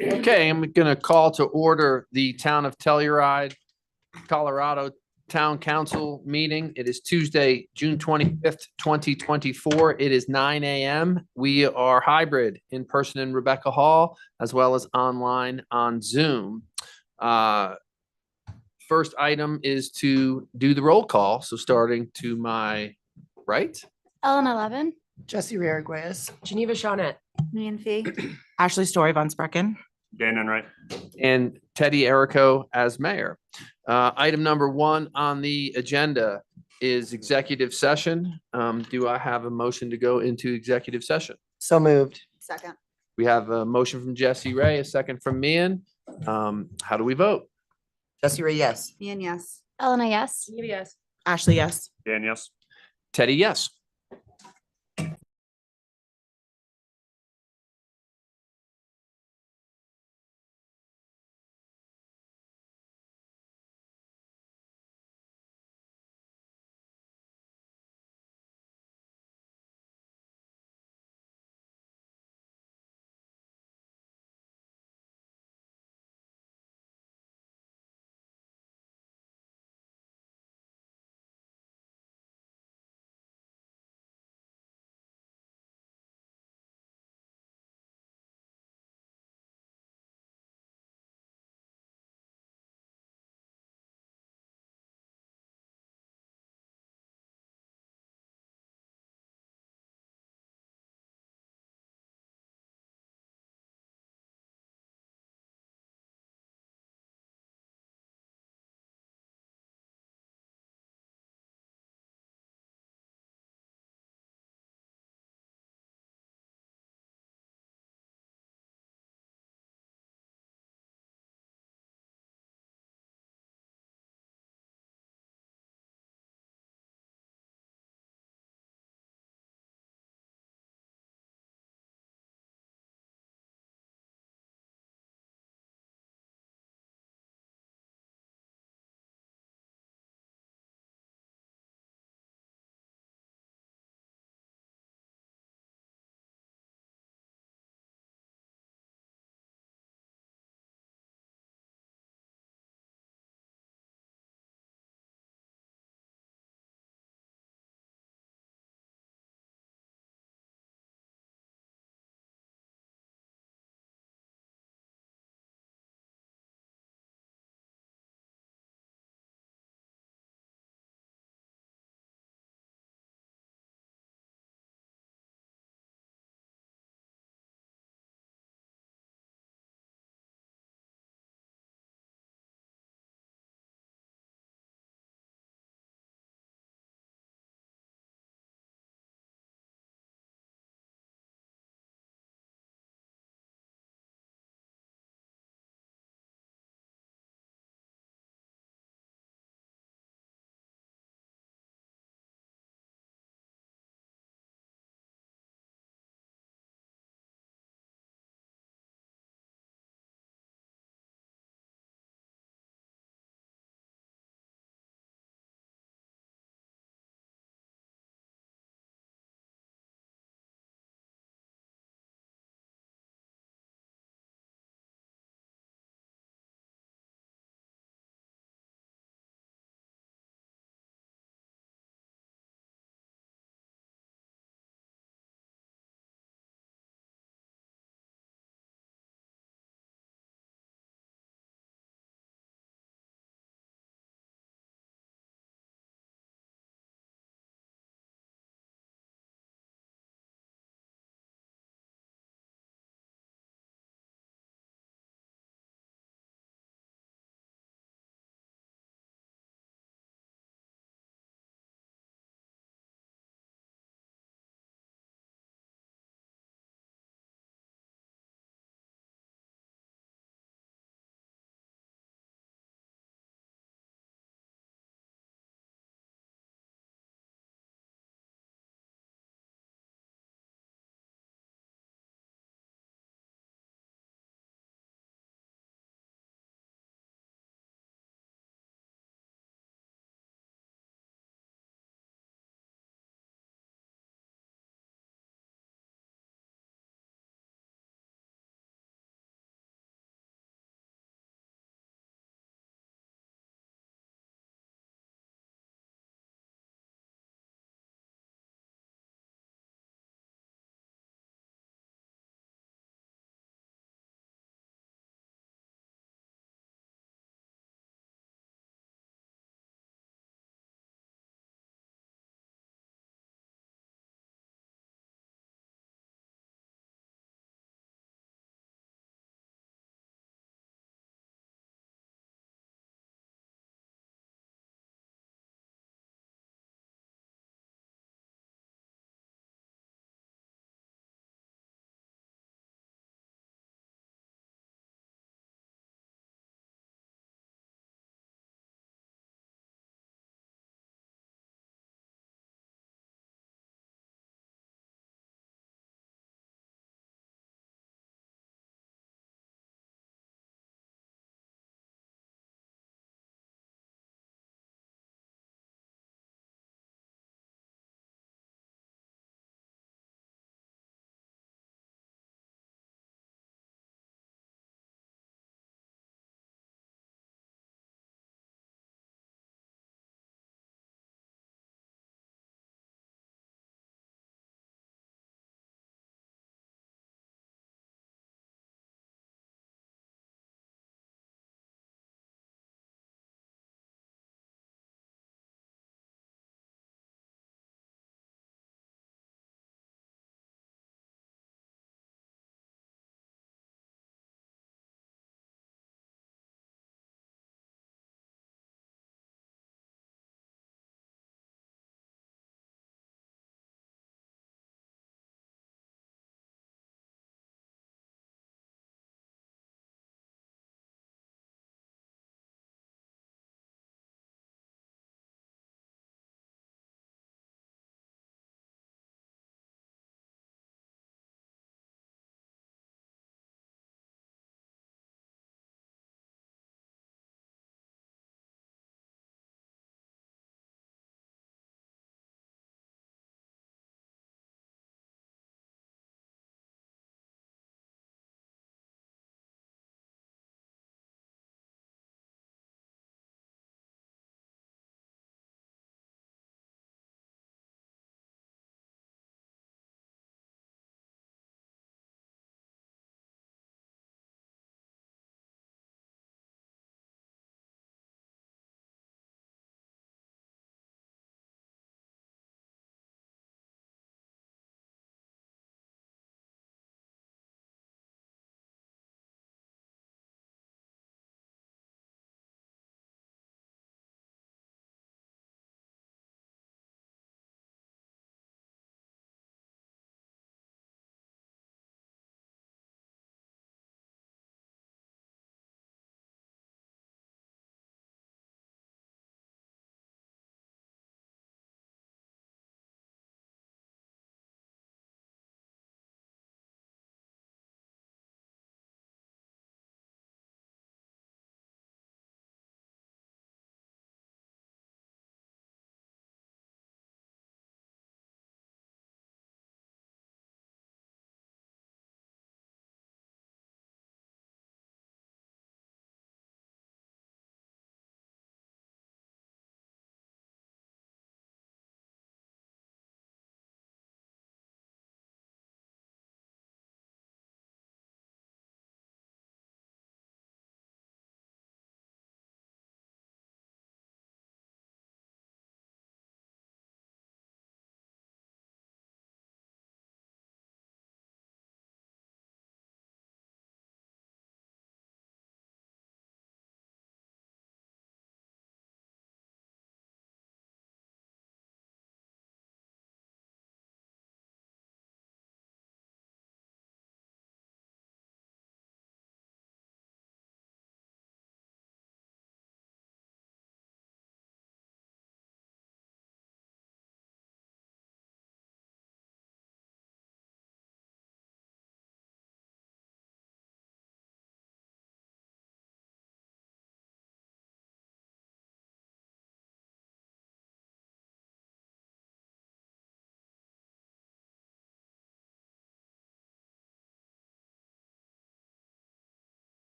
Okay, I'm going to call to order the Town of Telluride, Colorado Town Council meeting. It is Tuesday, June 25th, 2024. It is 9 a.m. We are hybrid in person in Rebecca Hall as well as online on Zoom. First item is to do the roll call. So starting to my right. Ellen 11. Jesse Rearguez. Geneva Shawnette. Meehan Fee. Ashley Story Von Sprecken. Dan Enright. And Teddy Erico as mayor. Item number one on the agenda is executive session. Do I have a motion to go into executive session? So moved. Second. We have a motion from Jesse Ray, a second from Meehan. How do we vote? Jesse Ray, yes. Meehan, yes. Elena, yes. Geneva, yes. Ashley, yes. Dan, yes. Teddy, yes.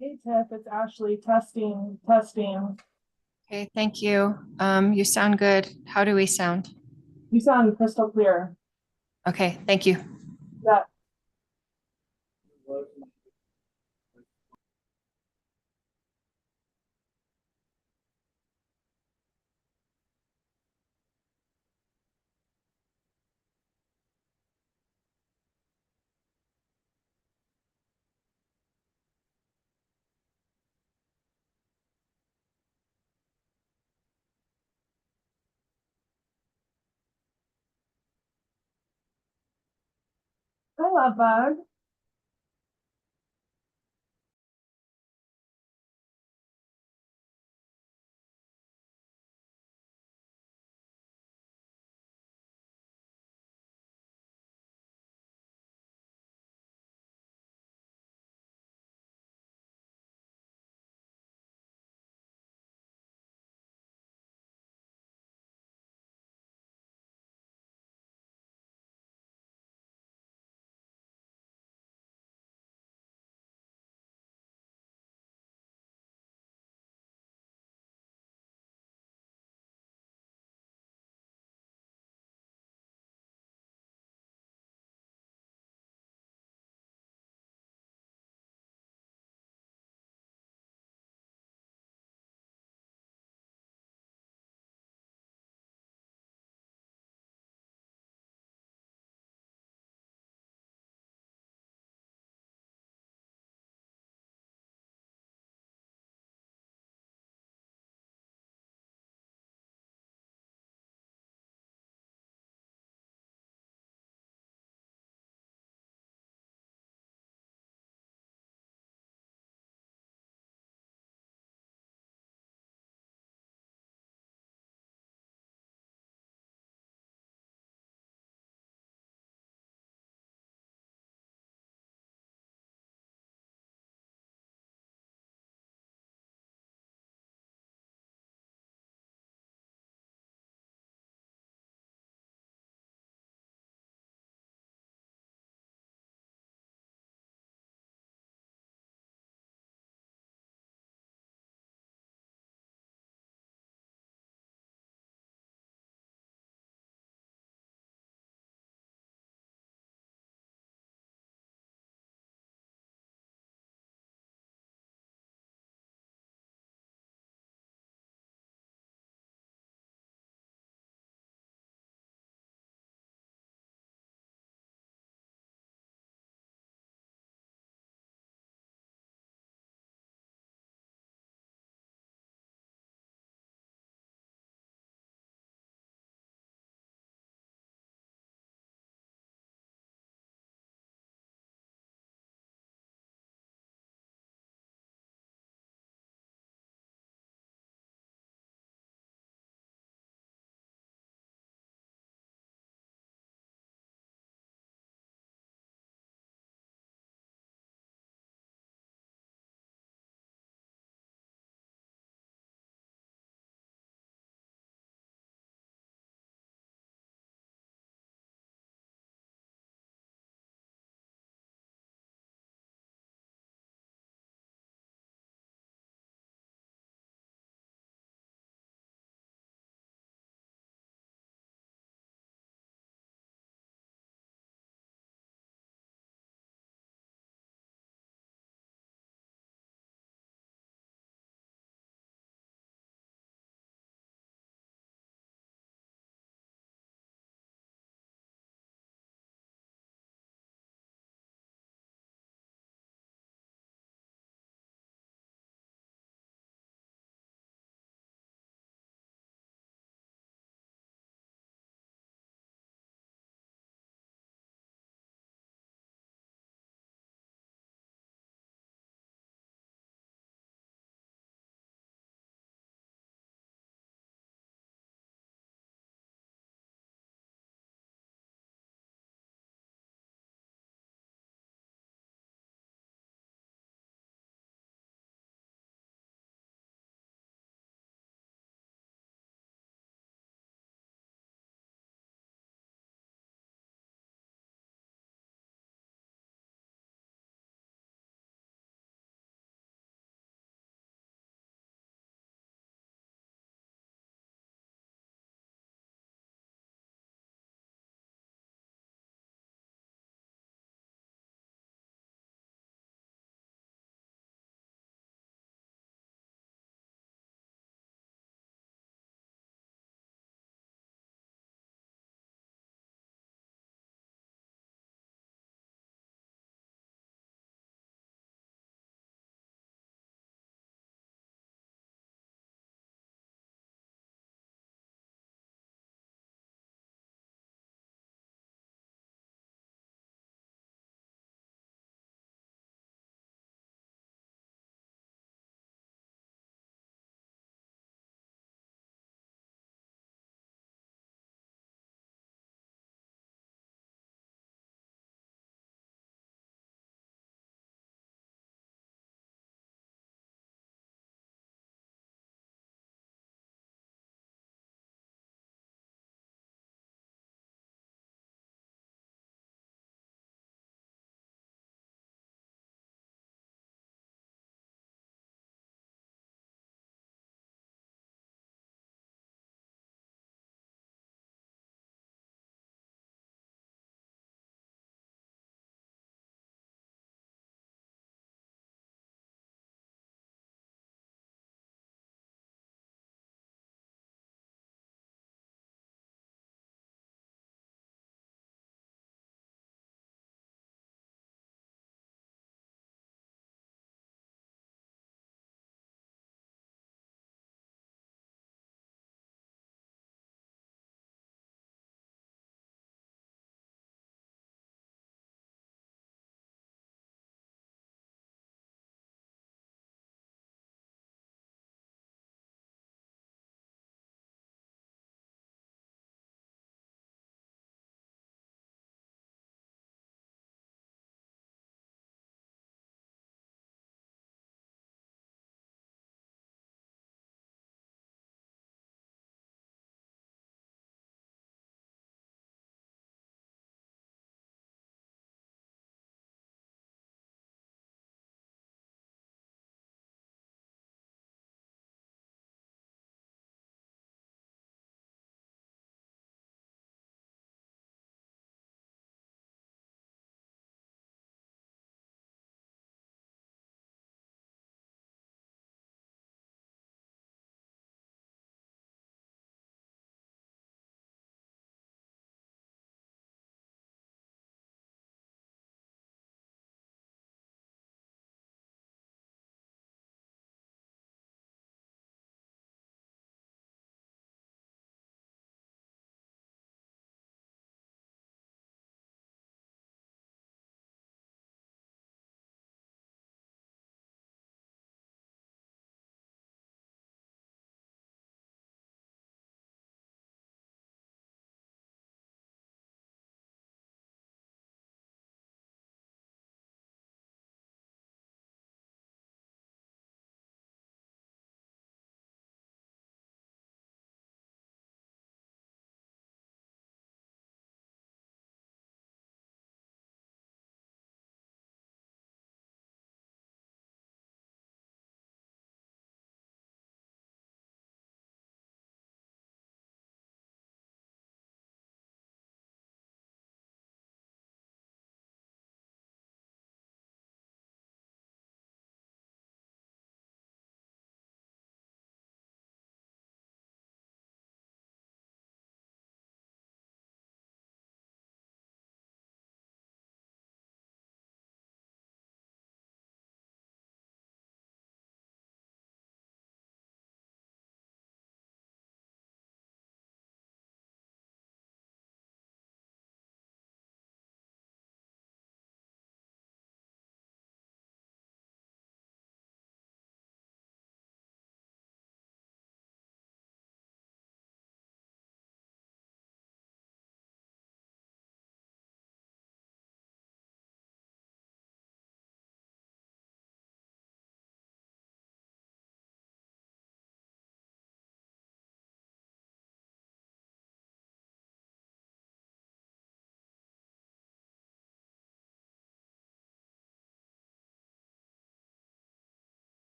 Hey Tiff, it's Ashley. Testing, testing. Okay, thank you. You sound good. How do we sound? You sound crystal clear. Okay, thank you. Yeah. I love bug.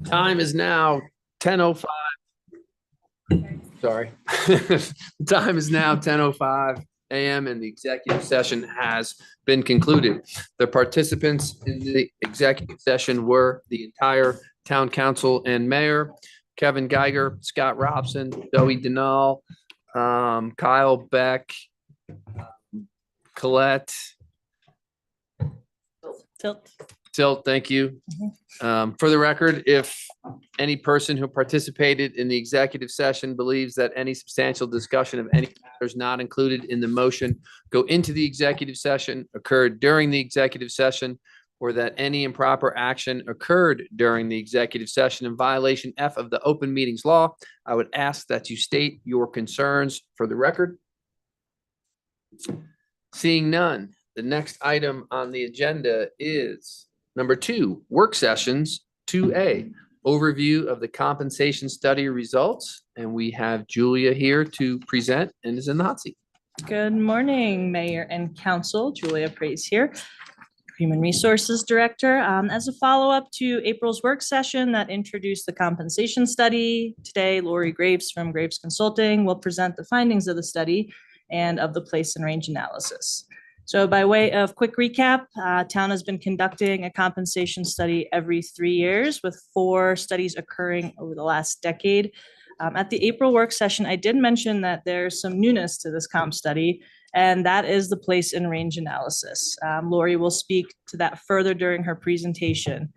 Time is now 10:05. Sorry. Time is now 10:05 a.m. and the executive session has been concluded. The participants in the executive session were the entire town council and mayor, Kevin Geiger, Scott Robson, Joey Denal, Kyle Beck, Colette, Tilt, thank you. For the record, if any person who participated in the executive session believes that any substantial discussion of any matters not included in the motion go into the executive session, occurred during the executive session, or that any improper action occurred during the executive session in violation F of the open meetings law, I would ask that you state your concerns for the record. Seeing none, the next item on the agenda is number 2, work sessions 2A, overview of the compensation study results. And we have Julia here to present and is in the hot seat. Good morning, Mayor and Council. Julia Praise here, Human Resources Director. As a follow-up to April's work session that introduced the compensation study, today Lori Graves from Graves Consulting will present the findings of the study and of the place and range analysis. So by way of quick recap, town has been conducting a compensation study every 3 years with 4 studies occurring over the last decade. At the April work session, I did mention that there's some newness to this comp study, and that is the place and range analysis. Lori will speak to that further during her presentation.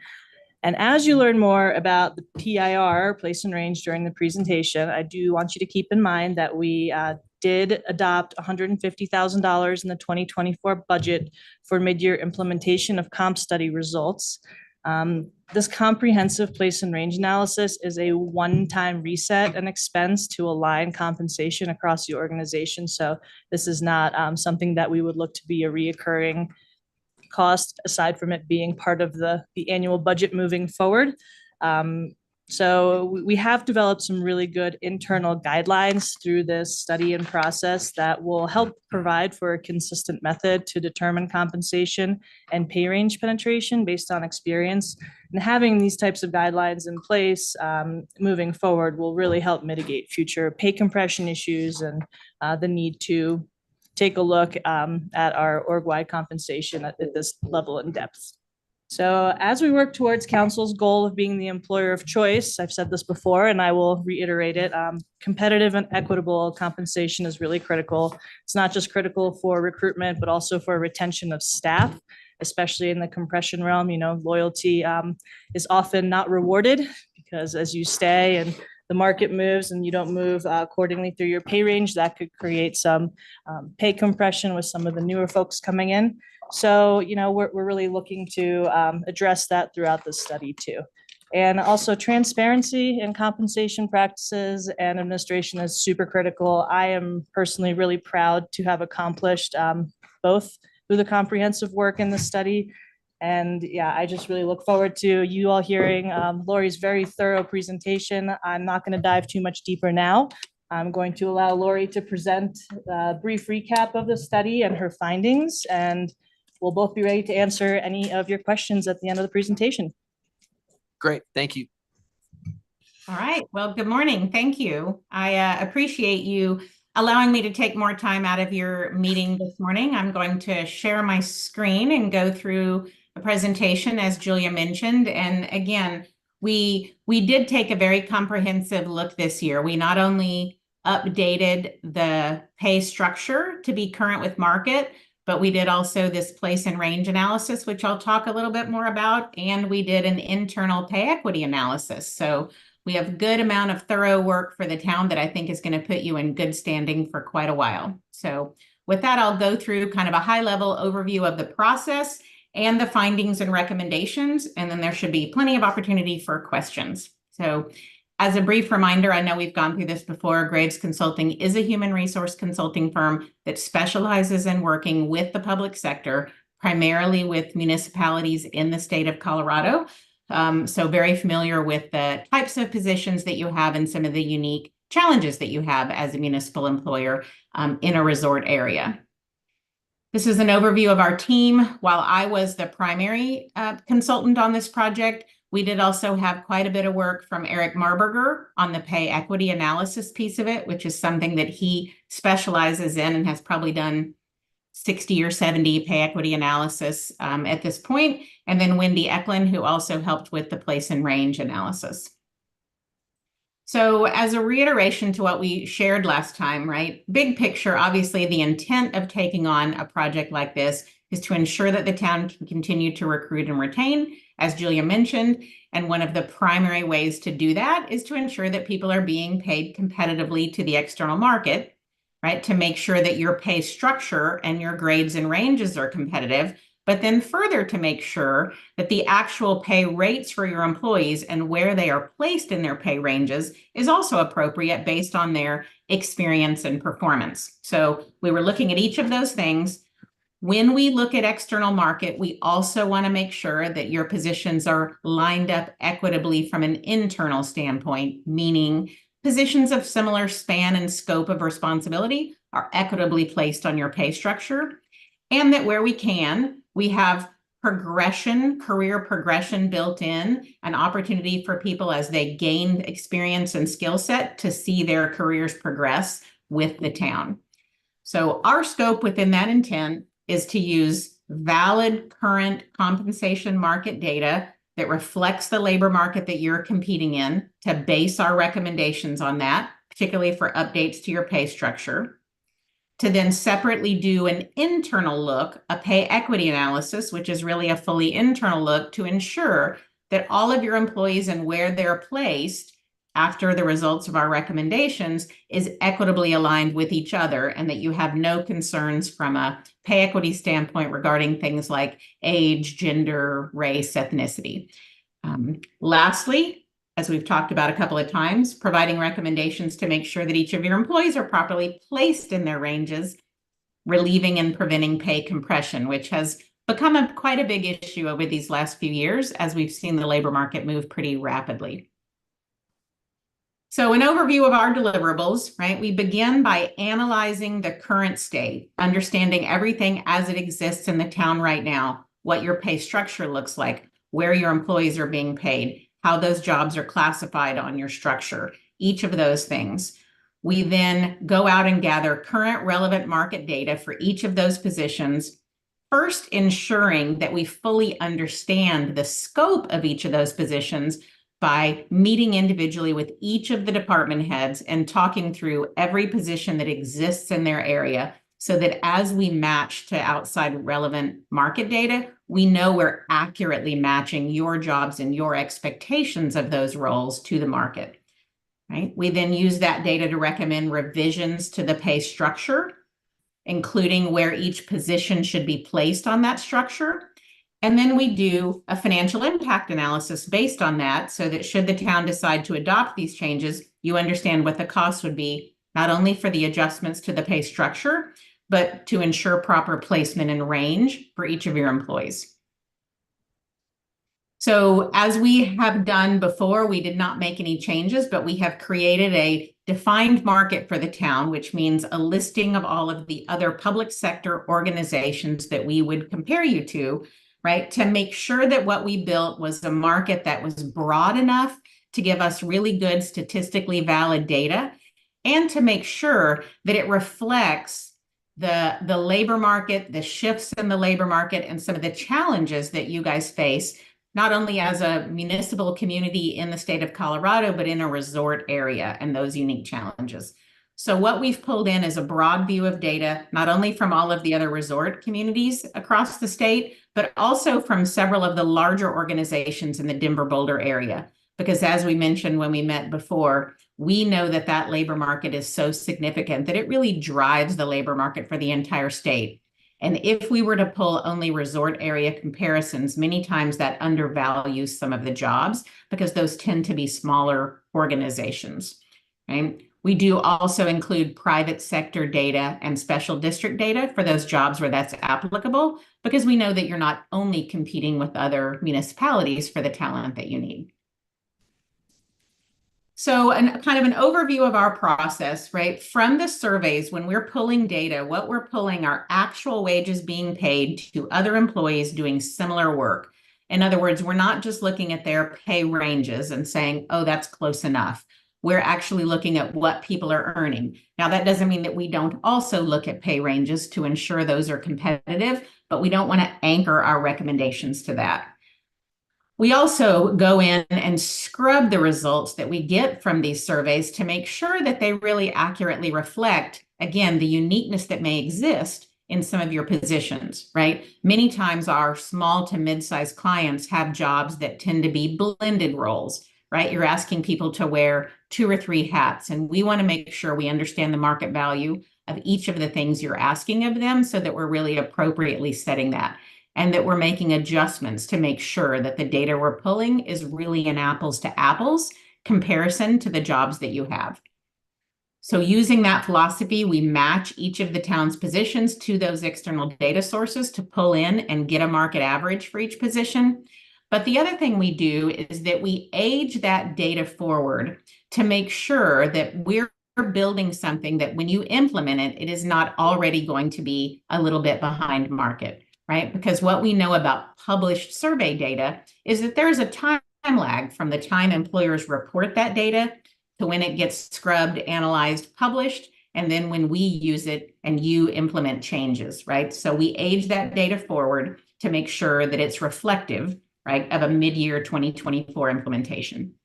And as you learn more about the PIR, place and range, during the presentation, I do want you to keep in mind that we did adopt $150,000 in the 2024 budget for mid-year implementation of comp study results. This comprehensive place and range analysis is a one-time reset and expense to align compensation across the organization. So this is not something that we would look to be a reoccurring cost, aside from it being part of the annual budget moving forward. So we have developed some really good internal guidelines through this study and process that will help provide for a consistent method to determine compensation and pay range penetration based on experience. And having these types of guidelines in place moving forward will really help mitigate future pay compression issues and the need to take a look at our org-wide compensation at this level in depth. So as we work towards council's goal of being the employer of choice, I've said this before and I will reiterate it, competitive and equitable compensation is really critical. It's not just critical for recruitment, but also for retention of staff, especially in the compression realm. You know, loyalty is often not rewarded because as you stay and the market moves and you don't move accordingly through your pay range, that could create some pay compression with some of the newer folks coming in. So, you know, we're really looking to address that throughout the study too. And also transparency in compensation practices and administration is super critical. I am personally really proud to have accomplished both through the comprehensive work in the study. And yeah, I just really look forward to you all hearing Lori's very thorough presentation. I'm not going to dive too much deeper now. I'm going to allow Lori to present a brief recap of the study and her findings, and we'll both be ready to answer any of your questions at the end of the presentation. Great, thank you. All right, well, good morning. Thank you. I appreciate you allowing me to take more time out of your meeting this morning. I'm going to share my screen and go through a presentation, as Julia mentioned. And again, we did take a very comprehensive look this year. We not only updated the pay structure to be current with market, but we did also this place and range analysis, which I'll talk a little bit more about. And we did an internal pay equity analysis. So we have a good amount of thorough work for the town that I think is going to put you in good standing for quite a while. So with that, I'll go through kind of a high-level overview of the process and the findings and recommendations, and then there should be plenty of opportunity for questions. So as a brief reminder, I know we've gone through this before, Graves Consulting is a human resource consulting firm that specializes in working with the public sector, primarily with municipalities in the state of Colorado. So very familiar with the types of positions that you have and some of the unique challenges that you have as a municipal employer in a resort area. This is an overview of our team. While I was the primary consultant on this project, We did also have quite a bit of work from Eric Marburger on the pay equity analysis piece of it, which is something that he specializes in and has probably done 60 or 70 pay equity analysis at this point. And then Wendy Eklund, who also helped with the place and range analysis. So as a reiteration to what we shared last time, right? Big picture, obviously, the intent of taking on a project like this is to ensure that the town can continue to recruit and retain, as Julia mentioned. And one of the primary ways to do that is to ensure that people are being paid competitively to the external market, right? To make sure that your pay structure and your grades and ranges are competitive, but then further to make sure that the actual pay rates for your employees and where they are placed in their pay ranges is also appropriate based on their experience and performance. So we were looking at each of those things. When we look at external market, we also want to make sure that your positions are lined up equitably from an internal standpoint, meaning positions of similar span and scope of responsibility are equitably placed on your pay structure, and that where we can, we have progression, career progression built in, an opportunity for people as they gain experience and skill set to see their careers progress with the town. So our scope within that intent is to use valid current compensation market data that reflects the labor market that you're competing in to base our recommendations on that, particularly for updates to your pay structure. To then separately do an internal look, a pay equity analysis, which is really a fully internal look to ensure that all of your employees and where they're placed after the results of our recommendations is equitably aligned with each other, and that you have no concerns from a pay equity standpoint regarding things like age, gender, race, ethnicity. Lastly, as we've talked about a couple of times, providing recommendations to make sure that each of your employees are properly placed in their ranges, relieving and preventing pay compression, which has become quite a big issue over these last few years as we've seen the labor market move pretty rapidly. So an overview of our deliverables, right? We begin by analyzing the current state, understanding everything as it exists in the town right now, what your pay structure looks like, where your employees are being paid, how those jobs are classified on your structure, each of those things. We then go out and gather current relevant market data for each of those positions, first ensuring that we fully understand the scope of each of those positions by meeting individually with each of the department heads and talking through every position that exists in their area, so that as we match to outside relevant market data, we know we're accurately matching your jobs and your expectations of those roles to the market, right? We then use that data to recommend revisions to the pay structure, including where each position should be placed on that structure. And then we do a financial impact analysis based on that, so that should the town decide to adopt these changes, you understand what the cost would be, not only for the adjustments to the pay structure, but to ensure proper placement and range for each of your employees. So as we have done before, we did not make any changes, but we have created a defined market for the town, which means a listing of all of the other public sector organizations that we would compare you to, right? To make sure that what we built was a market that was broad enough to give us really good statistically valid data, and to make sure that it reflects the labor market, the shifts in the labor market, and some of the challenges that you guys face, not only as a municipal community in the state of Colorado, but in a resort area and those unique challenges. So what we've pulled in is a broad view of data, not only from all of the other resort communities across the state, but also from several of the larger organizations in the Denver Boulder area. Because as we mentioned when we met before, we know that that labor market is so significant that it really drives the labor market for the entire state. And if we were to pull only resort area comparisons, many times that undervalues some of the jobs, because those tend to be smaller organizations, right? We do also include private sector data and special district data for those jobs where that's applicable, because we know that you're not only competing with other municipalities for the talent that you need. So kind of an overview of our process, right? From the surveys, when we're pulling data, what we're pulling are actual wages being paid to other employees doing similar work. In other words, we're not just looking at their pay ranges and saying, oh, that's close enough. We're actually looking at what people are earning. Now, that doesn't mean that we don't also look at pay ranges to ensure those are competitive, but we don't want to anchor our recommendations to that. We also go in and scrub the results that we get from these surveys to make sure that they really accurately reflect, again, the uniqueness that may exist in some of your positions, right? Many times our small to mid-sized clients have jobs that tend to be blended roles, right? You're asking people to wear 2 or 3 hats, and we want to make sure we understand the market value of each of the things you're asking of them so that we're really appropriately setting that, and that we're making adjustments to make sure that the data we're pulling is really an apples to apples comparison to the jobs that you have. So using that philosophy, we match each of the town's positions to those external data sources to pull in and get a market average for each position. But the other thing we do is that we age that data forward to make sure that we're building something that when you implement it, it is not already going to be a little bit behind market, right? Because what we know about published survey data is that there's a time lag from the time employers report that data to when it gets scrubbed, analyzed, published, and then when we use it and you implement changes, right? So we age that data forward to make sure that it's reflective, right, of a mid-year 2024 implementation.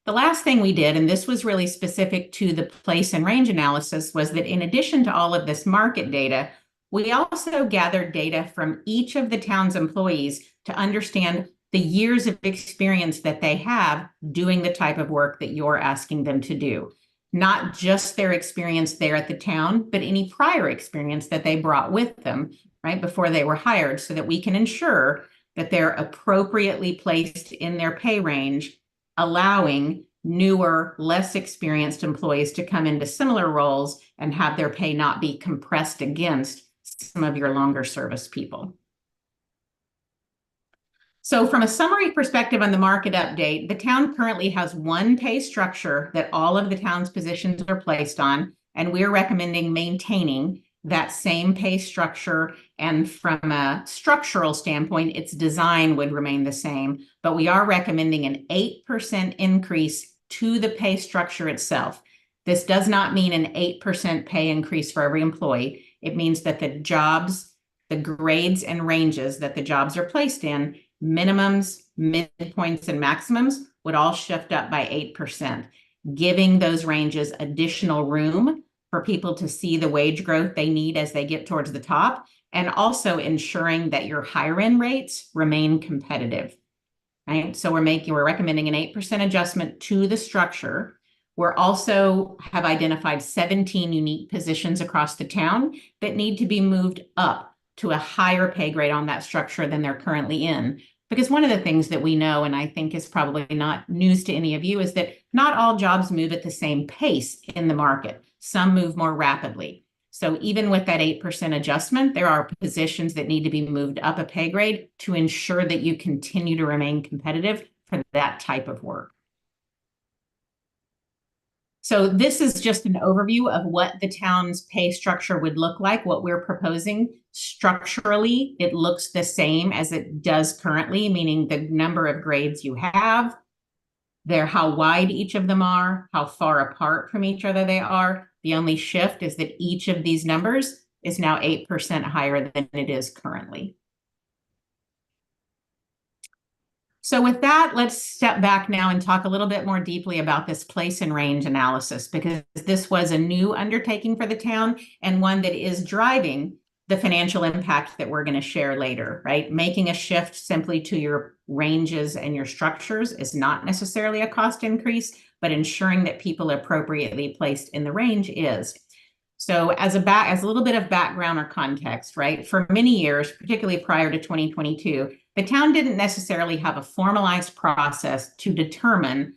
The last thing we did, and this was really specific to the place and range analysis, was that in addition to all of this market data, we also gathered data from each of the town's employees to understand the years of experience that they have doing the type of work that you're asking them to do. Not just their experience there at the town, but any prior experience that they brought with them, right, before they were hired, so that we can ensure that they're appropriately placed in their pay range, allowing newer, less experienced employees to come into similar roles and have their pay not be compressed against some of your longer service people. So from a summary perspective on the market update, the town currently has one pay structure that all of the town's positions are placed on, and we're recommending maintaining that same pay structure. And from a structural standpoint, its design would remain the same, but we are recommending an 8% increase to the pay structure itself. This does not mean an 8% pay increase for every employee. It means that the jobs, the grades and ranges that the jobs are placed in, minimums, midpoints, and maximums would all shift up by 8%, giving those ranges additional room for people to see the wage growth they need as they get towards the top, and also ensuring that your hire-in rates remain competitive, right? So we're recommending an 8% adjustment to the structure. We're also have identified 17 unique positions across the town that need to be moved up to a higher pay grade on that structure than they're currently in. Because one of the things that we know, and I think is probably not news to any of you, is that not all jobs move at the same pace in the market. Some move more rapidly. So even with that 8% adjustment, there are positions that need to be moved up a pay grade to ensure that you continue to remain competitive for that type of work. So this is just an overview of what the town's pay structure would look like, what we're proposing. Structurally, it looks the same as it does currently, meaning the number of grades you have, how wide each of them are, how far apart from each other they are. The only shift is that each of these numbers is now 8% higher than it is currently. So with that, let's step back now and talk a little bit more deeply about this place and range analysis, because this was a new undertaking for the town and one that is driving the financial impact that we're going to share later, right? Making a shift simply to your ranges and your structures is not necessarily a cost increase, but ensuring that people are appropriately placed in the range is. So as a little bit of background or context, right? For many years, particularly prior to 2022, the town didn't necessarily have a formalized process to determine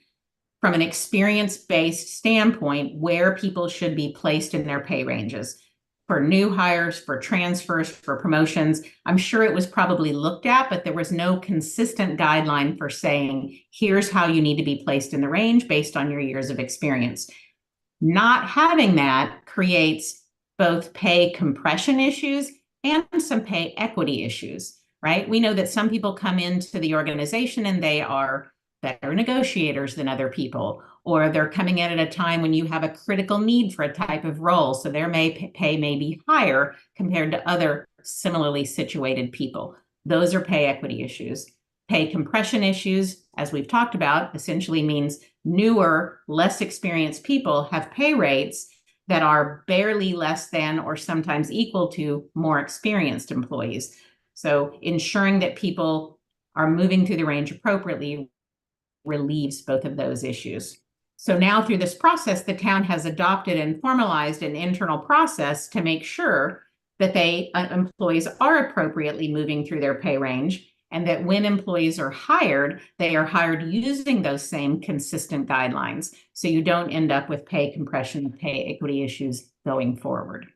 from an experience-based standpoint where people should be placed in their pay ranges. For new hires, for transfers, for promotions, I'm sure it was probably looked at, but there was no consistent guideline for saying, here's how you need to be placed in the range based on your years of experience. Not having that creates both pay compression issues and some pay equity issues. right? We know that some people come into the organization and they are better negotiators than other people, or they're coming in at a time when you have a critical need for a type of role. So their pay may be higher compared to other similarly situated people. Those are pay equity issues. Pay compression issues, as we've talked about, essentially means newer, less experienced people have pay rates that are barely less than or sometimes equal to more experienced employees. So ensuring that people are moving through the range appropriately relieves both of those issues. So now through this process, the town has adopted and formalized an internal process to make sure that employees are appropriately moving through their pay range, and that when employees are hired, they are hired using those same consistent guidelines. So you don't end up with pay compression, pay equity issues going forward.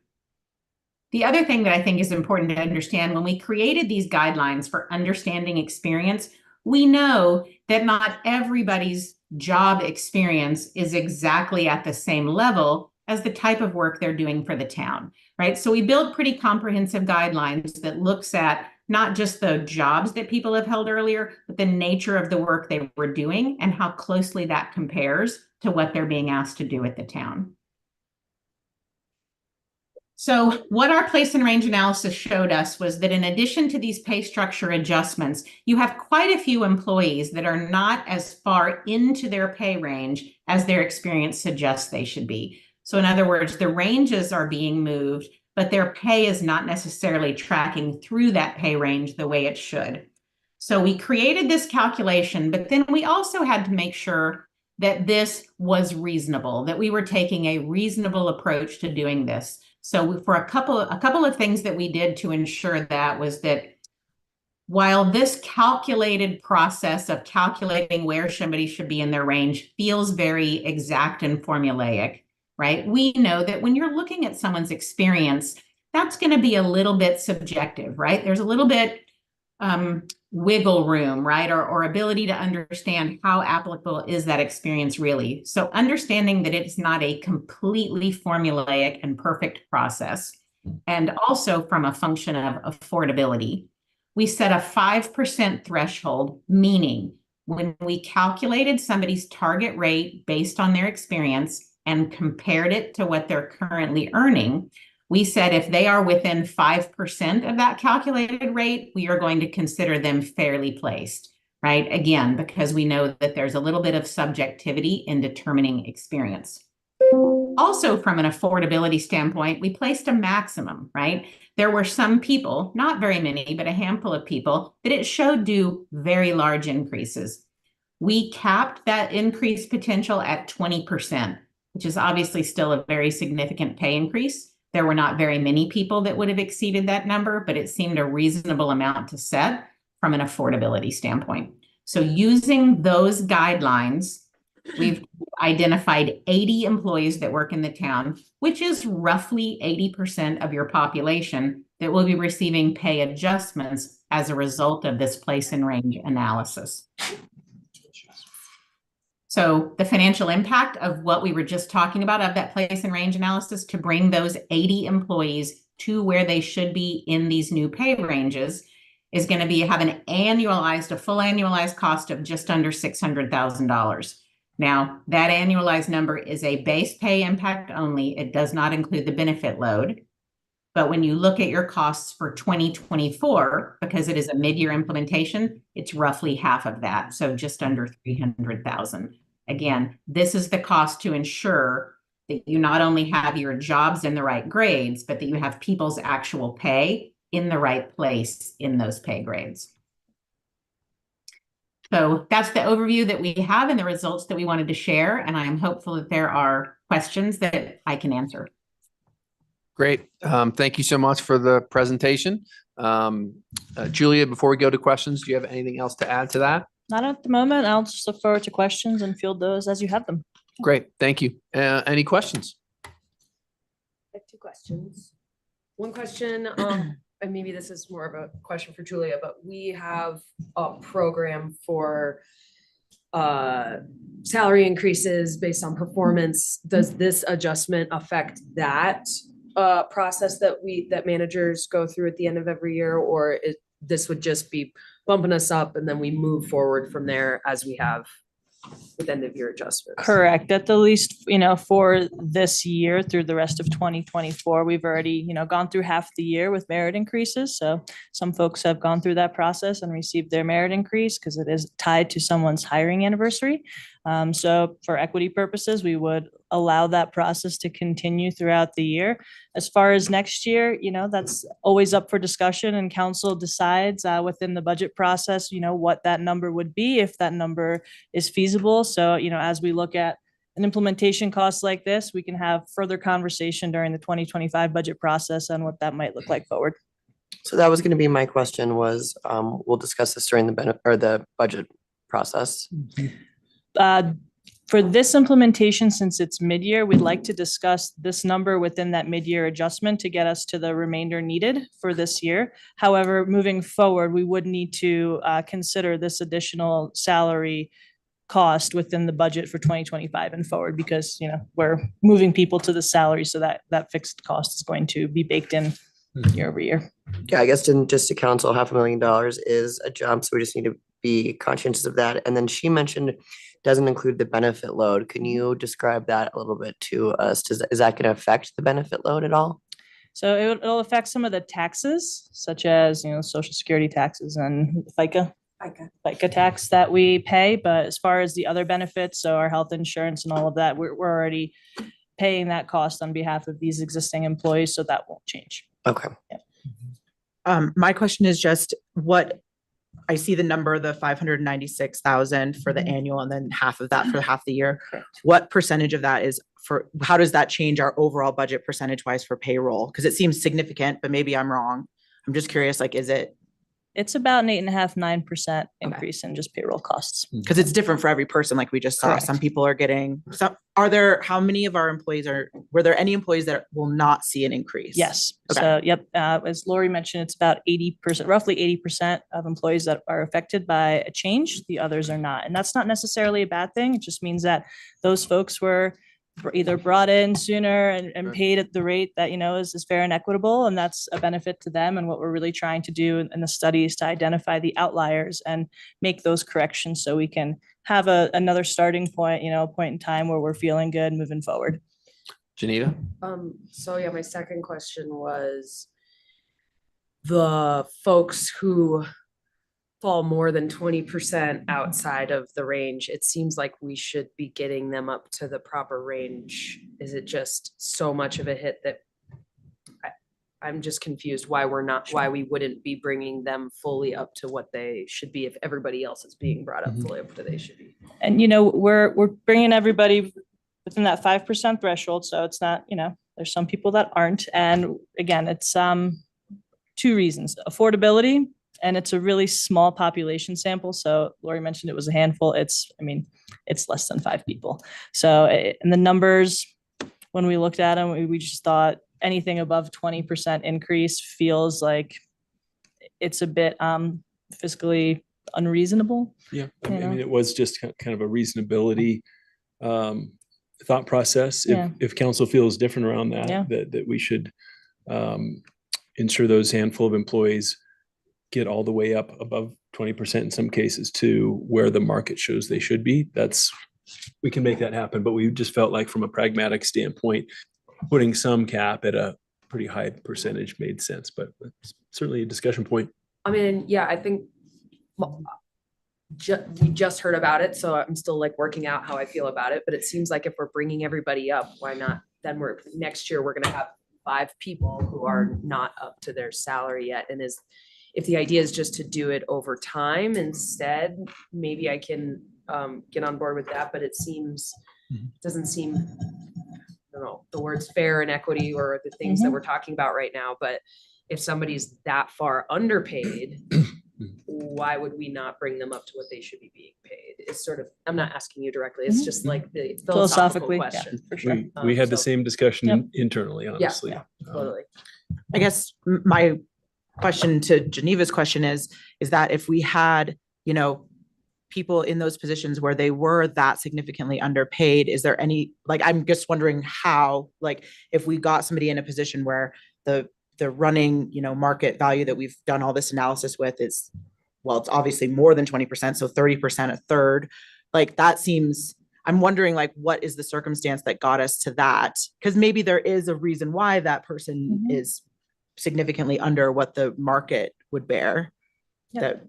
The other thing that I think is important to understand, when we created these guidelines for understanding experience, we know that not everybody's job experience is exactly at the same level as the type of work they're doing for the town, right? So we build pretty comprehensive guidelines that looks at not just the jobs that people have held earlier, but the nature of the work they were doing and how closely that compares to what they're being asked to do at the town. So what our place and range analysis showed us was that in addition to these pay structure adjustments, you have quite a few employees that are not as far into their pay range as their experience suggests they should be. So in other words, the ranges are being moved, but their pay is not necessarily tracking through that pay range the way it should. So we created this calculation, but then we also had to make sure that this was reasonable, that we were taking a reasonable approach to doing this. So for a couple of things that we did to ensure that was that while this calculated process of calculating where somebody should be in their range feels very exact and formulaic, right? We know that when you're looking at someone's experience, that's going to be a little bit subjective, right? There's a little bit wiggle room, right? Or ability to understand how applicable is that experience really. So understanding that it's not a completely formulaic and perfect process. And also from a function of affordability, we set a 5% threshold, meaning when we calculated somebody's target rate based on their experience and compared it to what they're currently earning, we said if they are within 5% of that calculated rate, we are going to consider them fairly placed, right? Again, because we know that there's a little bit of subjectivity in determining experience. Also, from an affordability standpoint, we placed a maximum, right? There were some people, not very many, but a handful of people that it showed do very large increases. We capped that increase potential at 20%, which is obviously still a very significant pay increase. There were not very many people that would have exceeded that number, but it seemed a reasonable amount to set from an affordability standpoint. So using those guidelines, we've identified 80 employees that work in the town, which is roughly 80% of your population that will be receiving pay adjustments as a result of this place and range analysis. So the financial impact of what we were just talking about of that place and range analysis to bring those 80 employees to where they should be in these new pay ranges is going to have a full annualized cost of just under $600,000. Now, that annualized number is a base pay impact only. It does not include the benefit load. But when you look at your costs for 2024, because it is a mid-year implementation, it's roughly half of that. So just under $300,000. Again, this is the cost to ensure that you not only have your jobs in the right grades, but that you have people's actual pay in the right place in those pay grades. So that's the overview that we have and the results that we wanted to share. And I am hopeful that there are questions that I can answer. Great. Thank you so much for the presentation. Julia, before we go to questions, do you have anything else to add to that? Not at the moment. I'll just look forward to questions and field those as you have them. Great. Thank you. Any questions? I have two questions. One question, and maybe this is more of a question for Julia, but we have a program for salary increases based on performance. Does this adjustment affect that process that managers go through at the end of every year, or this would just be bumping us up and then we move forward from there as we have with end of year adjustments. Correct. At the least, for this year through the rest of 2024, we've already, gone through half the year with merit increases. So some folks have gone through that process and received their merit increase because it is tied to someone's hiring anniversary. So for equity purposes, we would allow that process to continue throughout the year. As far as next year, that's always up for discussion, and council decides within the budget process, what that number would be, if that number is feasible. So, as we look at an implementation cost like this, we can have further conversation during the 2025 budget process on what that might look like forward. So that was going to be my question was, we'll discuss this during the budget process. For this implementation, since it's mid-year, we'd like to discuss this number within that mid-year adjustment to get us to the remainder needed for this year. However, moving forward, we would need to consider this additional salary cost within the budget for 2025 and forward, because, we're moving people to the salary, so that fixed cost is going to be baked in year over year. Yeah, I guess just to council, $500,000 is a jump, so we just need to be conscientious of that. And then she mentioned doesn't include the benefit load. Can you describe that a little bit to us? Is that going to affect the benefit load at all? So it'll affect some of the taxes, such as, social security taxes and FICA tax that we pay. But as far as the other benefits, so our health insurance and all of that, we're already paying that cost on behalf of these existing employees, so that won't change. Okay. Yeah. My question is just what I see the number, the 596,000 for the annual, and then half of that for half the year. Correct. What percentage of that is how does that change our overall budget percentage wise for payroll? Because it seems significant, but maybe I'm wrong. I'm just curious, is it? It's about an 8.5-9% increase in just payroll costs. Because it's different for every person, like we just saw. Correct. Some people are getting, how many of our employees were there any employees that will not see an increase? Yes. Okay. So, yep. As Lori mentioned, it's about 80%, roughly 80% of employees that are affected by a change. The others are not. And that's not necessarily a bad thing. It just means that those folks were either brought in sooner and paid at the rate that, is fair and equitable. And that's a benefit to them. And what we're really trying to do in the study is to identify the outliers and make those corrections so we can have another starting point, a point in time where we're feeling good moving forward. Geneva? So yeah, my second question was the folks who fall more than 20% outside of the range. It seems like we should be getting them up to the proper range. Is it just so much of a hit that I'm just confused why we wouldn't be bringing them fully up to what they should be if everybody else is being brought up fully up to they should be. And, we're bringing everybody within that 5% threshold. So it's not, there's some people that aren't. And again, it's two reasons: affordability, and it's a really small population sample. So Lori mentioned it was a handful. It's less than 5 people. So, and the numbers, when we looked at them, we just thought anything above 20% increase feels like it's a bit fiscally unreasonable. Yeah, I mean, it was just kind of a reasonability thought process. If council feels different around that, Yeah. that we should ensure those handful of employees get all the way up above 20% in some cases to where the market shows they should be. We can make that happen, but we just felt like from a pragmatic standpoint, putting some cap at a pretty high percentage made sense, but it's certainly a discussion point. I mean, yeah, I think we just heard about it, so I'm still working out how I feel about it, but it seems like if we're bringing everybody up, why not? Then next year, we're going to have 5 people who are not up to their salary yet. And if the idea is just to do it over time instead, maybe I can get on board with that, but it doesn't seem, I don't know, the words fair and equity or the things that we're talking about right now, but if somebody's that far underpaid, why would we not bring them up to what they should be being paid? It's sort of, I'm not asking you directly, it's just the philosophical Philosophically, question. for sure. We had the same discussion Yep. internally, honestly. Yeah, totally. I guess my question to Geneva's question is that if we had, people in those positions where they were that significantly underpaid, is there any, I'm just wondering how, if we got somebody in a position where the the running, market value that we've done all this analysis with is, well, it's obviously more than 20%, so 30%, a third. Like that seems, I'm wondering like, what is the circumstance that got us to that? Because maybe there is a reason why that person is significantly under what the market would bear. Yep. That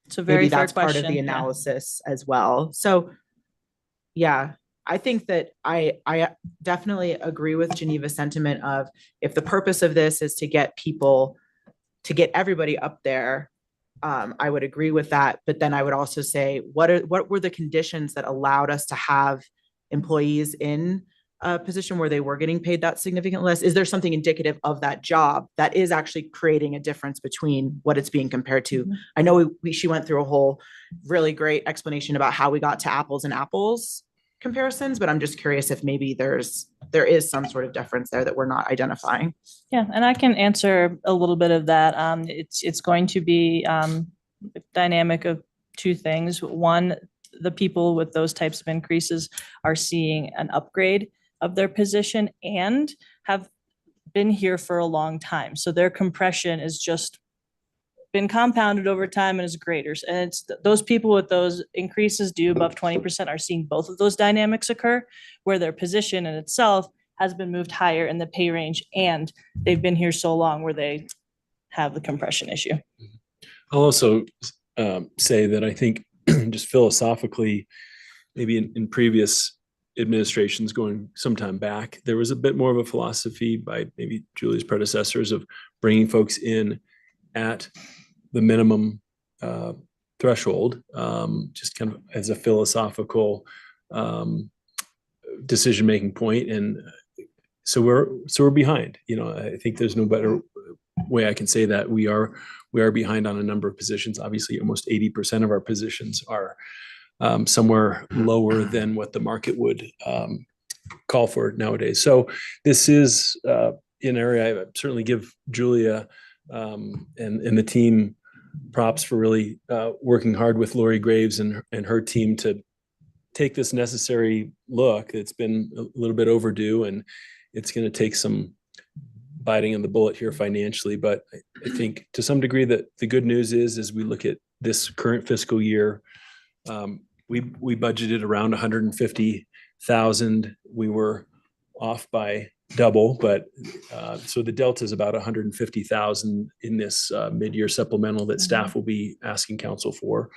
It's a very maybe fair that's part of question. the Yeah. analysis as well. So yeah, I think that I definitely agree with Geneva's sentiment of if the purpose of this is to get people, to get everybody up there, I would agree with that. But then I would also say, what were the conditions that allowed us to have employees in a position where they were getting paid that significant less? Is there something indicative of that job that is actually creating a difference between what it's being compared to? I know she went through a whole really great explanation about how we got to apples and apples comparisons, but I'm just curious if maybe there is some sort of difference there that we're not identifying. Yeah, and I can answer a little bit of that. It's going to be a dynamic of two things. One, the people with those types of increases are seeing an upgrade of their position and have been here for a long time. So their compression is just been compounded over time and is greater. And it's those people with those increases due above 20% are seeing both of those dynamics occur, where their position in itself has been moved higher in the pay range and they've been here so long where they have the compression issue. I'll also say that I think just philosophically, maybe in previous administrations going some time back, there was a bit more of a philosophy by maybe Julia's predecessors of bringing folks in at the minimum threshold, just kind of as a philosophical decision-making point. And so we're behind. I think there's no better way I can say that. We are behind on a number of positions. Obviously, almost 80% of our positions are somewhere lower than what the market would call for nowadays. So this is an area I certainly give Julia and the team props for really working hard with Lori Graves and her team to take this necessary look. It's been a little bit overdue, and it's going to take some biting on the bullet here financially. But I think to some degree that the good news is, as we look at this current fiscal year, we budgeted around 150,000. We were off by double, but so the delta is about 150,000 in this mid-year supplemental that staff will be asking council for.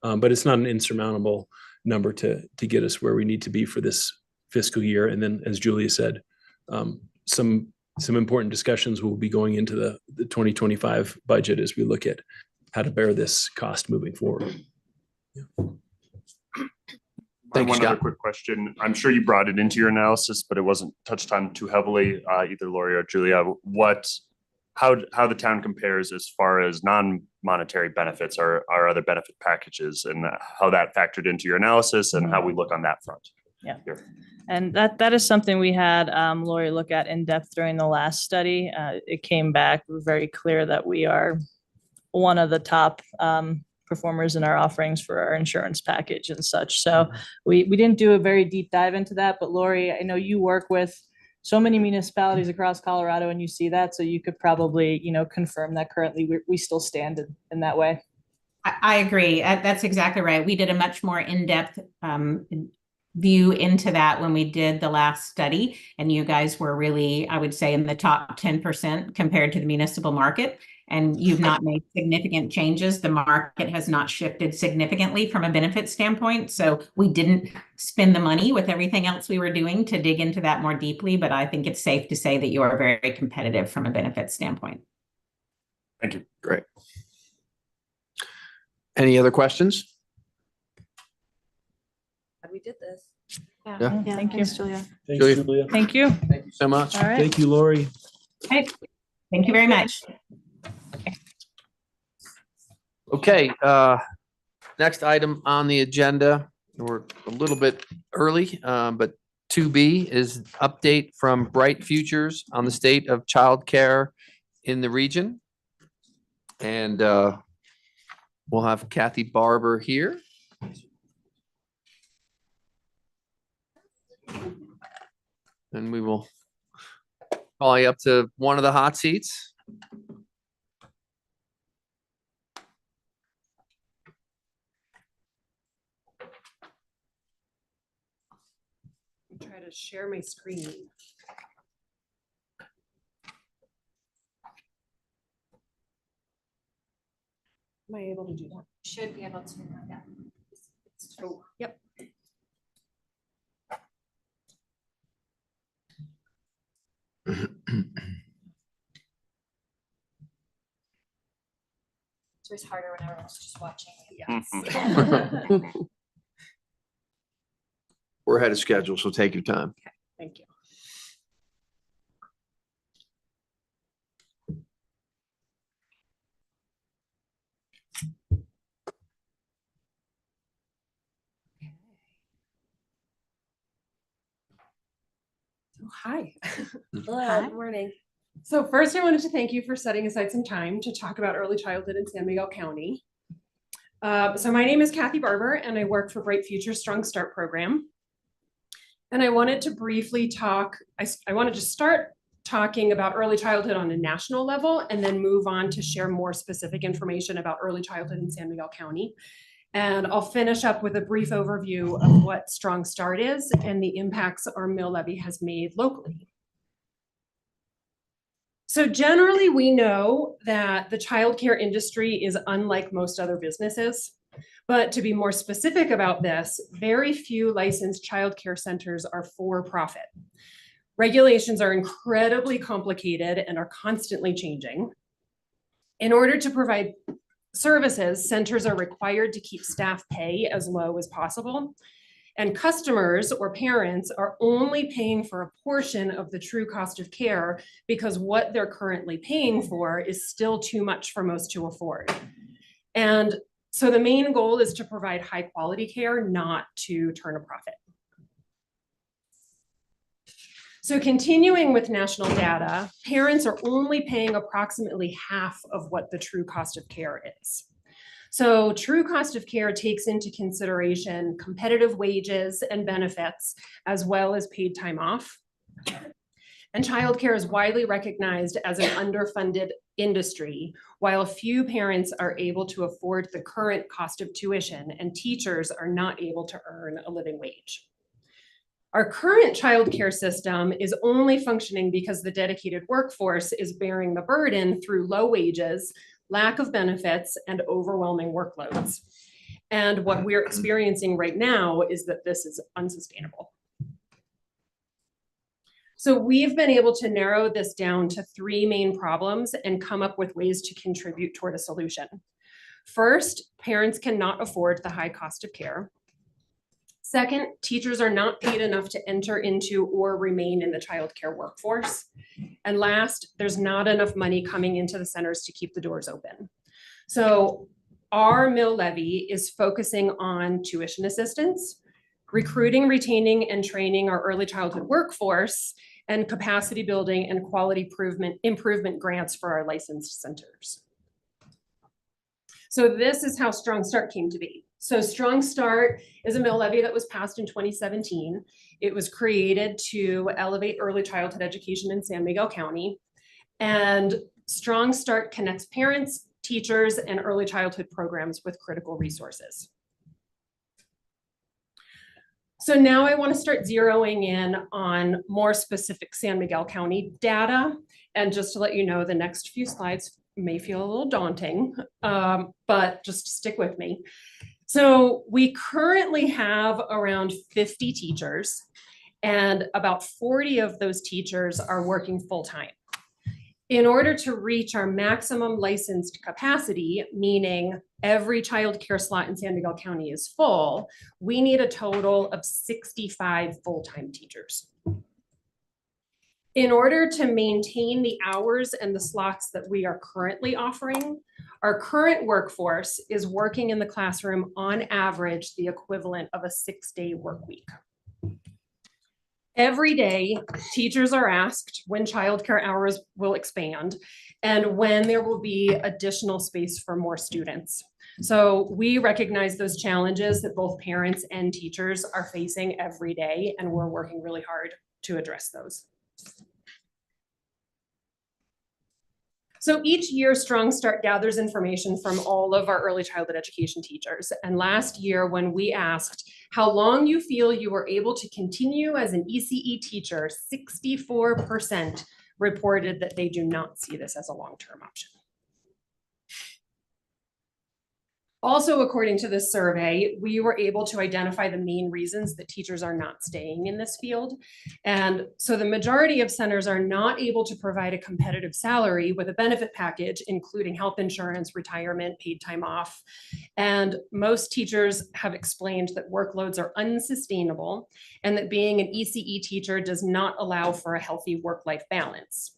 But it's not an insurmountable number to get us where we need to be for this fiscal year. And then, as Julia said, some important discussions will be going into the 2025 budget as we look at how to bear this cost moving forward. Yeah. Thank you, One other Scott. quick question. I'm sure you brought it into your analysis, but it wasn't touched on too heavily, either Lori or Julia. How the town compares as far as non-monetary benefits or other benefit packages, and how that factored into your analysis and how we look on that front. Yeah. Here. And that is something we had Lori look at in depth during the last study. It came back very clear that we are one of the top performers in our offerings for our insurance package and such. So we didn't do a very deep dive into that, but Lori, I know you work with so many municipalities across Colorado and you see that, so you could probably, confirm that currently we still stand in that way. I agree. That's exactly right. We did a much more in-depth view into that when we did the last study, and you guys were really, I would say, in the top 10% compared to the municipal market. And you've not made significant changes. The market has not shifted significantly from a benefit standpoint. So we didn't spend the money with everything else we were doing to dig into that more deeply. But I think it's safe to say that you are very competitive from a benefit standpoint. Thank you. Great. Any other questions? We did this. Yeah. Thank you. Julia. Thanks, Julia. Julia. Thank you. Thank you so much. All right. Thank you, Lori. Okay. Thank you very much. Okay, next item on the agenda, we're a little bit early, but 2B is update from Bright Futures on the state of childcare in the region. And we'll have Kathy Barber here. And we will call you up to one of the hot seats. Try to share my screen. Am I able to do that? Should be able to, yeah. Oh, yep. It's always harder when everyone's just watching. Yes. We're ahead of schedule, so take your time. Thank you. Oh, hi. Hi. Good morning. So first, I wanted to thank you for setting aside some time to talk about early childhood in San Miguel County. So my name is Kathy Barber, and I work for Bright Future Strong Start program. And I wanted to briefly talk, I wanted to start talking about early childhood on a national level and then move on to share more specific information about early childhood in San Miguel County. And I'll finish up with a brief overview of what Strong Start is and the impacts our mill levy has made locally. So generally, we know that the childcare industry is unlike most other businesses. But to be more specific about this, very few licensed childcare centers are for profit. Regulations are incredibly complicated and are constantly changing. In order to provide services, centers are required to keep staff pay as low as possible. And customers or parents are only paying for a portion of the true cost of care because what they're currently paying for is still too much for most to afford. And so the main goal is to provide high quality care, not to turn a profit. So continuing with national data, parents are only paying approximately half of what the true cost of care is. So true cost of care takes into consideration competitive wages and benefits, as well as paid time off. And childcare is widely recognized as an underfunded industry, while few parents are able to afford the current cost of tuition and teachers are not able to earn a living wage. Our current childcare system is only functioning because the dedicated workforce is bearing the burden through low wages, lack of benefits, and overwhelming workloads. And what we're experiencing right now is that this is unsustainable. So we've been able to narrow this down to three main problems and come up with ways to contribute toward a solution. First, parents cannot afford the high cost of care. Second, teachers are not paid enough to enter into or remain in the childcare workforce. And last, there's not enough money coming into the centers to keep the doors open. So our mill levy is focusing on tuition assistance, recruiting, retaining, and training our early childhood workforce, and capacity building and quality improvement grants for our licensed centers. So this is how Strong Start came to be. So Strong Start is a mill levy that was passed in 2017. It was created to elevate early childhood education in San Miguel County. And Strong Start connects parents, teachers, and early childhood programs with critical resources. So now I want to start zeroing in on more specific San Miguel County data. And just to let you know, the next few slides may feel a little daunting, but just stick with me. So we currently have around 50 teachers, and about 40 of those teachers are working full-time. In order to reach our maximum licensed capacity, meaning every childcare slot in San Miguel County is full, we need a total of 65 full-time teachers. In order to maintain the hours and the slots that we are currently offering, our current workforce is working in the classroom on average the equivalent of a 6-day work week. Every day, teachers are asked when childcare hours will expand and when there will be additional space for more students. So we recognize those challenges that both parents and teachers are facing every day, and we're working really hard to address those. So each year, Strong Start gathers information from all of our early childhood education teachers. And last year, when we asked how long you feel you were able to continue as an ECE teacher, 64% reported that they do not see this as a long-term option. Also, according to this survey, we were able to identify the main reasons that teachers are not staying in this field. And so the majority of centers are not able to provide a competitive salary with a benefit package, including health insurance, retirement, paid time off. And most teachers have explained that workloads are unsustainable and that being an ECE teacher does not allow for a healthy work-life balance.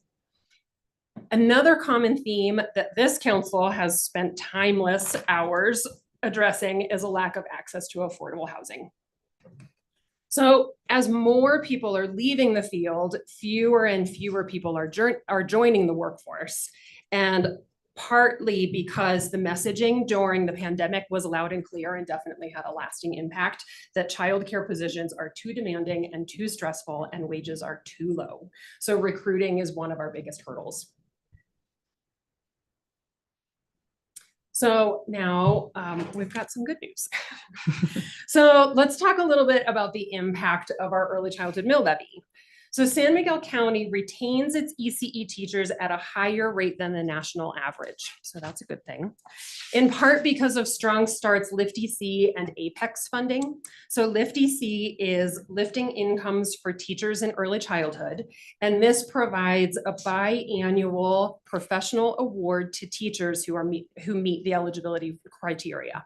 Another common theme that this council has spent timeless hours addressing is a lack of access to affordable housing. So as more people are leaving the field, fewer and fewer people are joining the workforce. And partly because the messaging during the pandemic was loud and clear and definitely had a lasting impact, that childcare positions are too demanding and too stressful and wages are too low. So recruiting is one of our biggest hurdles. So now we've got some good news. So let's talk a little bit about the impact of our early childhood mill levy. So San Miguel County retains its ECE teachers at a higher rate than the national average. So that's a good thing. In part because of Strong Start's LIFT-EC and APEX funding. So LIFT-EC is lifting incomes for teachers in early childhood. And this provides a biannual professional award to teachers who meet the eligibility criteria.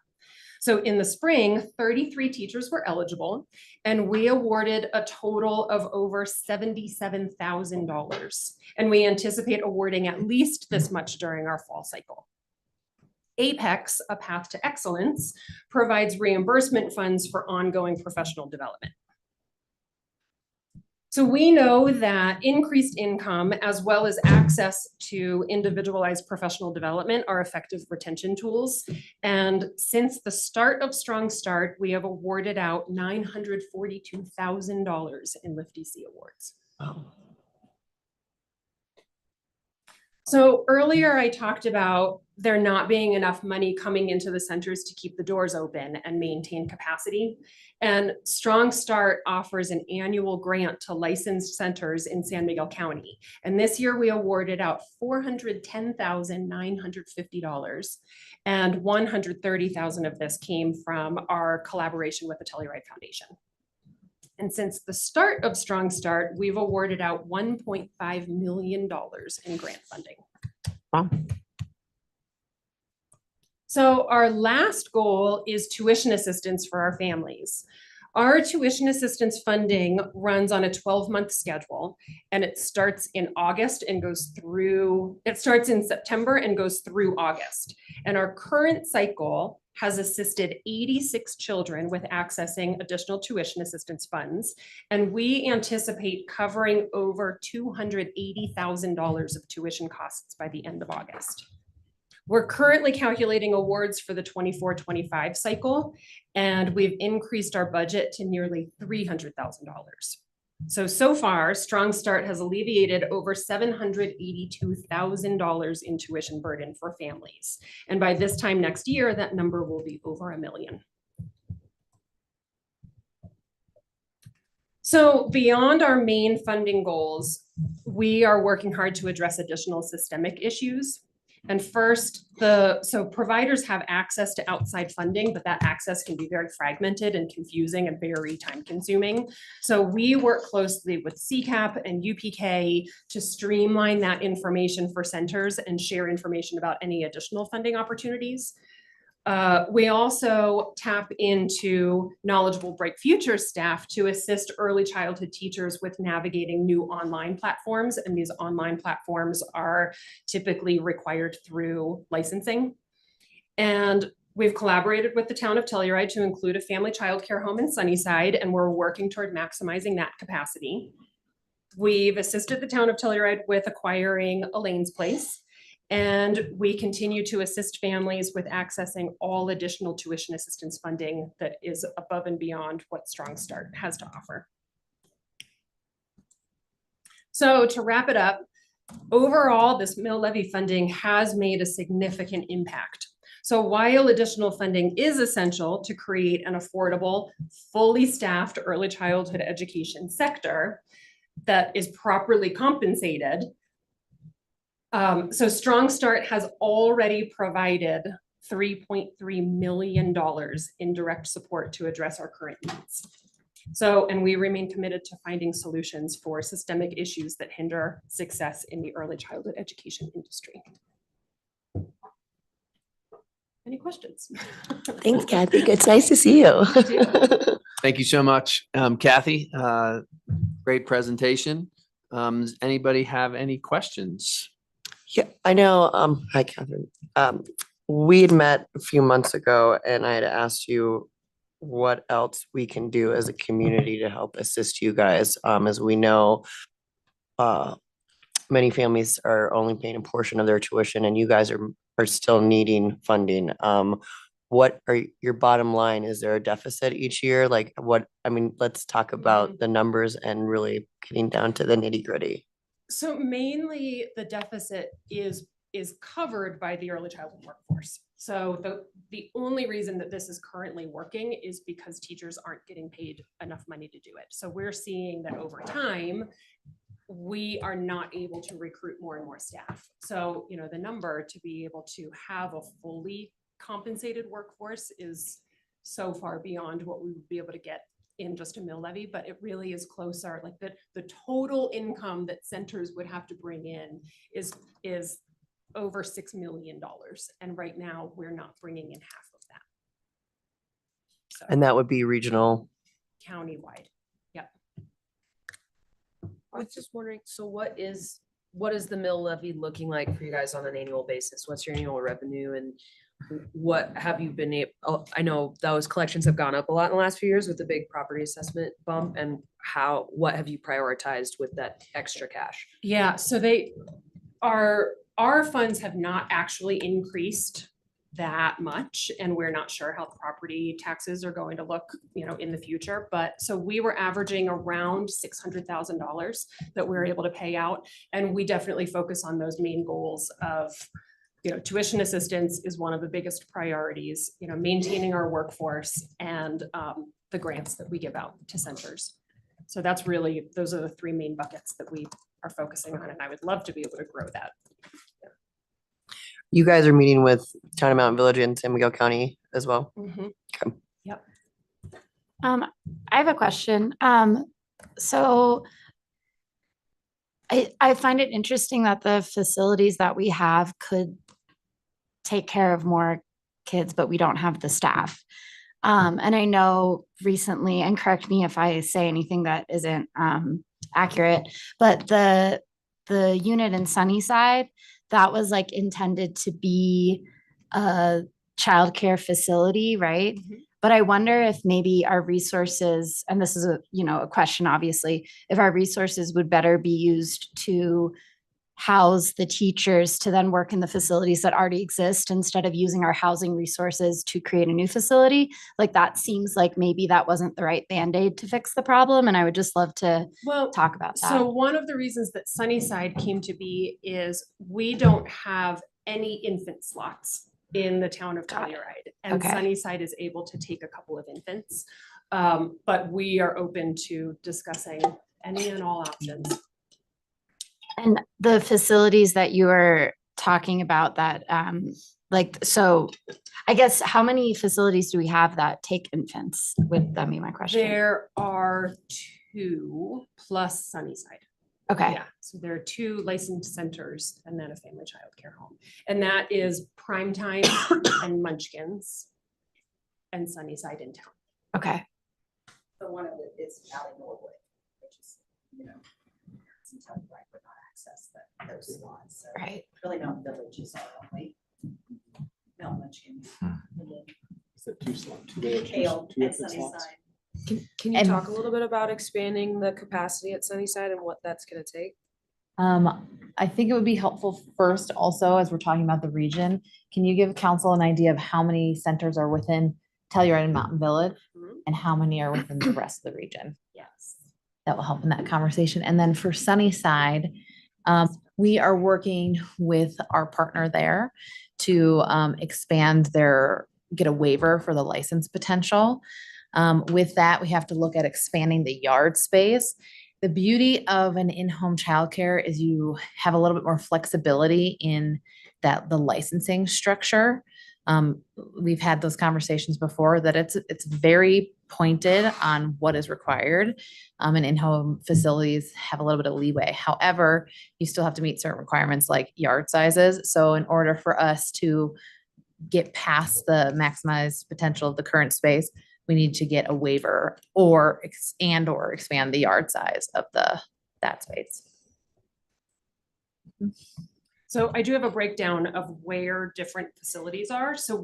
So in the spring, 33 teachers were eligible, and we awarded a total of over $77,000. And we anticipate awarding at least this much during our fall cycle. APEX, a path to excellence, provides reimbursement funds for ongoing professional development. So we know that increased income as well as access to individualized professional development are effective retention tools. And since the start of Strong Start, we have awarded out $942,000 in LIFT-EC awards. Wow. So earlier I talked about there not being enough money coming into the centers to keep the doors open and maintain capacity. And Strong Start offers an annual grant to licensed centers in San Miguel County. And this year we awarded out $410,950, and $130,000 of this came from our collaboration with the Telluride Foundation. And since the start of Strong Start, we've awarded out $1.5 million in grant funding. Wow. So our last goal is tuition assistance for our families. Our tuition assistance funding runs on a 12-month schedule, and it starts in August and goes through, it starts in September and goes through August. And our current cycle has assisted 86 children with accessing additional tuition assistance funds. And we anticipate covering over $280,000 of tuition costs by the end of August. We're currently calculating awards for the 24-25 cycle, and we've increased our budget to nearly $300,000. So far, Strong Start has alleviated over $782,000 in tuition burden for families. And by this time next year, that number will be over $1 million. So beyond our main funding goals, we are working hard to address additional systemic issues. And first, so providers have access to outside funding, but that access can be very fragmented and confusing and very time consuming. So we work closely with CCAP and UPK to streamline that information for centers and share information about any additional funding opportunities. We also tap into knowledgeable Bright Future staff to assist early childhood teachers with navigating new online platforms. And these online platforms are typically required through licensing. And we've collaborated with the town of Telluride to include a family childcare home in Sunnyside, and we're working toward maximizing that capacity. We've assisted the town of Telluride with acquiring Elaine's Place. And we continue to assist families with accessing all additional tuition assistance funding that is above and beyond what Strong Start has to offer. So to wrap it up, overall, this mill levy funding has made a significant impact. So while additional funding is essential to create an affordable, fully staffed early childhood education sector that is properly compensated, so Strong Start has already provided $3.3 million in direct support to address our current needs. So, and we remain committed to finding solutions for systemic issues that hinder success in the early childhood education industry. Any questions? Thanks, Kathy. It's nice to see you. Thank you so much, Kathy. Great presentation. Does anybody have any questions? Yeah, I know. Hi, Catherine. We had met a few months ago and I had asked you what else we can do as a community to help assist you guys. As we know, many families are only paying a portion of their tuition and you guys are still needing funding. What are your bottom line? Is there a deficit each year? Like what, I mean, let's talk about the numbers and really getting down to the nitty gritty. So mainly the deficit is covered by the early childhood workforce. So the only reason that this is currently working is because teachers aren't getting paid enough money to do it. So we're seeing that over time, we are not able to recruit more and more staff. So, you know, the number to be able to have a fully compensated workforce is so far beyond what we would be able to get in just a mill levy, but it really is closer. Like the total income that centers would have to bring in is over $6 million. And right now we're not bringing in half of that. So And that would be regional. countywide. Yep. I was just wondering, so what is the mill levy looking like for you guys on an annual basis? What's your annual revenue and what have you been able, I know those collections have gone up a lot in the last few years with the big property assessment bump, and what have you prioritized with that extra cash? Yeah, so our funds have not actually increased that much, and we're not sure how property taxes are going to look, you know, in the future. But so we were averaging around $600,000 that we're able to pay out, and we definitely focus on those main goals of, you know, tuition assistance is one of the biggest priorities, you know, maintaining our workforce and the grants that we give out to centers. So that's really, those are the three main buckets that we are focusing on, and I would love to be able to grow that. You guys are meeting with Town of Mountain Village and San Miguel County as well? Okay. Yep. I have a question. So I find it interesting that the facilities that we have could take care of more kids, but we don't have the staff. And I know recently, and correct me if I say anything that isn't accurate, but the unit in Sunnyside, that was like intended to be a childcare facility, right? But I wonder if maybe our resources, and this is a question, obviously, if our resources would better be used to house the teachers to then work in the facilities that already exist instead of using our housing resources to create a new facility. Like that seems like maybe that wasn't the right Band-Aid to fix the problem. And I would just love to talk about that. So one of the reasons that Sunnyside came to be is we don't have any infant slots in the town of Telluride. And Sunnyside is able to take a couple of infants. But we are open to discussing any and all options. And the facilities that you were talking about that, so I guess how many facilities do we have that take infants? Would that be my question? There are 2 plus Sunnyside. Okay. Yeah, so there are 2 licensed centers and then a family child care home. And that is Primetime and Munchkins and Sunnyside in town. Okay. So one of it is Valley Norwood, which is, it's in Telluride, but not access those slots. So right. Really Mountain Village is our only Mount Munchkin. Is that 2 slots? Kale and Sunnyside. Can you talk a little bit about expanding the capacity at Sunnyside and what that's gonna take? I think it would be helpful first also, as we're talking about the region, can you give council an idea of how many centers are within Telluride and Mountain Village and how many are within the rest of the region? Yes. That will help in that conversation. And then for Sunnyside, we are working with our partner there to expand get a waiver for the license potential. With that, we have to look at expanding the yard space. The beauty of an in-home childcare is you have a little bit more flexibility in the licensing structure. We've had those conversations before that it's very pointed on what is required. And in-home facilities have a little bit of leeway. However, you still have to meet certain requirements like yard sizes. So in order for us to get past the maximized potential of the current space, we need to get a waiver or expand the yard size of that space. So I do have a breakdown of where different facilities are. So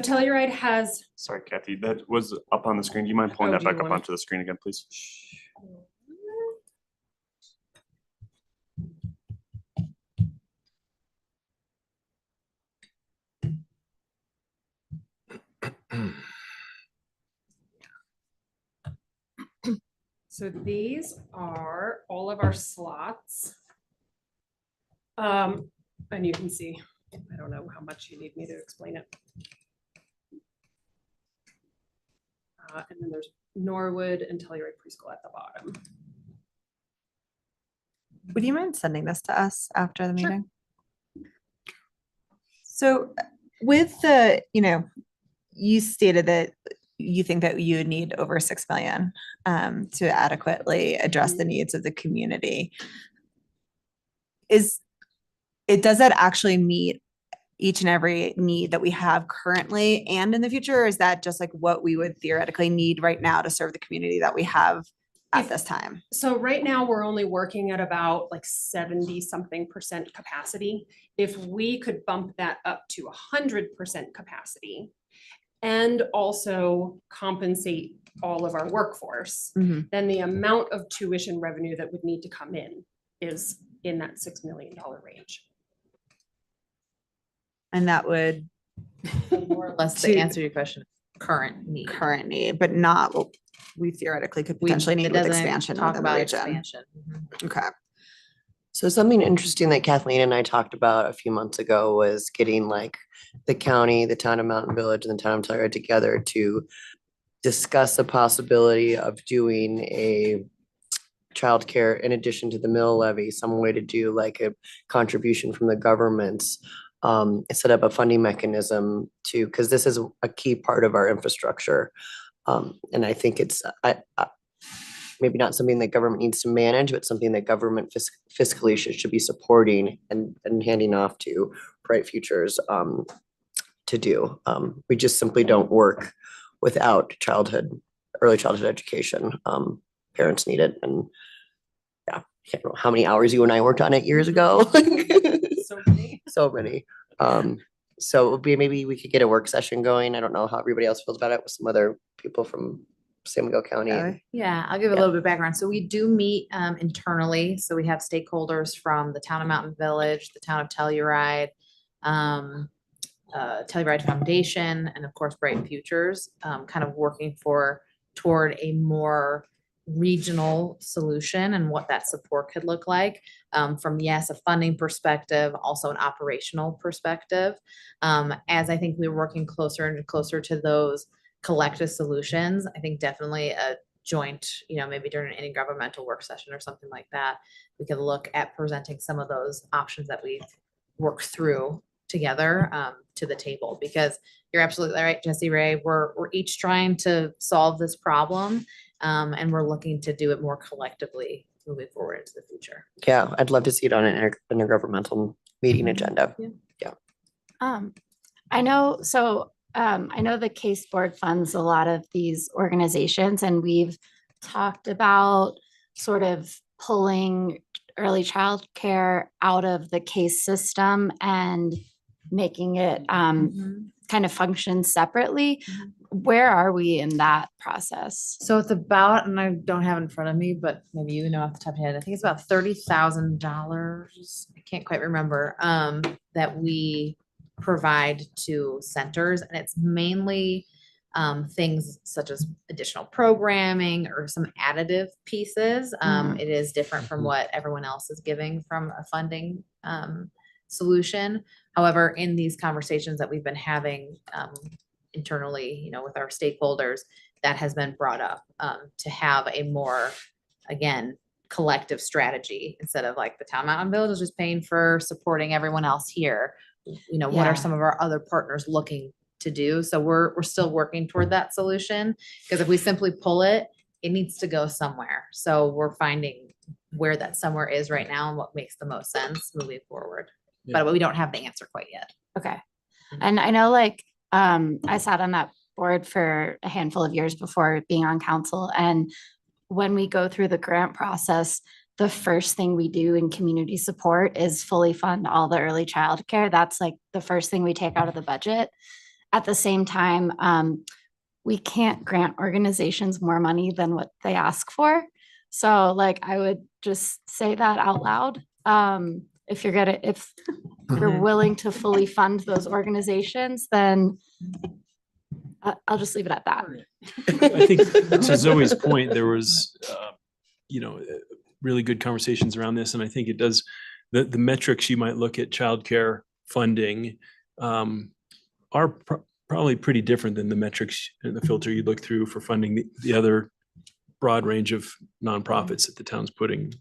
Telluride has. Sorry, Kathy, that was up on the screen. Do you mind pulling Oh, that do you back up wanna- onto the screen again, please? So these are all of our slots. And you can see, I don't know how much you need me to explain it. And then there's Norwood and Telluride Preschool at the bottom. Would you mind sending this to us after the Sure. meeting? So with the, you stated that you think that you would need over 6 million to adequately address the needs of the community. Does that actually meet each and every need that we have currently and in the future? Or is that just like what we would theoretically need right now to serve the community that we have at this time? So right now, we're only working at about like 70-something% capacity. If we could bump that up to 100% capacity and also compensate all of our workforce, then the amount of tuition revenue that would need to come in is in that $6 million range. And that would More or less to answer your question, current need. but not what we theoretically could potentially need It with doesn't expansion talk within the about region. expansion. Okay. So something interesting that Kathleen and I talked about a few months ago was getting like the county, the town of Mountain Village and the town of Telluride together to discuss the possibility of doing a childcare in addition to the mill levy, some way to do like a contribution from the governments, set up a funding mechanism because this is a key part of our infrastructure. And I think it's maybe not something that government needs to manage, but something that government fiscally should be supporting and handing off to Bright Futures to do. We just simply don't work without early childhood education. Parents need it. And yeah, I can't know how many hours you and I worked on it years ago. So many. So many. So it would be, maybe we could get a work session going. I don't know how everybody else feels about it with some other people from San Miguel County. Yeah, I'll give a little bit of background. So we do meet internally. So we have stakeholders from the town of Mountain Village, the town of Telluride, Telluride Foundation, and of course Bright Futures, kind of working toward a more regional solution and what that support could look like from, yes, a funding perspective, also an operational perspective. As I think we're working closer and closer to those collective solutions, I think definitely a joint, maybe during an intergovernmental work session or something like that, we could look at presenting some of those options that we've worked through together to the table, because you're absolutely right, Jesse Ray, we're each trying to solve this problem and we're looking to do it more collectively moving forward into the future. Yeah, I'd love to see it on an intergovernmental meeting agenda. Yeah. I know, I know the Case Board funds a lot of these organizations, and we've talked about sort of pulling early child care out of the Case system and making it kind of function separately. Where are we in that process? So it's about, and I don't have it in front of me, but maybe you know off the top of your head, I think it's about $30,000. I can't quite remember, that we provide to centers, and it's mainly things such as additional programming or some additive pieces. It is different from what everyone else is giving from a funding solution. However, in these conversations that we've been having internally, with our stakeholders, that has been brought up to have a more, again, collective strategy instead of like the town of Mountain Village is just paying for supporting everyone else here. What Yeah. are some of our other partners looking to do? So we're still working toward that solution, because if we simply pull it, it needs to go somewhere. So we're finding where that somewhere is right now and what makes the most sense moving forward. Yeah. But we don't have the answer quite yet. Okay. And I know I sat on that board for a handful of years before being on council. And when we go through the grant process, the first thing we do in community support is fully fund all the early childcare. That's like the first thing we take out of the budget. At the same time, we can't grant organizations more money than what they ask for. So I would just say that out loud. If you're willing to fully fund those organizations, then I'll just leave it at that. I think to Zoe's point, there was, really good conversations around this. And I think it does, the metrics you might look at childcare funding are probably pretty different than the metrics and the filter you look through for funding the other broad range of nonprofits that the town's putting,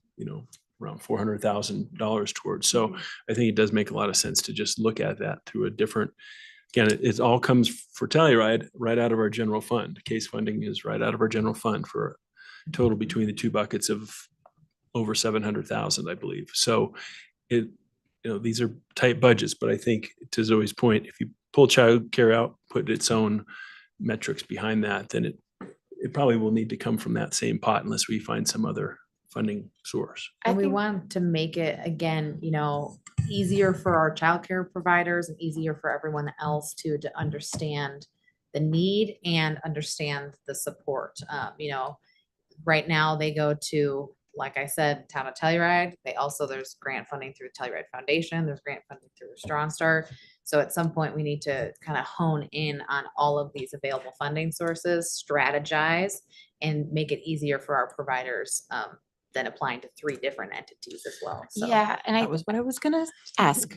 around $400,000 towards. So I think it does make a lot of sense to just look at that through a different, again, it all comes for Telluride right out of our general fund. Case funding is right out of our general fund for a total between the two buckets of over 700,000, I believe. So these are tight budgets, but I think to Zoe's point, if you pull child care out, put its own metrics behind that, then it probably will need to come from that same pot unless we find some other funding source. And we want to make it, again, easier for our childcare providers and easier for everyone else to understand the need and understand the support. Right now they go to, like I said, Town of Telluride. There's grant funding through Telluride Foundation. There's grant funding through Strong Start. So at some point we need to kind of hone in on all of these available funding sources, strategize, and make it easier for our providers than applying to 3 different entities as well. So Yeah, and That was what I was gonna ask.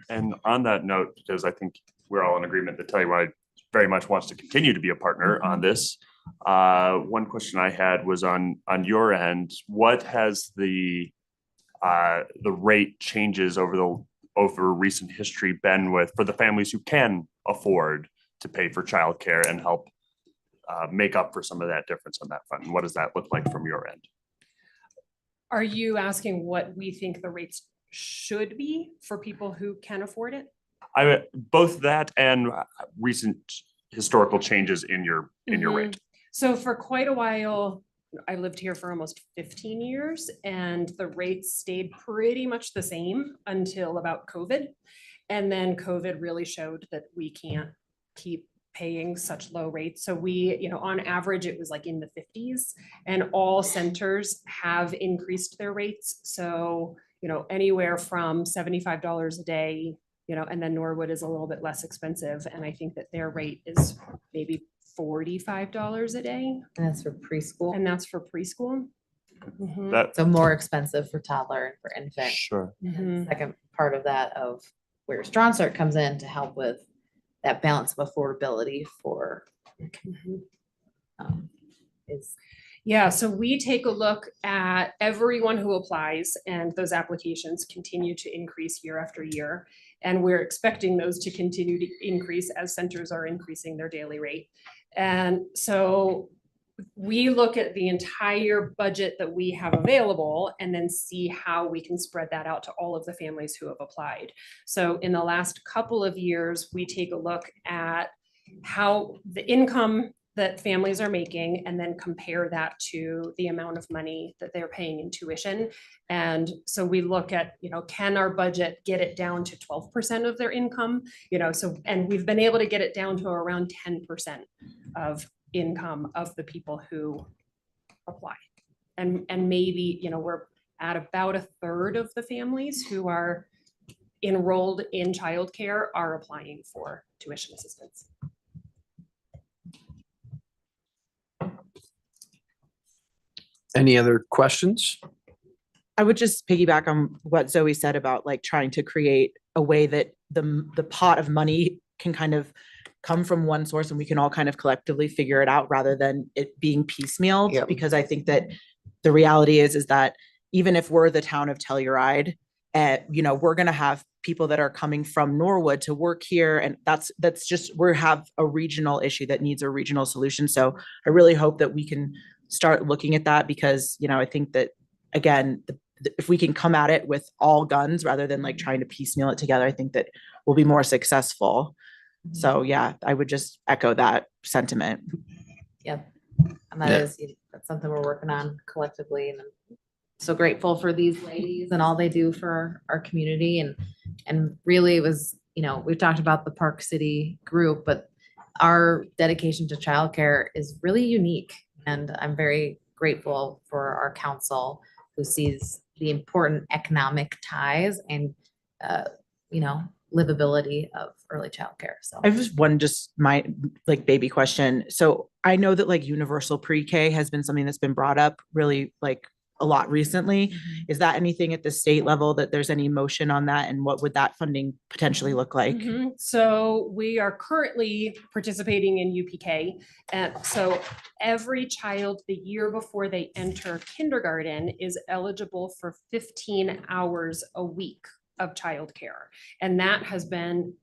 And on that note, because I think we're all in agreement that Telluride very much wants to continue to be a partner on this. One question I had was on your end, what has the rate changes over recent history been for the families who can afford to pay for childcare and help make up for some of that difference on that front? And what does that look like from your end? Are you asking what we think the rates should be for people who can afford it? Both that and recent historical changes in your rate. So for quite a while, I lived here for almost 15 years and the rates stayed pretty much the same until about COVID. And then COVID really showed that we can't keep paying such low rates. So we, on average, it was like in the 50s, and all centers have increased their rates. So, anywhere from $75 a day, and then Norwood is a little bit less expensive. And I think that their rate is maybe $45 a day. And that's for preschool. And that's for preschool. So more expensive for toddler and for infant. Sure. And the second part of that of where Strong Start comes in to help with that balance of affordability for Yeah, so we take a look at everyone who applies, and those applications continue to increase year after year. And we're expecting those to continue to increase as centers are increasing their daily rate. And so we look at the entire budget that we have available and then see how we can spread that out to all of the families who have applied. So in the last couple of years, we take a look at how the income that families are making and then compare that to the amount of money that they're paying in tuition. And so we look at, can our budget get it down to 12% of their income? And we've been able to get it down to around 10% of income of the people who apply. And maybe, we're at about a third of the families who are enrolled in childcare are applying for tuition assistance. Any other questions? I would just piggyback on what Zoe said about like trying to create a way that the pot of money can kind of come from one source and we can all kind of collectively figure it out rather than it being piecemealed. Yep. Because I think that the reality is that even if we're the town of Telluride, we're gonna have people that are coming from Norwood to work here, and that's just we have a regional issue that needs a regional solution. So I really hope that we can start looking at that because I think that again, if we can come at it with all guns rather than like trying to piecemeal it together, I think that we'll be more successful. So yeah, I would just echo that sentiment. Yep. And that's something we're working on collectively. And I'm so grateful for these ladies and all they do for our community. And really it was, we've talked about the Park City group, but our dedication to childcare is really unique. And I'm very grateful for our council who sees the important economic ties and, livability of early childcare. So I have just my like baby question. So I know that like universal pre-K has been something that's been brought up really like a lot recently. Is that anything at the state level that there's any motion on that, and what would that funding potentially look like? So we are currently participating in UPK. And so every child the year before they enter kindergarten is eligible for 15 hours a week of childcare. And that has been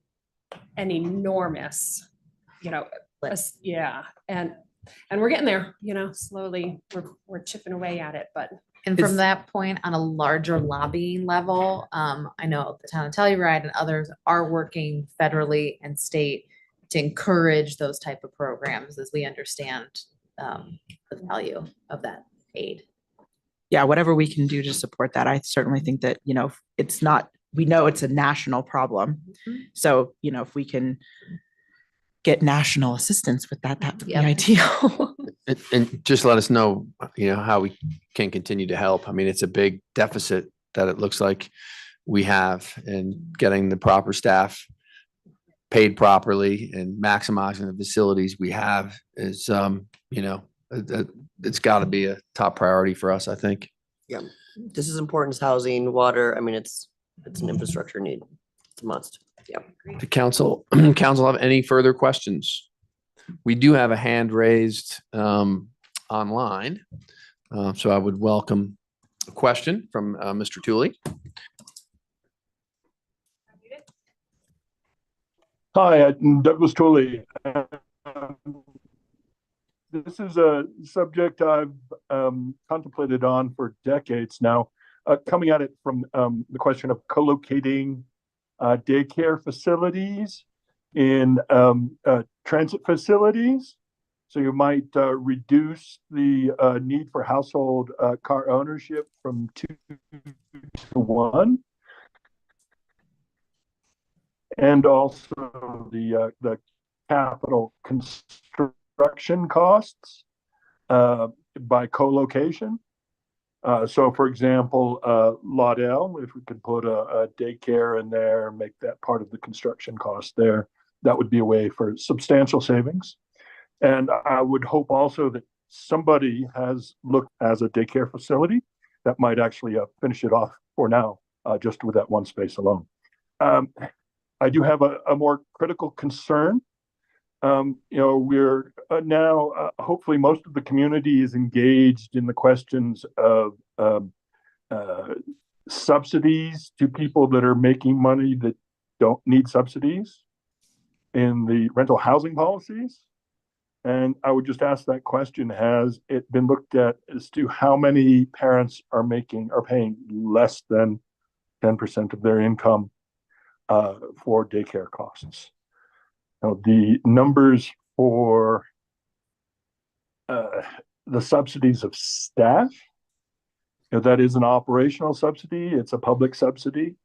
an enormous, yeah. And we're getting there, slowly we're chipping away at it, but. And from that point on a larger lobbying level, I know the town of Telluride and others are working federally and state to encourage those type of programs as we understand the value of that aid. Yeah, whatever we can do to support that. I certainly think that, it's not, we know it's a national problem. So, if we can get national assistance with that, that would be ideal. And just let us know, how we can continue to help. I mean, it's a big deficit that it looks like we have in getting the proper staff paid properly and maximizing the facilities we have is, it's got to be a top priority for us, I think. Yeah, this is important as housing, water. I mean, it's an infrastructure need. It's a must. Yeah. The council have any further questions? We do have a hand raised online. So I would welcome a question from Mr. Tooley. Hi, I'm Douglas Tooley. This is a subject I've contemplated on for decades now, coming at it from the question of co-locating daycare facilities in transit facilities. So you might reduce the need for household car ownership from 2 to 1. And also the capital construction costs by co-location. So for example, Laudel, if we could put a daycare in there and make that part of the construction cost there, that would be a way for substantial savings. And I would hope also that somebody has looked as a daycare facility that might actually finish it off for now, just with that one space alone. I do have a more critical concern. We're now, hopefully most of the community is engaged in the questions of subsidies to people that are making money that don't need subsidies in the rental housing policies. And I would just ask that question, has it been looked at as to how many parents are paying less than 10% of their income for daycare costs? Now, the numbers for the subsidies of staff, that is an operational subsidy, it's a public subsidy,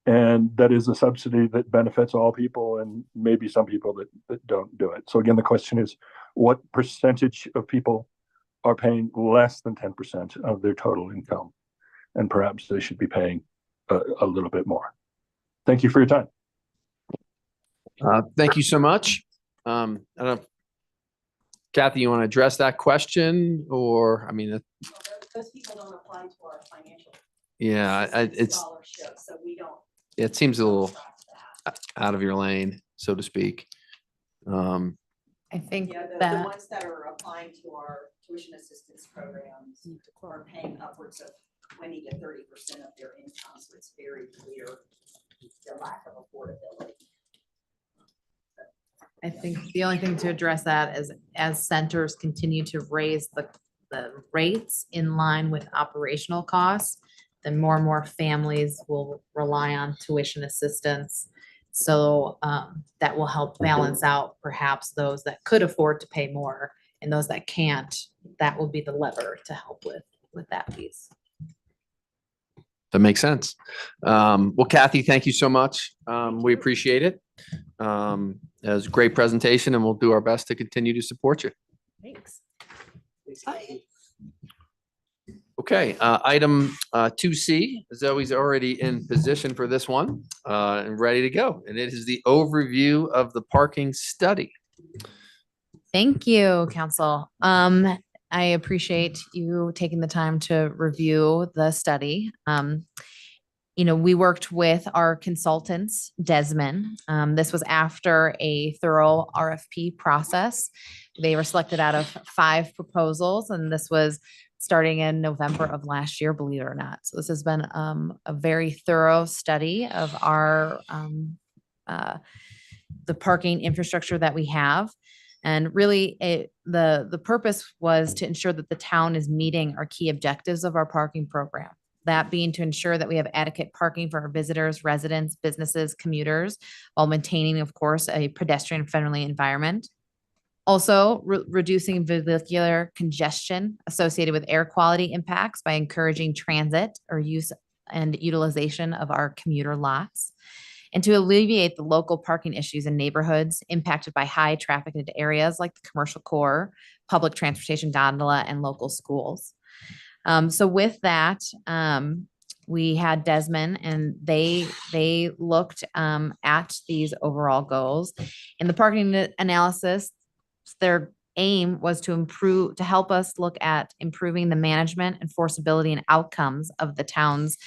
and that is a subsidy that benefits all people and maybe some people that don't do it. So again, the question is, what percentage of people are paying less than 10% of their total income? And perhaps they should be paying a little bit more. Thank you for your time. Thank you so much. I don't know, Kathy, you want to address that question or, I mean, Those people don't apply to our financial yeah, it's, scholarship, so we don't. it seems a little out of your lane, so to speak. I think Yeah, the that, ones that are applying to our tuition assistance programs are paying upwards of 20 to 30% of their income, so it's very clear the lack of affordability. I think the only thing to address that is as centers continue to raise the rates in line with operational costs, then more and more families will rely on tuition assistance. So that will help balance out perhaps those that could afford to pay more and those that can't. That will be the lever to help with that piece. That makes sense. Well, Kathy, thank you so much. We appreciate it. It was a great presentation and we'll do our best to continue to support you. Thanks. Okay, item 2C, Zoe's already in position for this one and ready to go. And it is the overview of the parking study. Thank you, Council. I appreciate you taking the time to review the study. We worked with our consultants, Desmond. This was after a thorough RFP process. They were selected out of 5 proposals, and this was starting in November of last year, believe it or not. So this has been a very thorough study of our the parking infrastructure that we have. And really, the purpose was to ensure that the town is meeting our key objectives of our parking program. That being to ensure that we have adequate parking for our visitors, residents, businesses, commuters, while maintaining, of course, a pedestrian-friendly environment. Also, reducing vehicular congestion associated with air quality impacts by encouraging transit or use and utilization of our commuter lots. And to alleviate the local parking issues in neighborhoods impacted by high trafficked areas like the commercial core, public transportation gondola, and local schools. So with that, we had Desmond and they looked at these overall goals. In the parking analysis, their aim was to help us look at improving the management, enforceability, and outcomes of the town's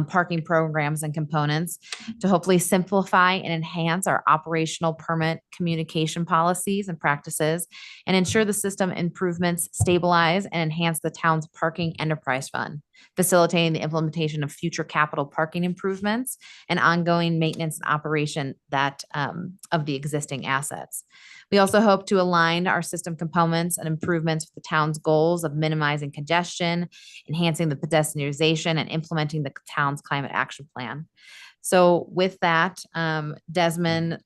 parking programs and components to hopefully simplify and enhance our operational permit communication policies and practices and ensure the system improvements stabilize and enhance the town's parking enterprise fund, facilitating the implementation of future capital parking improvements and ongoing maintenance and operation of the existing assets. We also hope to align our system components and improvements with the town's goals of minimizing congestion, enhancing the pedestrianization, and implementing the town's climate action plan. So with that, Desmond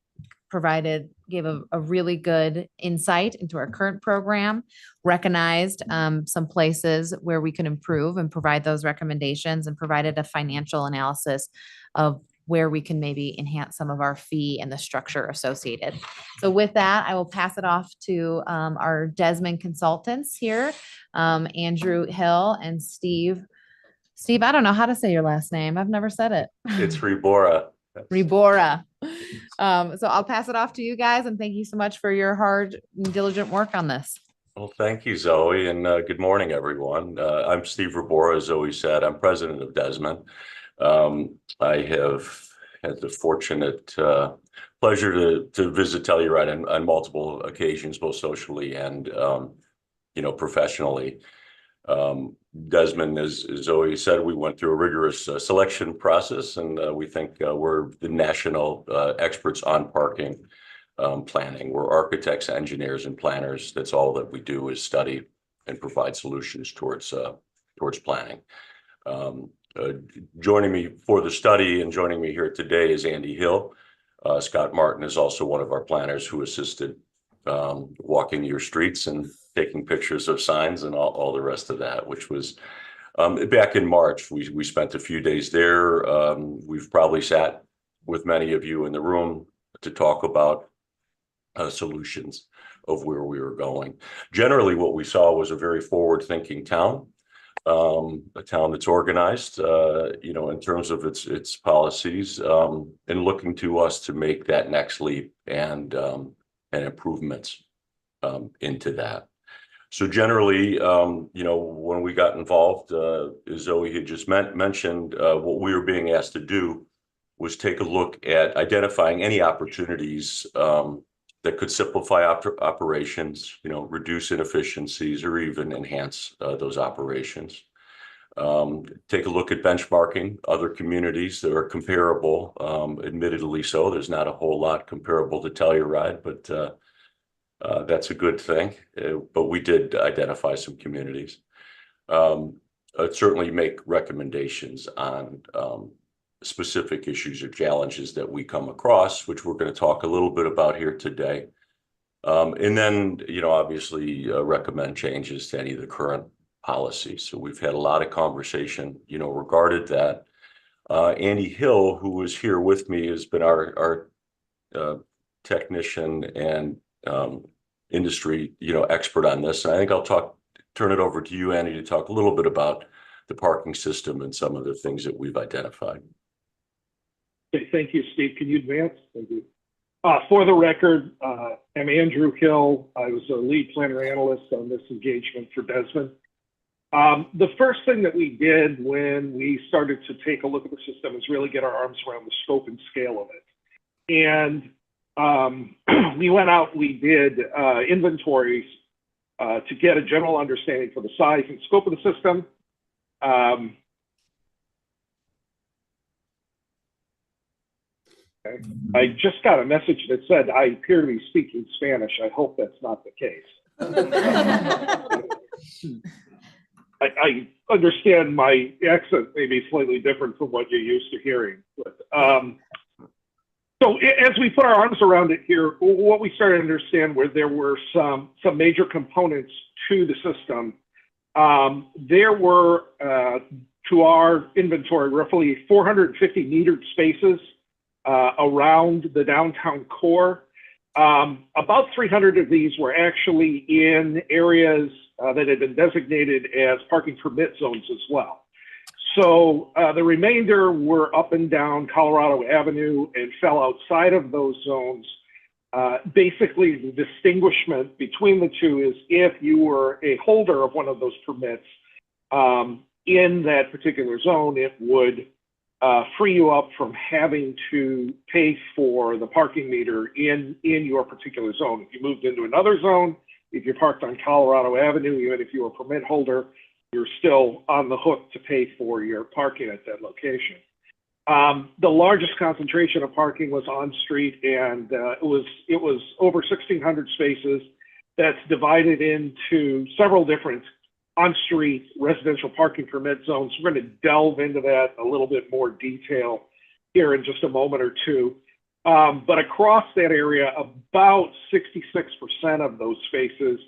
gave a really good insight into our current program, recognized some places where we can improve and provide those recommendations, and provided a financial analysis of where we can maybe enhance some of our fee and the structure associated. So with that, I will pass it off to our Desmond consultants here, Andrew Hill and Steve. Steve, I don't know how to say your last name. I've never said it. It's Rebora. Rebora. So I'll pass it off to you guys, and thank you so much for your hard and diligent work on this. Well, thank you, Zoe, and good morning, everyone. I'm Steve Rebora, as Zoe said. I'm president of Desmond. I have had the fortunate pleasure to visit Telluride on multiple occasions, both socially and professionally. Desmond, as Zoe said, we went through a rigorous selection process, and we think we're the national experts on parking planning. We're architects, engineers, and planners. That's all that we do is study and provide solutions towards planning. Joining me for the study and joining me here today is Andy Hill. Scott Martin is also one of our planners who assisted walking your streets and taking pictures of signs and all the rest of that, which was back in March. We spent a few days there. We've probably sat with many of you in the room to talk about solutions of where we were going. Generally, what we saw was a very forward-thinking town. A town that's organized, in terms of its policies, and looking to us to make that next leap and improvements into that. So generally, when we got involved, as Zoe had just mentioned, what we were being asked to do was take a look at identifying any opportunities that could simplify operations, reduce inefficiencies or even enhance those operations. Take a look at benchmarking other communities that are comparable, admittedly so. There's not a whole lot comparable to Telluride, but that's a good thing. But we did identify some communities. I'd certainly make recommendations on specific issues or challenges that we come across, which we're going to talk a little bit about here today. And then, obviously recommend changes to any of the current policies. So we've had a lot of conversation, regarding that. Andy Hill, who was here with me, has been our technician and industry, expert on this. And I think I'll turn it over to you, Andy, to talk a little bit about the parking system and some of the things that we've identified. Okay, thank you, Steve. Can you advance? Thank you. For the record, I'm Andrew Hill. I was a lead planner analyst on this engagement for Desmond. The first thing that we did when we started to take a look at the system is really get our arms around the scope and scale of it. And we went out, we did inventories to get a general understanding for the size and scope of the system. Okay. I just got a message that said I appear to be speaking Spanish. I hope that's not the case. I understand my accent may be slightly different from what you're used to hearing. But, so as we put our arms around it here, what we started to understand were there were some major components to the system. There were, to our inventory, roughly 450 metered spaces around the downtown core. About 300 of these were actually in areas that had been designated as parking permit zones as well. So the remainder were up and down Colorado Avenue and fell outside of those zones. Basically, the distinguishment between the two is if you were a holder of one of those permits in that particular zone, it would free you up from having to pay for the parking meter in your particular zone. If you moved into another zone, if you're parked on Colorado Avenue, even if you were a permit holder, you're still on the hook to pay for your parking at that location. The largest concentration of parking was on street, and it was over 1,600 spaces. That's divided into several different on-street residential parking permit zones. We're going to delve into that a little bit more detail here in just a moment or two. But across that area, about 66% of those spaces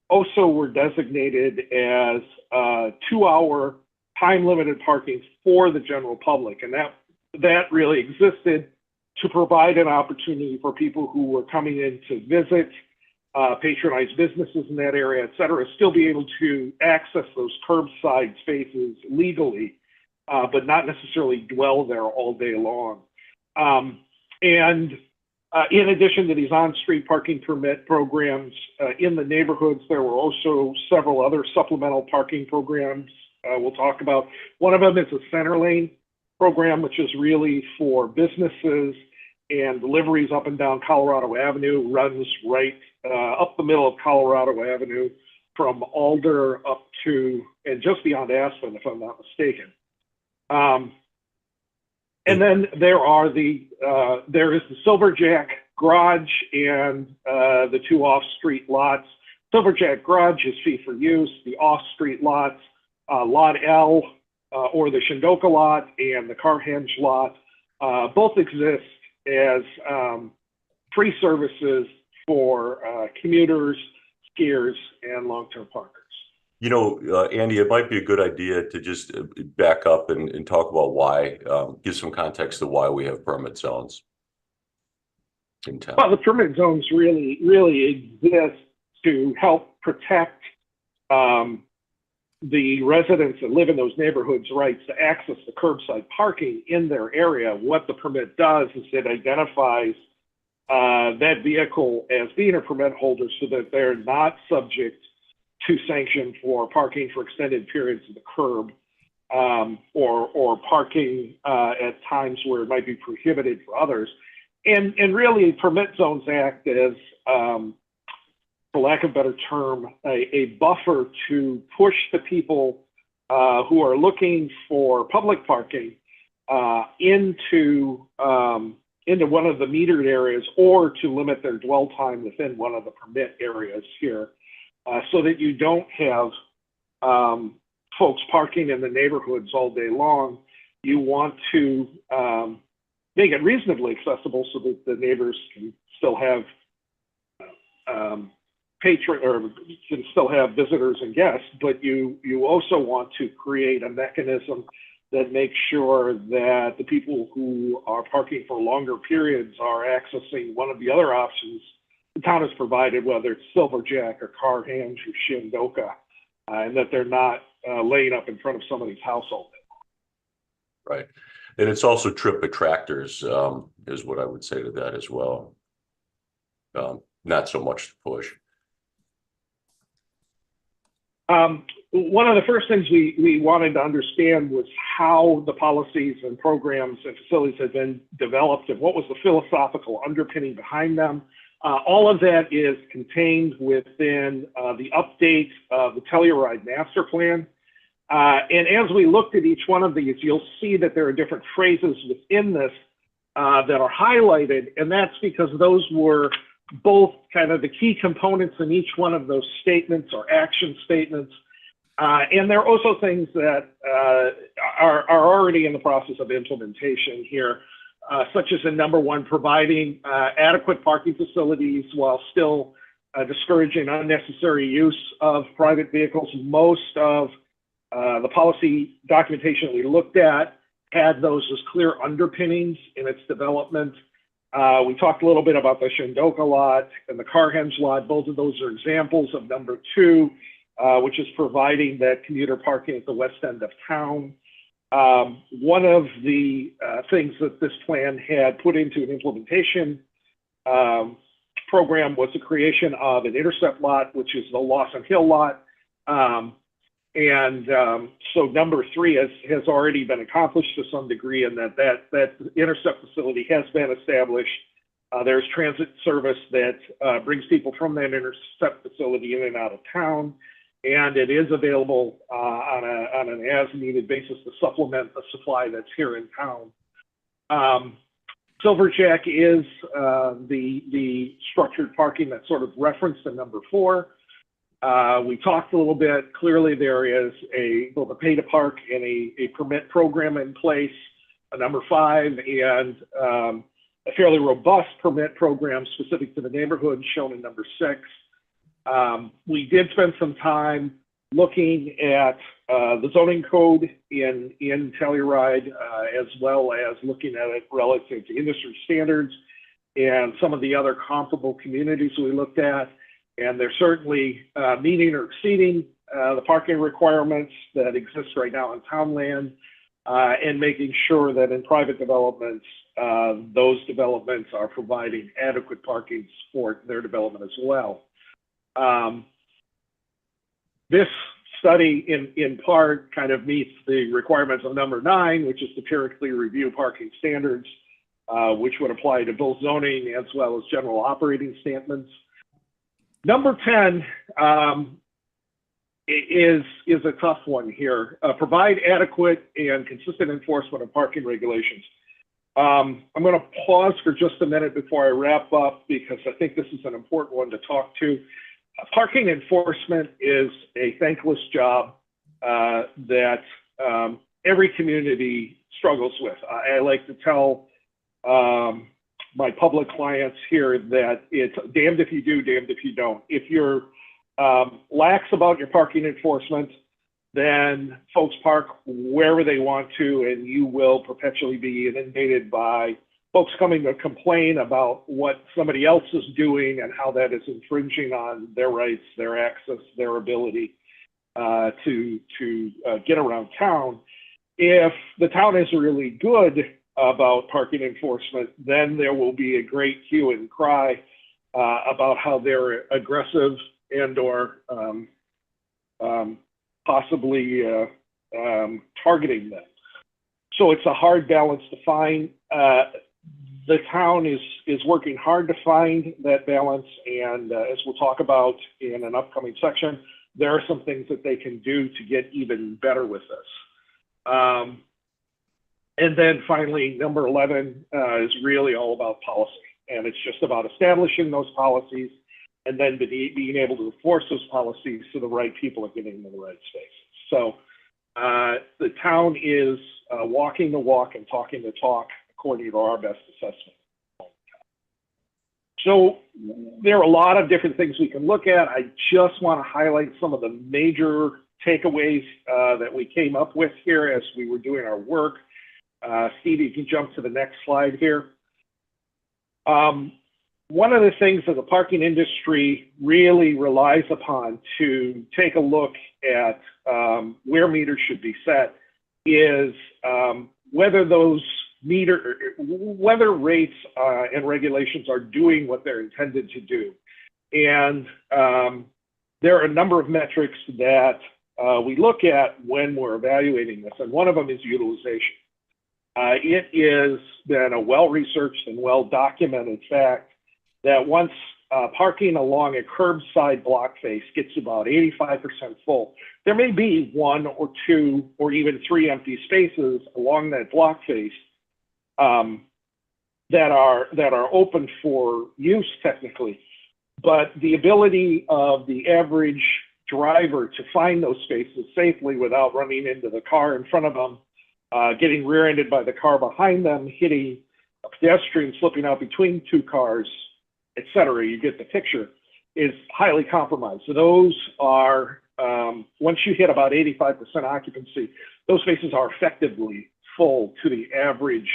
also were designated as 2-hour time-limited parking for the general public. And that really existed to provide an opportunity for people who were coming in to visit, patronize businesses in that area, et cetera, still be able to access those curbside spaces legally, but not necessarily dwell there all day long. In addition to these on-street parking permit programs, in the neighborhoods, there were also several other supplemental parking programs we'll talk about. One of them is a center lane program, which is really for businesses and deliveries up and down Colorado Avenue, runs right up the middle of Colorado Avenue from Alder up to and just beyond Aspen, if I'm not mistaken. And then there is the Silverjack Garage and the two off-street lots. Silverjack Garage is fee for use. The off-street lots, Lot L or the Shindoka lot and the Carhenge lot, both exist as free services for commuters, skiers, and long-term parkers. Andy, it might be a good idea to just back up and talk about why, give some context to why we have permit zones in town. Well, the permit zones really exist to help protect the residents that live in those neighborhoods' rights to access the curbside parking in their area. What the permit does is it identifies that vehicle as being a permit holder so that they're not subject to sanction for parking for extended periods of the curb, or parking at times where it might be prohibited for others. And really, Permit Zones act as, for lack of a better term, a buffer to push the people who are looking for public parking into one of the metered areas, or to limit their dwell time within one of the permit areas here, so that you don't have folks parking in the neighborhoods all day long. You want to make it reasonably accessible so that the neighbors can still have can still have visitors and guests, but you also want to create a mechanism that makes sure that the people who are parking for longer periods are accessing one of the other options the town has provided, whether it's Silverjack or Carhenge or Shindoka, and that they're not laying up in front of somebody's house all day. Right. And it's also trip attractors, is what I would say to that as well. Not so much to push. One of the first things we wanted to understand was how the policies and programs and facilities had been developed and what was the philosophical underpinning behind them. All of that is contained within the update of the Telluride Master Plan. And as we looked at each one of these, you'll see that there are different phrases within this that are highlighted, and that's because those were both kind of the key components in each one of those statements or action statements. And there are also things that are already in the process of implementation here, such as in number one, providing adequate parking facilities while still discouraging unnecessary use of private vehicles. Most of the policy documentation we looked at had those as clear underpinnings in its development. We talked a little bit about the Shindoka lot and the Carhenge lot. Both of those are examples of number two, which is providing that commuter parking at the west end of town. One of the things that this plan had put into an implementation program was the creation of an intercept lot, which is the Lawson Hill lot. So number three has already been accomplished to some degree, and that intercept facility has been established. There's transit service that brings people from that intercept facility in and out of town, and it is available on an as-needed basis to supplement the supply that's here in town. Silverjack is the structured parking that's sort of referenced in number four. We talked a little bit. Clearly, there is both a pay to park and a permit program in place, number five, and a fairly robust permit program specific to the neighborhood shown in number six. We did spend some time looking at the zoning code in Telluride, as well as looking at it relative to industry standards and some of the other comparable communities we looked at. And they're certainly meeting or exceeding the parking requirements that exist right now in town land, and making sure that in private developments, those developments are providing adequate parking to support their development as well. This study in part kind of meets the requirements of number 9, which is to periodically review parking standards, which would apply to both zoning as well as general operating statements. Number 10 is a tough one here. Provide adequate and consistent enforcement of parking regulations. I'm going to pause for just a minute before I wrap up, because I think this is an important one to talk to. Parking enforcement is a thankless job that every community struggles with. I like to tell my public clients here that it's damned if you do, damned if you don't. If you're lax about your parking enforcement, then folks park wherever they want to, and you will perpetually be inundated by folks coming to complain about what somebody else is doing and how that is infringing on their rights, their access, their ability to get around town. If the town is really good about parking enforcement, then there will be a great hue and cry about how they're aggressive and or possibly targeting them. So it's a hard balance to find. The town is working hard to find that balance, and as we'll talk about in an upcoming section, there are some things that they can do to get even better with this. And then finally, number 11 is really all about policy, and it's just about establishing those policies and then being able to enforce those policies so the right people are getting in the right spaces. So the town is walking the walk and talking the talk according to our best assessment. So there are a lot of different things we can look at. I just want to highlight some of the major takeaways that we came up with here as we were doing our work. Steve, you can jump to the next slide here. One of the things that the parking industry really relies upon to take a look at where meters should be set is whether those whether rates and regulations are doing what they're intended to do. And there are a number of metrics that we look at when we're evaluating this, and one of them is utilization. It is been a well-researched and well-documented fact that once parking along a curbside block face gets about 85% full, there may be 1 or 2 or even 3 empty spaces along that block face that are open for use technically, but the ability of the average driver to find those spaces safely without running into the car in front of them, getting rear-ended by the car behind them, hitting a pedestrian, slipping out between 2 cars, etc., you get the picture, is highly compromised. So those are, once you hit about 85% occupancy, those spaces are effectively full to the average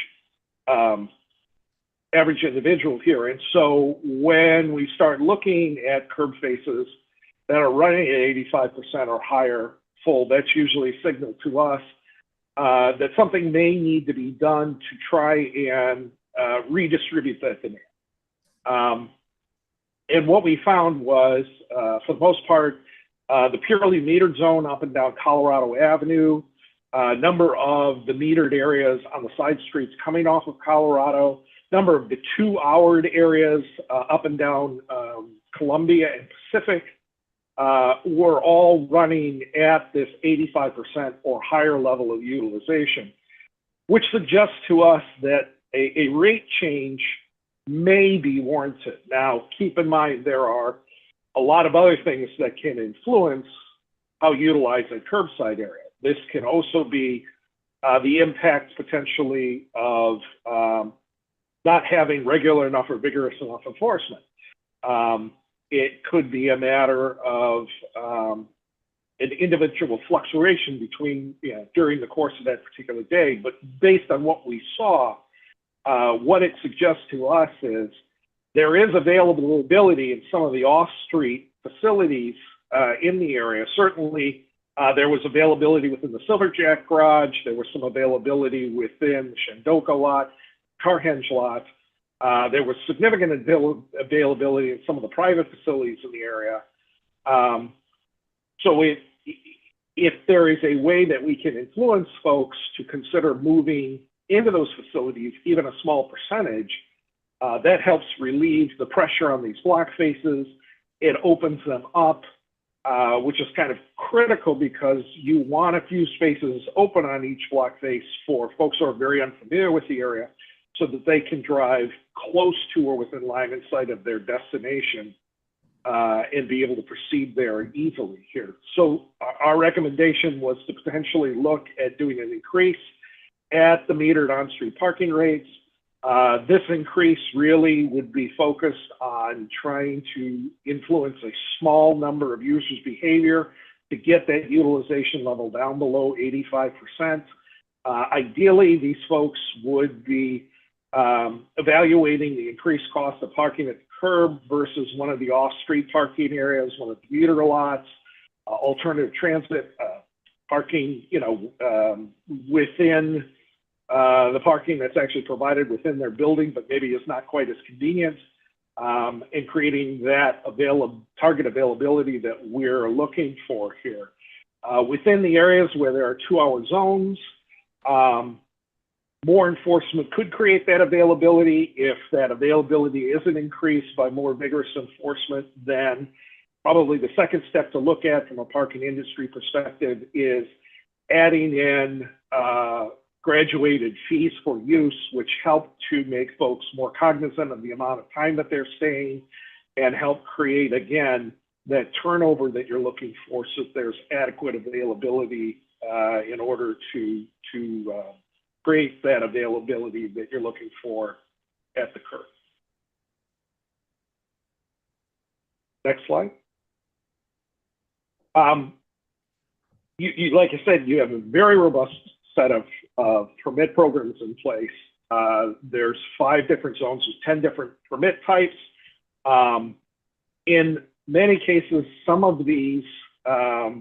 individual here. And so when we start looking at curb faces that are running at 85% or higher full, that's usually a signal to us that something may need to be done to try and redistribute that demand. And what we found was, for the most part, the purely metered zone up and down Colorado Avenue, number of the metered areas on the side streets coming off of Colorado, number of the 2-houred areas up and down Columbia and Pacific were all running at this 85% or higher level of utilization, which suggests to us that a rate change may be warranted. Now, keep in mind, there are a lot of other things that can influence how utilized a curbside area. This can also be the impact potentially of not having regular enough or vigorous enough enforcement. It could be a matter of an individual fluctuation between, during the course of that particular day. But based on what we saw, what it suggests to us is there is availability in some of the off-street facilities in the area. Certainly, there was availability within the Silverjack garage. There was some availability within the Shandoka lot, Carhenge lot. There was significant availability in some of the private facilities in the area. So if there is a way that we can influence folks to consider moving into those facilities, even a small percentage, that helps relieve the pressure on these block faces. It opens them up, which is kind of critical because you want a few spaces open on each block face for folks who are very unfamiliar with the area so that they can drive close to or within line of sight of their destination and be able to proceed there easily here. So our recommendation was to potentially look at doing an increase at the metered on-street parking rates. This increase really would be focused on trying to influence a small number of users' behavior to get that utilization level down below 85%. Ideally, these folks would be evaluating the increased cost of parking at the curb versus one of the off-street parking areas, one of the commuter lots, alternative transit parking, within the parking that's actually provided within their building, but maybe is not quite as convenient, and creating that target availability that we're looking for here. Within the areas where there are 2-hour zones, more enforcement could create that availability. If that availability isn't increased by more vigorous enforcement, then probably the second step to look at from a parking industry perspective is adding in graduated fees for use, which help to make folks more cognizant of the amount of time that they're staying and help create, again, that turnover that you're looking for, so that there's adequate availability in order to create that availability that you're looking for at the curb. Next slide. Like I said, you have a very robust set of permit programs in place. There's 5 different zones with 10 different permit types. In many cases, some of these have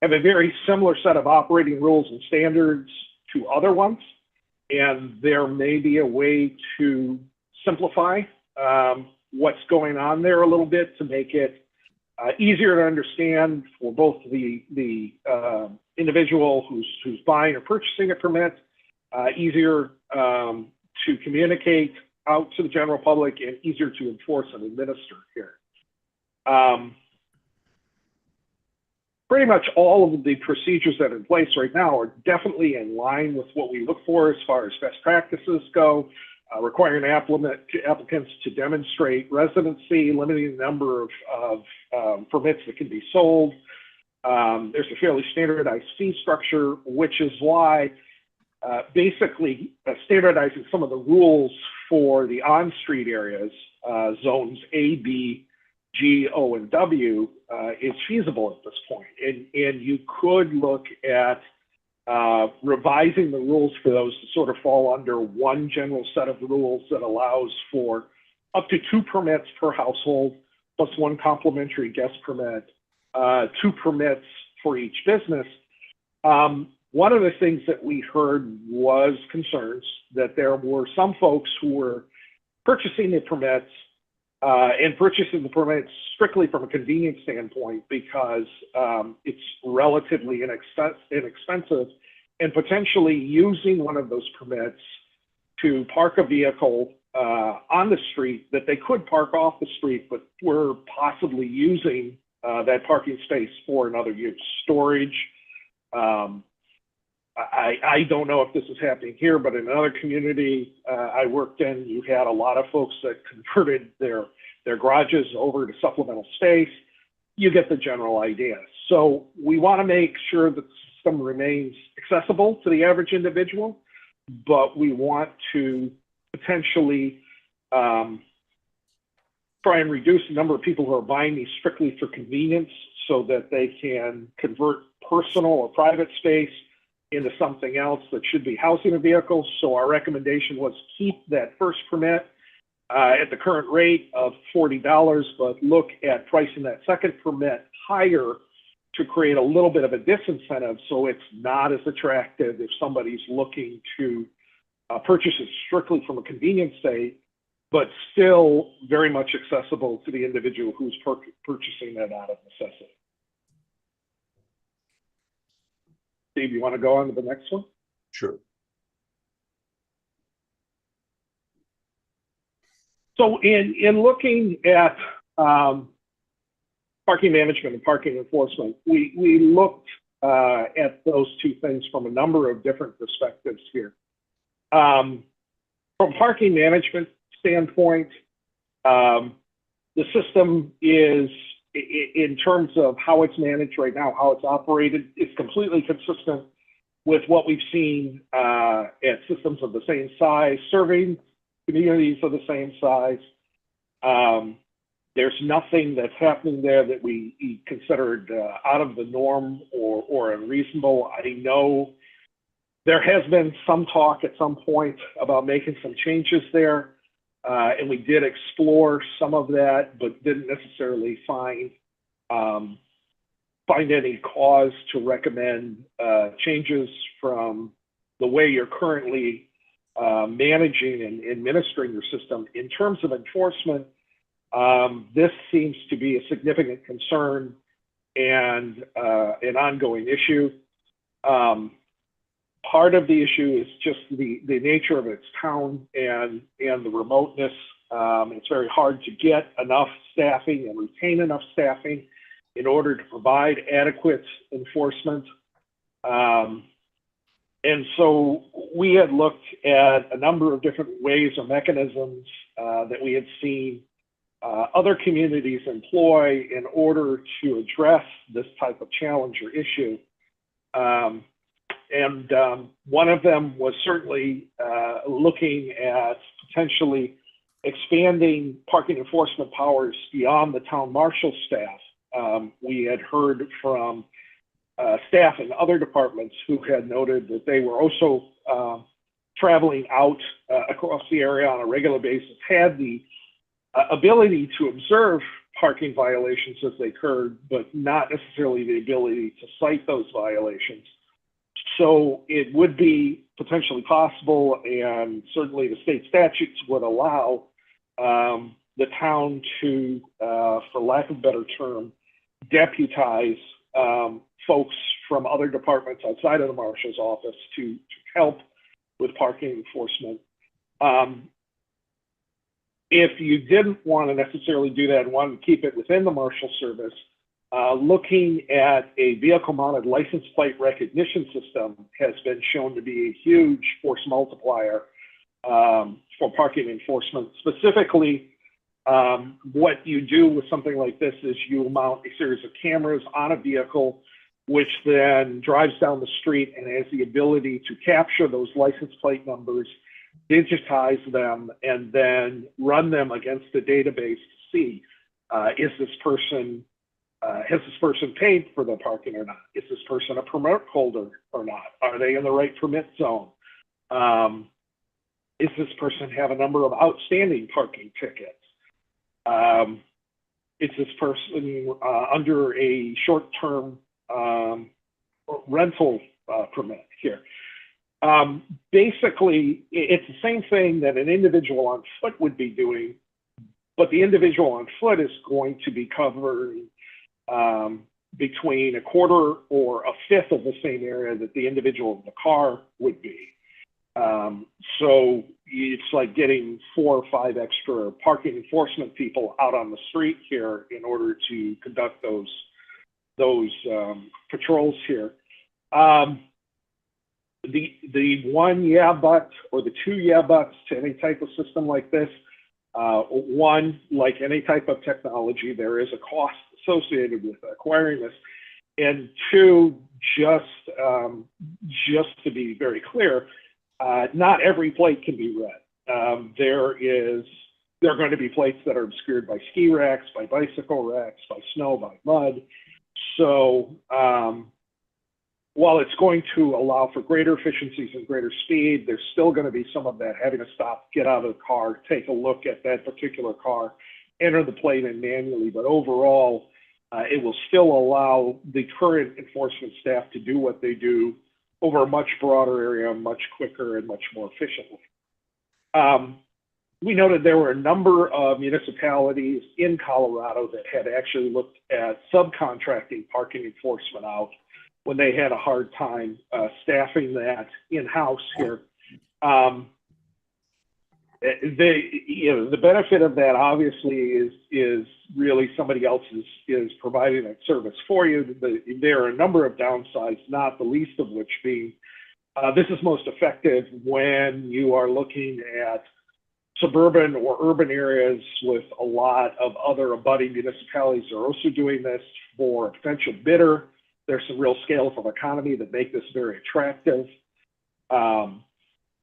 a very similar set of operating rules and standards to other ones, and there may be a way to simplify what's going on there a little bit to make it easier to understand for both the individual who's buying or purchasing a permit, easier to communicate out to the general public, and easier to enforce and administer here. Pretty much all of the procedures that are in place right now are definitely in line with what we look for as far as best practices go, requiring applicants to demonstrate residency, limiting the number of permits that can be sold. There's a fairly standardized fee structure, which is why basically standardizing some of the rules for the on-street areas, zones A, B, G, O, and W, is feasible at this point. And you could look at revising the rules for those to sort of fall under one general set of rules that allows for up to 2 permits per household, plus 1 complimentary guest permit, 2 permits for each business. One of the things that we heard was concerns that there were some folks who were purchasing the permits and purchasing the permits strictly from a convenience standpoint because it's relatively inexpensive, and potentially using one of those permits to park a vehicle on the street that they could park off the street, but were possibly using that parking space for another use, storage. I don't know if this is happening here, but in another community I worked in, you had a lot of folks that converted their garages over to supplemental space. You get the general idea. So we want to make sure that the system remains accessible to the average individual, but we want to potentially try and reduce the number of people who are buying these strictly for convenience so that they can convert personal or private space into something else that should be housing a vehicle. So our recommendation was keep that first permit at the current rate of $40, but look at pricing that second permit higher to create a little bit of a disincentive so it's not as attractive if somebody's looking to purchase it strictly from a convenience state, but still very much accessible to the individual who's purchasing that out of necessity. Steve, you want to go on to the next one? Sure. So in looking at parking management and parking enforcement, we looked at those 2 things from a number of different perspectives here. From parking management standpoint, the system is, in terms of how it's managed right now, how it's operated, is completely consistent with what we've seen at systems of the same size, serving communities of the same size. There's nothing that's happening there that we considered out of the norm or unreasonable. I know there has been some talk at some point about making some changes there, and we did explore some of that, but didn't necessarily find any cause to recommend changes from the way you're currently managing and administering your system. In terms of enforcement, this seems to be a significant concern and an ongoing issue. Part of the issue is just the nature of its town and the remoteness. It's very hard to get enough staffing and retain enough staffing in order to provide adequate enforcement. And so we had looked at a number of different ways or mechanisms that we had seen other communities employ in order to address this type of challenge or issue. One of them was certainly looking at potentially expanding parking enforcement powers beyond the town marshal staff. We had heard from staff in other departments who had noted that they were also traveling out across the area on a regular basis, had the ability to observe parking violations as they occurred, but not necessarily the ability to cite those violations. So it would be potentially possible, and certainly the state statutes would allow the town to, for lack of a better term, deputize folks from other departments outside of the marshal's office to help with parking enforcement. If you didn't want to necessarily do that and wanted to keep it within the marshal service, looking at a vehicle-mounted license plate recognition system has been shown to be a huge force multiplier for parking enforcement. Specifically, what you do with something like this is you mount a series of cameras on a vehicle, which then drives down the street and has the ability to capture those license plate numbers, digitize them, and then run them against a database to see, is this person, has this person paid for their parking or not? Is this person a permit holder or not? Are they in the right permit zone? Is this person have a number of outstanding parking tickets? Is this person under a short-term rental permit here? Basically, it's the same thing that an individual on foot would be doing, but the individual on foot is going to be covering between a quarter or a fifth of the same area that the individual in the car would be. So it's like getting 4 or 5 extra parking enforcement people out on the street here in order to conduct those patrols here. The one yeah but or the 2 yeah buts to any type of system like this, one, like any type of technology, there is a cost associated with acquiring this, and 2, just to be very clear, not every plate can be read. There are going to be plates that are obscured by ski racks, by bicycle racks, by snow, by mud. So while it's going to allow for greater efficiencies and greater speed, there's still going to be some of that having to stop, get out of the car, take a look at that particular car, enter the plate in manually. But overall, it will still allow the current enforcement staff to do what they do over a much broader area, much quicker and much more efficiently. We noted there were a number of municipalities in Colorado that had actually looked at subcontracting parking enforcement out when they had a hard time staffing that in-house here. The benefit of that obviously is really somebody else is providing that service for you. There are a number of downsides, not the least of which being this is most effective when you are looking at suburban or urban areas with a lot of other abutting municipalities are also doing this for a potential bidder. There's some real scales of economy that make this very attractive.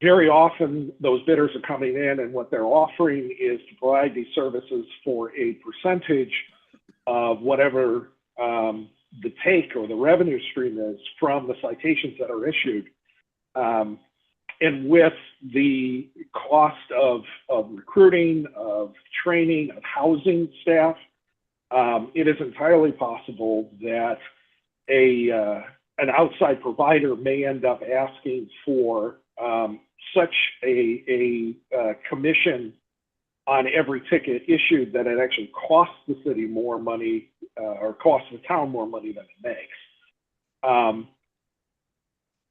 Very often those bidders are coming in and what they're offering is to provide these services for a percentage of whatever the take or the revenue stream is from the citations that are issued. And with the cost of recruiting, of training, of housing staff, it is entirely possible that a an outside provider may end up asking for such a commission on every ticket issued that it actually costs the city more money or costs the town more money than it makes.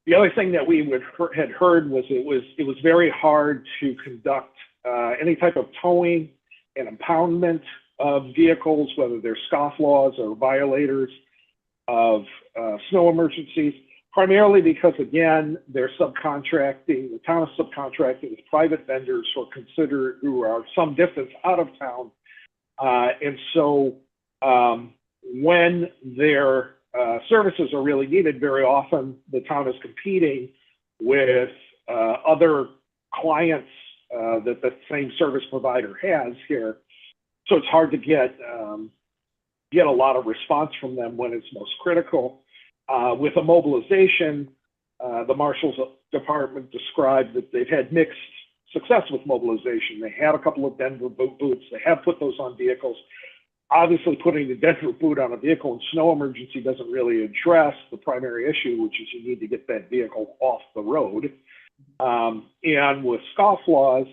The other thing that we had heard was it was very hard to conduct any type of towing and impoundment of vehicles, whether they're scofflaws or violators of snow emergencies, primarily because, again, they're subcontracting, the town is subcontracting with private vendors who are some distance out of town. And so when their services are really needed, very often the town is competing with other clients that the same service provider has here. So it's hard to get a lot of response from them when it's most critical. With a mobilization, the Marshal's Department described that they've had mixed success with mobilization. They had a couple of Denver boots. They have put those on vehicles. Obviously, putting the Denver boot on a vehicle in snow emergency doesn't really address the primary issue, which is you need to get that vehicle off the road. And with scofflaws,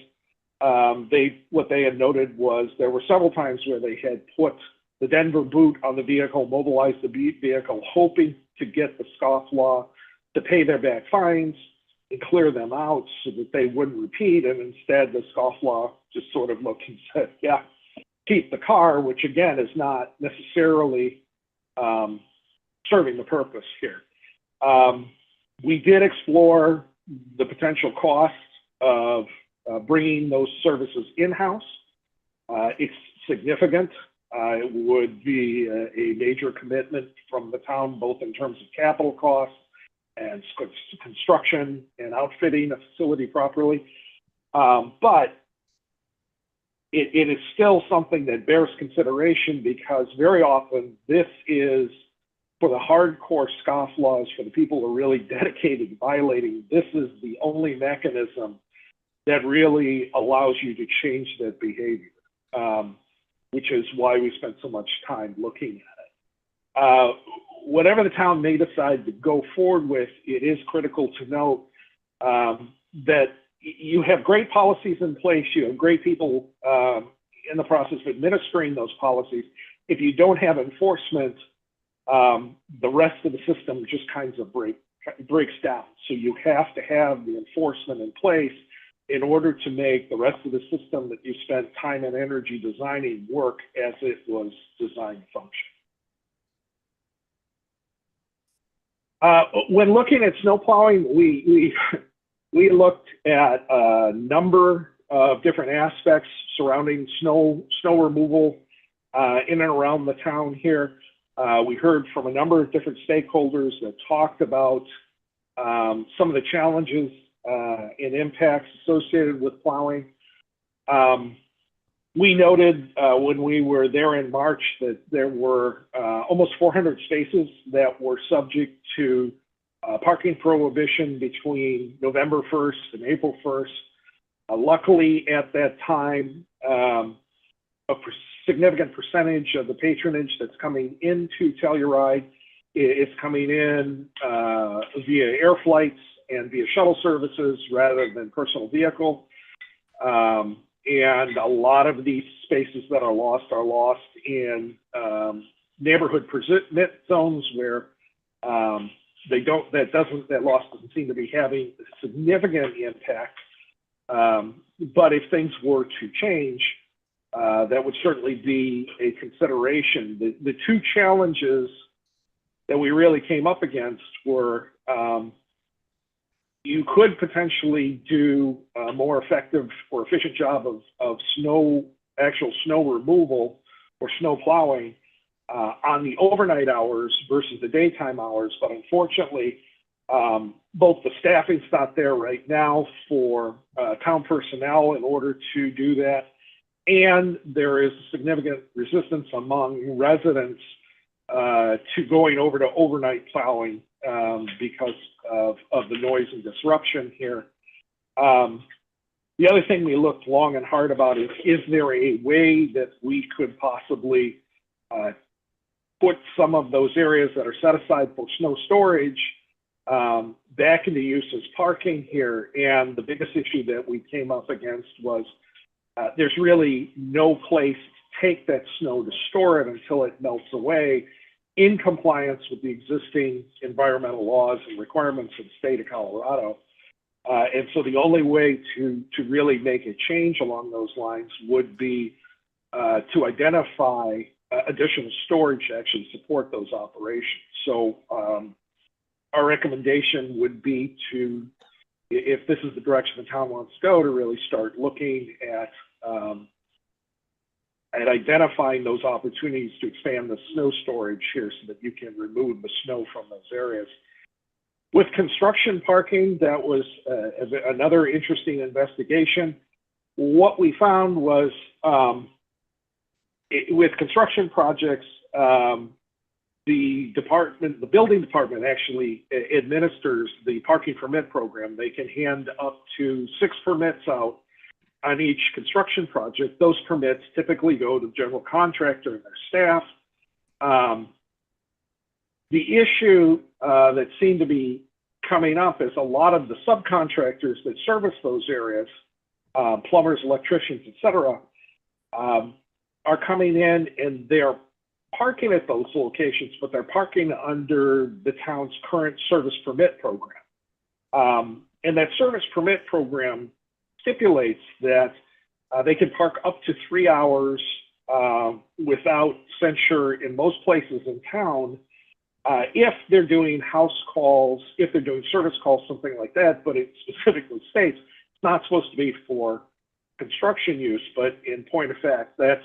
what they had noted was there were several times where they had put the Denver boot on the vehicle, mobilized the vehicle, hoping to get the scofflaw to pay their back fines and clear them out so that they wouldn't repeat. And instead, the scofflaw just sort of looked and said, yeah, keep the car, which again is not necessarily serving the purpose here. We did explore the potential cost of bringing those services in-house. It's significant. It would be a major commitment from the town, both in terms of capital costs and construction and outfitting a facility properly. But it is still something that bears consideration because very often this is for the hardcore scofflaws, for the people who are really dedicated to violating. This is the only mechanism that really allows you to change that behavior, which is why we spent so much time looking at it. Whatever the town may decide to go forward with, it is critical to note that you have great policies in place. You have great people in the process of administering those policies. If you don't have enforcement, the rest of the system just kind of breaks down. So you have to have the enforcement in place in order to make the rest of the system that you spent time and energy designing work as it was designed to function. When looking at snow plowing, we looked at a number of different aspects surrounding snow removal in and around the town here. We heard from a number of different stakeholders that talked about some of the challenges and impacts associated with plowing. We noted when we were there in March that there were almost 400 spaces that were subject to parking prohibition between November 1st and April 1st. Luckily, at that time, a significant percentage of the patronage that's coming into Telluride is coming in via air flights and via shuttle services rather than personal vehicle. And a lot of these spaces that are lost in neighborhood present zones where that loss doesn't seem to be having a significant impact. But if things were to change, that would certainly be a consideration. The two challenges that we really came up against were you could potentially do a more effective or efficient job of actual snow removal or snow plowing on the overnight hours versus the daytime hours. But unfortunately, both the staffing's not there right now for town personnel in order to do that. And there is significant resistance among residents to going over to overnight plowing because of the noise and disruption here. The other thing we looked long and hard about is there a way that we could possibly put some of those areas that are set aside for snow storage back into use as parking here. And the biggest issue that we came up against was there's really no place to take that snow to store it until it melts away in compliance with the existing environmental laws and requirements of the state of Colorado. And so the only way to really make a change along those lines would be to identify additional storage to actually support those operations. So our recommendation would be to, if this is the direction the town wants to go, to really start looking at identifying those opportunities to expand the snow storage here so that you can remove the snow from those areas. With construction parking, that was another interesting investigation. What we found was with construction projects, the building department actually administers the parking permit program. They can hand up to 6 permits out on each construction project. Those permits typically go to the general contractor and their staff. The issue that seemed to be coming up is a lot of the subcontractors that service those areas, plumbers, electricians, et cetera, are coming in and they're parking at those locations, but they're parking under the town's current service permit program. And that service permit program stipulates that they can park up to 3 hours without censure in most places in town if they're doing house calls, if they're doing service calls, something like that. But it specifically states it's not supposed to be for construction use, but in point of fact, that's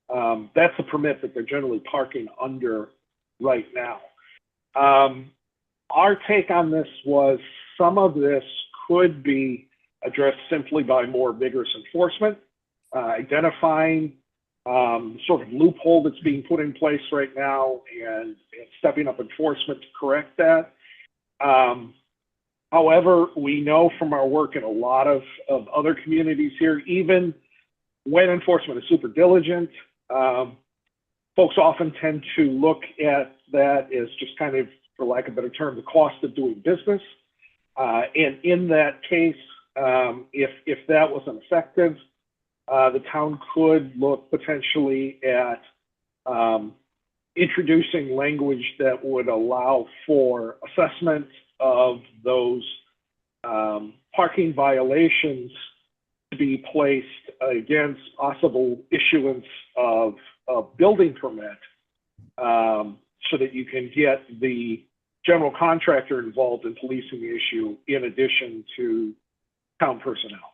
the permit that they're generally parking under right now. Our take on this was some of this could be addressed simply by more vigorous enforcement, identifying sort of loophole that's being put in place right now and stepping up enforcement to correct that. However, we know from our work in a lot of other communities here, even when enforcement is super diligent, folks often tend to look at that as just kind of, for lack of a better term, the cost of doing business. And in that case, if that wasn't effective, the town could look potentially at introducing language that would allow for assessment of those parking violations to be placed against possible issuance of a building permit, so that you can get the general contractor involved in policing the issue in addition to town personnel.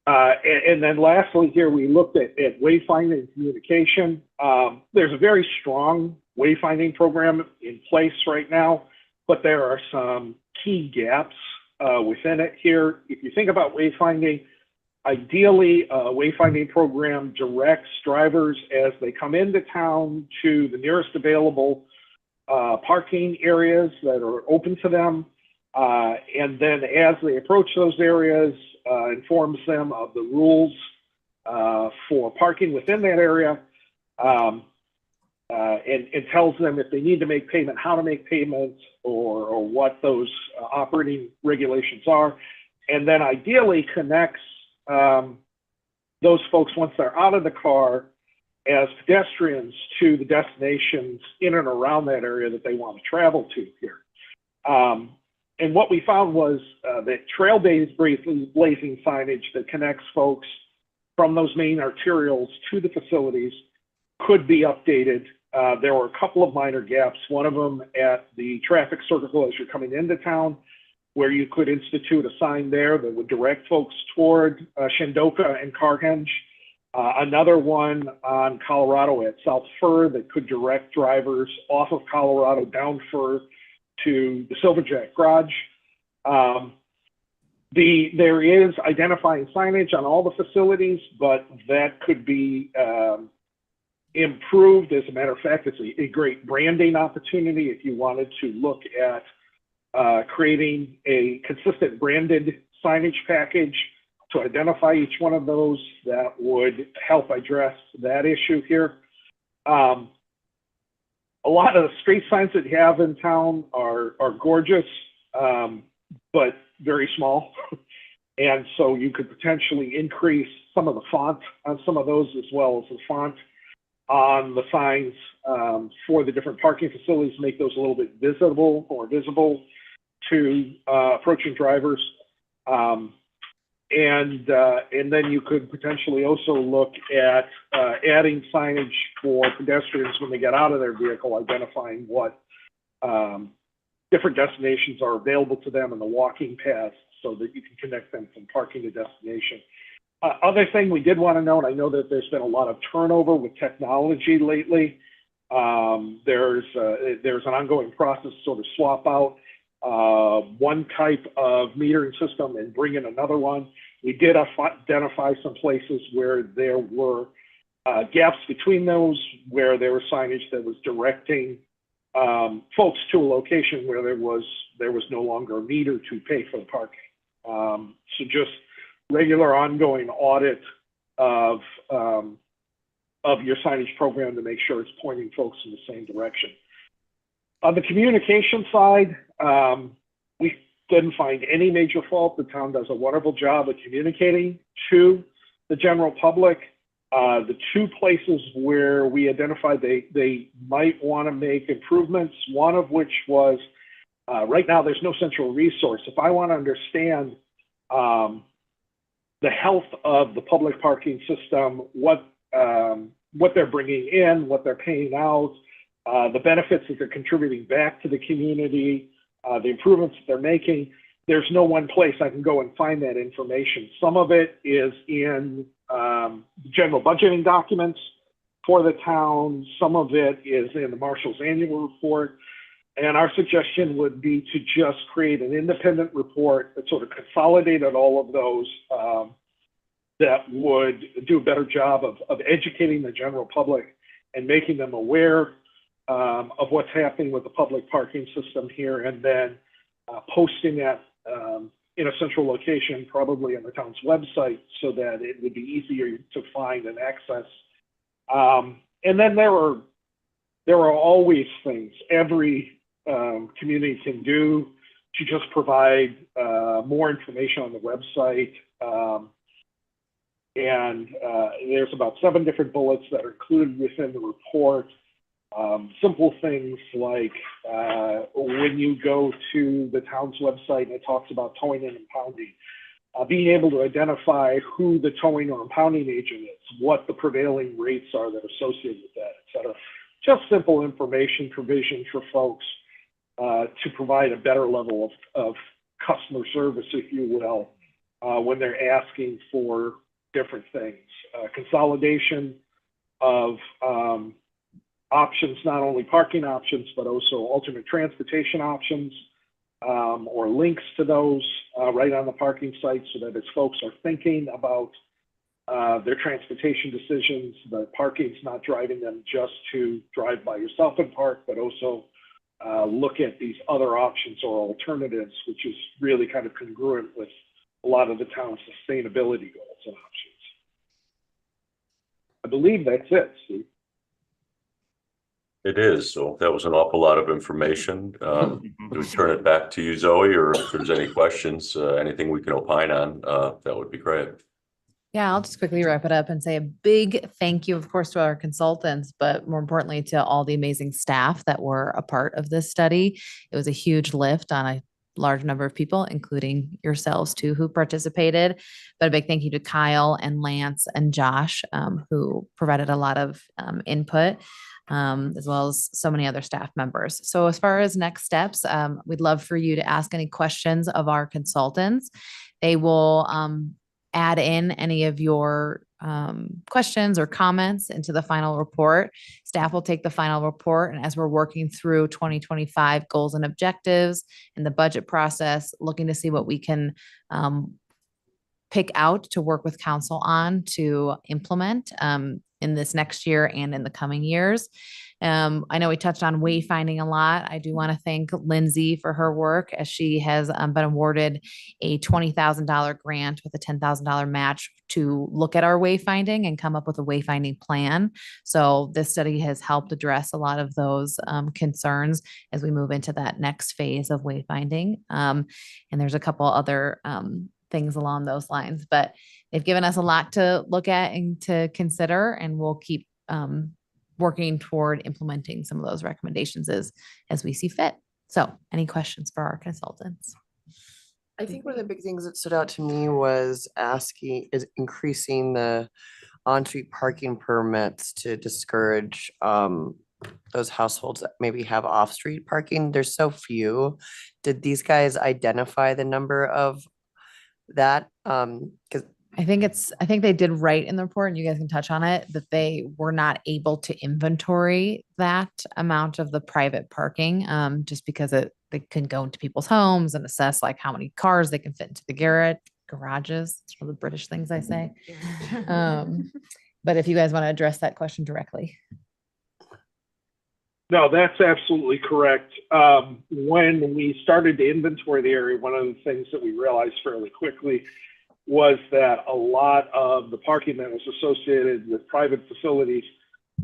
And then lastly here, we looked at wayfinding and communication. There's a very strong wayfinding program in place right now, but there are some key gaps within it here. If you think about wayfinding, ideally, a wayfinding program directs drivers as they come into town to the nearest available parking areas that are open to them. And then as they approach those areas, informs them of the rules for parking within that area, and tells them if they need to make payment, how to make payments, or what those operating regulations are. And then ideally connects those folks, once they're out of the car, as pedestrians to the destinations in and around that area that they want to travel to here. And what we found was that trail-based blazing signage that connects folks from those main arterials to the facilities could be updated. There were a couple of minor gaps, one of them at the traffic circle as you're coming into town, where you could institute a sign there that would direct folks toward Shendoka and Carhenge. Another one on Colorado at South Fir that could direct drivers off of Colorado down Fir to the Silverjack Garage. There is identifying signage on all the facilities, but that could be improved. As a matter of fact, it's a great branding opportunity if you wanted to look at creating a consistent branded signage package to identify each one of those that would help address that issue here. A lot of the street signs that you have in town are gorgeous, but very small. And so you could potentially increase some of the font on some of those, as well as the font on the signs for the different parking facilities, make those a little bit visible to approaching drivers. And then you could potentially also look at adding signage for pedestrians when they get out of their vehicle, identifying what different destinations are available to them and the walking paths so that you can connect them from parking to destination. Other thing we did want to note, I know that there's been a lot of turnover with technology lately. There's an ongoing process to sort of swap out one type of metering system and bring in another one. We did identify some places where there were gaps between those, where there was signage that was directing folks to a location where there was no longer a meter to pay for the parking. So just regular ongoing audit of your signage program to make sure it's pointing folks in the same direction. On the communication side, we didn't find any major fault. The town does a wonderful job of communicating to the general public. The two places where we identified they might want to make improvements, one of which was right now there's no central resource. If I want to understand the health of the public parking system, what they're bringing in, what they're paying out, the benefits that they're contributing back to the community, the improvements that they're making, there's no one place I can go and find that information. Some of it is in general budgeting documents for the town. Some of it is in the Marshal's annual report. And our suggestion would be to just create an independent report that sort of consolidated all of those that would do a better job of educating the general public and making them aware of what's happening with the public parking system here, and then posting that in a central location, probably on the town's website, so that it would be easier to find and access. And then there are always things every community can do to just provide more information on the website. And there's about 7 different bullets that are included within the report. Simple things like when you go to the town's website and it talks about towing and impounding, being able to identify who the towing or impounding agent is, what the prevailing rates are that are associated with that, et cetera. Just simple information provision for folks to provide a better level of customer service, if you will, when they're asking for different things. Consolidation of options, not only parking options, but also alternate transportation options, or links to those right on the parking site, so that as folks are thinking about their transportation decisions, the parking's not driving them just to drive by yourself and park, but also look at these other options or alternatives, which is really kind of congruent with a lot of the town's sustainability goals and options. I believe that's it, Steve. It is. So that was an awful lot of information. Do we turn it back to you, Zoe, or if there's any questions, anything we can opine on, that would be great. Yeah, I'll just quickly wrap it up and say a big thank you, of course, to our consultants, but more importantly, to all the amazing staff that were a part of this study. It was a huge lift on a large number of people, including yourselves too, who participated. But a big thank you to Kyle and Lance and Josh, who provided a lot of input, as well as so many other staff members. So as far as next steps, we'd love for you to ask any questions of our consultants. They will add in any of your questions or comments into the final report. Staff will take the final report, and as we're working through 2025 goals and objectives and the budget process, looking to see what we can pick out to work with council on to implement. in this next year and in the coming years. I know we touched on wayfinding a lot. I do want to thank Lindsay for her work as she has been awarded a $20,000 grant with a $10,000 match to look at our wayfinding and come up with a wayfinding plan. So this study has helped address a lot of those concerns as we move into that next phase of wayfinding. And there's a couple other things along those lines, but they've given us a lot to look at and to consider, and we'll keep working toward implementing some of those recommendations as we see fit. So any questions for our consultants? I think one of the big things that stood out to me was increasing the on-street parking permits to discourage those households that maybe have off-street parking. There's so few. Did these guys identify the number of that? Because I think they did write in the report, and you guys can touch on it, that they were not able to inventory that amount of the private parking, just because they couldn't go into people's homes and assess like how many cars they can fit into the garages. It's one of the British things I say. But if you guys want to address that question directly. No, that's absolutely correct. When we started to inventory the area, one of the things that we realized fairly quickly was that a lot of the parking that was associated with private facilities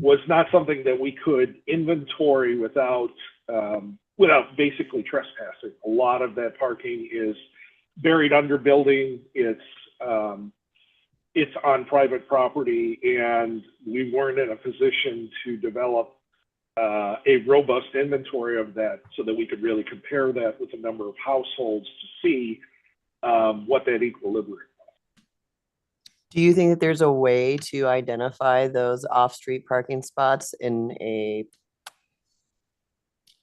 was not something that we could inventory without basically trespassing. A lot of that parking is buried under building. It's on private property, and we weren't in a position to develop a robust inventory of that so that we could really compare that with the number of households to see what that equilibrium was. do you think that there's a way to identify those off-street parking spots in a, I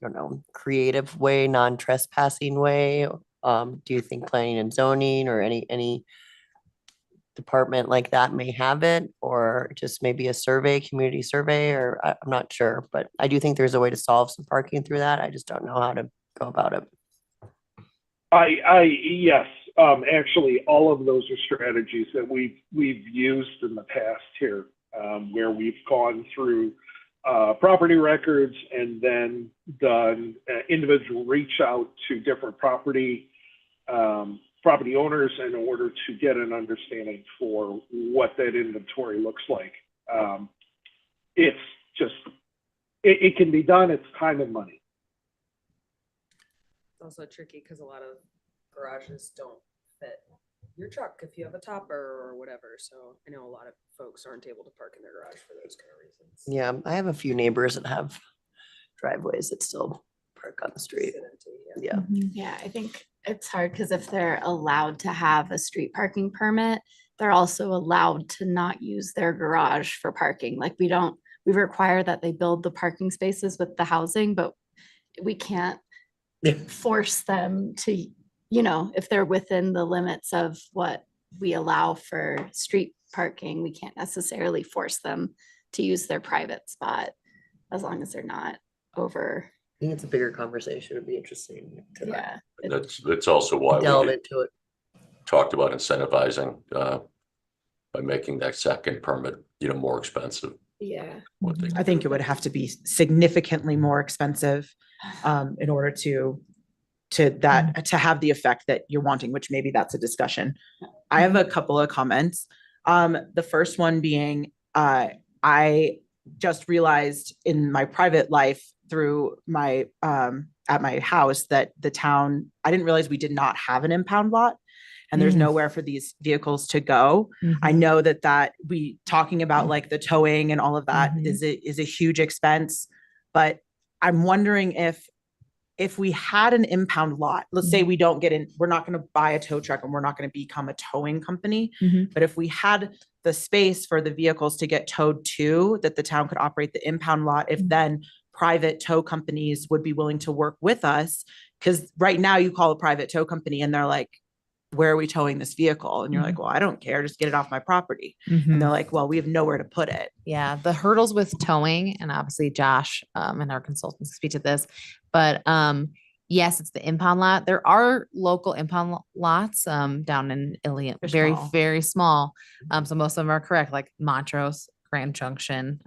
don't know, creative way, non-trespassing way? Do you think planning and zoning or any department like that may have it, or just maybe a survey, community survey, or I'm not sure, but I do think there's a way to solve some parking through that. I just don't know how to go about it. Yes, actually, all of those are strategies that we've used in the past here, where we've gone through property records and then done individual reach out to different property owners in order to get an understanding for what that inventory looks like. It's just, it can be done. It's time and money. It's also tricky because a lot of garages don't fit your truck if you have a topper or whatever. So I know a lot of folks aren't able to park in their garage for those kind of reasons. Yeah, I have a few neighbors that have driveways that still park on the street. Yeah. Yeah, I think it's hard because if they're allowed to have a street parking permit, they're also allowed to not use their garage for parking. Like we require that they build the parking spaces with the housing, but we can't force them to, if they're within the limits of what we allow for street parking, we can't necessarily force them to use their private spot as long as they're not over. I think it's a bigger conversation. It'd be interesting to That's also why delve we into it. talked about incentivizing by making that second permit, more expensive. Yeah. I think it would have to be significantly more expensive in order to have the effect that you're wanting, which maybe that's a discussion. I have a couple of comments. The first one being, I just realized in my private life through my at my house that the town, I didn't realize we did not have an impound lot, and there's nowhere for these vehicles to go. I know that we talking about like the towing and all of that is a huge expense, but I'm wondering if we had an impound lot, let's say we don't get in, we're not going to buy a tow truck and we're not going to become a towing company. But if we had the space for the vehicles to get towed to, that the town could operate the impound lot, if then private tow companies would be willing to work with us. Because right now you call a private tow company and they're like, where are we towing this vehicle? And you're like, well, I don't care, just get it off my property. And they're like, well, we have nowhere to put it. Yeah, the hurdles with towing, and obviously Josh and our consultants speak to this, but yes, it's the impound lot. There are local impound lots down in Ilion, very small. So most of them are correct, like Montrose, Grand Junction,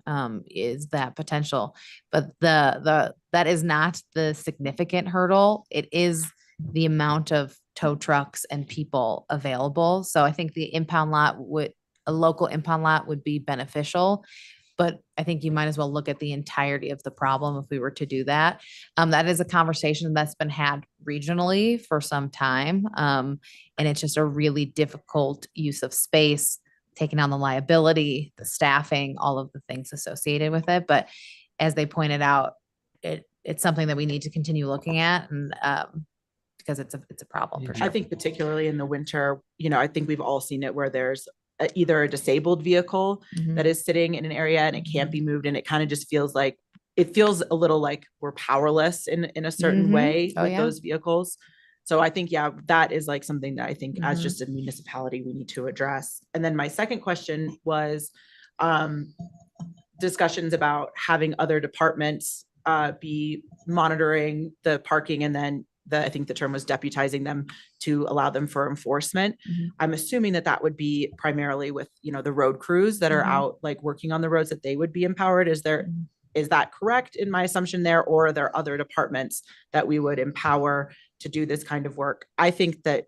is that potential. But that is not the significant hurdle. It is the amount of tow trucks and people available. So I think the impound lot a local impound lot would be beneficial. But I think you might as well look at the entirety of the problem if we were to do that. That is a conversation that's been had regionally for some time. And it's just a really difficult use of space, taking on the liability, the staffing, all of the things associated with it. But as they pointed out, it's something that we need to continue looking at, and because it's a problem for sure. I think particularly in the winter, I think we've all seen it where there's either a disabled vehicle that is sitting in an area and it can't be moved, and it kind of just feels a little like we're powerless in a certain way with those vehicles. So I think, that is like something that I think as just a municipality, we need to address. And then my second question was discussions about having other departments be monitoring the parking, and then I think the term was deputizing them to allow them for enforcement. I'm assuming that would be primarily with, the road crews that are out like working on the roads, that they would be empowered. Is that correct in my assumption there, or are there other departments that we would empower to do this kind of work? I think that,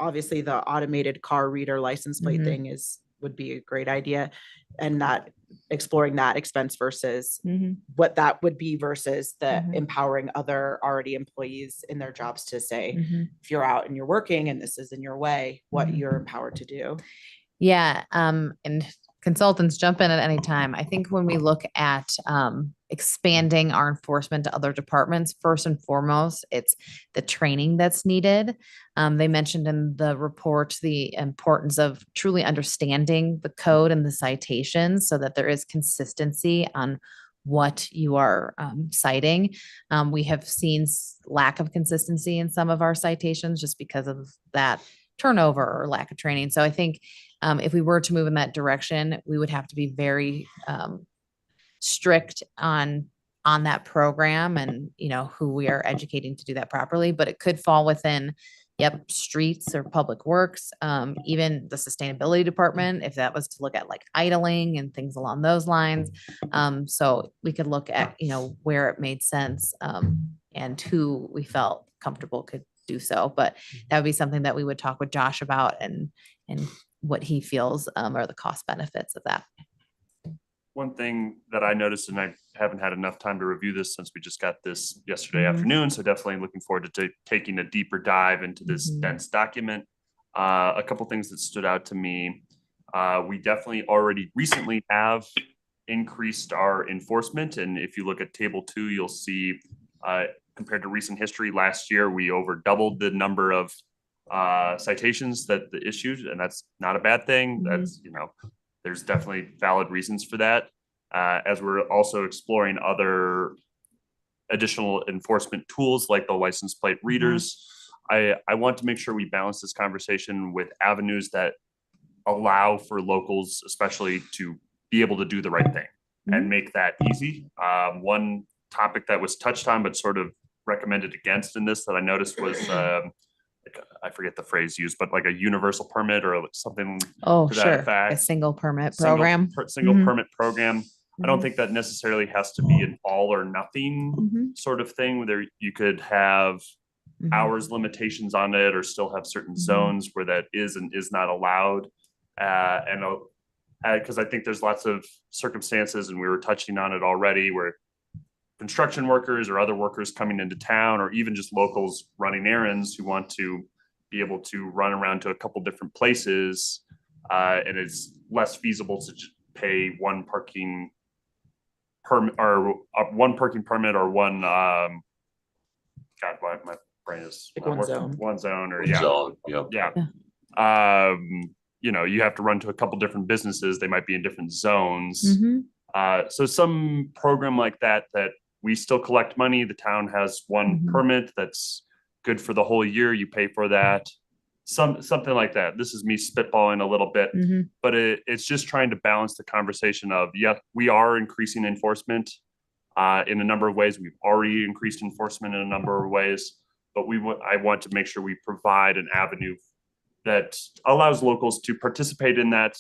obviously the automated car reader license plate thing would be a great idea, and that exploring that expense versus what that would be versus the empowering other already employees in their jobs to say, if you're out and you're working and this is in your way, what you're empowered to do. Yeah. And consultants jump in at any time. I think when we look at expanding our enforcement to other departments, first and foremost, it's the training that's needed. They mentioned in the report the importance of truly understanding the code and the citations so that there is consistency on what you are citing. We have seen lack of consistency in some of our citations just because of that turnover or lack of training. So I think if we were to move in that direction, we would have to be very strict on that program and, who we are educating to do that properly. But it could fall within, streets or public works, even the sustainability department, if that was to look at like idling and things along those lines. So we could look at, where it made sense and who we felt comfortable could do so. But that would be something that we would talk with Josh about and what he feels are the cost benefits of that. One thing that I noticed, and I haven't had enough time to review this since we just got this yesterday afternoon, so definitely looking forward to taking a deeper dive into this dense document. A couple things that stood out to me. We definitely already recently have increased our enforcement, and if you look at table 2, you'll see compared to recent history, last year we over doubled the number of citations that issued, and that's not a bad thing. That's, there's definitely valid reasons for that. As we're also exploring other additional enforcement tools like the license plate readers, I want to make sure we balance this conversation with avenues that allow for locals, especially, to be able to do the right thing and make that easy. One topic that was touched on but sort of recommended against in this that I noticed was I forget the phrase used, but like a universal permit or something. Oh, to that sure. effect. A single permit program. Single permit program. I don't think that necessarily has to be an all or nothing sort of thing, where you could have hours limitations on it or still have certain zones where that is and is not allowed. Because I think there's lots of circumstances, and we were touching on it already, where construction workers or other workers coming into town, or even just locals running errands who want to be able to run around to a couple different places, and it's less feasible to pay one parking permit or one God, my brain is like one zone. One zone or Zone, you have to run to a couple different businesses. They might be in different zones. So some program like that we still collect money. The town has one permit that's good for the whole year. You pay for that. Something like that. This is me spitballing a little bit, but it's just trying to balance the conversation of, we are increasing enforcement in a number of ways. We've already increased enforcement in a number of ways, but I want to make sure we provide an avenue that allows locals to participate in that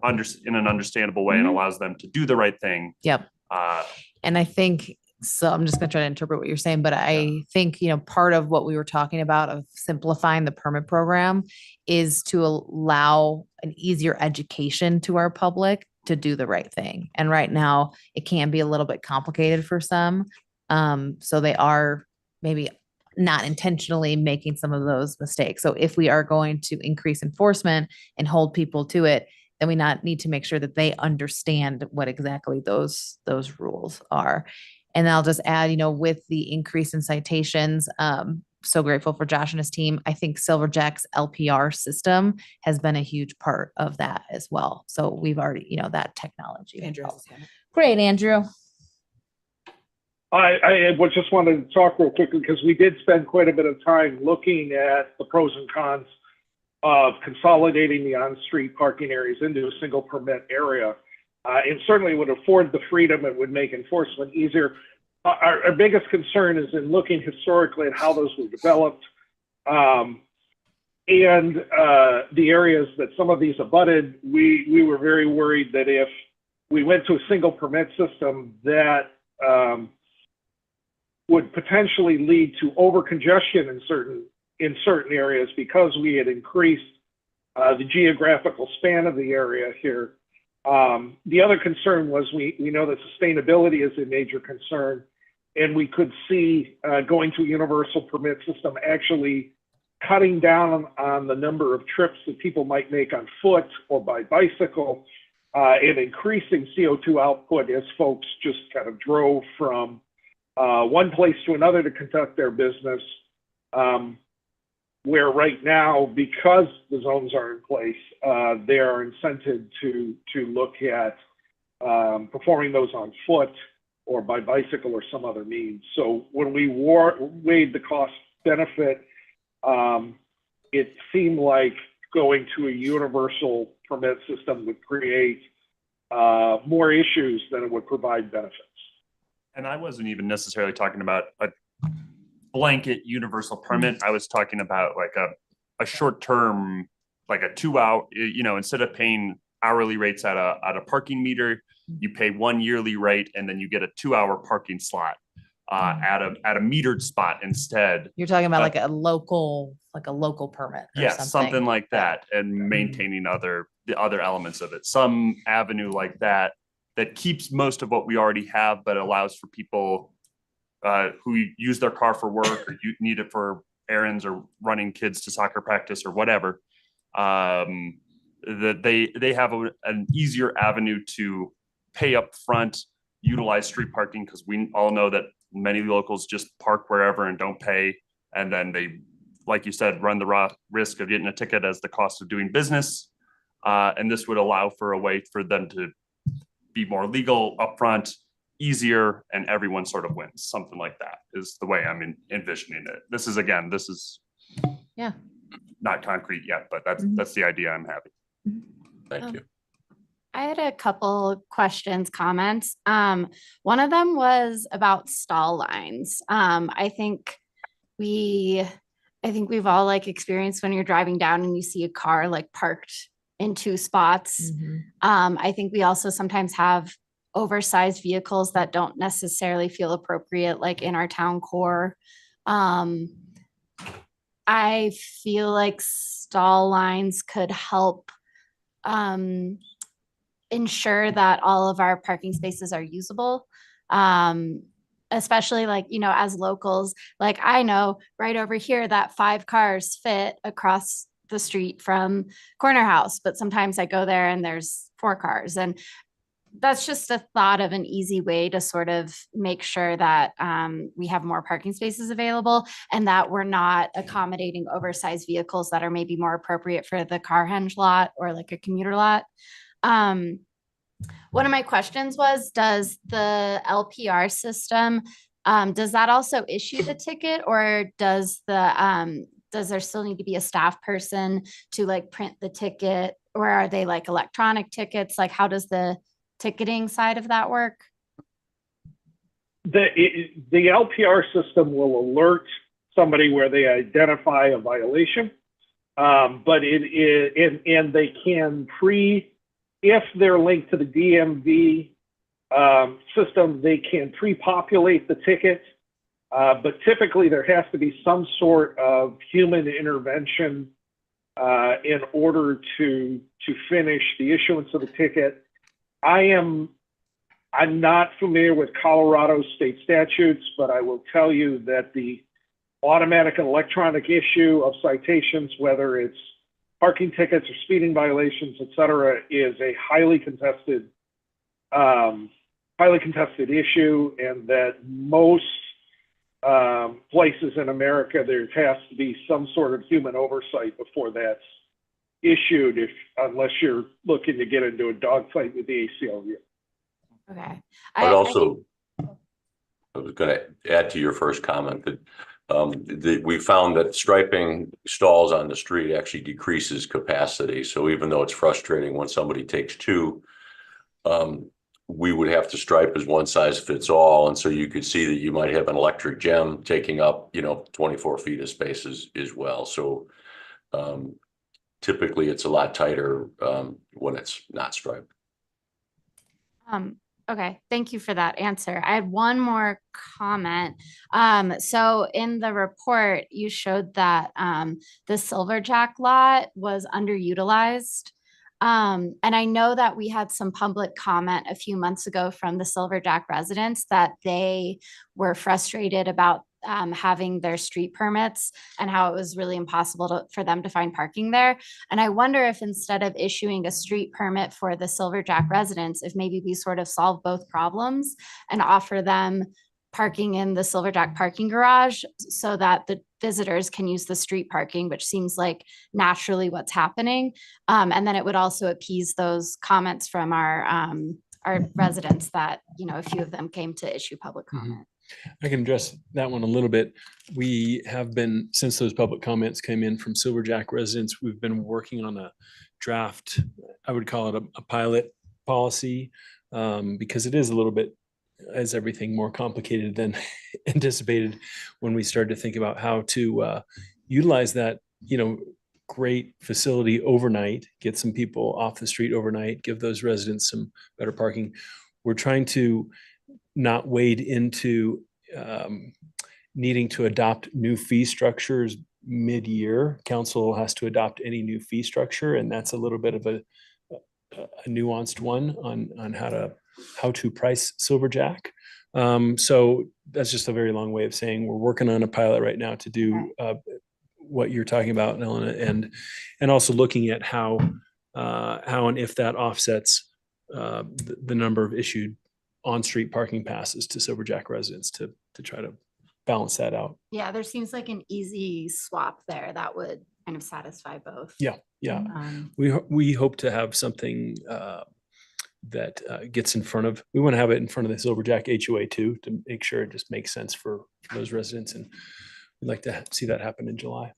in an understandable way and Mhm. allows them to do the right thing. Yep. And I think, so I'm just gonna try to interpret what you're saying, but I think, part of what we were talking about of simplifying the permit program is to allow an easier education to our public to do the right thing. And right now, it can be a little bit complicated for some. So they are maybe not intentionally making some of those mistakes. So if we are going to increase enforcement and hold people to it, then we need to make sure that they understand what exactly those rules are. And I'll just add, with the increase in citations, so grateful for Josh and his team. I think Silverjack's LPR system has been a huge part of that as well. So we've already, that technology. Andrew. Great, Andrew. I would just wanted to talk real quickly because we did spend quite a bit of time looking at the pros and cons of consolidating the on-street parking areas into a single permit area. And certainly would afford the freedom, it would make enforcement easier. Our biggest concern is in looking historically at how those were developed and the areas that some of these abutted. We were very worried that if we went to a single permit system that would potentially lead to over congestion in certain areas because we had increased the geographical span of the area here. The other concern was we know that sustainability is a major concern, and we could see going to a universal permit system actually cutting down on the number of trips that people might make on foot or by bicycle and increasing CO2 output as folks just kind of drove from one place to another to conduct their business, where right now, because the zones are in place, they are incented to look at performing those on foot or by bicycle or some other means. So when we weighed the cost benefit, it seemed like going to a universal permit system would create more issues than it would provide benefits. And I wasn't even necessarily talking about a blanket universal permit. I was talking about like a short term, like a 2 hour, instead of paying hourly rates at a parking meter, you pay 1 yearly rate and then you get a 2 hour parking slot at a metered spot instead. You're talking about like a local permit. Or Yeah, something like that, and maintaining the other elements of it. Some avenue like that keeps most of what we already have, but allows for people who use their car for work or you need it for errands or running kids to soccer practice or whatever. That they have an easier avenue to pay up front, utilize street parking, because we all know that many locals just park wherever and don't pay, and then they, like you said, run the risk of getting a ticket as the cost of doing business. And this would allow for a way for them to be more legal upfront, easier, and everyone sort of wins. Something like that is the way I'm envisioning it. This is yeah, not concrete yet, but that's the idea I'm having. Thank you. I had a couple questions, comments. One of them was about stall lines. I think we've all experienced when you're driving down and you see a car parked in two spots. I think we also sometimes have oversized vehicles that don't necessarily feel appropriate, in our town core. I feel like stall lines could help ensure that all of our parking spaces are usable. Especially as locals, I know right over here that 5 cars fit across the street from Corner House, but sometimes I go there and there's 4 cars. And that's just a thought of an easy way to sort of make sure that we have more parking spaces available and that we're not accommodating oversized vehicles that are maybe more appropriate for the car henge lot or a commuter lot. One of my questions was, does the LPR system, does that also issue the ticket, or does there still need to be a staff person to print the ticket, or are they electronic tickets? How does the ticketing side of that work? The LPR system will alert somebody where they identify a violation, but they can if they're linked to the DMV system, they can pre-populate the ticket. But typically there has to be some sort of human intervention in order to finish the issuance of the ticket. I'm not familiar with Colorado state statutes, but I will tell you that the automatic and electronic issue of citations, whether it's parking tickets or speeding violations, et cetera, is a highly contested issue, and that most places in America, there has to be some sort of human oversight before that's issued, unless you're looking to get into a dogfight with the ACLU. Okay. But also, I was going to add to your first comment that we found that striping stalls on the street actually decreases capacity. So even though it's frustrating when somebody takes two, we would have to stripe as one size fits all. And so you could see that you might have an electric gem taking up, 24 feet of space as well. So typically it's a lot tighter when it's not striped. Okay, thank you for that answer. I had one more comment. So in the report, you showed that the Silverjack lot was underutilized. And I know that we had some public comment a few months ago from the Silverjack residents that they were frustrated about having their street permits and how it was really impossible for them to find parking there. And I wonder if instead of issuing a street permit for the Silverjack residents, if maybe we sort of solve both problems and offer them parking in the Silverjack parking garage so that the visitors can use the street parking, which seems like naturally what's happening. And then it would also appease those comments from our residents that, a few of them came to issue public comment. I can address that one a little bit. We have been, since those public comments came in from Silverjack residents, we've been working on a draft, I would call it a pilot policy, because it is a little bit, as everything, more complicated than anticipated when we started to think about how to utilize that, great facility overnight, get some people off the street overnight, give those residents some better parking. We're trying to not wade into needing to adopt new fee structures mid-year. Council has to adopt any new fee structure, and that's a little bit of a nuanced one on how to price Silverjack. So that's just a very long way of saying we're working on a pilot right now to do what you're talking about, Elena, and also looking at how and if that offsets the number of issued on-street parking passes to Silverjack residents to try to balance that out. Yeah, there seems like an easy swap there that would kind of satisfy both. Yeah. We hope to have something that gets in front of, we want to have it in front of the Silverjack HOA too, to make sure it just makes sense for those residents. And we'd like to see that happen in July.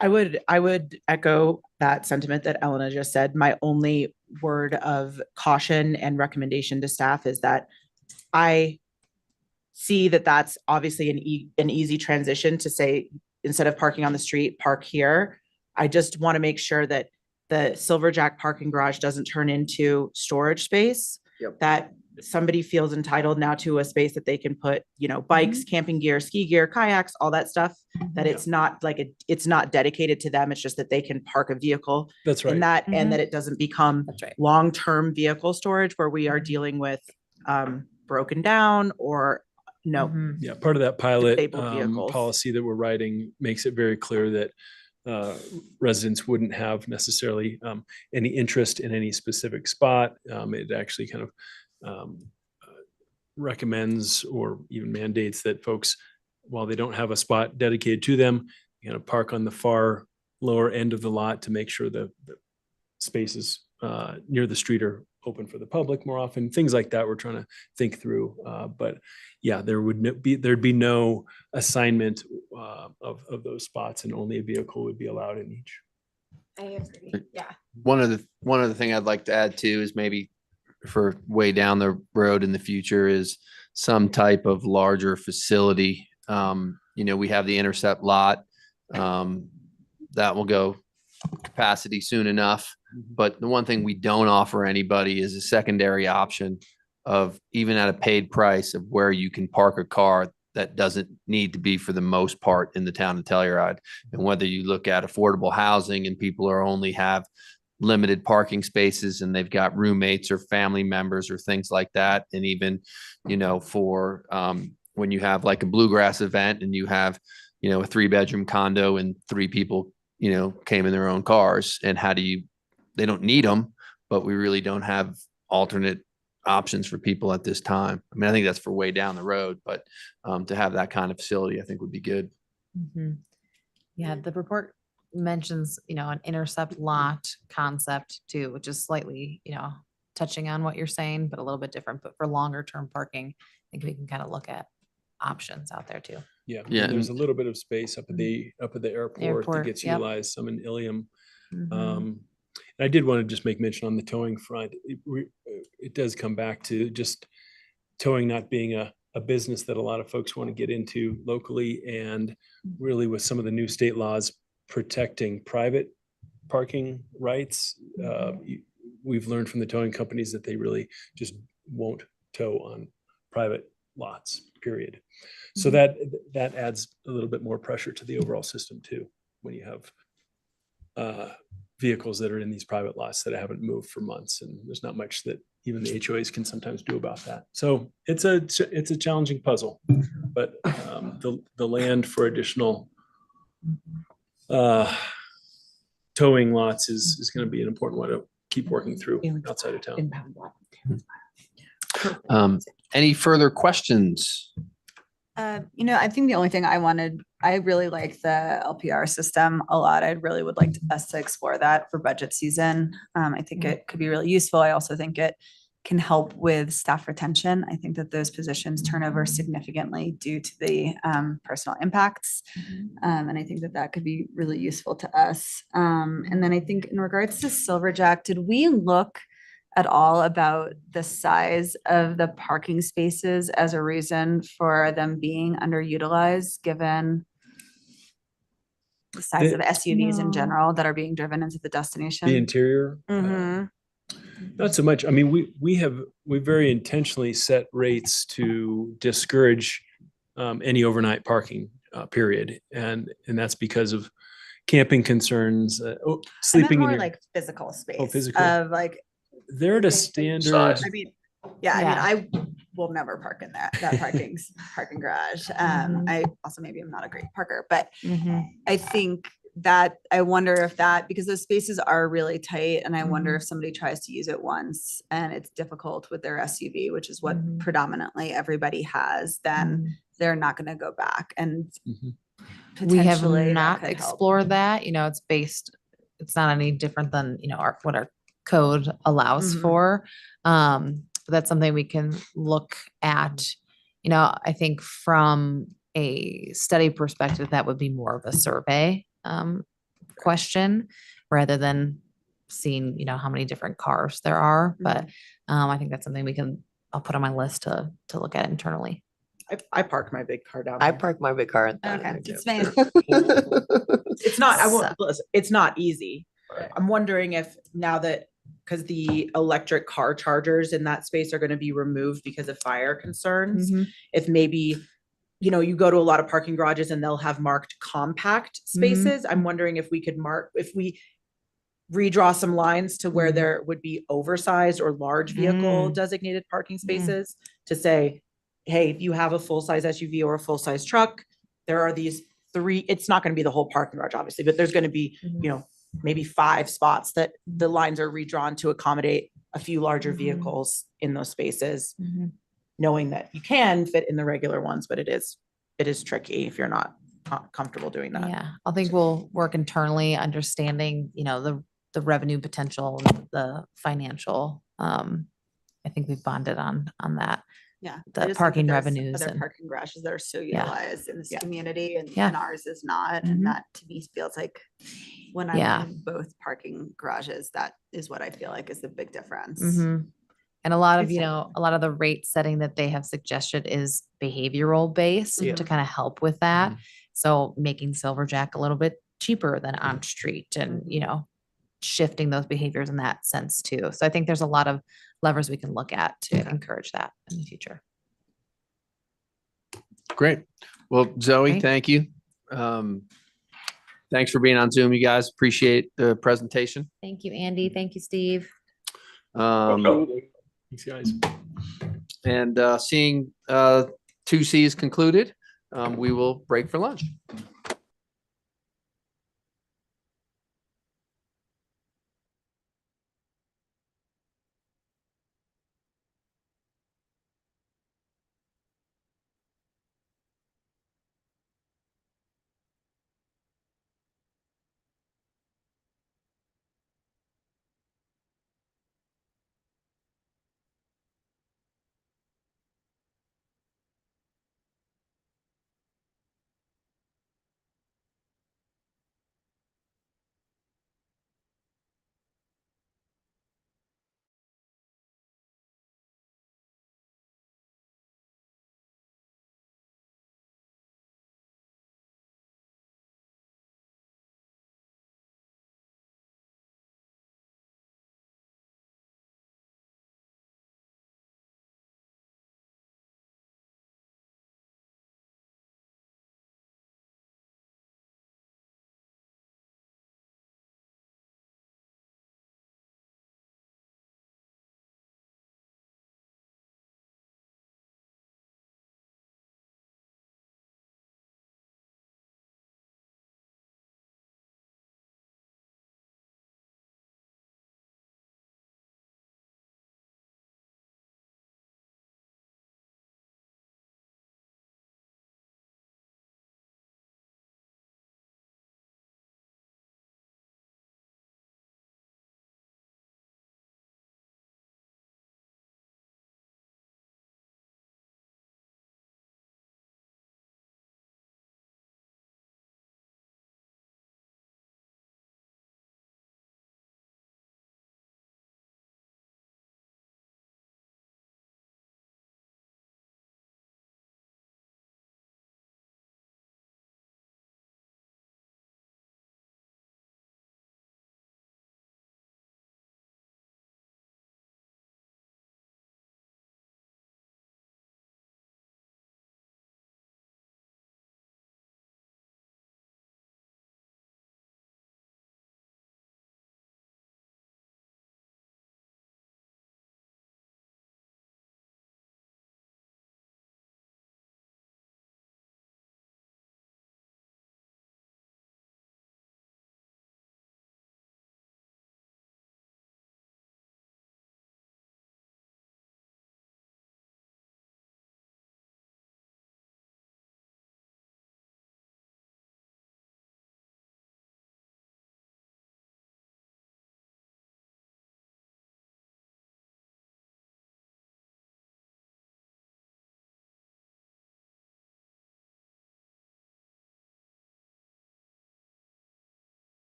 I would echo that sentiment that Elena just said. My only word of caution and recommendation to staff is that I see that that's obviously an easy transition to say, instead of parking on the street, park here. I just want to make sure that the Silverjack parking garage doesn't turn into storage space. Yep. That somebody feels entitled now to a space that they can put, bikes, camping gear, ski gear, kayaks, all that stuff, that it's not like it's not dedicated to them. It's just that they can park a vehicle. That's right. And that it doesn't become long-term vehicle storage where we are dealing with broken down or Yeah, part of that pilot disabled vehicles. policy that we're writing makes it very clear that residents wouldn't have necessarily any interest in any specific spot. It actually kind of recommends or even mandates that folks, while they don't have a spot dedicated to them, park on the far lower end of the lot to make sure the spaces near the street are open for the public more often. Things like that we're trying to think through. But yeah, there'd be no assignment of those spots, and only a vehicle would be allowed in each. I agree. Yeah. One of the thing I'd like to add too is maybe for way down the road in the future is some type of larger facility. We have the Intercept lot that will go capacity soon enough. But the one thing we don't offer anybody is a secondary option of, even at a paid price, of where you can park a car that doesn't need to be, for the most part, in the town of Telluride. And whether you look at affordable housing and people are only have limited parking spaces and they've got roommates or family members or things like that. And even, for when you have like a bluegrass event and you have, a 3-bedroom condo and 3 people, came in their own cars, and they don't need them, but we really don't have alternate options for people at this time. I mean, I think that's for way down the road, but to have that kind of facility, I think would be good. Mhm. Yeah, the report mentions, an intercept lot concept too, which is slightly, touching on what you're saying, but a little bit different. But for longer term parking, I think we can kind of look at options out there too. Yeah, Yeah, there's a little bit of space up at the airport that Airport, gets yep. utilized, some in Ilium. Mhm. And I did want to just make mention on the towing front. It does come back to just towing not being a business that a lot of folks want to get into locally, and really with some of the new state laws protecting private parking rights. We've learned from the towing companies that they really just won't tow on private lots, period. So that adds a little bit more pressure to the overall system too, when you have vehicles that are in these private lots that haven't moved for months, and there's not much that even the HOAs can sometimes do about that. So it's a challenging puzzle, but the land for additional towing lots is going to be an important one to keep working through outside of town. Any further questions? I think the only thing I really like the LPR system a lot. I really would like us to explore that for budget season. I think it could be really useful. I also think it can help with staff retention. I think that those positions turn over significantly due to the personal impacts. And I think that that could be really useful to us. And then I think in regards to Silverjack, did we look at all about the size of the parking spaces as a reason for them being underutilized, given the size of SUVs in general that are being driven into the destination? The interior, not so much. I mean, we very intentionally set rates to discourage any overnight parking, period. And that's because of camping concerns, sleeping in more your, like physical space physical. of like, they're at a standard. Size. I mean, I will never park in that parking garage. I also, maybe I'm not a great parker, but I think that I wonder if that, because those spaces are really tight, and I wonder if somebody tries to use it once and it's difficult with their SUV, which is what predominantly everybody has, then they're not going to go back. And We have potentially that not could help. explored that, it's not any different than, what our code allows for. But that's something we can look at. I think from a study perspective, that would be more of a survey question rather than seeing, how many different cars there are. But I think that's something I'll put on my list to look at internally. I park my big car down I there. park my big car at that. Okay, too. it's fine. It's not, listen, it's not easy. I'm wondering if now that, because the electric car chargers in that space are going to be removed because of fire concerns, if maybe, you go to a lot of parking garages and they'll have marked compact spaces. I'm wondering if we could if we redraw some lines to where there would be oversized or large vehicle designated parking spaces to say, hey, if you have a full-size SUV or a full-size truck, there are these 3, it's not going to be the whole parking garage, obviously, but there's going to be, maybe 5 spots that the lines are redrawn to accommodate a few larger vehicles in those spaces, knowing that you can fit in the regular ones, but it is tricky if you're not comfortable doing that. Yeah, I think we'll work internally, understanding, the revenue potential, the financial. I think we've bonded on that. Yeah. The I just think parking that there's revenues Other and- parking garages that are so Yeah. utilized in this community and Yeah. ours is not. Mhm. And that to me feels like when I'm Yeah. in both parking garages, that is what I feel like is the big difference. Mhm. And a lot of, It's a lot of the rate setting that they have suggested is behavioral based Yeah. to kind of help with that. So making Silverjack a little bit cheaper than on street and, shifting those behaviors in that sense too. So I think there's a lot of levers we can look at to encourage that in the future. Great. Well, Zoe, Great. thank you. Thanks for being on Zoom, you guys. Appreciate the presentation. Thank you, Andy. Thank you, Steve. Absolutely. Thanks, guys. And seeing 2C is concluded, we will break for lunch.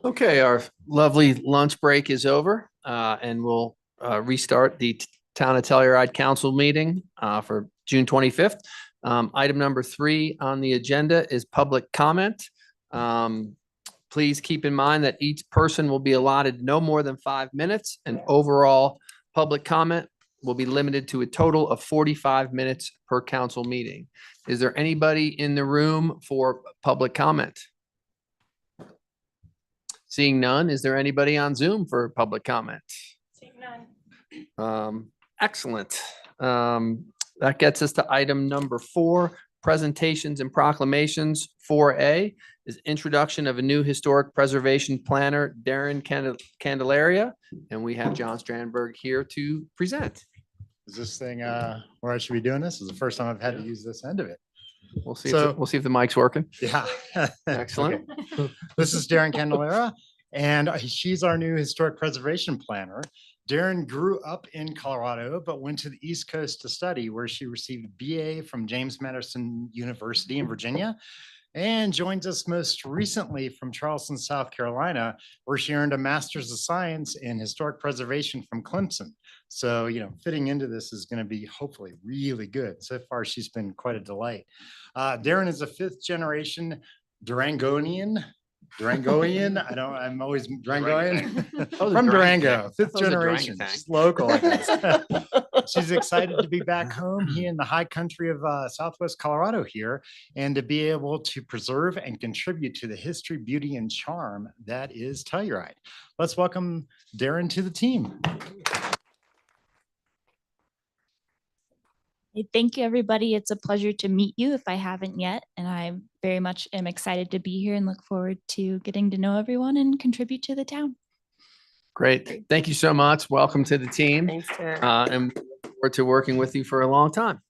Okay, our lovely lunch break is over, and we'll restart the Town of Telluride Council meeting for June 25th. Item number 3 on the agenda is public comment. Please keep in mind that each person will be allotted no more than 5 minutes, and overall public comment will be limited to a total of 45 minutes per council meeting. Is there anybody in the room for public comment? Seeing none, is there anybody on Zoom for public comment? Seeing none. Excellent. That gets us to item number 4, presentations and proclamations. 4A is introduction of a new historic preservation planner, Darren Candelaria, and we have John Strandberg here to present. Is this thing where I should be doing this? This is the first time I've had to use this end of it. We'll see. So- We'll see if the mic's working. Yeah. Excellent. Okay. This is Darren Candelaria, and she's our new historic preservation planner. Darren grew up in Colorado, but went to the East Coast to study, where she received BA from James Madison University in Virginia, and joins us most recently from Charleston, South Carolina, where she earned a Master's of Science in Historic Preservation from Clemson. So, fitting into this is going to be hopefully really good. So far, she's been quite a delight. Darren is a 5th generation Durangoian. I'm always Durangoian. From Durango, 5th generation, she's local, I guess. She's excited to be back home here in the high country of Southwest Colorado here, and to be able to preserve and contribute to the history, beauty, and charm that is Telluride. Let's welcome Darren to the team. Hey, thank you, everybody. It's a pleasure to meet you if I haven't yet. And I very much am excited to be here and look forward to getting to know everyone and contribute to the town. Great. Thank you so much. Welcome to the team. Thanks, Darren. And look forward to working with you for a long time.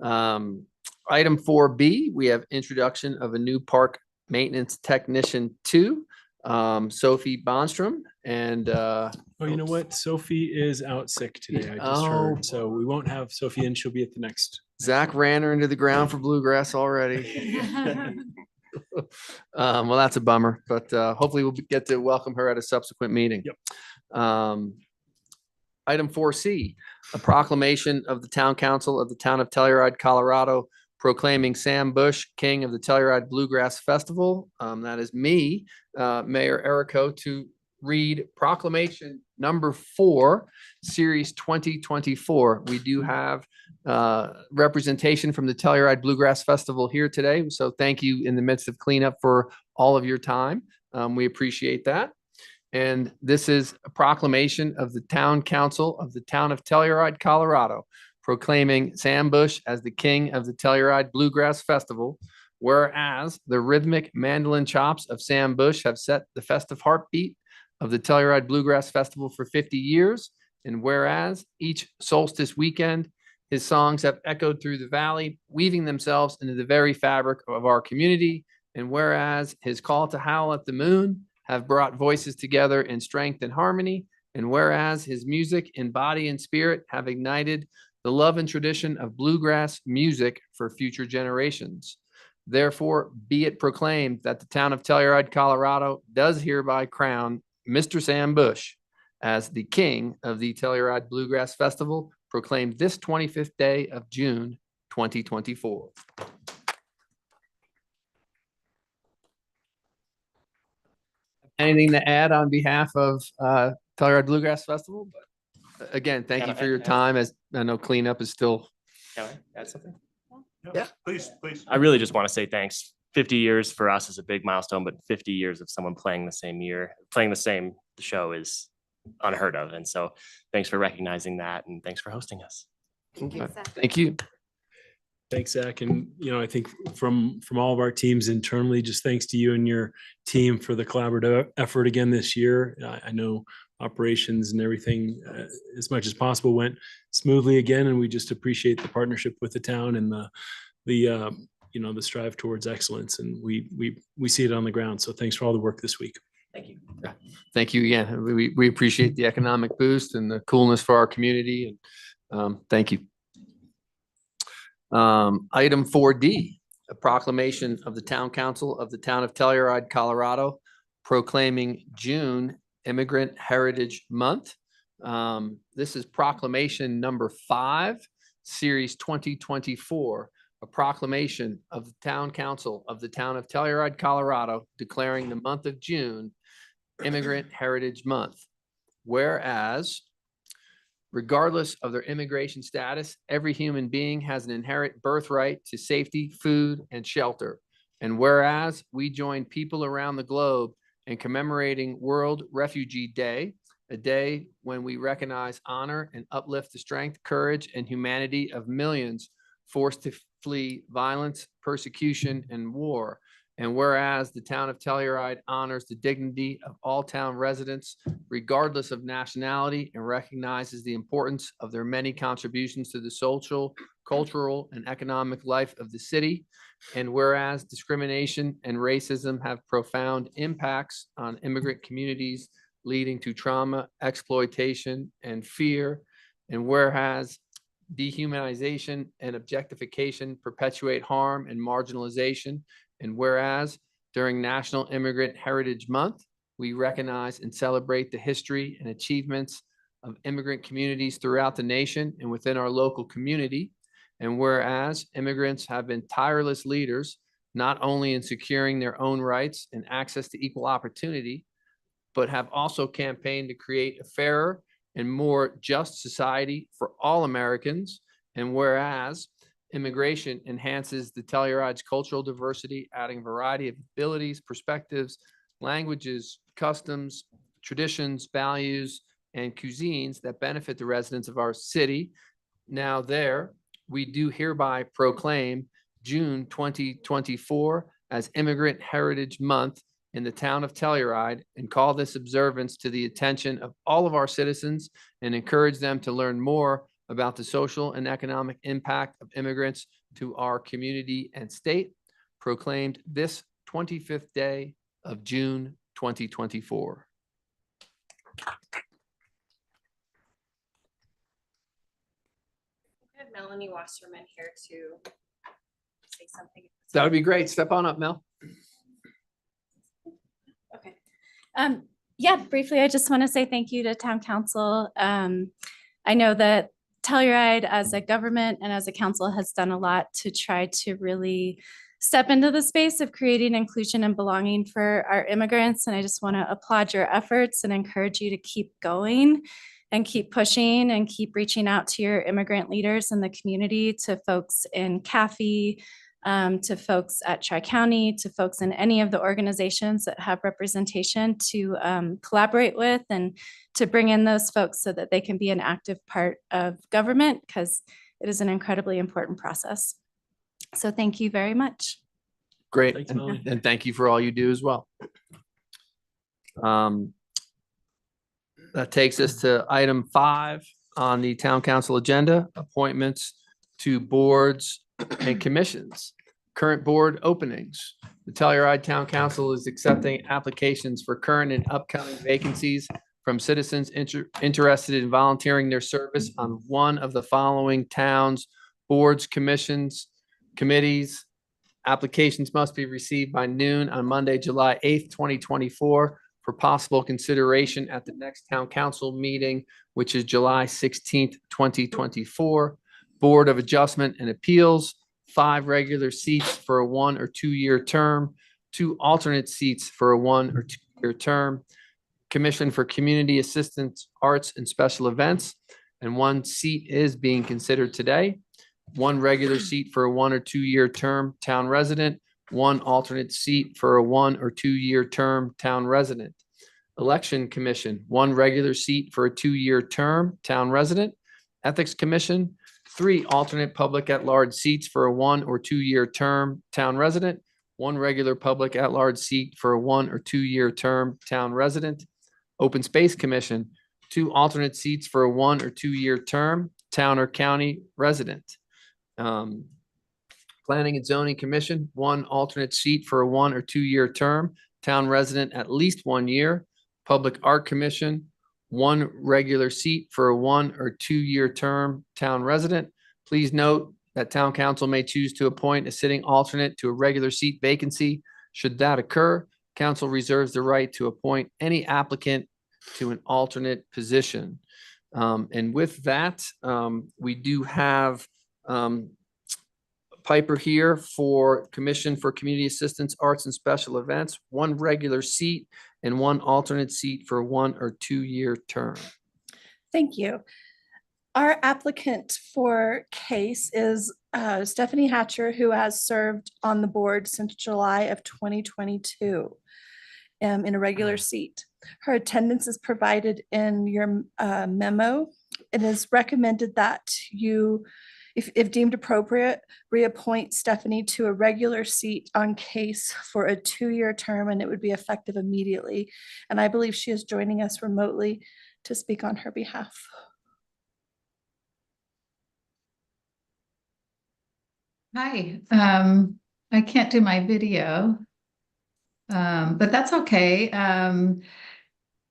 Item 4B, we have introduction of a new park maintenance technician 2, Sophie Bonstrom. And Oh, you know what? Sophie is out sick today. I just heard. So we won't have Sophie in. She'll be at the next. Zach ran her into the ground for bluegrass already. Well, that's a bummer, but hopefully we'll get to welcome her at a subsequent meeting. Yep. Item 4C, a proclamation of the Town Council of the Town of Telluride, Colorado, proclaiming Sam Bush King of the Telluride Bluegrass Festival. That is me, Mayor Errico, to read proclamation number 4, series 2024. We do have representation from the Telluride Bluegrass Festival here today. So thank you in the midst of cleanup for all of your time. We appreciate that. And this is a proclamation of the Town Council of the Town of Telluride, Colorado, proclaiming Sam Bush as the King of the Telluride Bluegrass Festival. Whereas the rhythmic mandolin chops of Sam Bush have set the festive heartbeat of the Telluride Bluegrass Festival for 50 years. And whereas each solstice weekend, his songs have echoed through the valley, weaving themselves into the very fabric of our community. And whereas his call to howl at the moon have brought voices together in strength and harmony. And whereas his music in body and spirit have ignited the love and tradition of bluegrass music for future generations. Therefore, be it proclaimed that the town of Telluride, Colorado does hereby crown Mr. Sam Bush as the King of the Telluride Bluegrass Festival, proclaimed this 25th day of June, 2024. Anything to add on behalf of Telluride Bluegrass Festival? But again, thank you for your time, as I know cleanup is still. Can I add something? Yeah, please. I really just want to say thanks. 50 years for us is a big milestone, but 50 years of someone playing the same show is unheard of. And so thanks for recognizing that, and thanks for hosting us. Thank you. Thank you. Thanks, Zach. And, I think from all of our teams internally, just thanks to you and your team for the collaborative effort again this year. I know operations and everything, as much as possible, went smoothly again, and we just appreciate the partnership with the town and the strive towards excellence. And we see it on the ground. So thanks for all the work this week. Thank you. Yeah. Thank you again. We appreciate the economic boost and the coolness for our community. And thank you. Item 4D, a proclamation of the Town Council of the Town of Telluride, Colorado, proclaiming June Immigrant Heritage Month. This is proclamation number 5, series 2024, a proclamation of the Town Council of the Town of Telluride, Colorado, declaring the month of June Immigrant Heritage Month. Whereas, regardless of their immigration status, every human being has an inherent birthright to safety, food, and shelter. And whereas we join people around the globe in commemorating World Refugee Day, a day when we recognize, honor, and uplift the strength, courage, and humanity of millions forced to flee violence, persecution, and war. And whereas the town of Telluride honors the dignity of all town residents, regardless of nationality, and recognizes the importance of their many contributions to the social, cultural, and economic life of the city. And whereas discrimination and racism have profound impacts on immigrant communities, leading to trauma, exploitation, and fear. And whereas dehumanization and objectification perpetuate harm and marginalization. And whereas during National Immigrant Heritage Month, we recognize and celebrate the history and achievements of immigrant communities throughout the nation and within our local community. And whereas immigrants have been tireless leaders, not only in securing their own rights and access to equal opportunity, but have also campaigned to create a fairer and more just society for all Americans. And whereas immigration enhances the Telluride's cultural diversity, adding a variety of abilities, perspectives, languages, customs, traditions, values, and cuisines that benefit the residents of our city. Now we do hereby proclaim June 2024 as Immigrant Heritage Month in the town of Telluride, and call this observance to the attention of all of our citizens and encourage them to learn more about the social and economic impact of immigrants to our community and state, proclaimed this 25th day of June 2024. I have Melanie Wasserman here to say something. That would be great. Step on up, Mel. Okay. Yeah, briefly, I just want to say thank you to Town Council. I know that Telluride as a government and as a council has done a lot to try to really step into the space of creating inclusion and belonging for our immigrants. And I just want to applaud your efforts and encourage you to keep going and keep pushing and keep reaching out to your immigrant leaders in the community, to folks in CAFE, to folks at Tri-County, to folks in any of the organizations that have representation, to collaborate with and to bring in those folks so that they can be an active part of government, because it is an incredibly important process. So thank you very much. Great. Thanks, And Melanie. and thank you for all you do as well. That takes us to item 5 on the town council agenda, appointments to boards and commissions. Current board openings. The Telluride Town Council is accepting applications for current and upcoming vacancies from citizens interested in volunteering their service on one of the following towns, boards, commissions, committees. Applications must be received by noon on Monday, July 8th, 2024 for possible consideration at the next town council meeting, which is July 16th, 2024. Board of Adjustment and Appeals, 5 regular seats for a 1 or 2 year term, 2 alternate seats for a 1 or 2 year term. Commission for Community Assistance, Arts, and Special Events, and 1 seat is being considered today. 1 regular seat for a 1 or 2 year term, town resident. 1 alternate seat for a 1 or 2 year term, town resident. Election Commission, 1 regular seat for a 2 year term, town resident. Ethics Commission, 3 alternate public at-large seats for a 1 or 2 year term, town resident. 1 regular public at-large seat for a 1 or 2 year term, town resident. Open Space Commission, 2 alternate seats for a 1 or 2 year term, town or county resident. Planning and Zoning Commission, 1 alternate seat for a 1 or 2 year term, town resident at least 1 year. Public Art Commission, 1 regular seat for a 1 or 2 year term, town resident. Please note that town council may choose to appoint a sitting alternate to a regular seat vacancy. Should that occur, council reserves the right to appoint any applicant to an alternate position. And with that, we do have Piper here for Commission for Community Assistance, Arts and Special Events, one regular seat and one alternate seat for 1 or 2 year term. Thank you. Our applicant for CASE is Stephanie Hatcher, who has served on the board since July of 2022 in a regular seat. Her attendance is provided in your memo. It is recommended that you, if deemed appropriate, reappoint Stephanie to a regular seat on CASE for a 2-year term, and it would be effective immediately. And I believe she is joining us remotely to speak on her behalf. Hi, I can't do my video, but that's okay.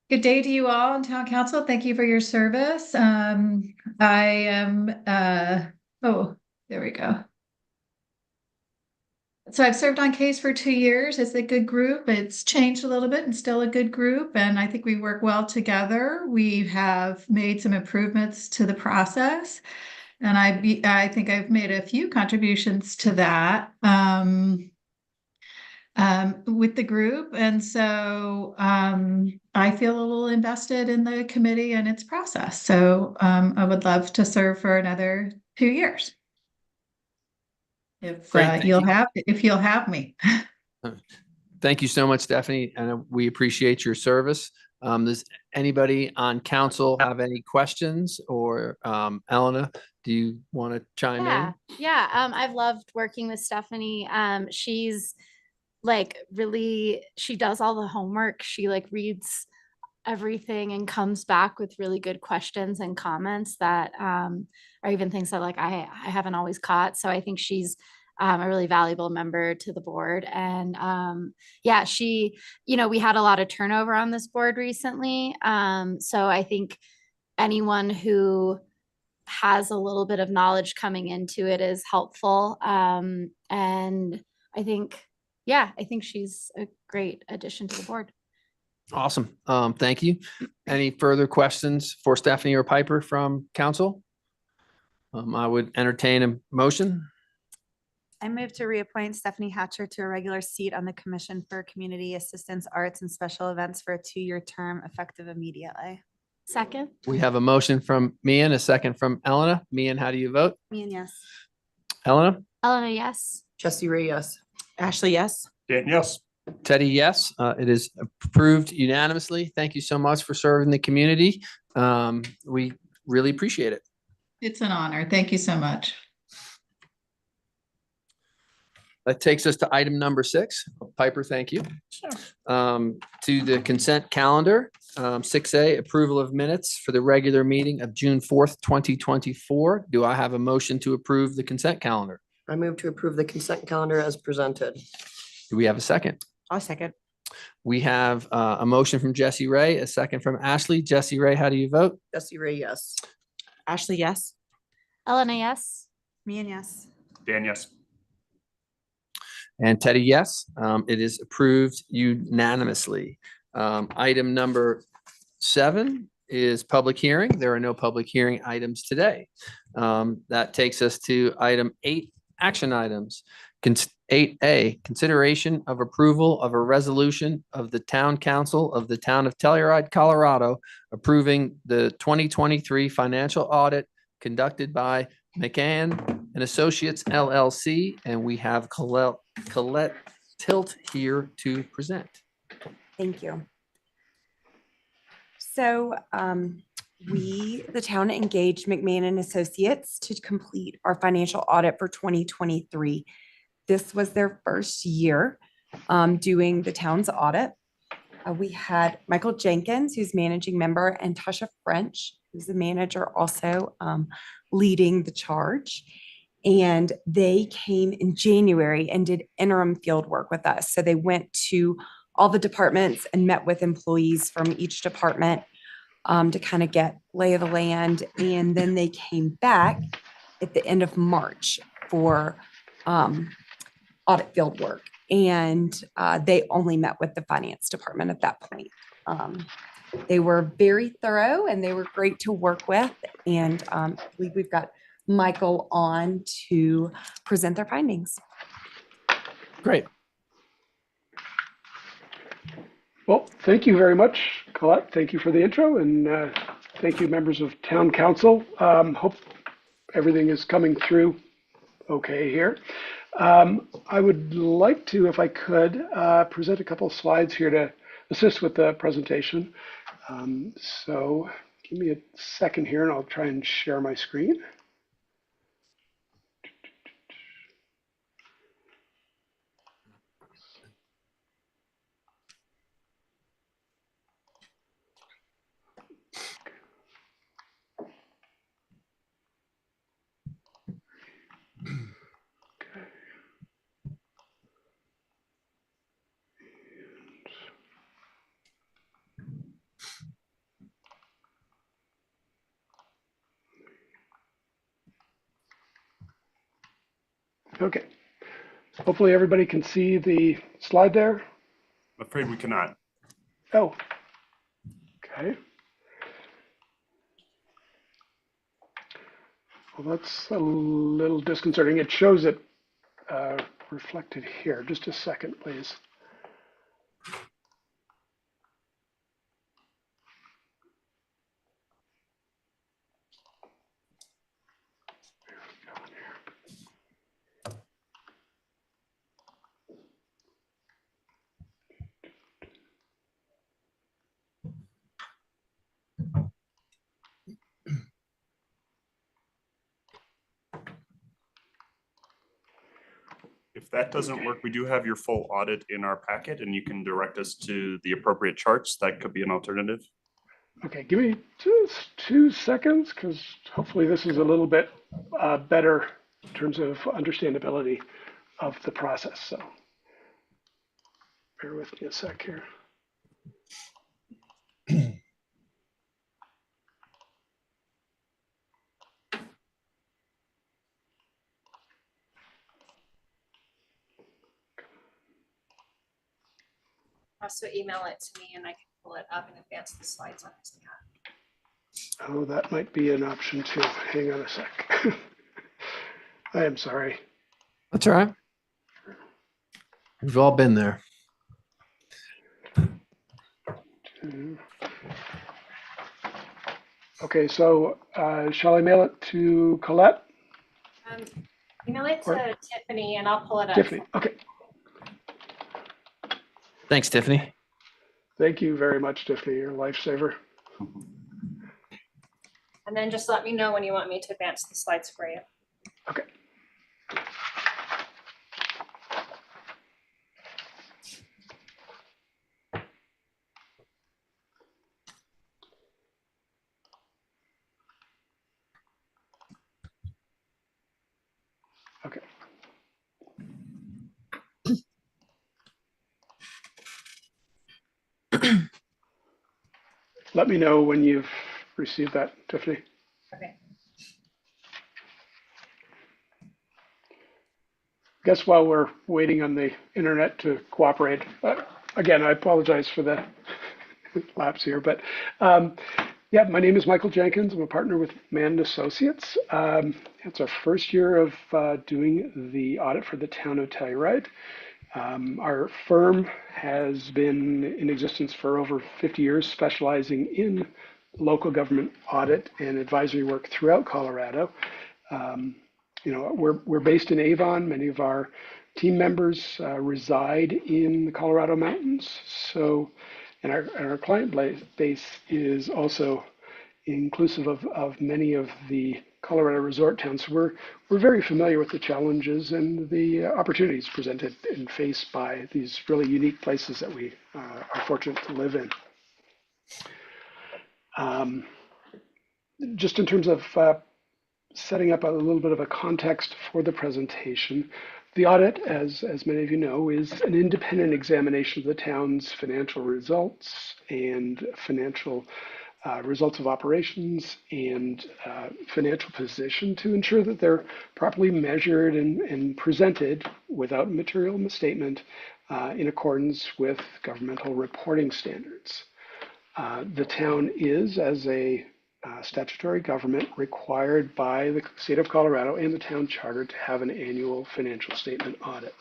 Good day to you all in Town Council. Thank you for your service. I am, oh, there we go. So I've served on CASE for 2 years. It's a good group. It's changed a little bit and still a good group. And I think we work well together. We have made some improvements to the process. And I think I've made a few contributions to that with the group. And so I feel a little invested in the committee and its process. So I would love to serve for another 2 years. If you'll have me. Thank you so much, Stephanie, and we appreciate your service. Does anybody on council have any questions, or Elena, do you want to chime in? Yeah. I've loved working with Stephanie. She's like she does all the homework. She like reads everything and comes back with really good questions and comments that are even things that like I haven't always caught. So I think she's a really valuable member to the board. And yeah, we had a lot of turnover on this board recently. So I think anyone who has a little bit of knowledge coming into it is helpful. And I think she's a great addition to the board. Awesome. Thank you. Any further questions for Stephanie or Piper from council? I would entertain a motion. I move to reappoint Stephanie Hatcher to a regular seat on the Commission for Community Assistance, Arts and Special Events for a 2-year term effective immediately. Second. We have a motion from Mian, a second from Elena. Mian, how do you vote? Mian, yes. Elena? Elena, yes. Jesse Ray, yes. Ashley, yes. Dan, yes. Teddy, yes. It is approved unanimously. Thank you so much for serving the community. We really appreciate it. It's an honor. Thank you so much. That takes us to item number 6. Piper, thank you. Sure. To the consent calendar, 6A, approval of minutes for the regular meeting of June 4th, 2024. Do I have a motion to approve the consent calendar? I move to approve the consent calendar as presented. Do we have a second? I'll second. We have a motion from Jesse Ray, a second from Ashley. Jesse Ray, how do you vote? Jesse Ray, yes. Ashley, yes. Elena, yes. Mian, yes. Dan, yes. And Teddy, yes. It is approved unanimously. Item number 7 is public hearing. There are no public hearing items today. That takes us to item 8, action items. 8A, consideration of approval of a resolution of the Town Council of the Town of Telluride, Colorado, approving the 2023 financial audit conducted by McCann and Associates LLC, and we have Colette Tilt here to present. Thank you. So the town engaged McMahon and Associates to complete our financial audit for 2023. This was their first year doing the town's audit. We had Michael Jenkins, who's managing member, and Tasha French, who's the manager, also leading the charge. And they came in January and did interim field work with us. So they went to all the departments and met with employees from each department to kind of get lay of the land. And then they came back at the end of March for audit field work. And they only met with the finance department at that point. They were very thorough and they were great to work with. And I believe we've got Michael on to present their findings. Great. Well, thank you very much, Colette. Thank you for the intro, and thank you, members of Town Council. Hope everything is coming through okay here. I would like to, if I could, present a couple of slides here to assist with the presentation. So give me a second here and I'll try and share my screen. Okay, hopefully everybody can see the slide there. I'm afraid we cannot. Oh, okay. Well, that's a little disconcerting. It shows it reflected here. Just a second, please. If that doesn't work, we do have your full audit in our packet and you can direct us to the appropriate charts. That could be an alternative. Okay, give me just 2 seconds because hopefully this is a little bit better in terms of understandability of the process. So bear with me a sec here. Also email it to me and I can pull it up and advance the slides on this account. Oh, that might be an option too. Hang on a sec. I am sorry. That's all right. We've all been there. Okay, so shall I mail it to Colette? Email it to Tiffany and I'll pull it up. Tiffany, okay. Thanks, Tiffany. Thank you very much, Tiffany. You're a lifesaver. And then just let me know when you want me to advance the slides for you. Okay. Okay. Let me know when you've received that, Tiffany. Okay. Guess while we're waiting on the internet to cooperate, again, I apologize for the lapse here, but yeah, my name is Michael Jenkins. I'm a partner with Mann & Associates. It's our first year of doing the audit for the town of Telluride. Our firm has been in existence for over 50 years, specializing in local government audit and advisory work throughout Colorado. You know, we're based in Avon. Many of our team members reside in the Colorado mountains. So, and our client base is also inclusive of many of the Colorado resort towns. So we're very familiar with the challenges and the opportunities presented and faced by these really unique places that we are fortunate to live in. Just in terms of setting up a little bit of a context for the presentation, the audit, as many of you know, is an independent examination of the town's financial results and financial results of operations and financial position to ensure that they're properly measured and presented without material misstatement in accordance with governmental reporting standards. The town is, as a statutory government, required by the state of Colorado and the town charter to have an annual financial statement audit.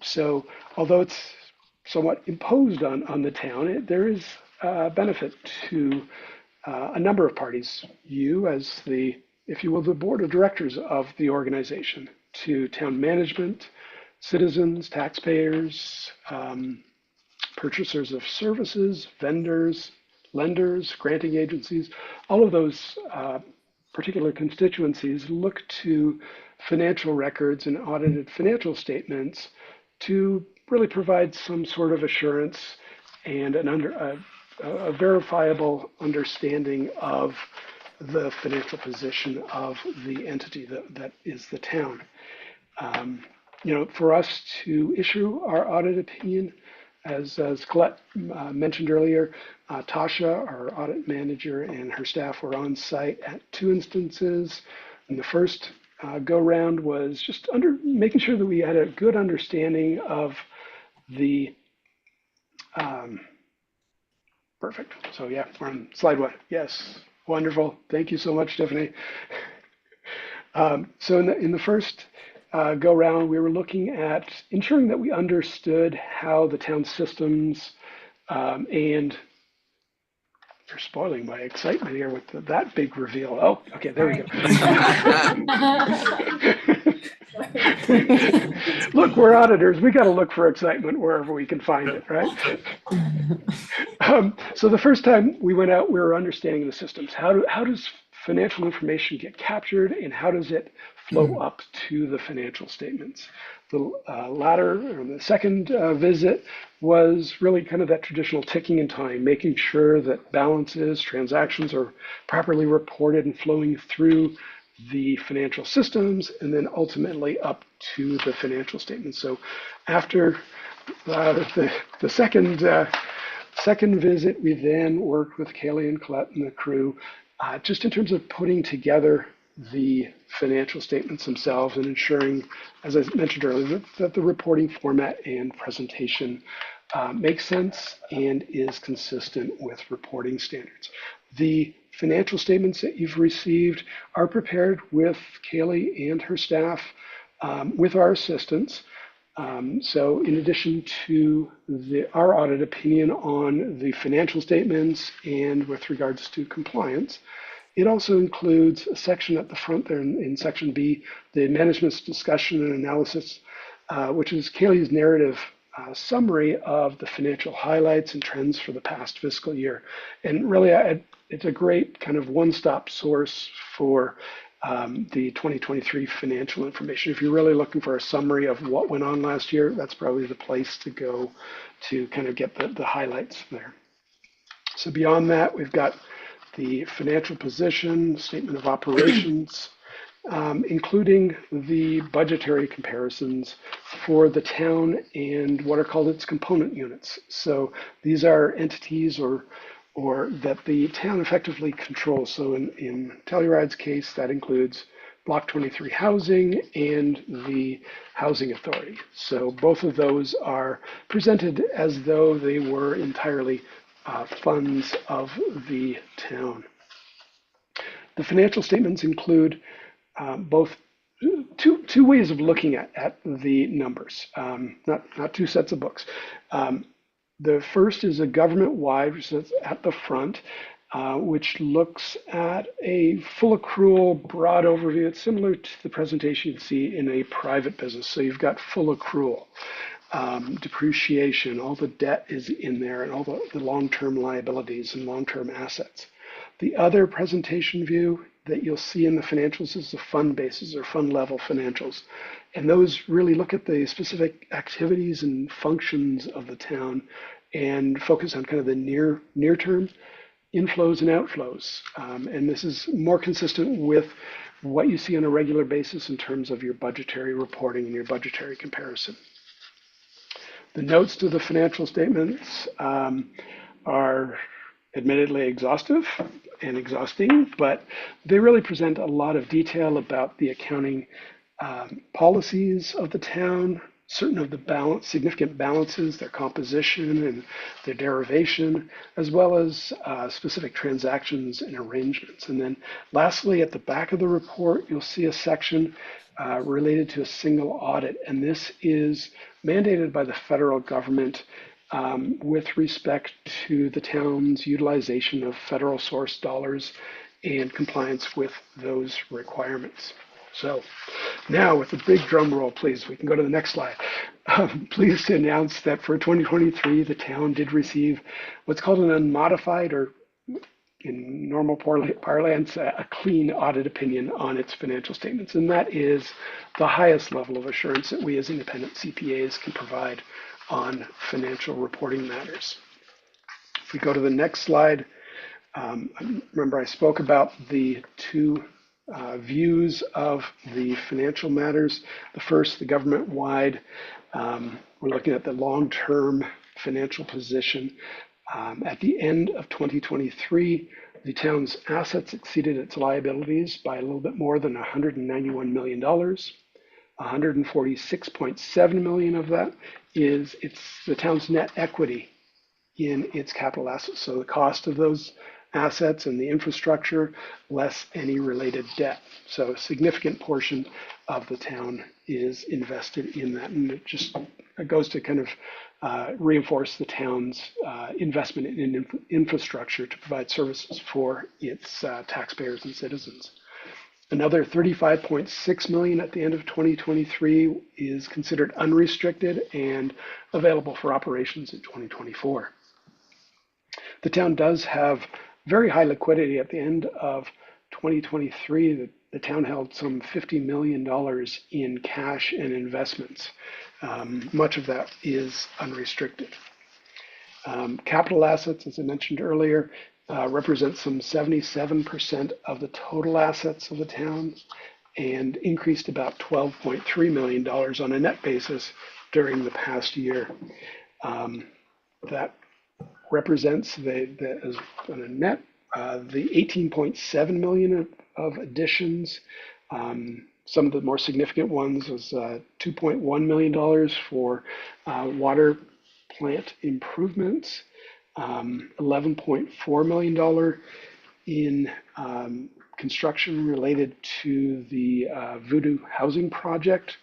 So although it's somewhat imposed on the town, there is benefit to a number of parties. You as the, if you will, the board of directors of the organization, to town management, citizens, taxpayers, purchasers of services, vendors, lenders, granting agencies, all of those particular constituencies look to financial records and audited financial statements to really provide some sort of assurance and a verifiable understanding of the financial position of the entity that is the town. You know, for us to issue our audit opinion, as Colette mentioned earlier, Tasha, our audit manager, and her staff were on site at 2 instances. And the first go round was just making sure that we had a good understanding of the perfect. So yeah, we're on slide 1. Yes, wonderful. Thank you so much, Tiffany. So in the first go round, we were looking at ensuring that we understood how the town systems and you're spoiling my excitement here with that big reveal. Oh, okay, there we go. Look, we're auditors. We got to look for excitement wherever we can find it, right? So the first time we went out, we were understanding the systems. How does financial information get captured, and how does it flow up to the financial statements? The second visit was really kind of that traditional ticking in time, making sure that balances, transactions are properly reported and flowing through the financial systems, and then ultimately up to the financial statements. So after the second visit, we then worked with Kaylee and Colette and the crew just in terms of putting together the financial statements themselves and ensuring, as I mentioned earlier, that the reporting format and presentation makes sense and is consistent with reporting standards. The financial statements that you've received are prepared with Kaylee and her staff with our assistance. So in addition to our audit opinion on the financial statements and with regards to compliance, it also includes a section at the front there in section B, the management's discussion and analysis, which is Kaylee's narrative summary of the financial highlights and trends for the past fiscal year. And really, it's a great kind of one-stop source for the 2023 financial information. If you're really looking for a summary of what went on last year, that's probably the place to go to kind of get the highlights there. So beyond that, we've got the financial position, statement of operations, including the budgetary comparisons for the town and what are called its component units. So these are entities or that the town effectively controls. So in Telluride's case, that includes Block 23 Housing and the Housing Authority. So both of those are presented as though they were entirely funds of the town. The financial statements include both two ways of looking at the numbers, not two sets of books. The first is a government-wide, which is at the front, which looks at a full accrual, broad overview. It's similar to the presentation you'd see in a private business. So you've got full accrual, depreciation, all the debt is in there, and all the long-term liabilities and long-term assets. The other presentation view that you'll see in the financials is the fund basis or fund level financials. And those really look at the specific activities and functions of the town and focus on kind of the near term inflows and outflows. And this is more consistent with what you see on a regular basis in terms of your budgetary reporting and your budgetary comparison. The notes to the financial statements are admittedly exhaustive and exhausting, but they really present a lot of detail about the accounting policies of the town, certain of the significant balances, their composition and their derivation, as well as specific transactions and arrangements. And then lastly, at the back of the report, you'll see a section related to a single audit. And this is mandated by the federal government with respect to the town's utilization of federal source dollars and compliance with those requirements. So now with a big drum roll, please, we can go to the next slide. Pleased to announce that for 2023, the town did receive what's called an unmodified, or in normal parlance, a clean audit opinion on its financial statements. And that is the highest level of assurance that we as independent CPAs can provide on financial reporting matters. If we go to the next slide, remember I spoke about the two views of the financial matters. The first, the government-wide, we're looking at the long-term financial position. At the end of 2023, the town's assets exceeded its liabilities by a little bit more than $191 million. $146.7 million of that is the town's net equity in its capital assets. So the cost of those assets and the infrastructure less any related debt. So a significant portion of the town is invested in that. And it goes to kind of reinforce the town's investment in infrastructure to provide services for its taxpayers and citizens. Another $35.6 million at the end of 2023 is considered unrestricted and available for operations in 2024. The town does have very high liquidity. At the end of 2023. The town held some $50 million in cash and investments. Much of that is unrestricted. Capital assets, as I mentioned earlier, represent some 77% of the total assets of the town and increased about $12.3 million on a net basis during the past year. That represents on a net the 18.7 million of additions. Some of the more significant ones was $2.1 million for water plant improvements, $11.4 million in construction related to the Voodoo Housing Project,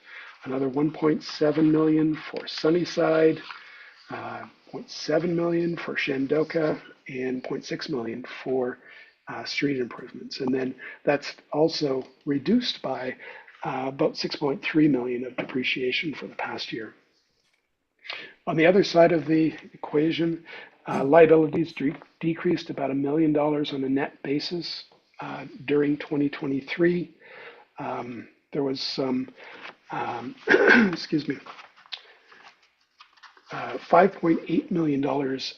another $1.7 million for Sunnyside, $0.7 million for Shandoka, and $0.6 million for street improvements. And then that's also reduced by about $6.3 million of depreciation for the past year. On the other side of the equation, liabilities decreased about $1 million on a net basis during 2023. There was some, excuse me, $5.8 million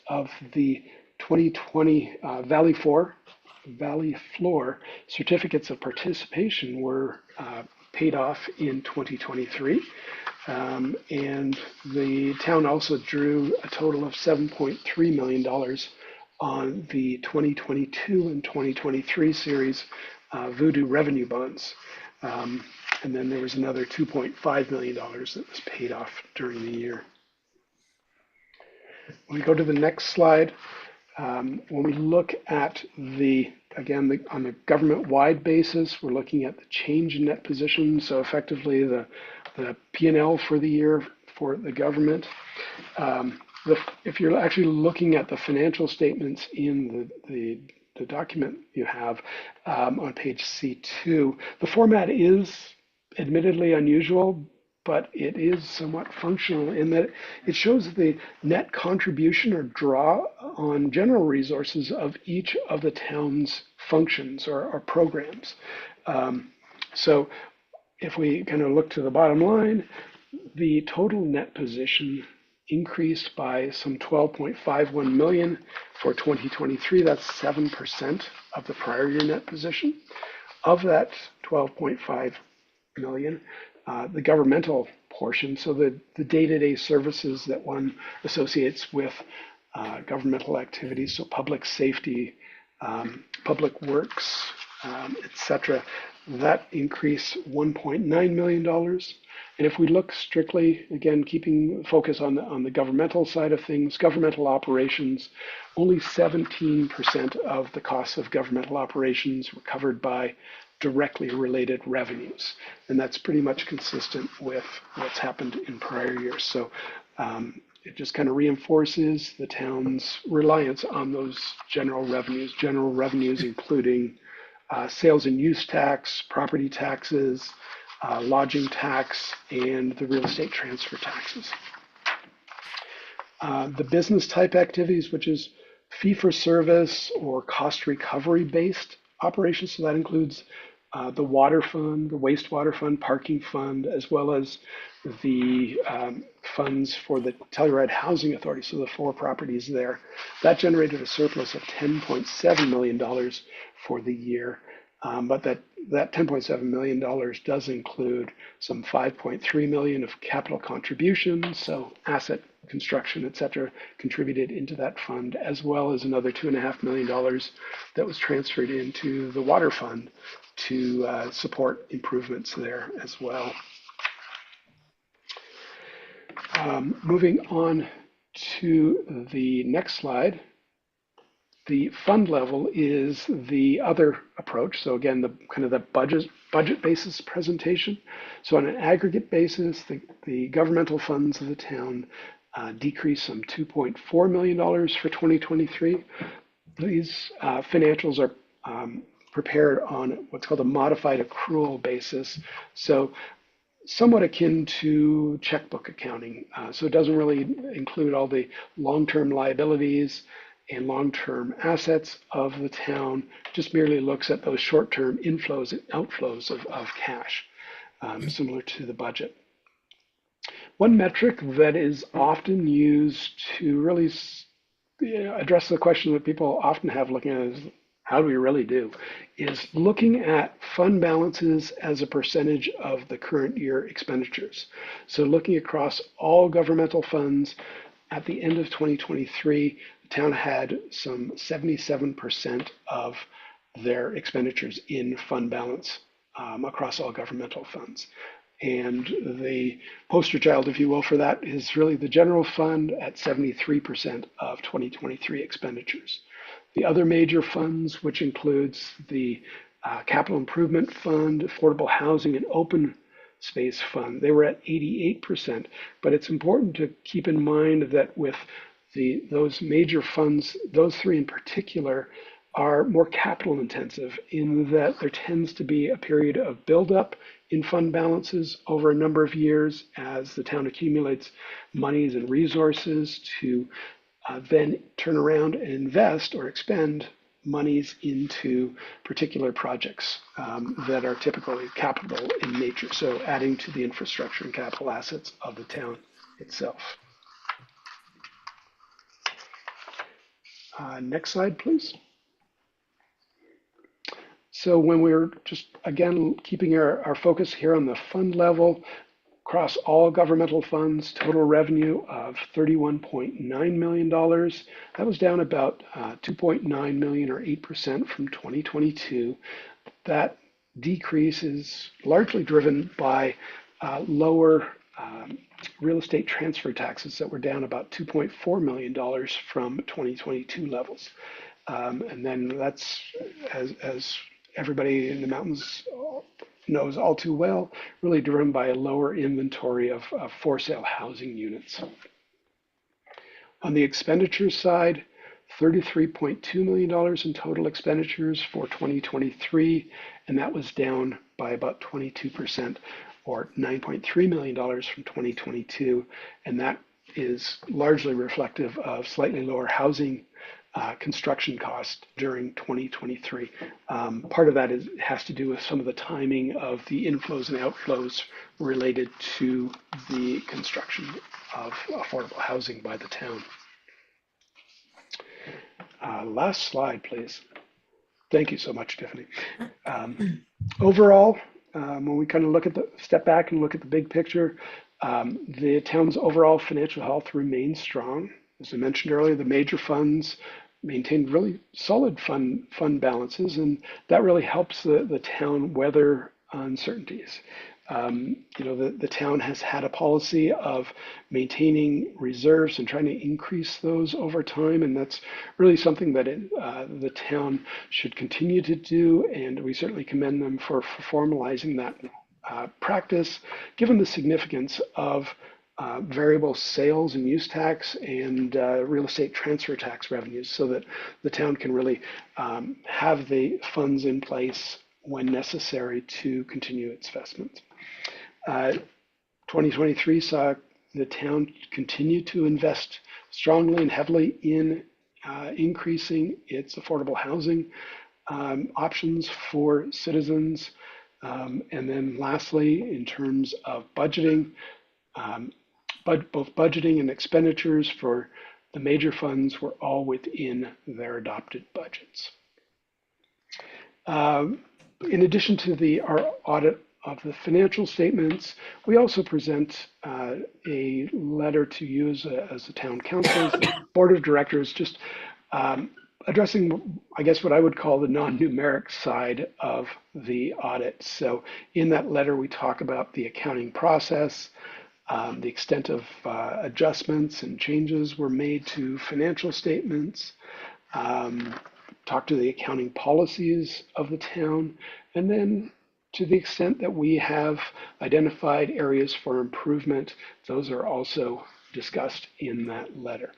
of the 2020 Valley Floor certificates of participation were paid off in 2023. And the town also drew a total of $7.3 million on the 2022 and 2023 series Voodoo revenue bonds. And then there was another $2.5 million that was paid off during the year. When we go to the next slide, when we look at on the government-wide basis, we're looking at the change in net position. So effectively the P&L for the year for the government. If you're actually looking at the financial statements in the document you have on page C2, the format is admittedly unusual, but it is somewhat functional in that it shows the net contribution or draw on general resources of each of the town's functions or programs. So if we kind of look to the bottom line, the total net position increased by some 12.51 million for 2023. That's 7% of the prior year net position. Of that 12.5 million, the governmental portion, so the day-to-day services that one associates with governmental activities, so public safety, public works, etc. That increase $1.9 million. And if we look strictly, again, keeping focus on the governmental side of things, governmental operations, only 17% of the costs of governmental operations were covered by directly related revenues. And that's pretty much consistent with what's happened in prior years. So it just kind of reinforces the town's reliance on those general revenues including sales and use tax, property taxes, lodging tax, and the real estate transfer taxes. The business type activities, which is fee for service or cost recovery based operations. So that includes the water fund, the wastewater fund, parking fund, as well as the funds for the Telluride Housing Authority. So the 4 properties there. That generated a surplus of $10.7 million for the year. But that $10.7 million does include some $5.3 million of capital contributions, so asset construction, et cetera, contributed into that fund, as well as another $2.5 million that was transferred into the water fund to support improvements there as well. Moving on to the next slide. The fund level is the other approach. So again, the kind of the budget basis presentation. So on an aggregate basis, the governmental funds of the town decreased some $2.4 million for 2023. These financials are prepared on what's called a modified accrual basis. So somewhat akin to checkbook accounting. So it doesn't really include all the long-term liabilities and long-term assets of the town, just merely looks at those short-term inflows and outflows of cash, similar to the budget. One metric that is often used to really address the question that people often have looking at is, how do we really do, is looking at fund balances as a percentage of the current year expenditures. So looking across all governmental funds, at the end of 2023, the town had some 77% of their expenditures in fund balance across all governmental funds. And the poster child, if you will, for that is really the general fund at 73% of 2023 expenditures. The other major funds, which includes the Capital Improvement Fund, Affordable Housing, and Open Space Fund, they were at 88%. But it's important to keep in mind that with those major funds, those 3 in particular, are more capital intensive in that there tends to be a period of buildup in fund balances over a number of years as the town accumulates monies and resources to then turn around and invest or expend monies into particular projects that are typically capital in nature, so adding to the infrastructure and capital assets of the town itself. Next slide, please. So when we're just, again, keeping our focus here on the fund level, across all governmental funds, total revenue of $31.9 million. That was down about $2.9 million or 8% from 2022. That decrease is largely driven by lower real estate transfer taxes that were down about $2.4 million from 2022 levels. And then that's, as everybody in the mountains knows all too well, really driven by a lower inventory of for sale housing units. On the expenditure side, $33.2 million in total expenditures for 2023, and that was down by about 22% or $9.3 million from 2022. And that is largely reflective of slightly lower housing construction cost during 2023. Part of that has to do with some of the timing of the inflows and outflows related to the construction of affordable housing by the town. Last slide, please. Thank you so much, Tiffany. Overall, when we kind of step back and look at the big picture, the town's overall financial health remains strong. as I mentioned earlier, the major funds maintained really solid fund balances, and that really helps the town weather uncertainties. The town has had a policy of maintaining reserves and trying to increase those over time, and that's really something that the town should continue to do, and we certainly commend them for formalizing that practice, given the significance of variable sales and use tax and real estate transfer tax revenues, so that the town can really have the funds in place when necessary to continue its investments. 2023 saw the town continue to invest strongly and heavily in increasing its affordable housing options for citizens. And then lastly, in terms of budgeting, both budgeting and expenditures for the major funds were all within their adopted budgets. In addition to our audit of the financial statements, we also present a letter to you as a town council, board of directors, just addressing, I guess, what I would call the non-numeric side of the audit. So in that letter, we talk about the accounting process, the extent of adjustments and changes were made to financial statements, talk to the accounting policies of the town, and then to the extent that we have identified areas for improvement, those are also discussed in that letter.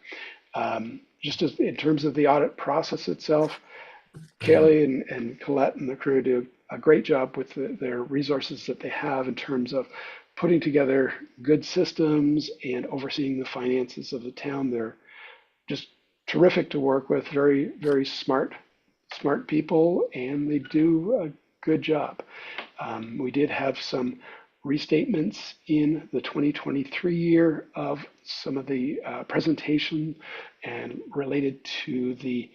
Just as in terms of the audit process itself, Kaylee and Colette and the crew do a great job with their resources that they have in terms of putting together good systems and overseeing the finances of the town. They're just terrific to work with, very, very smart people, and they do a good job. We did have some restatements in the 2023 year of some of the presentation and related to the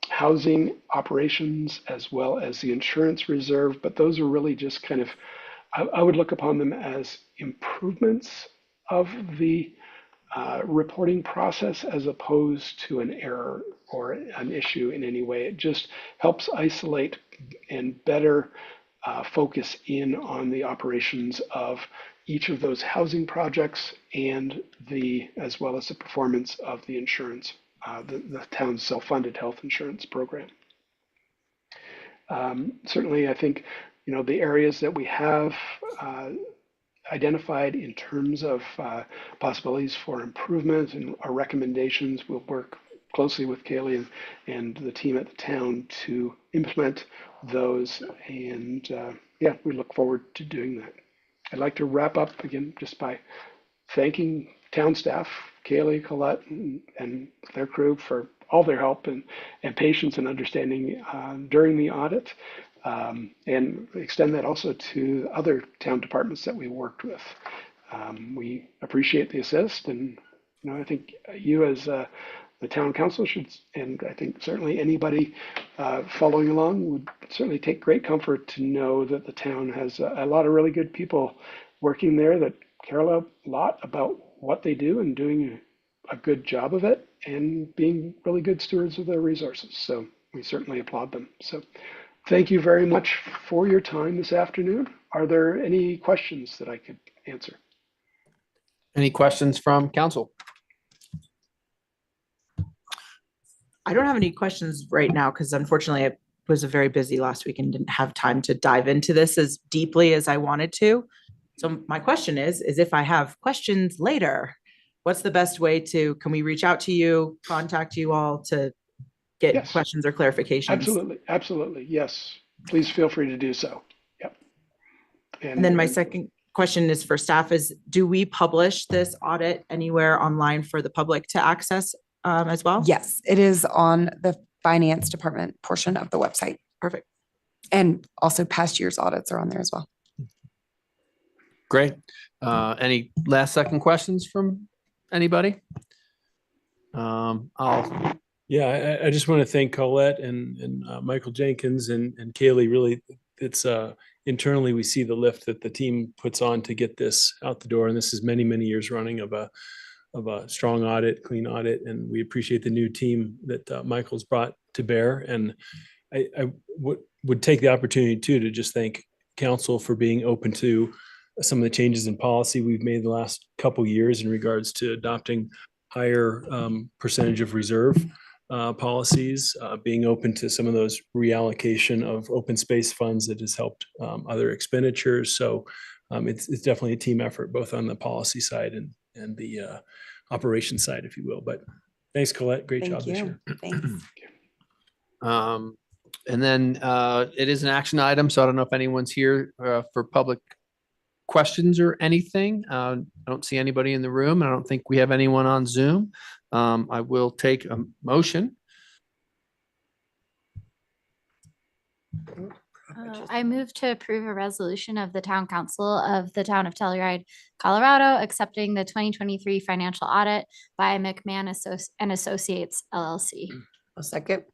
housing operations as well as the insurance reserve, but those are really just kind of, I would look upon them as improvements of the reporting process as opposed to an error or an issue in any way. It just helps isolate and better focus in on the operations of each of those housing projects and as well as the performance of the insurance, the town's self-funded health insurance program. Certainly, I think, the areas that we have identified in terms of possibilities for improvement and our recommendations, we'll work closely with Kaylee and the team at the town to implement those. And we look forward to doing that. I'd like to wrap up again just by thanking town staff, Kaylee, Colette, and their crew for all their help and patience and understanding during the audit. And extend that also to other town departments that we worked with. We appreciate the assist, and I think you as the town council should, and I think certainly anybody following along would certainly take great comfort to know that the town has a lot of really good people working there that care a lot about what they do and doing a good job of it and being really good stewards of their resources. So we certainly applaud them. So thank you very much for your time this afternoon. Are there any questions that I could answer? Any questions from council? I don't have any questions right now because unfortunately I was very busy last week and didn't have time to dive into this as deeply as I wanted to. So my question is if I have questions later, what's the best way can we reach out to you, contact you all to get questions or clarifications? Absolutely. Yes. Please feel free to do so. Yep. And then my second question is for staff do we publish this audit anywhere online for the public to access as well? Yes, it is on the finance department portion of the website. Perfect. And also past year's audits are on there as well. Great. Any last second questions from anybody? I just want to thank Colette and Michael Jenkins and Kaylee. Really, it's internally we see the lift that the team puts on to get this out the door, and this is many years running of of a strong audit, clean audit, and we appreciate the new team that Michael's brought to bear. And I would take the opportunity too to just thank council for being open to some of the changes in policy we've made the last couple years in regards to adopting higher percentage of reserve policies, being open to some of those reallocation of open space funds that has helped other expenditures. So it's definitely a team effort, both on the policy side and the operation side, if you will. But thanks, Colette. Great job this year. Thanks. And then it is an action item, so I don't know if anyone's here for public questions or anything. I don't see anybody in the room. I don't think we have anyone on Zoom. I will take a motion. I move to approve a resolution of the Town Council of the Town of Telluride, Colorado, accepting the 2023 financial audit by McMahon and Associates LLC. A second.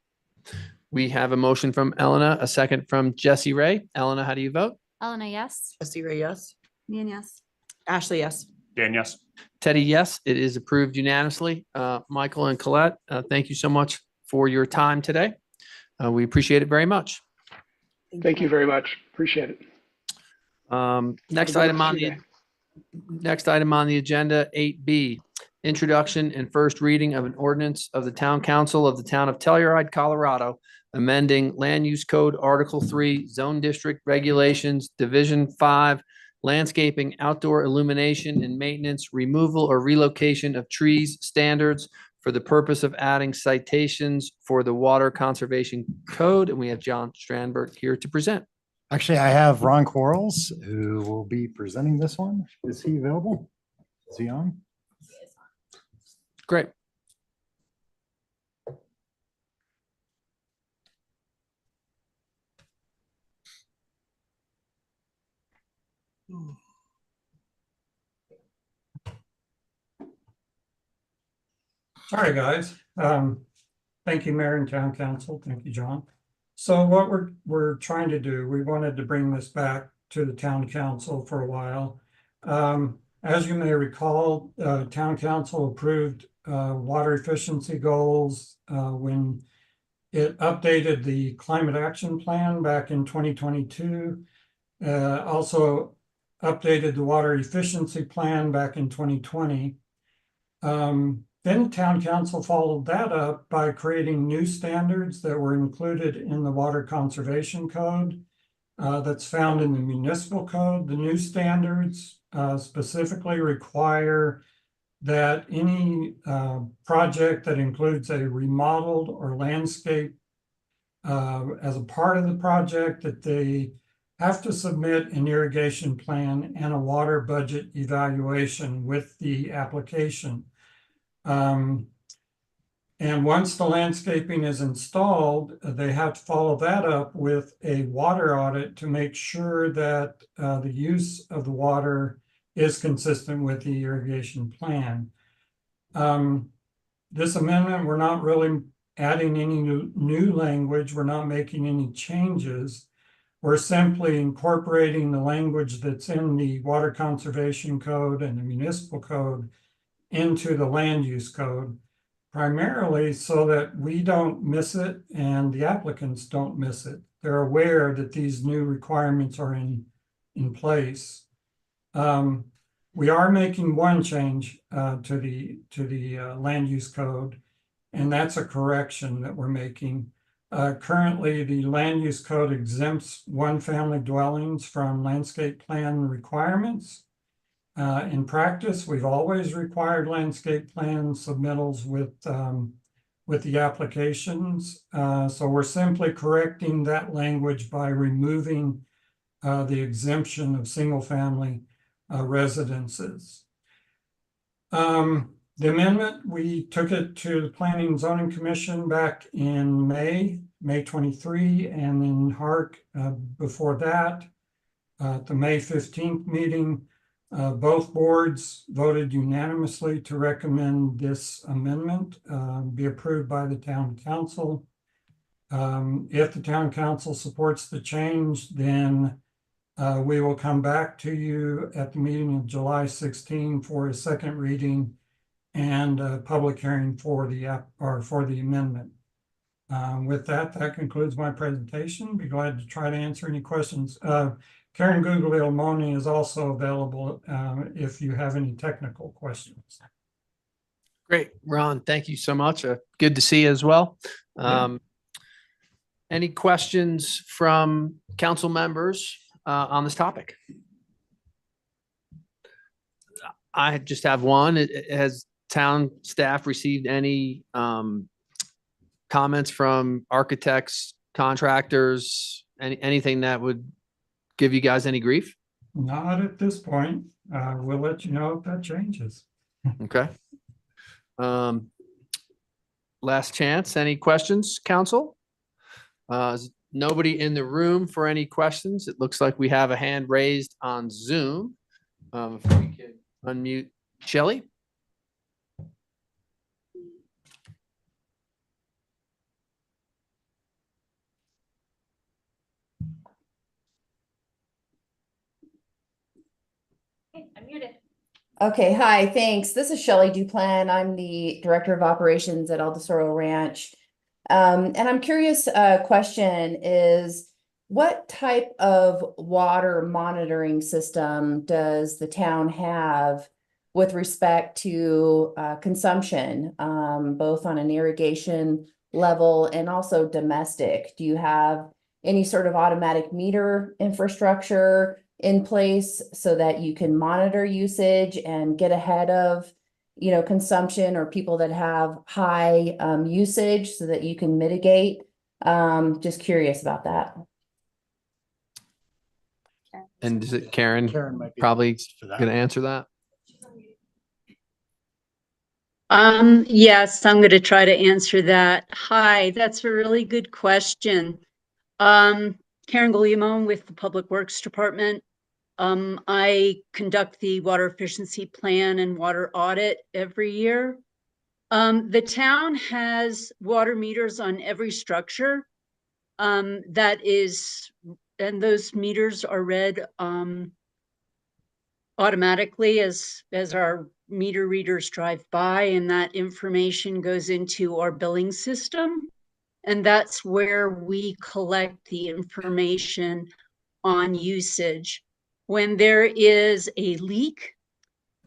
We have a motion from Elena, a second from Jesse Ray. Elena, how do you vote? Elena, yes. Jesse Ray, yes. Meehan, yes. Ashley, yes. Dan, yes. Teddy, yes. It is approved unanimously. Michael and Colette, thank you so much for your time today. We appreciate it very much. Thank you very much. Appreciate it. Next Have a good item on rest of the next item on the agenda, 8B, introduction and first reading of an ordinance of the Town Council of the Town of Telluride, Colorado, amending Land Use Code Article 3, Zone District Regulations, Division 5, landscaping, outdoor illumination and maintenance, removal or relocation of trees standards for the purpose of adding citations for the Water Conservation Code. And we have John Strandberg here to present. Actually, I have Ron Quarles who will be presenting this one. Is he available? Is he on? Great. Sorry, guys. Thank you, Mayor and Town Council. Thank you, John. So what we're trying to do, we wanted to bring this back to the Town Council for a while. As you may recall, Town Council approved water efficiency goals when it updated the Climate Action Plan back in 2022. Also updated the Water Efficiency Plan back in 2020. Then Town Council followed that up by creating new standards that were included in the Water Conservation Code that's found in the Municipal Code. The new standards specifically require that any project that includes a remodeled or landscape as a part of the project, that they have to submit an irrigation plan and a water budget evaluation with the application. And once the landscaping is installed, they have to follow that up with a water audit to make sure that the use of the water is consistent with the irrigation plan. This amendment, we're not really adding any new language. We're not making any changes. We're simply incorporating the language that's in the Water Conservation Code and the Municipal Code into the Land Use Code, primarily so that we don't miss it and the applicants don't miss it. They're aware that these new requirements are in place. We are making one change to the Land Use Code, and that's a correction that we're making. Currently, the Land Use Code exempts one-family dwellings from landscape plan requirements. In practice, we've always required landscape plan submittals with the applications. So we're simply correcting that language by removing the exemption of single-family residences. The amendment, we took it to the Planning and Zoning Commission back in May 23, and in HARC before that, at the May 15th meeting. Both boards voted unanimously to recommend this amendment be approved by the Town Council. If the Town Council supports the change, then we will come back to you at the meeting of July 16 for a second reading and a public hearing for the app or for the amendment. With that, that concludes my presentation. Be glad to try to answer any questions. Karen Guglielmone is also available if you have any technical questions. Great, Ron, thank you so much. Good to see you as well. Any questions from council members on this topic? I just have one. Has town staff received any comments from architects, contractors, anything that would give you guys any grief? Not at this point. We'll let you know if that changes. Okay. Last chance. Any questions, council? Is nobody in the room for any questions? It looks like we have a hand raised on Zoom. If we could unmute Shelley. I'm muted. Okay, hi, thanks. This is Shelley Duplan. I'm the Director of Operations at El Tesoro Ranch. And I'm curious, question is, what type of water monitoring system does the town have with respect to consumption, both on an irrigation level and also domestic? Do you have any sort of automatic meter infrastructure in place so that you can monitor usage and get ahead of, you know, consumption or people that have high usage so that you can mitigate? Just curious about that. And is it Karen? Karen might be Probably for that. going to answer that. Yes, I'm going to try to answer that. Hi, that's a really good question. Karen Guglielmone with the Public Works Department. I conduct the water efficiency plan and water audit every year. The town has water meters on every structure. And those meters are read automatically as our meter readers drive by, and that information goes into our billing system. And that's where we collect the information on usage. When there is a leak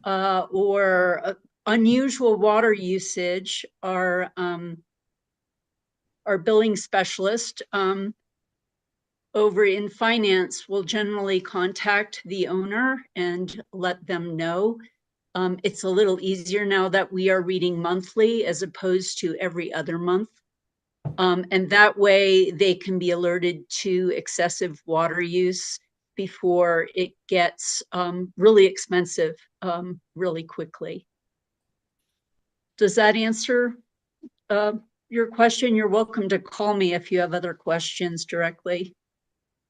or unusual water usage, our billing specialist over in finance will generally contact the owner and let them know. It's a little easier now that we are reading monthly as opposed to every other month. And that way they can be alerted to excessive water use before it gets really expensive really quickly. Does that answer your question? You're welcome to call me if you have other questions directly.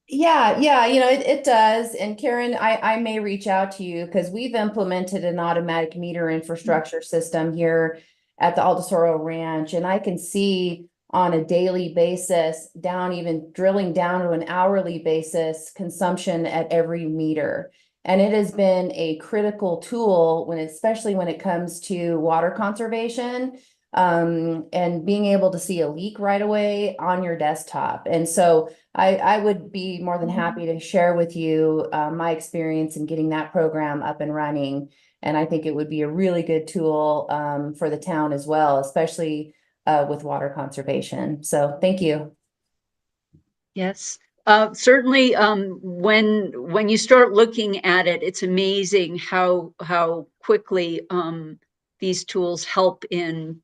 Yeah, you know, it does. And Karen, I may reach out to you because we've implemented an automatic meter infrastructure system here at the El Tesoro Ranch. And I can see on a daily basis, even drilling down to an hourly basis, consumption at every meter. And it has been a critical tool especially when it comes to water conservation. And being able to see a leak right away on your desktop. And so I would be more than happy to share with you my experience in getting that program up and running. And I think it would be a really good tool for the town as well, especially with water conservation. So thank you. Yes, certainly when you start looking at it, it's amazing how quickly these tools help in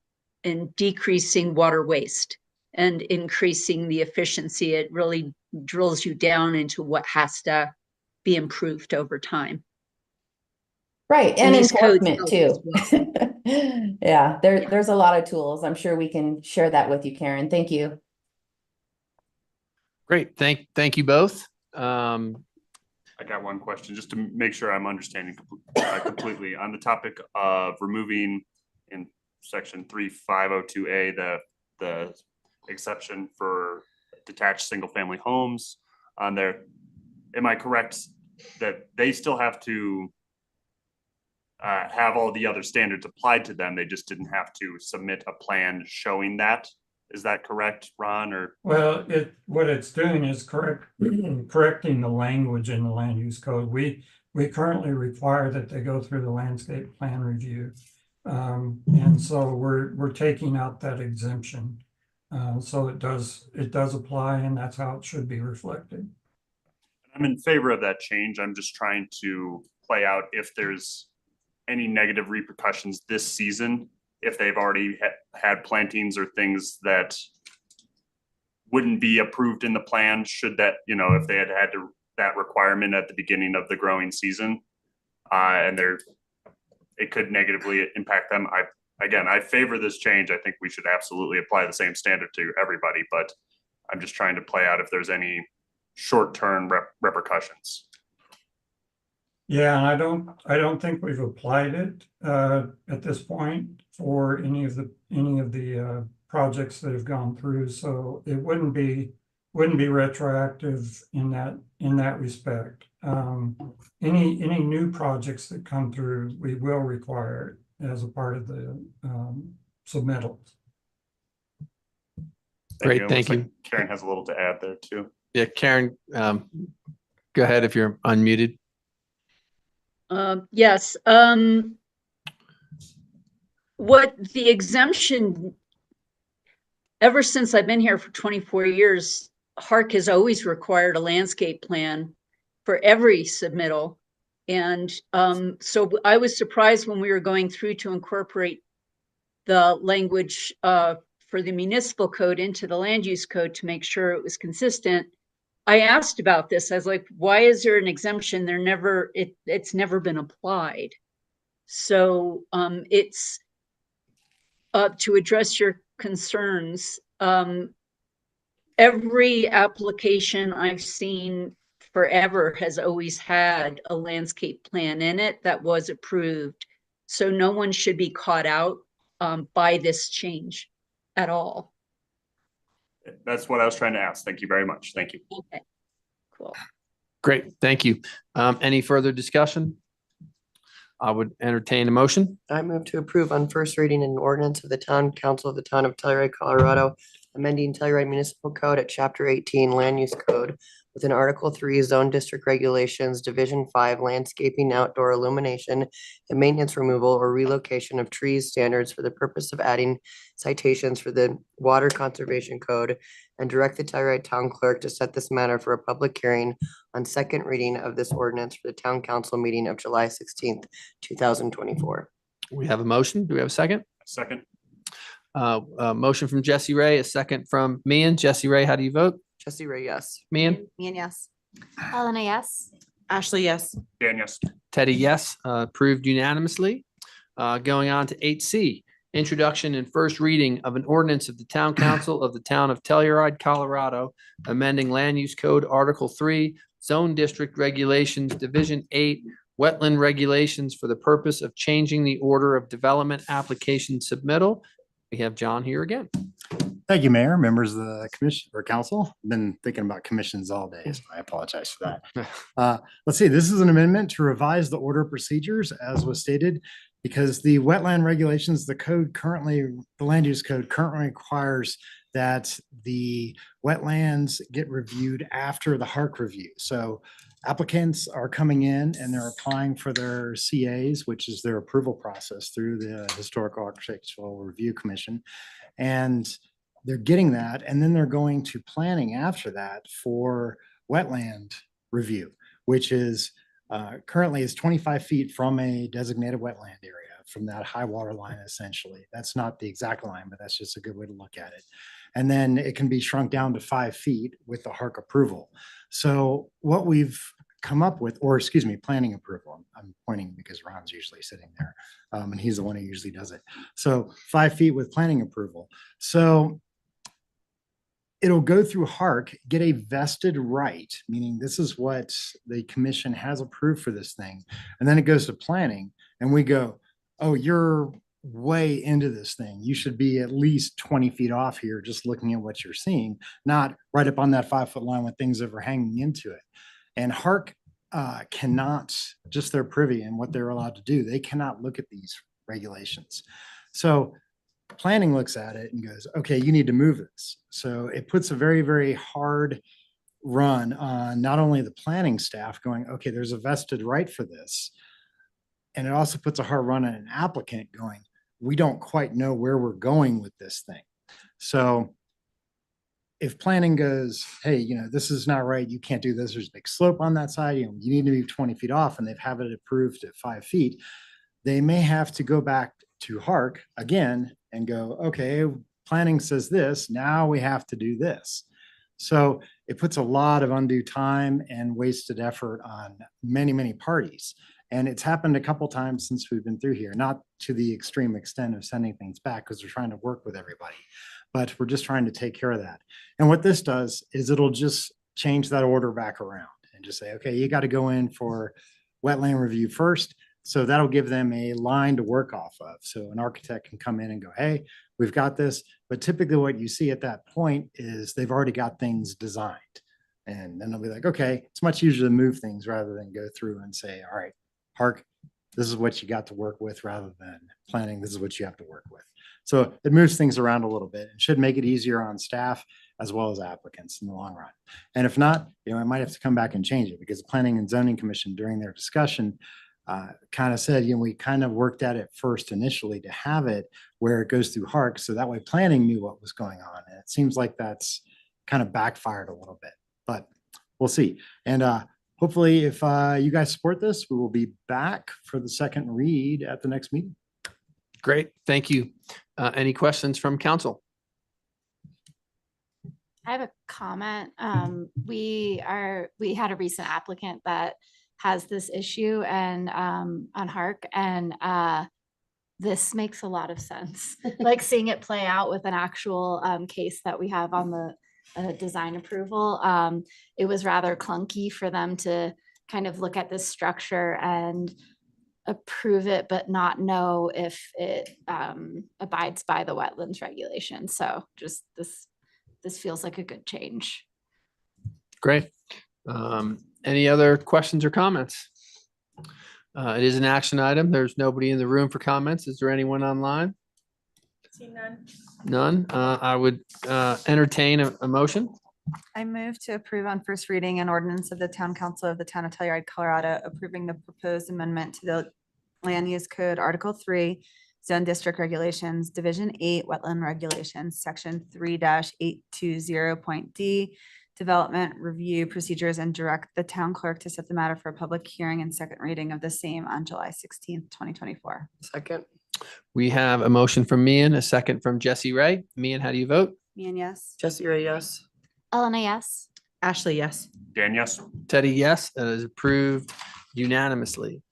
decreasing water waste and increasing the efficiency. It really drills you down into what has to be improved over time. Right, and these codes enforcement help too. as well. Yeah, there's a lot of tools. I'm sure we can share that with you, Karen. Thank you. Great. Thank you both. I got one question just to make sure I'm understanding completely on the topic of removing in section 3502A, the exception for detached single family homes on there. Am I correct that they still have to have all the other standards applied to them. They just didn't have to submit a plan showing that. Is that correct, Ron, or? Well, what it's doing is correcting the language in the land use code. We currently require that they go through the landscape plan review. And so we're taking out that exemption. So it does apply, and that's how it should be reflected. I'm in favor of that change. I'm just trying to play out if there's any negative repercussions this season, if they've already had plantings or things that wouldn't be approved in the plan, should that, if they had that requirement at the beginning of the growing season, and it could negatively impact them. I favor this change. I think we should absolutely apply the same standard to everybody, but I'm just trying to play out if there's any short-term repercussions. Yeah, and I don't think we've applied it at this point for any of the projects that have gone through. So it wouldn't be retroactive in that respect. Any new projects that come through, we will require it as a part of the submittals. Great, thank Looks you. like Karen has a little to add there too. Yeah, Karen, go ahead if you're unmuted. Yes. What the exemption, ever since I've been here for 24 years, HARC has always required a landscape plan for every submittal. And so I was surprised when we were going through to incorporate the language for the municipal code into the land use code to make sure it was consistent. I asked about this. I was like, why is there an exemption? It's never been applied. So it's to address your concerns. Every application I've seen forever has always had a landscape plan in it that was approved. So no one should be caught out by this change at all. That's what I was trying to ask. Thank you very much. Thank you. Okay, cool. Great, thank you. Any further discussion? I would entertain a motion. I move to approve on first reading an ordinance of the Town Council of the Town of Telluride, Colorado, amending Telluride Municipal Code at Chapter 18 Land Use Code within Article 3 Zone District Regulations, Division 5 Landscaping, Outdoor Illumination, and Maintenance Removal or Relocation of Trees Standards for the purpose of adding citations for the Water Conservation Code, and direct the Telluride Town Clerk to set this matter for a public hearing on second reading of this ordinance for the Town Council meeting of July 16th, 2024. We have a motion. Do we have a second? Second. A motion from Jesse Ray, a second from Mian. Jesse Ray, how do you vote? Jesse Ray, yes. Mian? Mian, yes. Helena, yes. Ashley, yes. Dan, yes. Teddy, yes. Approved unanimously. Going on to 8C, introduction and first reading of an ordinance of the Town Council of the Town of Telluride, Colorado, amending Land Use Code Article 3, Zone District Regulations, Division 8, Wetland Regulations for the purpose of changing the order of development application submittal. We have John here again. Thank you, Mayor, members of the commission or council. Been thinking about commissions all day, so I apologize for that. Let's see, this is an amendment to revise the order of procedures as was stated, because the wetland regulations, the land use code currently requires that the wetlands get reviewed after the HARC review. So applicants are coming in and they're applying for their CAs, which is their approval process through the Historical Architectural Review Commission. And they're getting that, and then they're going to planning after that for wetland review, which is currently is 25 feet from a designated wetland area, from that high water line, essentially. That's not the exact line, but that's just a good way to look at it. And then it can be shrunk down to 5 feet with the HARC approval. So what we've come up with, or excuse me, planning approval. I'm pointing because Ron's usually sitting there, and he's the one who usually does it. So 5 feet with planning approval. So it'll go through HARC, get a vested right, meaning this is what the commission has approved for this thing. And then it goes to planning and we go, oh, you're way into this thing. You should be at least 20 feet off here, just looking at what you're seeing, not right up on that 5 foot line with things overhanging into it. And HARC cannot, just their privy and what they're allowed to do, they cannot look at these regulations. So planning looks at it and goes, okay, you need to move this. So it puts a very, very hard run on not only the planning staff going, okay, there's a vested right for this. And it also puts a hard run on an applicant going, we don't quite know where we're going with this thing. So if planning goes, hey, you know, this is not right, you can't do this, there's a big slope on that side, you know, you need to be 20 feet off, and they've have it approved at 5 feet, they may have to go back to Hark again and go, okay, planning says this, now we have to do this. So it puts a lot of undue time and wasted effort on many, many parties. And it's happened a couple times since we've been through here, not to the extreme extent of sending things back because we're trying to work with everybody, but we're just trying to take care of that. And what this does is it'll just change that order back around and just say, okay, you got to go in for wetland review first. So that'll give them a line to work off of. So an architect can come in and go, hey, we've got this. But typically what you see at that point is they've already got things designed. And then they'll be like, okay, it's much easier to move things rather than go through and say, all right, Hark, this is what you got to work with, rather than planning, this is what you have to work with. So it moves things around a little bit and should make it easier on staff as well as applicants in the long run. And if not, you know, I might have to come back and change it, because the Planning and Zoning Commission during their discussion kind of said, you know, we kind of worked at it first initially to have it where it goes through Hark, so that way planning knew what was going on. And it seems like that's kind of backfired a little bit, but we'll see. And hopefully if you guys support this, we will be back for the second read at the next meeting. Great, thank you. Any questions from council? I have a comment. We had a recent applicant that has this issue and on Hark, and this makes a lot of sense. Like seeing it play out with an actual case that we have on the design approval. It was rather clunky for them to kind of look at this structure and approve it, but not know if it abides by the wetlands regulation. So just this feels like a good change. Great. Any other questions or comments? It is an action item. There's nobody in the room for comments. Is there anyone online? See none. None. I would entertain a motion. I move to approve on first reading an ordinance of the Town Council of the Town of Telluride, Colorado, approving the proposed amendment to the Land Use Code, Article 3, Zone District Regulations, Division 8, Wetland Regulations, Section 3-820.d, Development Review Procedures, and direct the town clerk to set the matter for a public hearing and second reading of the same on July 16th, 2024. Second. We have a motion from Mian, a second from Jesse Ray. Mian, how do you vote? Mian, yes. Jesse Ray, yes. Elena, yes. Ashley, yes. Dan, yes. Teddy, yes. That is approved unanimously.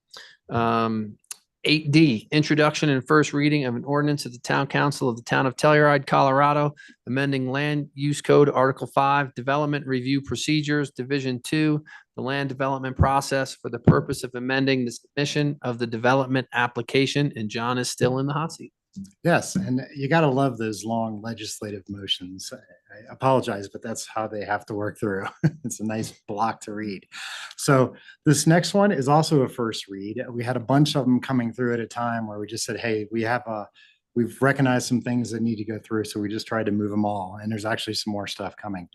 8D, introduction and first reading of an ordinance of the Town Council of the Town of Telluride, Colorado, amending Land Use Code, Article 5, Development Review Procedures, Division 2, the land development process for the purpose of amending the submission of the development application. And John is still in the hot seat. Yes, and you got to love those long legislative motions. I apologize, but that's how they have to work through. It's a nice block to read. So this next one is also a first read. We had a bunch of them coming through at a time where we just said, hey, we've recognized some things that need to go through. So we just tried to move them all. And there's actually some more stuff coming.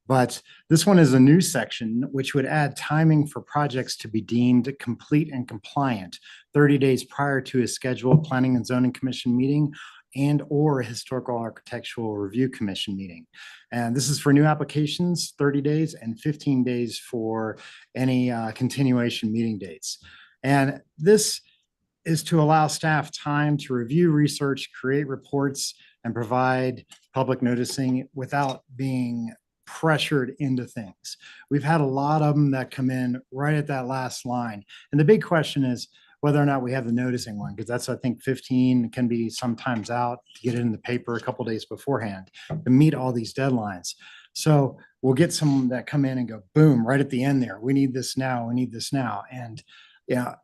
But this one is a new section which would add timing for projects to be deemed complete and compliant 30 days prior to a scheduled Planning and Zoning Commission meeting and or a Historical Architectural Review Commission meeting. And this is for new applications, 30 days, and 15 days for any continuation meeting dates. And this is to allow staff time to review research, create reports, and provide public noticing without being pressured into things. We've had a lot of them that come in right at that last line. And the big question is whether or not we have the noticing one, because that's, I think, 15 can be sometimes out to get it in the paper a couple days beforehand to meet all these deadlines. So we'll get some that come in and go, boom, right at the end there. We need this now. We need this now. And yeah,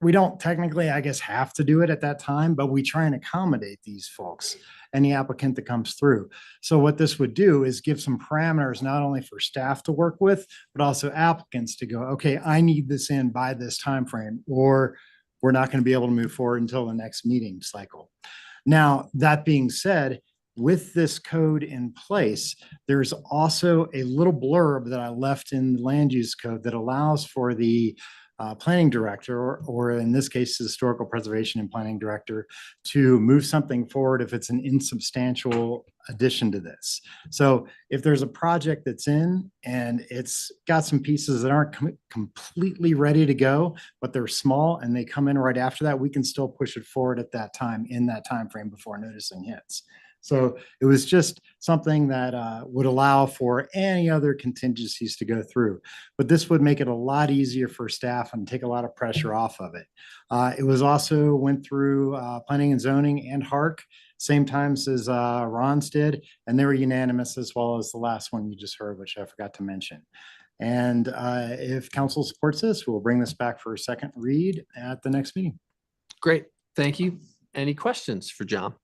we don't technically, I guess, have to do it at that time, but we try and accommodate these folks. any applicant that comes through. So what this would do is give some parameters, not only for staff to work with, but also applicants to go, okay, I need this in by this timeframe, or we're not going to be able to move forward until the next meeting cycle. Now, that being said, with this code in place, there's also a little blurb that I left in the land use code that allows for the planning director, or in this case, the historical preservation and planning director, to move something forward if it's an insubstantial addition to this. So if there's a project that's in and it's got some pieces that aren't completely ready to go, but they're small and they come in right after that, we can still push it forward at that time, in that time frame before noticing hits. So it was just something that would allow for any other contingencies to go through. But this would make it a lot easier for staff and take a lot of pressure off of it. It was also went through planning and zoning and HARC, same times as Ron's did, and they were unanimous, as well as the last one you just heard, which I forgot to mention. And if council supports this, we'll bring this back for a second read at the next meeting. Great, thank you. Any questions for John?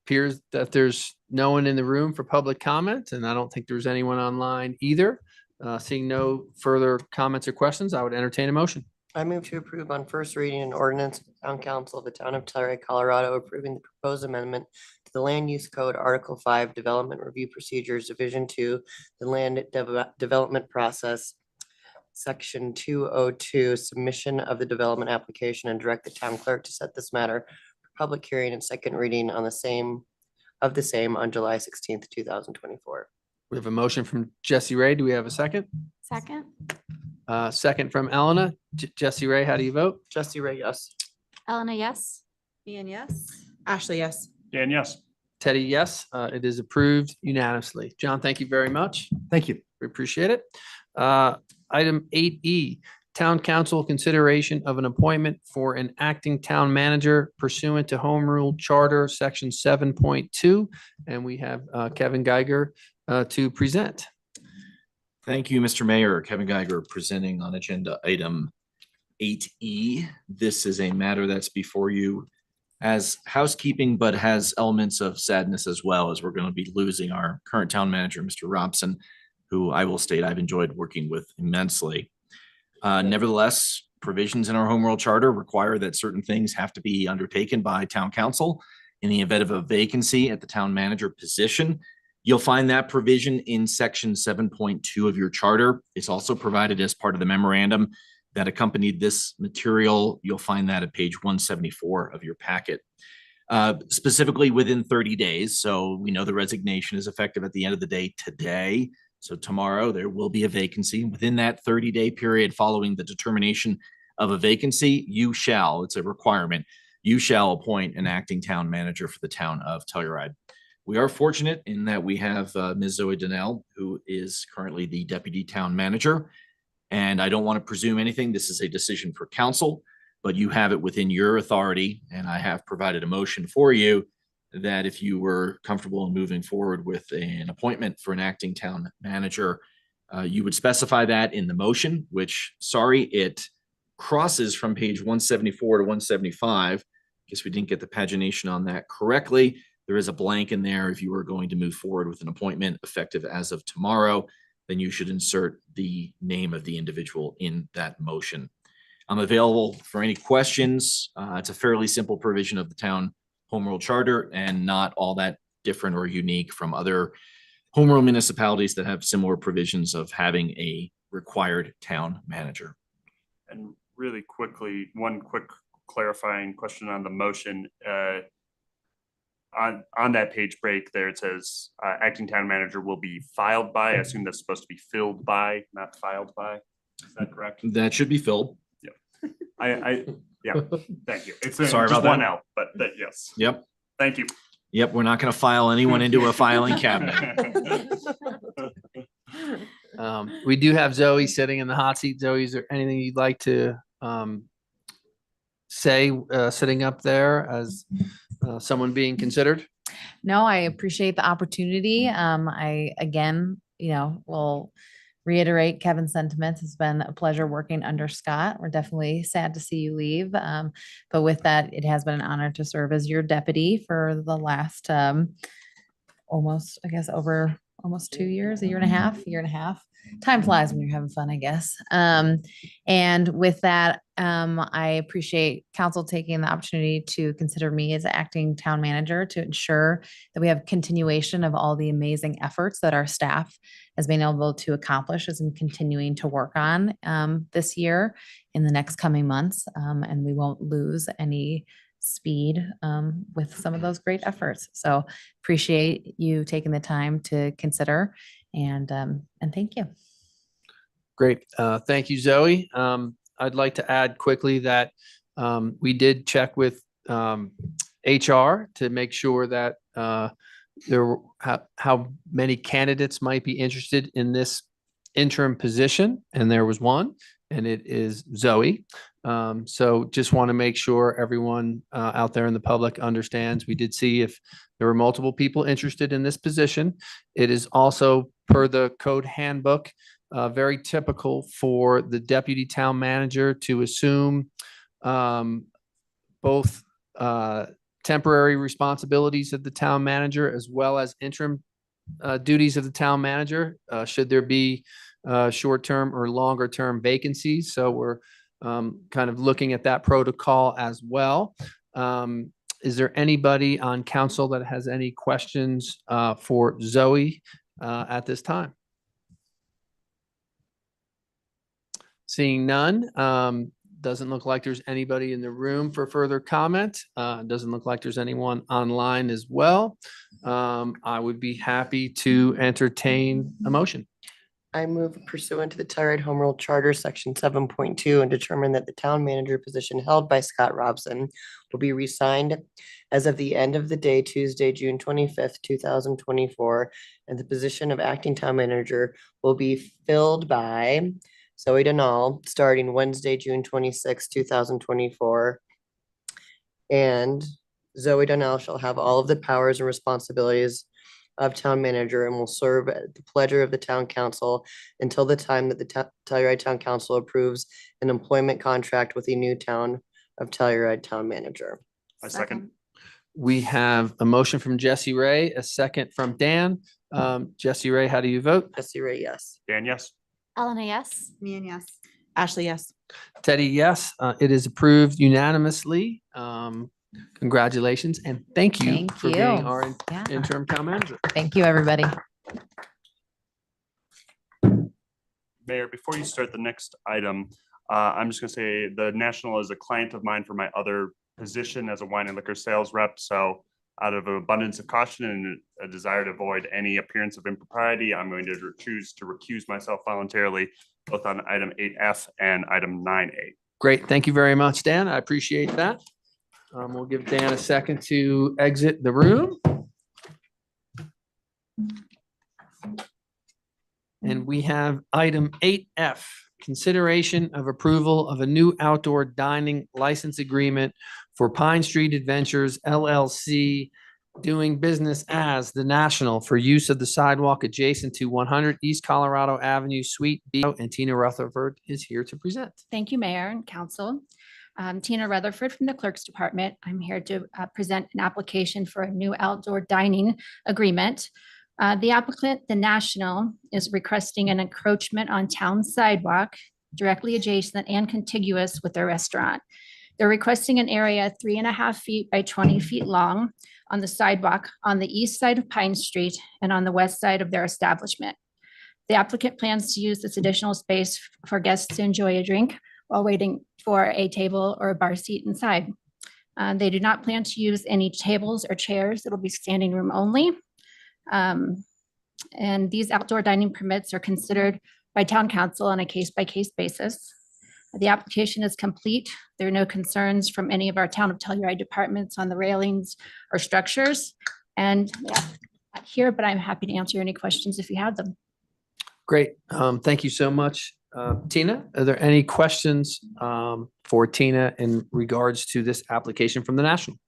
Appears that there's no one in the room for public comment, and I don't think there's anyone online either. Seeing no further comments or questions, I would entertain a motion. I move to approve on first reading an ordinance of the Town Council of the Town of Telluride, Colorado, approving the proposed amendment to the Land Use Code, Article 5, Development Review Procedures, Division 2, the Land Development Process, Section 202, Submission of the Development Application, and direct the town clerk to set this matter for public hearing and second reading on the same on July 16th, 2024. We have a motion from Jesse Ray. Do we have a second? Second. Second from Elena. Jesse Ray, how do you vote? Jesse Ray, yes. Elena, yes. Ian, yes. Ashley, yes. Dan, yes. Teddy, yes. It is approved unanimously. John, thank you very much. Thank you. We appreciate it. Item 8E, Town Council consideration of an appointment for an acting town manager pursuant to Home Rule Charter, Section 7.2. And we have Kevin Geiger to present. Thank you, Mr. Mayor. Kevin Geiger presenting on agenda item 8E. This is a matter that's before you as housekeeping, but has elements of sadness as well, as we're going to be losing our current town manager, Mr. Robson, who I will state I've enjoyed working with immensely. Nevertheless, provisions in our home rule charter require that certain things have to be undertaken by town council in the event of a vacancy at the town manager position. You'll find that provision in section 7.2 of your charter. It's also provided as part of the memorandum that accompanied this material. You'll find that at page 174 of your packet. Specifically within 30 days. So we know the resignation is effective at the end of the day today. So tomorrow there will be a vacancy. Within that 30-day period following the determination of a vacancy, you shall, it's a requirement, you shall appoint an acting town manager for the town of Telluride. We are fortunate in that we have Ms. Zoe Donnell, who is currently the deputy town manager. And I don't want to presume anything. This is a decision for council, but you have it within your authority. And I have provided a motion for you that if you were comfortable in moving forward with an appointment for an acting town manager, you would specify that in the motion, which, sorry, it crosses from page 174 to 175. Guess we didn't get the pagination on that correctly. There is a blank in there. If you are going to move forward with an appointment effective as of tomorrow, then you should insert the name of the individual in that motion. I'm available for any questions. It's a fairly simple provision of the town home rule charter and not all that different or unique from other home rule municipalities that have similar provisions of having a required town manager. And really quickly, one quick clarifying question on the motion. On that page break there, it says acting town manager will be filed by. I assume that's supposed to be filled by, not filed by. Is that correct? That should be filled. Yeah. Yeah, thank you. It's Sorry just about one that. out, but yes. Yep. Thank you. Yep. We're not going to file anyone into a filing cabinet. We do have Zoe sitting in the hot seat. Zoe, is there anything you'd like to say sitting up there as someone being considered? No, I appreciate the opportunity. I, again, will reiterate Kevin's sentiments. It's been a pleasure working under Scott. We're definitely sad to see you leave. But with that, it has been an honor to serve as your deputy for the last almost, I guess, over almost 2 years, a year and a half. Time flies when you're having fun, I guess. And with that, I appreciate council taking the opportunity to consider me as acting town manager to ensure that we have continuation of all the amazing efforts that our staff has been able to accomplish as in continuing to work on this year in the next coming months. And we won't lose any speed with some of those great efforts. So appreciate you taking the time to consider and thank you. Great. Thank you, Zoe. I'd like to add quickly that we did check with HR to make sure that how many candidates might be interested in this interim position, and there was one, and it is Zoe. So just want to make sure everyone out there in the public understands. We did see if there were multiple people interested in this position. It is also per the code handbook, very typical for the deputy town manager to assume both temporary responsibilities of the town manager as well as interim duties of the town manager, should there be short-term or longer-term vacancies. So we're kind of looking at that protocol as well. Is there anybody on council that has any questions for Zoe at this time? Seeing none, doesn't look like there's anybody in the room for further comment. Doesn't look like there's anyone online as well. I would be happy to entertain a motion. I move pursuant to the Telluride Home Rule Charter, Section 7.2, and determine that the town manager position held by Scott Robson will be resigned as of the end of the day, Tuesday, June 25th, 2024, and the position of acting town manager will be filled by Zoe Denal, starting Wednesday, June 26th, 2024. And Zoe Denal shall have all of the powers and responsibilities of town manager and will serve at the pleasure of the town council until the time that the Telluride Town Council approves an employment contract with the new town of Telluride town manager. I second. We have a motion from Jesse Ray, a second from Dan. Jesse Ray, how do you vote? Jesse Ray, yes. Dan, yes. Elena, yes. Meehan, yes. Ashley, yes. Teddy, yes. It is approved unanimously. Congratulations and thank you Thank for you. being our Yeah. interim town manager. Thank you, everybody. Mayor, before you start the next item, I'm just gonna say the National is a client of mine for my other position as a wine and liquor sales rep. So out of an abundance of caution and a desire to avoid any appearance of impropriety, I'm going to choose to recuse myself voluntarily, both on item 8F and item 9A. Great. Thank you very much, Dan. I appreciate that. We'll give Dan a second to exit the room. And we have item 8F, consideration of approval of a new outdoor dining license agreement for Pine Street Adventures LLC, doing business as the National for use of the sidewalk adjacent to 100 East Colorado Avenue, Suite B. And Tina Rutherford is here to present. Thank you, Mayor and Council. Tina Rutherford from the Clerk's Department. I'm here to present an application for a new outdoor dining agreement. The applicant, the National, is requesting an encroachment on town sidewalk directly adjacent and contiguous with their restaurant. They're requesting an area 3.5 feet by 20 feet long on the sidewalk on the east side of Pine Street and on the west side of their establishment. The applicant plans to use this additional space for guests to enjoy a drink while waiting for a table or a bar seat inside. They do not plan to use any tables or chairs. It'll be standing room only. And these outdoor dining permits are considered by town council on a case-by-case basis. The application is complete. There are no concerns from any of our town of Telluride departments on the railings or structures. And yeah, not here, but I'm happy to answer any questions if you have them. Great. Thank you so much. Tina, are there any questions for Tina in regards to this application from the National?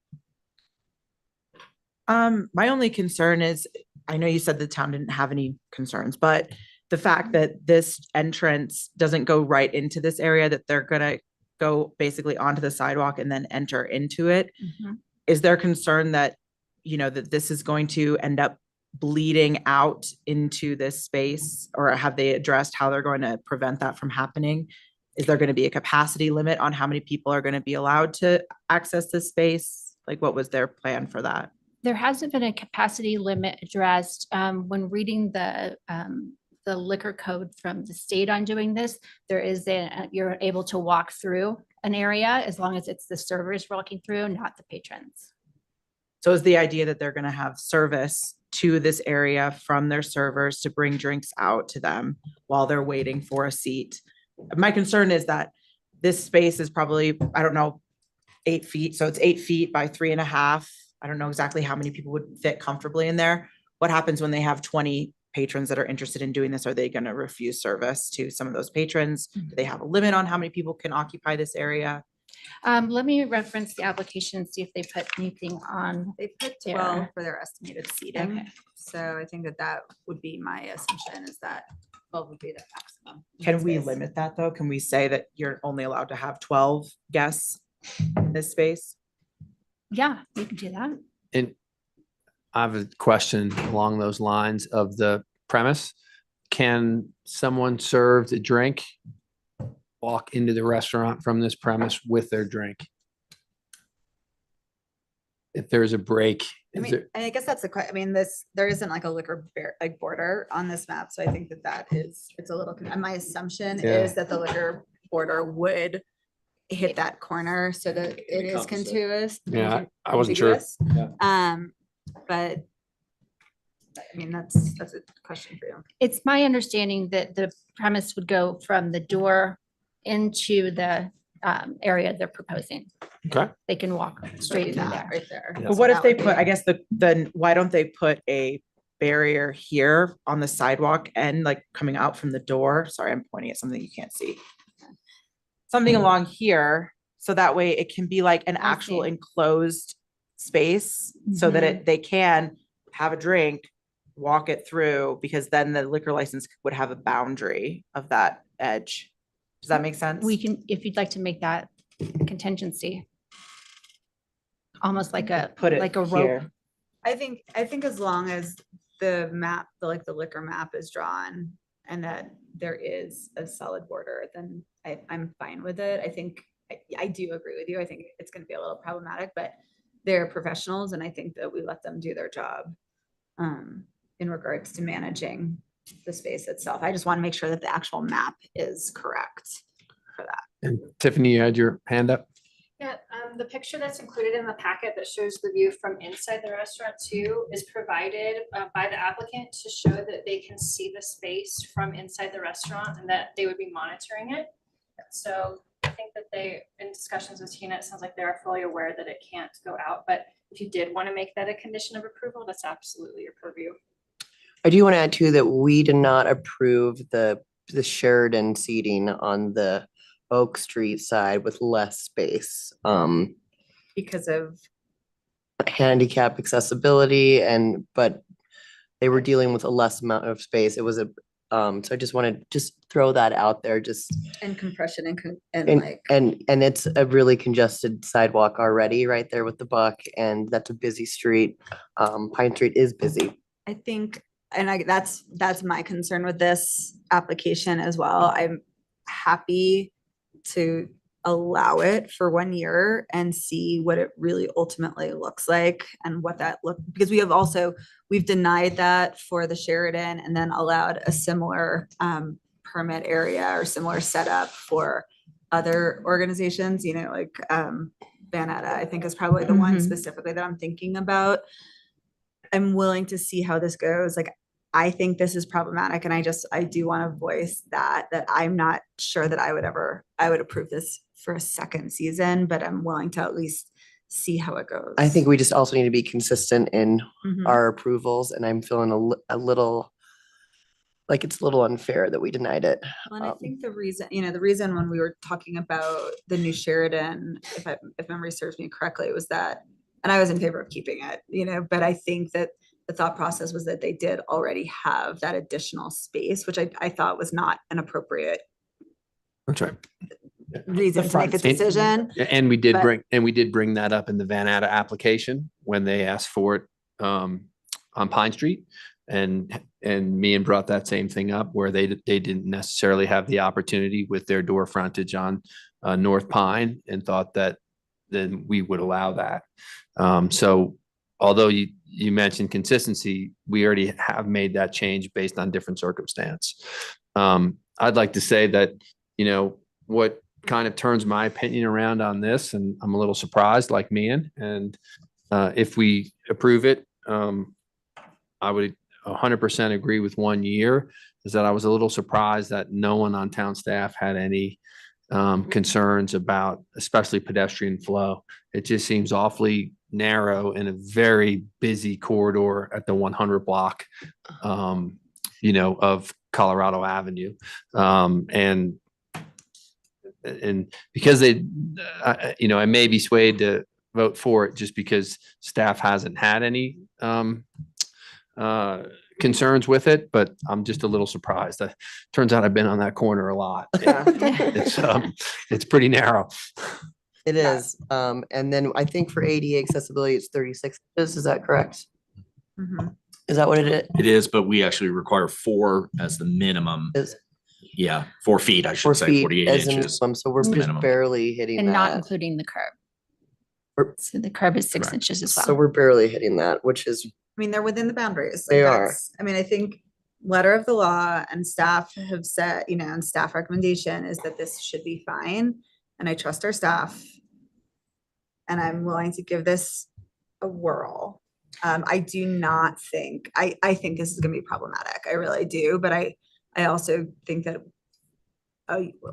My only concern is, I know you said the town didn't have any concerns, but the fact that this entrance doesn't go right into this area, that they're gonna go basically onto the sidewalk and then enter into it. Is there concern that, you know, that this is going to end up bleeding out into this space? Or have they addressed how they're going to prevent that from happening? Is there going to be a capacity limit on how many people are going to be allowed to access this space? Like, what was their plan for that? There hasn't been a capacity limit addressed. When reading the liquor code from the state on doing this, there is you're able to walk through an area as long as it's the servers walking through, not the patrons. So is the idea that they're going to have service to this area from their servers to bring drinks out to them while they're waiting for a seat? My concern is that this space is probably, I don't know, 8 feet. So it's 8 feet by 3.5. I don't know exactly how many people would fit comfortably in there. What happens when they have 20 patrons that are interested in doing this? Are they going to refuse service to some of those patrons? Do they have a limit on how many people can occupy this area? Let me reference the application and see if they put anything on. They put there. 12 for their estimated seating. Okay. So I think that that would be my assumption, is that 12 would be the maximum. Can we space. limit that though? Can we say that you're only allowed to have 12 guests in this space? Yeah, we can do that. And I have a question along those lines of the premise. Can someone serve the drink, walk into the restaurant from this premise with their drink? If there's a break, I is mean, there, I guess that's the question. I mean, there isn't like a liquor like border on this map. So I think that it's a little, and my assumption Yeah. is that the liquor border would hit that corner so that it is contiguous. yeah, I wasn't sure. contiguous. But I mean, that's a question for you. It's my understanding that the premise would go from the door into the area they're proposing. Okay. They can walk straight through there. Right there. But what if they put, I guess then why don't they put a barrier here on the sidewalk and like coming out from the door? Sorry, I'm pointing at something you can't see. Something along here, so that way it can be like an actual enclosed space so that they can have a drink, walk it through, because then the liquor license would have a boundary of that edge. Does that make sense? We can, if you'd like to make that a contingency. Almost like a, Put it like a rope. here. I think as long as the map, the liquor map is drawn and that there is a solid border, then I'm fine with it. I think, I do agree with you. I think it's gonna be a little problematic, but they're professionals and I think that we let them do their job in regards to managing the space itself. I just want to make sure that the actual map is correct for that. And Tiffany, you had your hand up? Yeah, the picture that's included in the packet that shows the view from inside the restaurant too is provided by the applicant to show that they can see the space from inside the restaurant and that they would be monitoring it. So I think that they, in discussions with Tina, it sounds like they're fully aware that it can't go out, but if you did want to make that a condition of approval, that's absolutely your purview. I do want to add too that we did not approve the Sheridan seating on the Oak Street side with less space. Because of Handicap accessibility but they were dealing with a less amount of space. It was so I just want to just throw that out there, and compression and and it's a really congested sidewalk already right there with the Buck, and that's a busy street. Pine Street is busy. I think, and that's my concern with this application as well. I'm happy to allow it for 1 year and see what it really ultimately looks like and what that because we've denied that for the Sheridan and then allowed a similar permit area or similar setup for other organizations, like Vanetta, I think is probably the one specifically that I'm thinking about. I'm willing to see how this goes. Like, I think this is problematic and I do want to voice that I'm not sure that I would approve this for a second season, but I'm willing to at least see how it goes. I think we just also need to be consistent in our approvals, and I'm feeling a little like it's a little unfair that we denied it. Well, and I think the reason when we were talking about the new Sheridan, if memory serves me correctly, was that, and I was in favor of keeping it, but I think that the thought process was that they did already have that additional space, which I thought was not an appropriate That's right. reason to make a And- decision. And we did but- bring that up in the Van Atta application when they asked for it on Pine Street. And Meehan brought that same thing up where they didn't necessarily have the opportunity with their door frontage on North Pine and thought that then we would allow that. So although you mentioned consistency, we already have made that change based on different circumstance. I'd like to say that, what kind of turns my opinion around on this, and I'm a little surprised like Meehan, and if we approve it, I would 100% agree with 1 year, is that I was a little surprised that no one on town staff had any concerns about especially pedestrian flow. It just seems awfully narrow in a very busy corridor at the 100 block, of Colorado Avenue. And because I may be swayed to vote for it just because staff hasn't had any concerns with it, but I'm just a little surprised. Turns out I've been on that corner a lot. It's pretty narrow. It is. And then I think for ADA accessibility, it's 36 inches. Is that correct? Is that what it is? It is, but we actually require 4 as the minimum. Yeah, 4 feet, I 4 should say, feet 48 as a inches. minimum, so we're is the just minimum. barely hitting And not that. including the curb. So the curb is 6 inches as well. So we're barely hitting that, which is, I mean, they're within the boundaries. They Like, are. that's- I mean, I think letter of the law and staff have said, and staff recommendation is that this should be fine. And I trust our staff. And I'm willing to give this a whirl. I do not think, I think this is gonna be problematic. I really do, but I also think that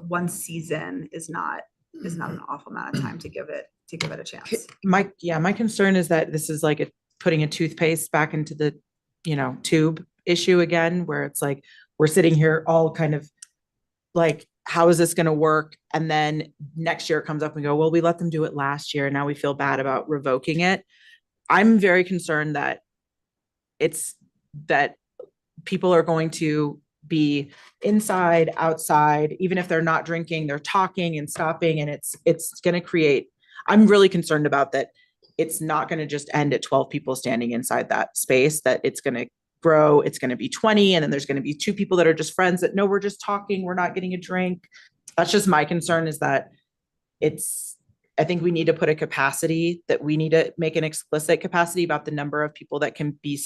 one season is not an awful amount of time to give it a chance. My concern is that this is like putting a toothpaste back into the, tube issue again, where it's like, we're sitting here all kind of like, how is this gonna work? And then next year it comes up and go, well, we let them do it last year. Now we feel bad about revoking it. I'm very concerned that that people are going to be inside, outside, even if they're not drinking, they're talking and stopping, and it's gonna create, I'm really concerned about that. It's not gonna just end at 12 people standing inside that space, that it's gonna grow, it's gonna be 20, and then there's gonna be 2 people that are just friends that, no, we're just talking, we're not getting a drink. That's just my concern, is that I think we need to put a capacity, that we need to make an explicit capacity about the number of people that can be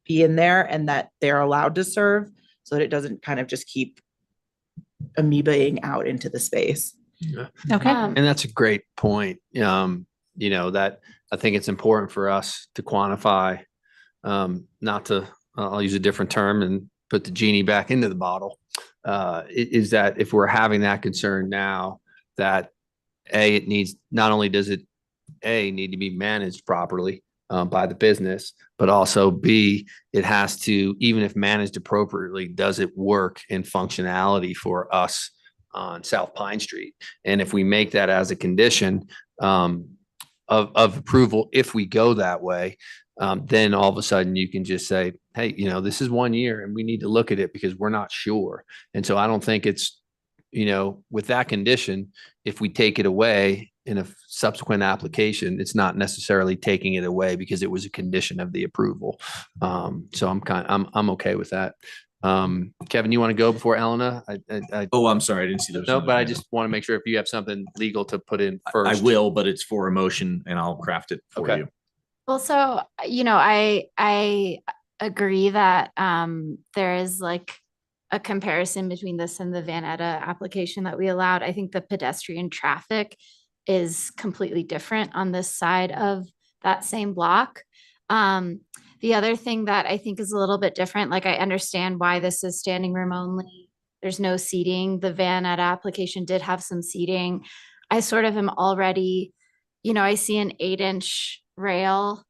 in there and that they're allowed to serve, so that it doesn't kind of just keep amoebaing out into the space. Okay. And that's a great point. That I think it's important for us to quantify, not to, I'll use a different term and put the genie back into the bottle. Is that if we're having that concern now, that it needs, not only does it need to be managed properly by the business, but also B, it has to, even if managed appropriately, does it work in functionality for us on South Pine Street? And if we make that as a condition of approval, if we go that way, then all of a sudden you can just say, hey, this is 1 year and we need to look at it because we're not sure. And so I don't think it's, with that condition, if we take it away in a subsequent application, it's not necessarily taking it away because it was a condition of the approval. So I'm okay with that. Kevin, you want to go before Elena? Oh, I'm sorry, I didn't see those. No, but I just want to make sure if you have something legal to put in first. I will, but it's for a motion and I'll craft it for you. Well, so, I agree that there is like a comparison between this and the Van Etta application that we allowed. I think the pedestrian traffic is completely different on this side of that same block. The other thing that I think is a little bit different, like I understand why this is standing room only. There's no seating. The Van Etta application did have some seating. I sort of am already, I see an 8-inch rail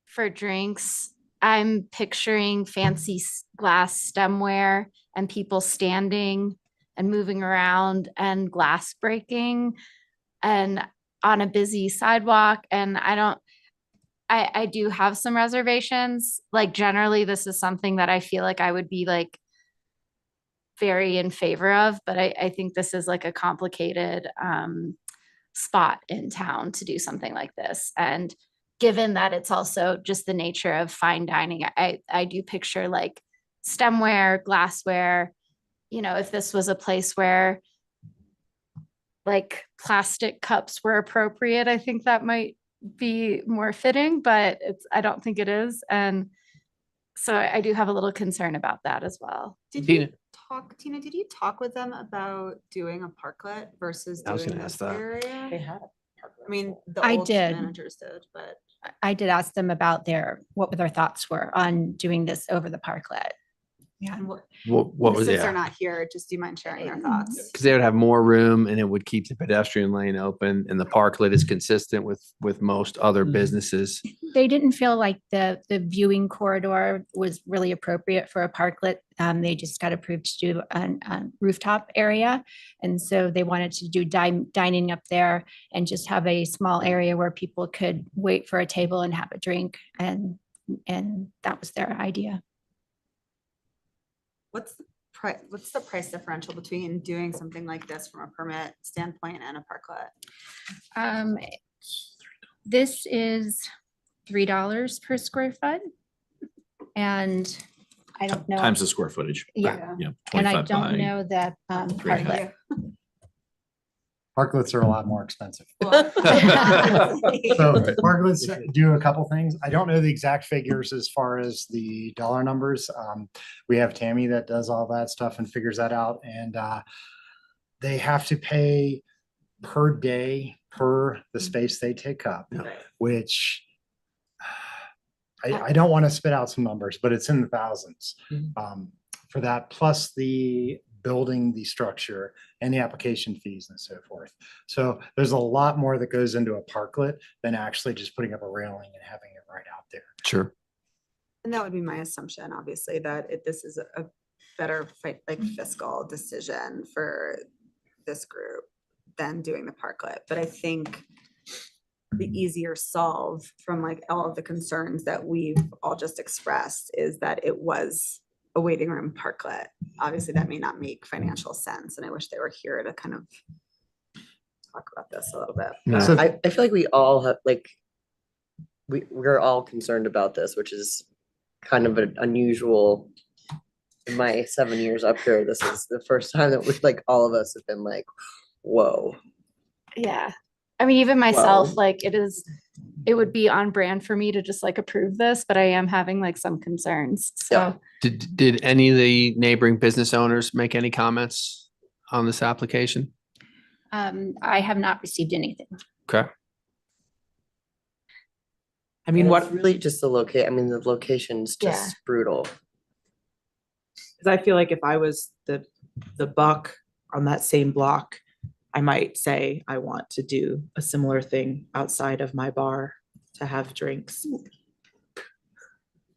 for drinks. I'm picturing fancy glass stemware and people standing and moving around and glass breaking and on a busy sidewalk. And I I do have some reservations. Like generally, this is something that I feel like I would be like very in favor of, but I think this is like a complicated spot in town to do something like this. And given that it's also just the nature of fine dining, I do picture like stemware, glassware, you know, if this was a place where like plastic cups were appropriate, I think that might be more fitting, but I don't think it is. And so I do have a little concern about that as well. Did Tina. you talk, Tina, did you talk with them about doing a parklet versus I was doing gonna this ask that. area? They had. I mean, the I old did. managers did, but. I did ask them about what their thoughts were on doing this over the parklet. Yeah. And what, What was since it? they're not here, just do you mind sharing their thoughts? Because they would have more room and it would keep the pedestrian lane open and the parklet is consistent with most other businesses. They didn't feel like the viewing corridor was really appropriate for a parklet. They just got approved to do a rooftop area. And so they wanted to do dining up there and just have a small area where people could wait for a table and have a drink. And that was their idea. What's the price differential between doing something like this from a permit standpoint and a parklet? This is $3 per square foot. And I don't know. Times the square footage. Yeah. Yeah. And I 25 don't by know that $3.5. parklet. Parklets are a lot more expensive. So Right. parklets do a couple things. I don't know the exact figures as far as the dollar numbers. We have Tammy that does all that stuff and figures that out. And they have to pay per day per the space they take up, which I don't want to spit out some numbers, but it's in the thousands for that, plus the building the structure and the application fees and so forth. So there's a lot more that goes into a parklet than actually just putting up a railing and having it right out there. Sure. And that would be my assumption, obviously, that this is a better fiscal decision for this group than doing the parklet. But I think the easier solve from like all of the concerns that we've all just expressed is that it was a waiting room parklet. Obviously, that may not make financial sense, and I wish they were here to kind of talk about this a little bit. I feel like we all have we're all concerned about this, which is kind of an unusual. In my 7 years up here, this is the first time that we like all of us have been like, whoa. Yeah. I mean, even myself, Well- like it would be on brand for me to just like approve this, but I am having like some concerns. So Did any of the neighboring business owners make any comments on this application? I have not received anything. Okay. I mean, And what it's really just the locate. I mean, the location's just brutal. Because I feel like if I was the buck on that same block, I might say I want to do a similar thing outside of my bar to have drinks.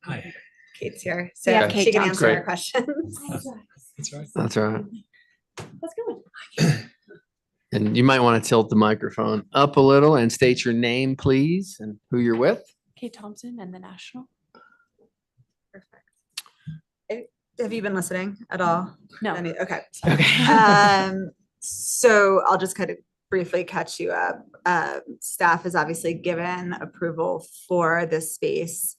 Hi. Kate's here, so Yeah, she Kate can Johnson. answer our questions. That's right. That's all right. Let's go. And you might want to tilt the microphone up a little and state your name, please, and who you're with. Kate Thompson and the National. Have you been listening at all? No. Okay. Okay. So I'll just kind of briefly catch you up. Staff has obviously given approval for this space.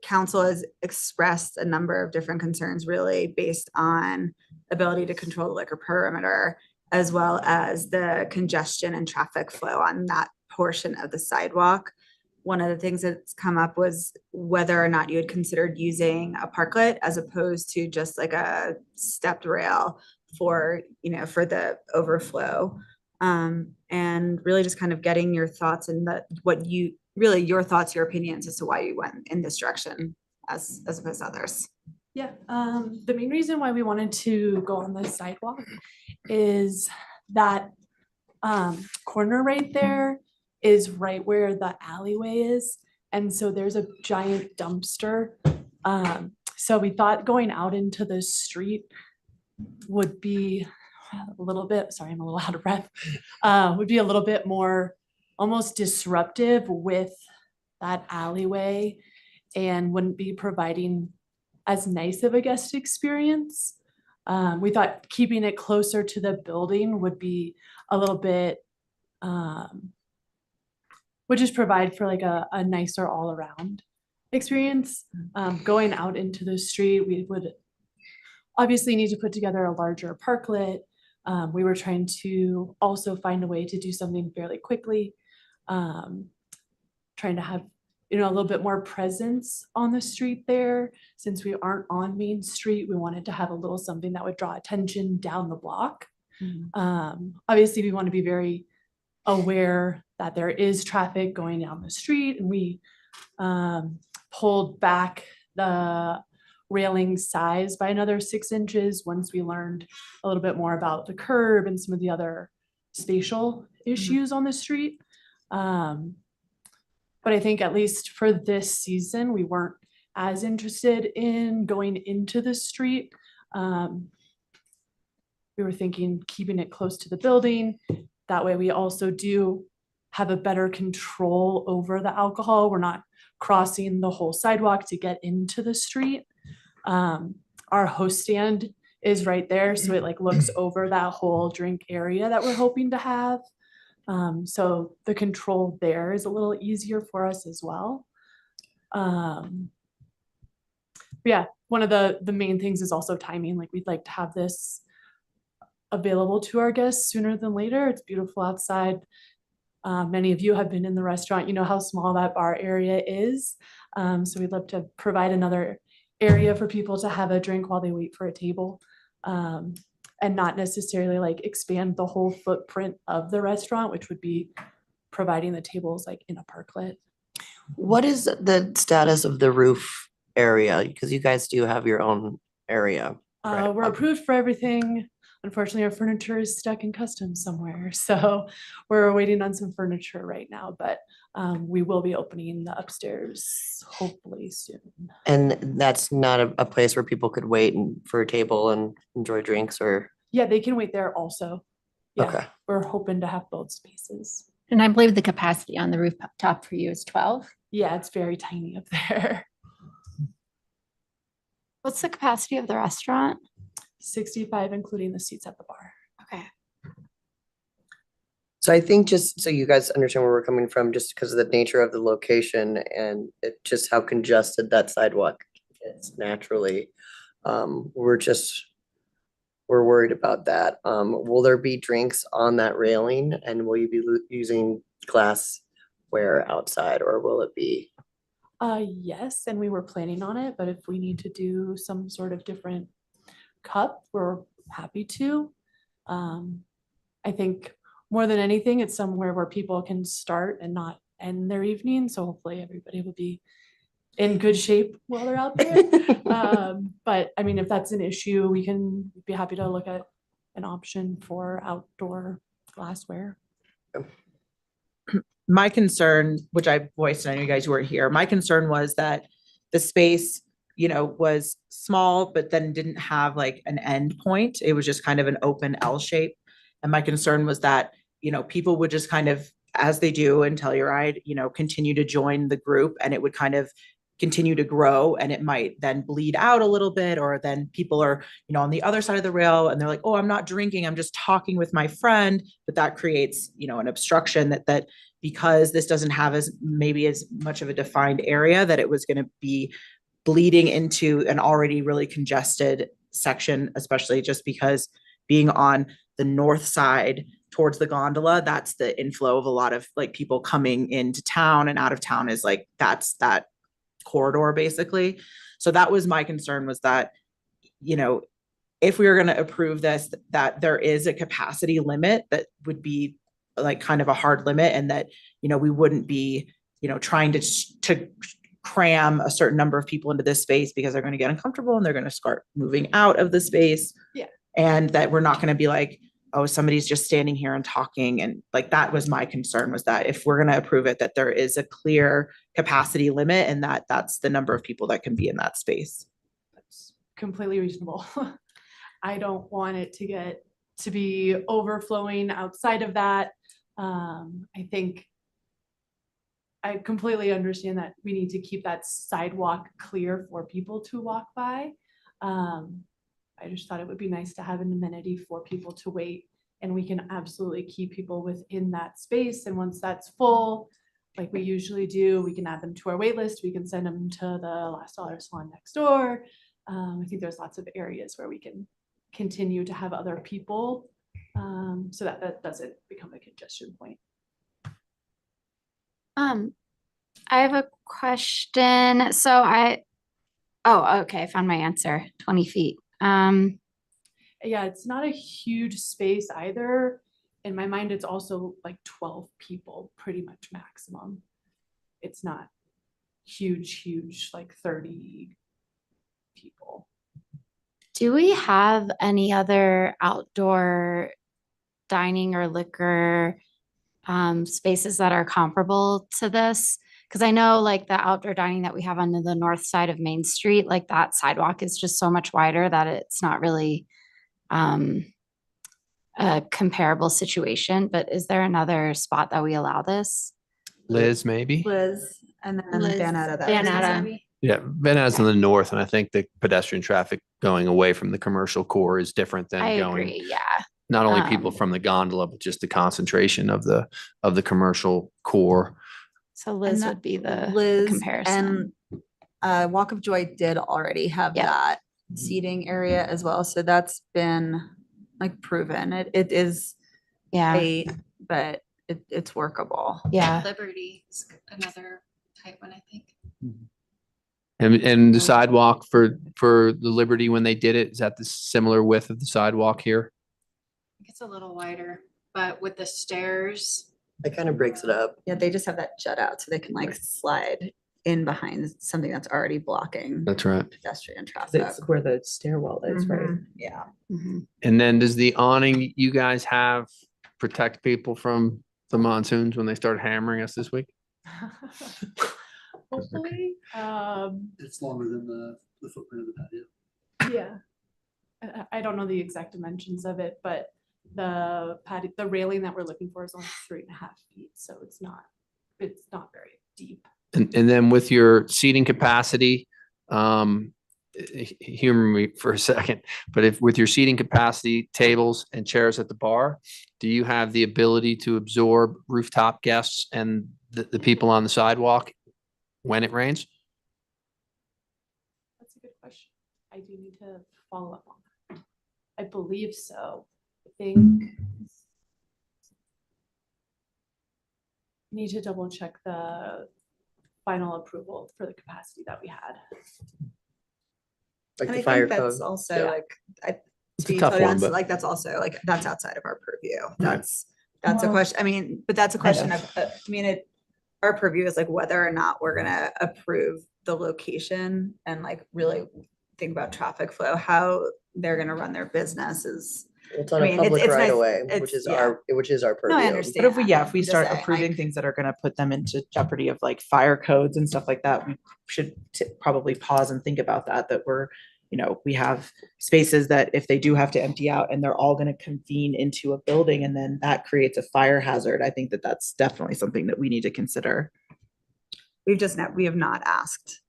Council has expressed a number of different concerns really based on ability to control the liquor perimeter, as well as the congestion and traffic flow on that portion of the sidewalk. One of the things that's come up was whether or not you had considered using a parklet as opposed to just like a stepped rail for, for the overflow. And really just kind of getting your thoughts and your thoughts, your opinions as to why you went in this direction as opposed to others. Yeah, the main reason why we wanted to go on the sidewalk is that corner right there is right where the alleyway is. And so there's a giant dumpster. So we thought going out into the street would be a little bit, sorry, I'm a little out of breath, would be a little bit more almost disruptive with that alleyway and wouldn't be providing as nice of a guest experience. We thought keeping it closer to the building would be a little bit, would just provide for like a nicer all around experience. Going out into the street, we would obviously need to put together a larger parklet. We were trying to also find a way to do something fairly quickly. Trying to have, a little bit more presence on the street there. Since we aren't on Main Street, we wanted to have a little something that would draw attention down the block. Obviously, we want to be very aware that there is traffic going down the street, and we pulled back the railing size by another 6 inches once we learned a little bit more about the curb and some of the other spatial issues on the street. But I think at least for this season, we weren't as interested in going into the street. We were thinking keeping it close to the building. That way we also do have a better control over the alcohol. We're not crossing the whole sidewalk to get into the street. Our host stand is right there, so it like looks over that whole drink area that we're hoping to have. So the control there is a little easier for us as well. Yeah, one of the main things is also timing. Like, we'd like to have this available to our guests sooner than later. It's beautiful outside. Many of you have been in the restaurant. You know how small that bar area is. So we'd love to provide another area for people to have a drink while they wait for a table. And not necessarily like expand the whole footprint of the restaurant, which would be providing the tables like in a parklet. What is the status of the roof area? Because you guys do have your own area. We're approved for everything. Unfortunately, our furniture is stuck in customs somewhere. So we're waiting on some furniture right now, but we will be opening the upstairs hopefully soon. And that's not a place where people could wait for a table and enjoy drinks, or? Yeah, they can wait there also. Yeah, Okay. we're hoping to have both spaces. And I believe the capacity on the rooftop for you is 12. Yeah, it's very tiny up there. What's the capacity of the restaurant? 65, including the seats at the bar. Okay. So I think, just so you guys understand where we're coming from, just because of the nature of the location and just how congested that sidewalk is naturally, we're worried about that. Will there be drinks on that railing, and will you be using glassware outside, or will it be? Yes, and we were planning on it, but if we need to do some sort of different cup, we're happy to. I think more than anything, it's somewhere where people can start and not end their evening. So hopefully everybody will be in good shape while they're out there. But I mean, if that's an issue, we'd be happy to look at an option for outdoor glassware. My concern, which I voiced, and I know you guys weren't here, my concern was that the space, was small, but then didn't have like an end point. It was just kind of an open L shape. And my concern was that, people would just kind of, as they do in Telluride, continue to join the group, and it would kind of continue to grow, and it might then bleed out a little bit, or then people are, on the other side of the rail and they're like, oh, I'm not drinking, I'm just talking with my friend. But that creates, an obstruction that because this doesn't have as much of a defined area, that it was going to be bleeding into an already really congested section, especially just because being on the north side towards the gondola, that's the inflow of a lot of like people coming into town and out of town, is like, that's that corridor basically. So that was my concern, was that, if we were going to approve this, that there is a capacity limit that would be like kind of a hard limit, and that, we wouldn't be, trying to cram a certain number of people into this space because they're going to get uncomfortable and they're going to start moving out of the space. Yeah. And that we're not going to be like, oh, somebody's just standing here and talking. And like, that was my concern, was that if we're going to approve it, that there is a clear capacity limit, and that's the number of people that can be in that space. That's completely reasonable. I don't want it to be overflowing outside of that. I think I completely understand that we need to keep that sidewalk clear for people to walk by. I just thought it would be nice to have an amenity for people to wait, and we can absolutely keep people within that space. And once that's full, like we usually do, we can add them to our wait list. We can send them to the Last Dollar Salon next door. I think there's lots of areas where we can continue to have other people, so that that doesn't become a congestion point. I have a question. Oh, okay, I found my answer, 20 feet. Yeah, it's not a huge space either. In my mind, it's also like 12 people, pretty much maximum. It's not huge, like 30 people. Do we have any other outdoor dining or liquor spaces that are comparable to this? Because I know like the outdoor dining that we have on the north side of Main Street, like that sidewalk is just so much wider that it's not really a comparable situation. But is there another spot that we allow this? Liz, maybe? Liz and then Liz, Van Etta. Van Etta. Yeah, Van Nuys in the north, and I think the pedestrian traffic going away from the commercial core is different than I going. agree, yeah. Not only people from the gondola, but just the concentration of the commercial core. So Liz that would be the Liz comparison. and Walk of Joy did already have that seating area as well. So that's been like proven. It is but it's workable. Yeah. Liberty is another type one, I think. And the sidewalk for the Liberty, when they did it, is that the similar width of the sidewalk here? It's a little wider, but with the stairs. It kind of breaks it up. Yeah, they just have that jut out so they can like slide in behind something that's already blocking That's right. pedestrian traffic. It's where the stairwell is, right? Mhm. Yeah. And then does the awning you guys have protect people from the monsoons when they start hammering us this week? Hopefully, It's longer than the footprint of the patio. yeah. I don't know the exact dimensions of it, but the railing that we're looking for is only 3.5 feet, so it's not very deep. And then with your seating capacity, humor me for a second, but if with your seating capacity, tables and chairs at the bar, do you have the ability to absorb rooftop guests and the people on the sidewalk when it rains? That's a good question. I do need to follow up on that. I believe so. I think need to double check the final approval for the capacity that we had. Like And the I fire think that's code. also Yeah. like, It's to a be tough totally one, honest, but- like, that's also like, that's outside of our purview. Right. That's a Well, question. I mean, but that's a question Kind of, I mean, our purview is like whether or not we're gonna approve the location and like really think about traffic flow, how they're gonna run their business is. It's on I a mean, public it's right nice- of way, it's- which is yeah. our purview. No, I But understand. if we I'm just start saying, approving like- things that are gonna put them into jeopardy of like fire codes and stuff like that, we should probably pause and think about that we're, we have spaces that if they do have to empty out and they're all gonna convene into a building and then that creates a fire hazard, I think that that's definitely something that we need to consider. we have not asked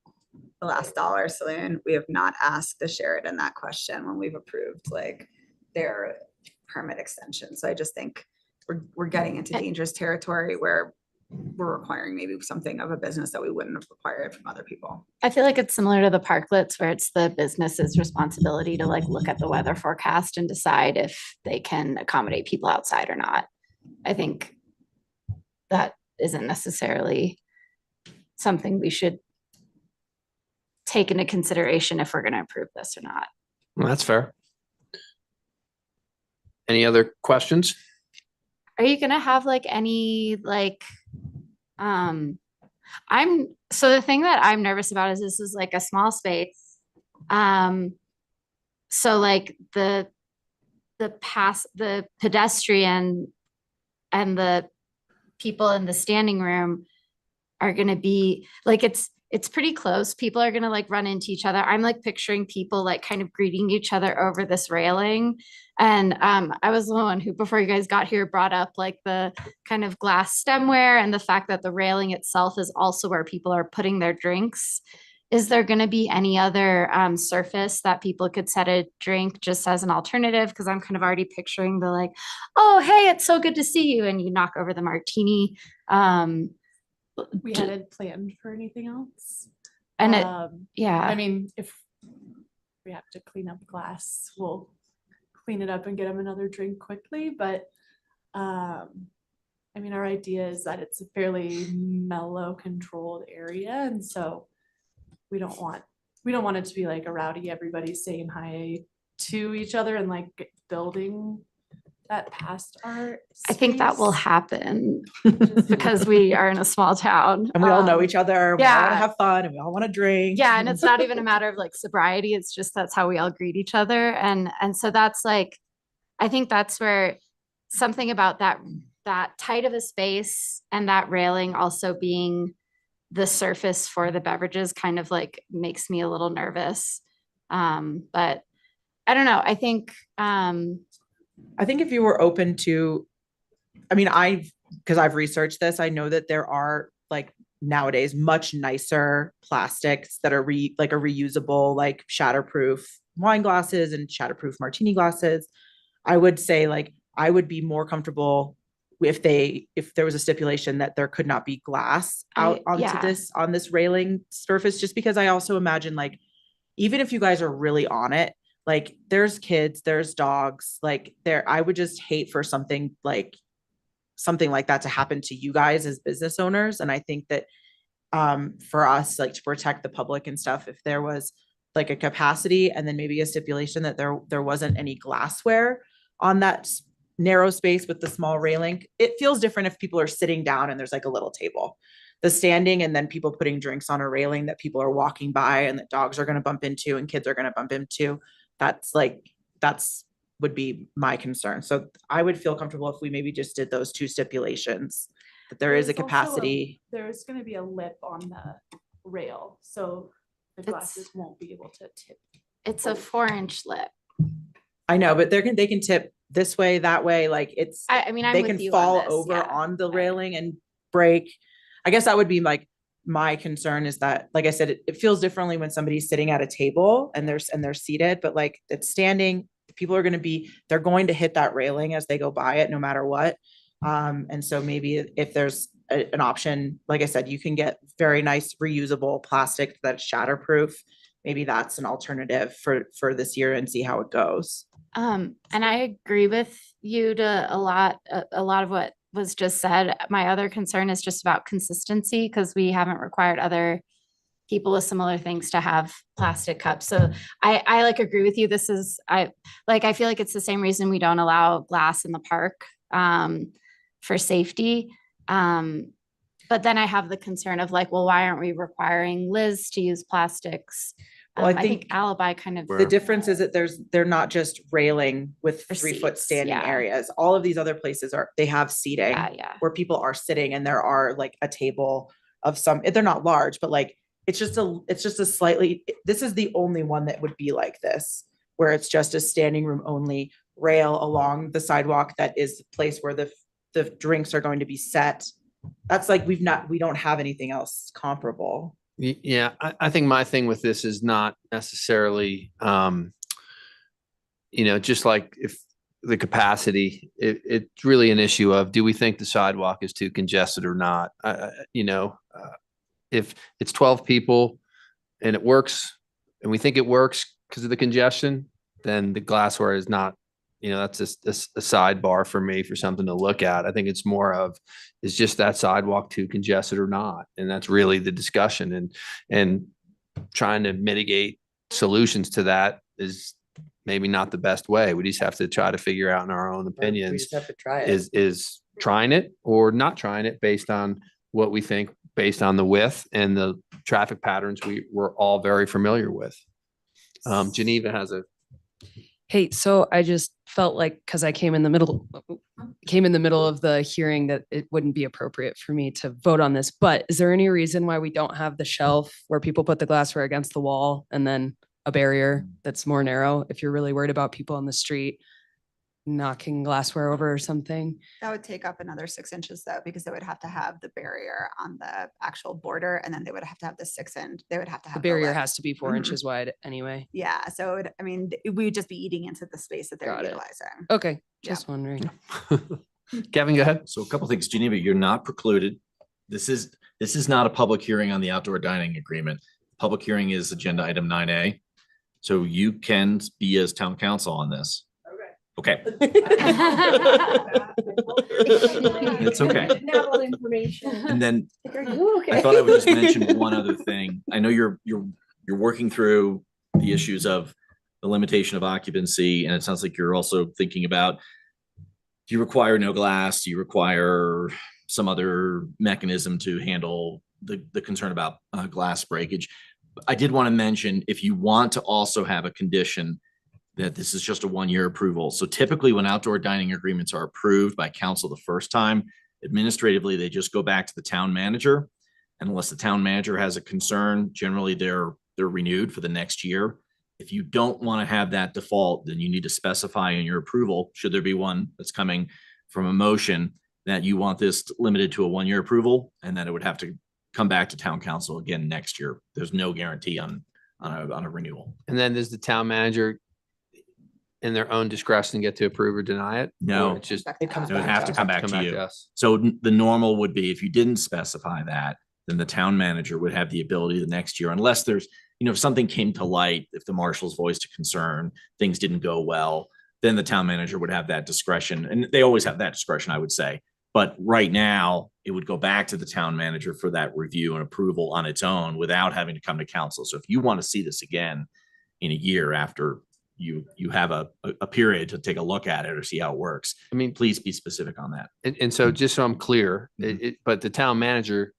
the Last Dollar Saloon. We have not asked the Sheraton that question when we've approved like their permit extension. So I just think we're getting into dangerous territory where we're requiring maybe something of a business that we wouldn't have required from other people. I feel like it's similar to the parklets where it's the business's responsibility to like look at the weather forecast and decide if they can accommodate people outside or not. I think that isn't necessarily something we should take into consideration if we're going to approve this or not. Well, that's fair. Any other questions? Are you gonna have like any like, so the thing that I'm nervous about is this is like a small space. So like the pedestrian and the people in the standing room are gonna be like, it's it's pretty close. People are gonna like run into each other. I'm like picturing people like kind of greeting each other over this railing. And I was the one who, before you guys got here, brought up like the kind of glass stemware and the fact that the railing itself is also where people are putting their drinks. Is there gonna be any other surface that people could set a drink just as an alternative? Because I'm kind of already picturing the like, oh, hey, it's so good to see you, and you knock over the martini. We hadn't planned for anything else. And it, I mean, if we have to clean up glass, we'll clean it up and get them another drink quickly. But I mean, our idea is that it's a fairly mellow, controlled area, and so we don't want it to be like a rowdy, everybody saying hi to each other and like building that past our I think that will space. happen because we are in a small town. And we all know each other. We all want to yeah. have fun and we all want to drink. Yeah, and it's not even a matter of like sobriety. It's just that's how we all greet each other. And so that's like, I think that's where something about that tight of a space and that railing also being the surface for the beverages kind of like makes me a little nervous. But I don't know. I think if you were open to, I mean, because I've researched this, I know that there are like nowadays much nicer plastics that are like a reusable, like shatterproof wine glasses and shatterproof martini glasses. I would say like, I would be more comfortable if there was a stipulation that there could not be glass out on this railing surface, just because I also imagine like, even if you guys are really on it, like there's kids, there's dogs, like I would just hate for something like that to happen to you guys as business owners. And I think that for us, like to protect the public and stuff, if there was like a capacity and then maybe a stipulation that there wasn't any glassware on that narrow space with the small railing, it feels different if people are sitting down and there's like a little table. The standing and then people putting drinks on a railing that people are walking by and that dogs are going to bump into and kids are going to bump into. That's would be my concern. So I would feel comfortable if we maybe just did those two stipulations, that there is a There's also capacity. There's going to be a lip on the rail, so the glasses won't be able to tip. it's a 4-inch lip. I know, but they can tip this way, that way. Like it's, I mean, I'm they with can you on fall this, over yeah. on the railing and break. I guess that would be like my concern is that, like I said, it feels differently when somebody's sitting at a table and they're seated, but like it's standing, people are they're going to hit that railing as they go by it, no matter what. And so maybe if there's an option, like I said, you can get very nice reusable plastic that's shatterproof. Maybe that's an alternative for this year and see how it goes. And I agree with you to a lot of what was just said. My other concern is just about consistency because we haven't required other people with similar things to have plastic cups. So I like agree with you. I feel like it's the same reason we don't allow glass in the park for safety. But then I have the concern of like, well, why aren't we requiring Liz to use plastics? Well, I think Alibi kind of. The difference is that they're not just railing with 3-foot standing areas. All of these other places they have seating where people are sitting and there are like a table of they're not large, but like, it's just a slightly, this is the only one that would be like this, where it's just a standing room only rail along the sidewalk. That is the place where the drinks are going to be set. That's like, we don't have anything else comparable. Yeah, I think my thing with this is not necessarily, just like if the capacity, it's really an issue of, do we think the sidewalk is too congested or not? If it's 12 people and it works and we think it works because of the congestion, then the glassware is not, that's just a sidebar for me for something to look at. I think it's more of, is just that sidewalk too congested or not? And that's really the discussion, and trying to mitigate solutions to that is maybe not the best way. We just have to try to figure out in our own opinions. We just have to try it. Is trying it or not trying it based on what we think, based on the width and the traffic patterns we're all very familiar with. Geneva has a. Hey, so I just felt like, because I came in the middle, came in the middle of the hearing that it wouldn't be appropriate for me to vote on this, but is there any reason why we don't have the shelf where people put the glassware against the wall and then a barrier that's more narrow if you're really worried about people on the street knocking glassware over or something? That would take up another 6 inches though, because they would have to have the barrier on the actual border and then they would have to have the 6 inch, they would have to The have. barrier lip. has to be 4 Mhm. inches wide anyway. Yeah, so I mean, we would just be eating into the space that they're Got it. utilizing. Okay, just wondering. Kevin, go ahead. So a couple things, Geneva, you're not precluded. This is not a public hearing on the outdoor dining agreement. Public hearing is agenda item 9A. So you can be as town council on this. Okay. It's okay. Now all information. And then Are you okay? I thought I would just mention one other thing. I know you're working through the issues of the limitation of occupancy, and it sounds like you're also thinking about, do you require no glass? Do you require some other mechanism to handle the concern about glass breakage? I did want to mention, if you want to also have a condition that this is just a 1-year approval. So typically when outdoor dining agreements are approved by council the first time, administratively, they just go back to the town manager. And unless the town manager has a concern, generally they're renewed for the next year. If you don't want to have that default, then you need to specify in your approval, should there be one that's coming from a motion, that you want this limited to a 1-year approval, and then it would have to come back to town council again next year. There's no guarantee on a renewal. And then does the town manager in their own discretion get to approve or deny it? No. Or it's just. It would have to come back to you. us. So the normal would be, if you didn't specify that, then the town manager would have the ability the next year, unless there's, if something came to light, if the marshals voiced a concern, things didn't go well, then the town manager would have that discretion. And they always have that discretion, I would say. But right now, it would go back to the town manager for that review and approval on its own without having to come to council. So if you want to see this again in a year after you have a period to take a look at it or see how it works, I mean, please be specific on that. And so just so I'm clear, but the town manager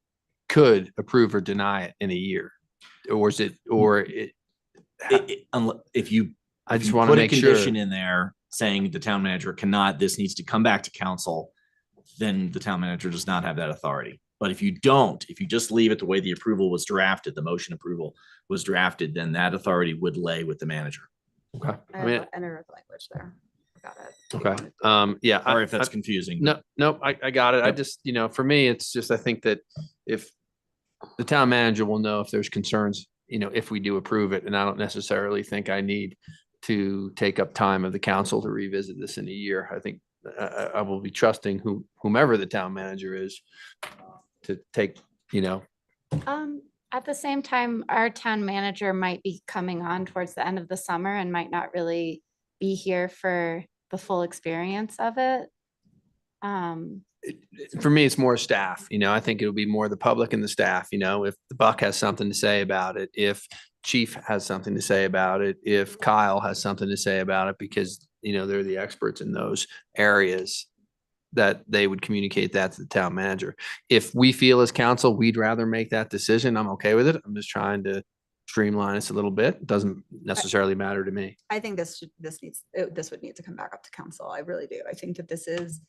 could approve or deny it in a year, or is it, or it? If you, I just you want to put a make sure. condition in there saying the town manager cannot, this needs to come back to council, then the town manager does not have that authority. But if you don't, if you just leave it the way the approval was drafted, the motion approval was drafted, then that authority would lay with the manager. Okay. I I mean, wrote the language there. Got it. okay. Yeah. Sorry if that's confusing. No, I got it. I Yep. just, for me, it's just, I think that if the town manager will know if there's concerns, if we do approve it, and I don't necessarily think I need to take up time of the council to revisit this in a year. I think I will be trusting whomever the town manager is to take, At the same time, our town manager might be coming on towards the end of the summer and might not really be here for the full experience of it. For me, it's more staff, I think it'll be more the public and the staff, if the Buck has something to say about it, if Chief has something to say about it, if Kyle has something to say about it, because, they're the experts in those areas, that they would communicate that to the town manager. If we feel as council, we'd rather make that decision, I'm okay with it. I'm just trying to streamline this a little bit. It doesn't necessarily matter to me. I think this would need to come back up to council. I really do. I think that this is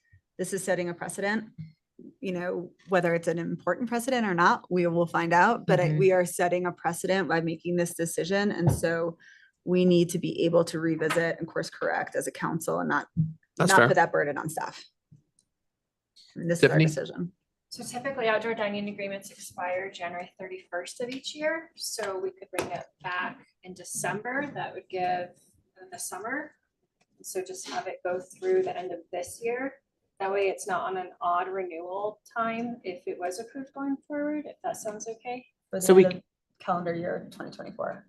setting a precedent. Whether it's an important precedent or not, we will find out, but we are setting a precedent by making this decision. And so we need to be able to revisit and course correct as a council and not fair. put that burden on staff. I mean, this is our Tiffany? decision. So typically outdoor dining agreements expire January 31st of each year. So we could bring it back in December. That would give the summer. So just have it go through the end of this year. That way it's not on an odd renewal time if it was approved going forward, if that sounds okay. So we calendar year 2024.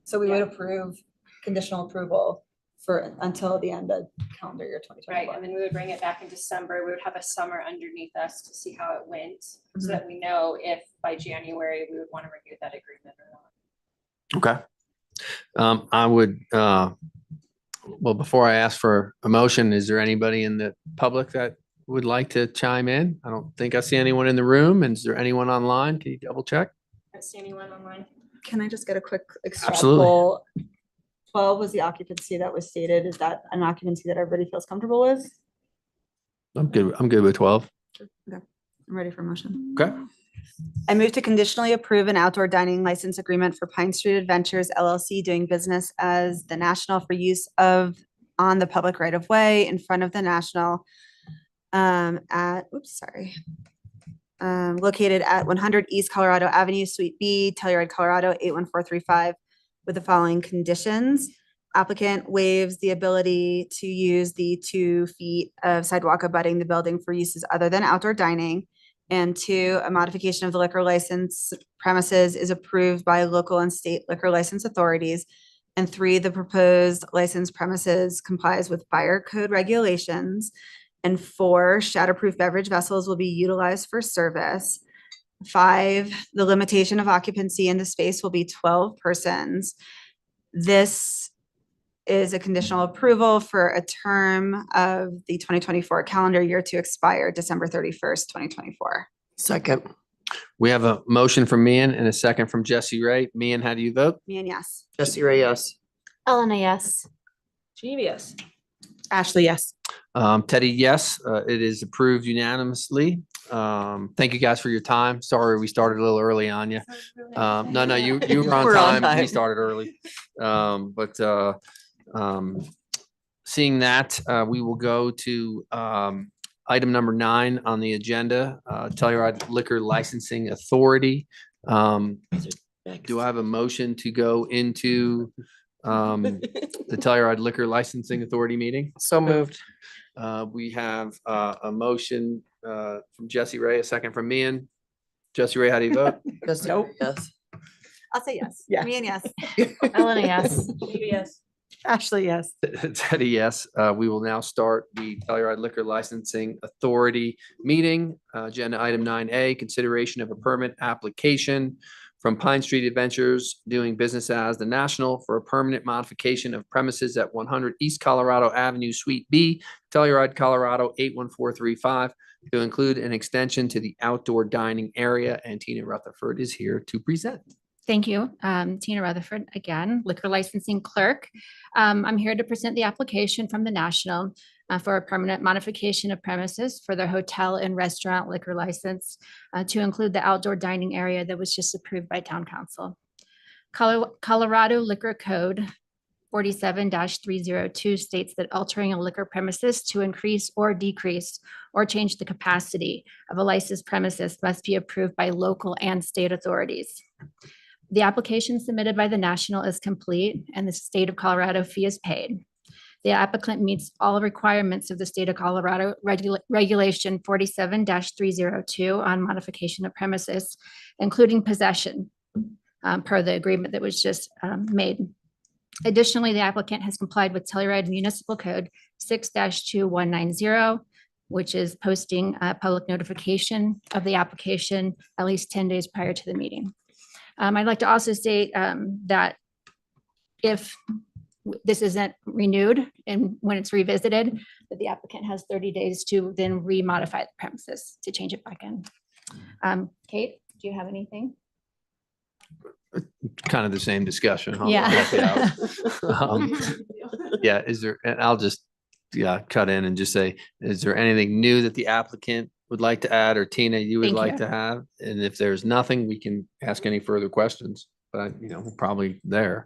So we would approve conditional approval for until the end of calendar year 2024. Right, and then we would bring it back in December. We would have a summer underneath us to see how it went, so that we know if by January we would want to renew that agreement or not. Okay. I would, well, before I ask for a motion, is there anybody in the public that would like to chime in? I don't think I see anyone in the room. And is there anyone online? Can you double check? I don't see anyone online. Can I just get a quick Absolutely. extrapol? 12 was the occupancy that was stated. Is that an occupancy that everybody feels comfortable with? I'm good with 12. I'm ready for a motion. Okay. I move to conditionally approve an outdoor dining license agreement for Pine Street Adventures LLC doing business as the National for use of on the public right of way in front of the National located at 100 East Colorado Avenue, Suite B, Telluride, Colorado 81435 with the following conditions. Applicant waives the ability to use the 2 feet of sidewalk abutting the building for uses other than outdoor dining. And 2, a modification of the liquor license premises is approved by local and state liquor license authorities. And 3, the proposed licensed premises complies with fire code regulations. And 4, shatterproof beverage vessels will be utilized for service. 5, the limitation of occupancy in the space will be 12 persons. This is a conditional approval for a term of the 2024 calendar year to expire December 31st, 2024. Second. We have a motion from Mian and a second from Jesse Ray. Mian, how do you vote? Me and yes. Jesse Ray, yes. Elena, yes. Geneva, yes. Ashley, yes. Teddy, yes. It is approved unanimously. Thank you guys for your time. Sorry, we started a little early on you. No, you were on We're on time. We time. started early. Seeing that, we will go to item number 9 on the agenda, Telluride Liquor Licensing Authority. Do I have a motion to go into the Telluride Liquor Licensing Authority meeting? So moved. We have a motion from Jesse Ray, a second from Mian. Jesse Ray, how do you vote? Jesse Ray, yes. I'll say yes. Yes. Me and yes. Elena, yes. Geneva, yes. Ashley, yes. Teddy, yes. We will now start the Telluride Liquor Licensing Authority meeting. Agenda item 9A, consideration of a permit application from Pine Street Adventures doing business as the National for a permanent modification of premises at 100 East Colorado Avenue, Suite B, Telluride, Colorado 81435 to include an extension to the outdoor dining area. And Tina Rutherford is here to present. Thank you. Tina Rutherford, again, liquor licensing clerk. I'm here to present the application from the National for a permanent modification of premises for their hotel and restaurant liquor license to include the outdoor dining area that was just approved by Town Council. Colorado Liquor Code 47-302 states that altering a liquor premises to increase or decrease or change the capacity of a licensed premises must be approved by local and state authorities. The application submitted by the National is complete and the state of Colorado fee is paid. The applicant meets all requirements of the state of Colorado regulation 47-302 on modification of premises, including possession per the agreement that was just made. Additionally, the applicant has complied with Telluride Municipal Code 6-2190, which is posting public notification of the application at least 10 days prior to the meeting. I'd like to also state that if this isn't renewed and when it's revisited, that the applicant has 30 days to then remodify the premises to change it back in. Kate, do you have anything? Kind of the same discussion. Huh? Yeah. Yeah, is there, and I'll just, cut in and just say, is there anything new that the applicant would like to add, or Tina, you would Thank like you. to have? And if there's nothing, we can ask any further questions, but we're probably there.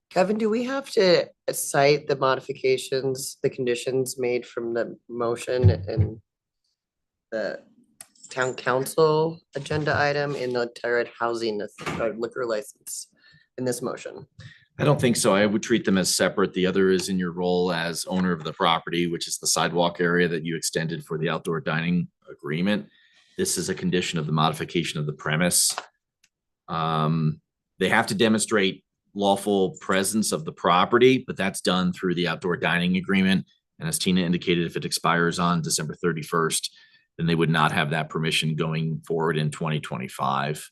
Kevin, do we have to cite the modifications, the conditions made from the motion and the town council agenda item in the Telluride housing liquor license in this motion? I don't think so. I would treat them as separate. The other is in your role as owner of the property, which is the sidewalk area that you extended for the outdoor dining agreement. This is a condition of the modification of the premise. They have to demonstrate lawful presence of the property, but that's done through the outdoor dining agreement. And as Tina indicated, if it expires on December 31st, then they would not have that permission going forward in 2025.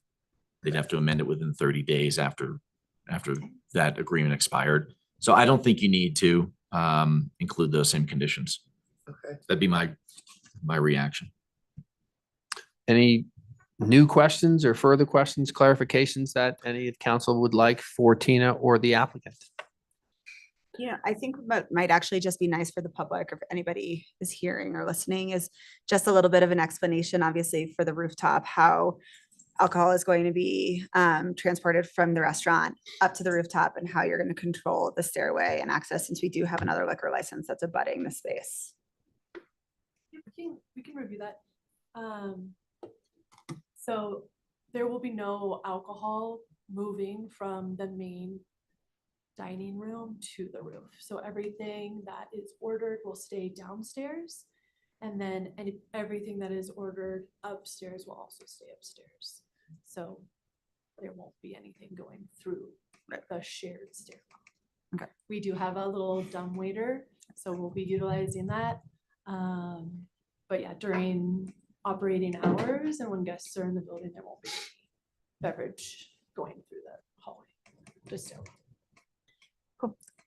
They'd have to amend it within 30 days after that agreement expired. So I don't think you need to include those same conditions. Okay. That'd be my reaction. Any new questions or further questions, clarifications that any of council would like for Tina or the applicant? I think what might actually just be nice for the public, or if anybody is hearing or listening, is just a little bit of an explanation, obviously, for the rooftop, how alcohol is going to be transported from the restaurant up to the rooftop, and how you're going to control the stairway and access, since we do have another liquor license that's abutting the space. We can review that. So there will be no alcohol moving from the main dining room to the roof. So everything that is ordered will stay downstairs. And then everything that is ordered upstairs will also stay upstairs. So there won't be anything going through the shared stairwell. Okay. We do have a little dumb waiter, so we'll be utilizing that. But yeah, during operating hours and when guests are in the building, there won't be any beverage going through the hallway, just so.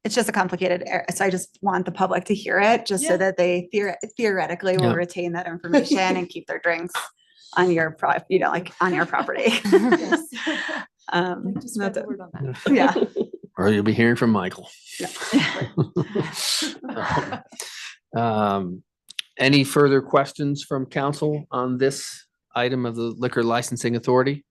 It's just a complicated, so I just want the public to hear it, just so that they theoretically will Yeah. retain that information and keep their drinks on your like on your property. Yes. That's Spread the it. word on that. Yeah. Or you'll be hearing from Michael. Any further questions from council on this item of the Liquor Licensing Authority?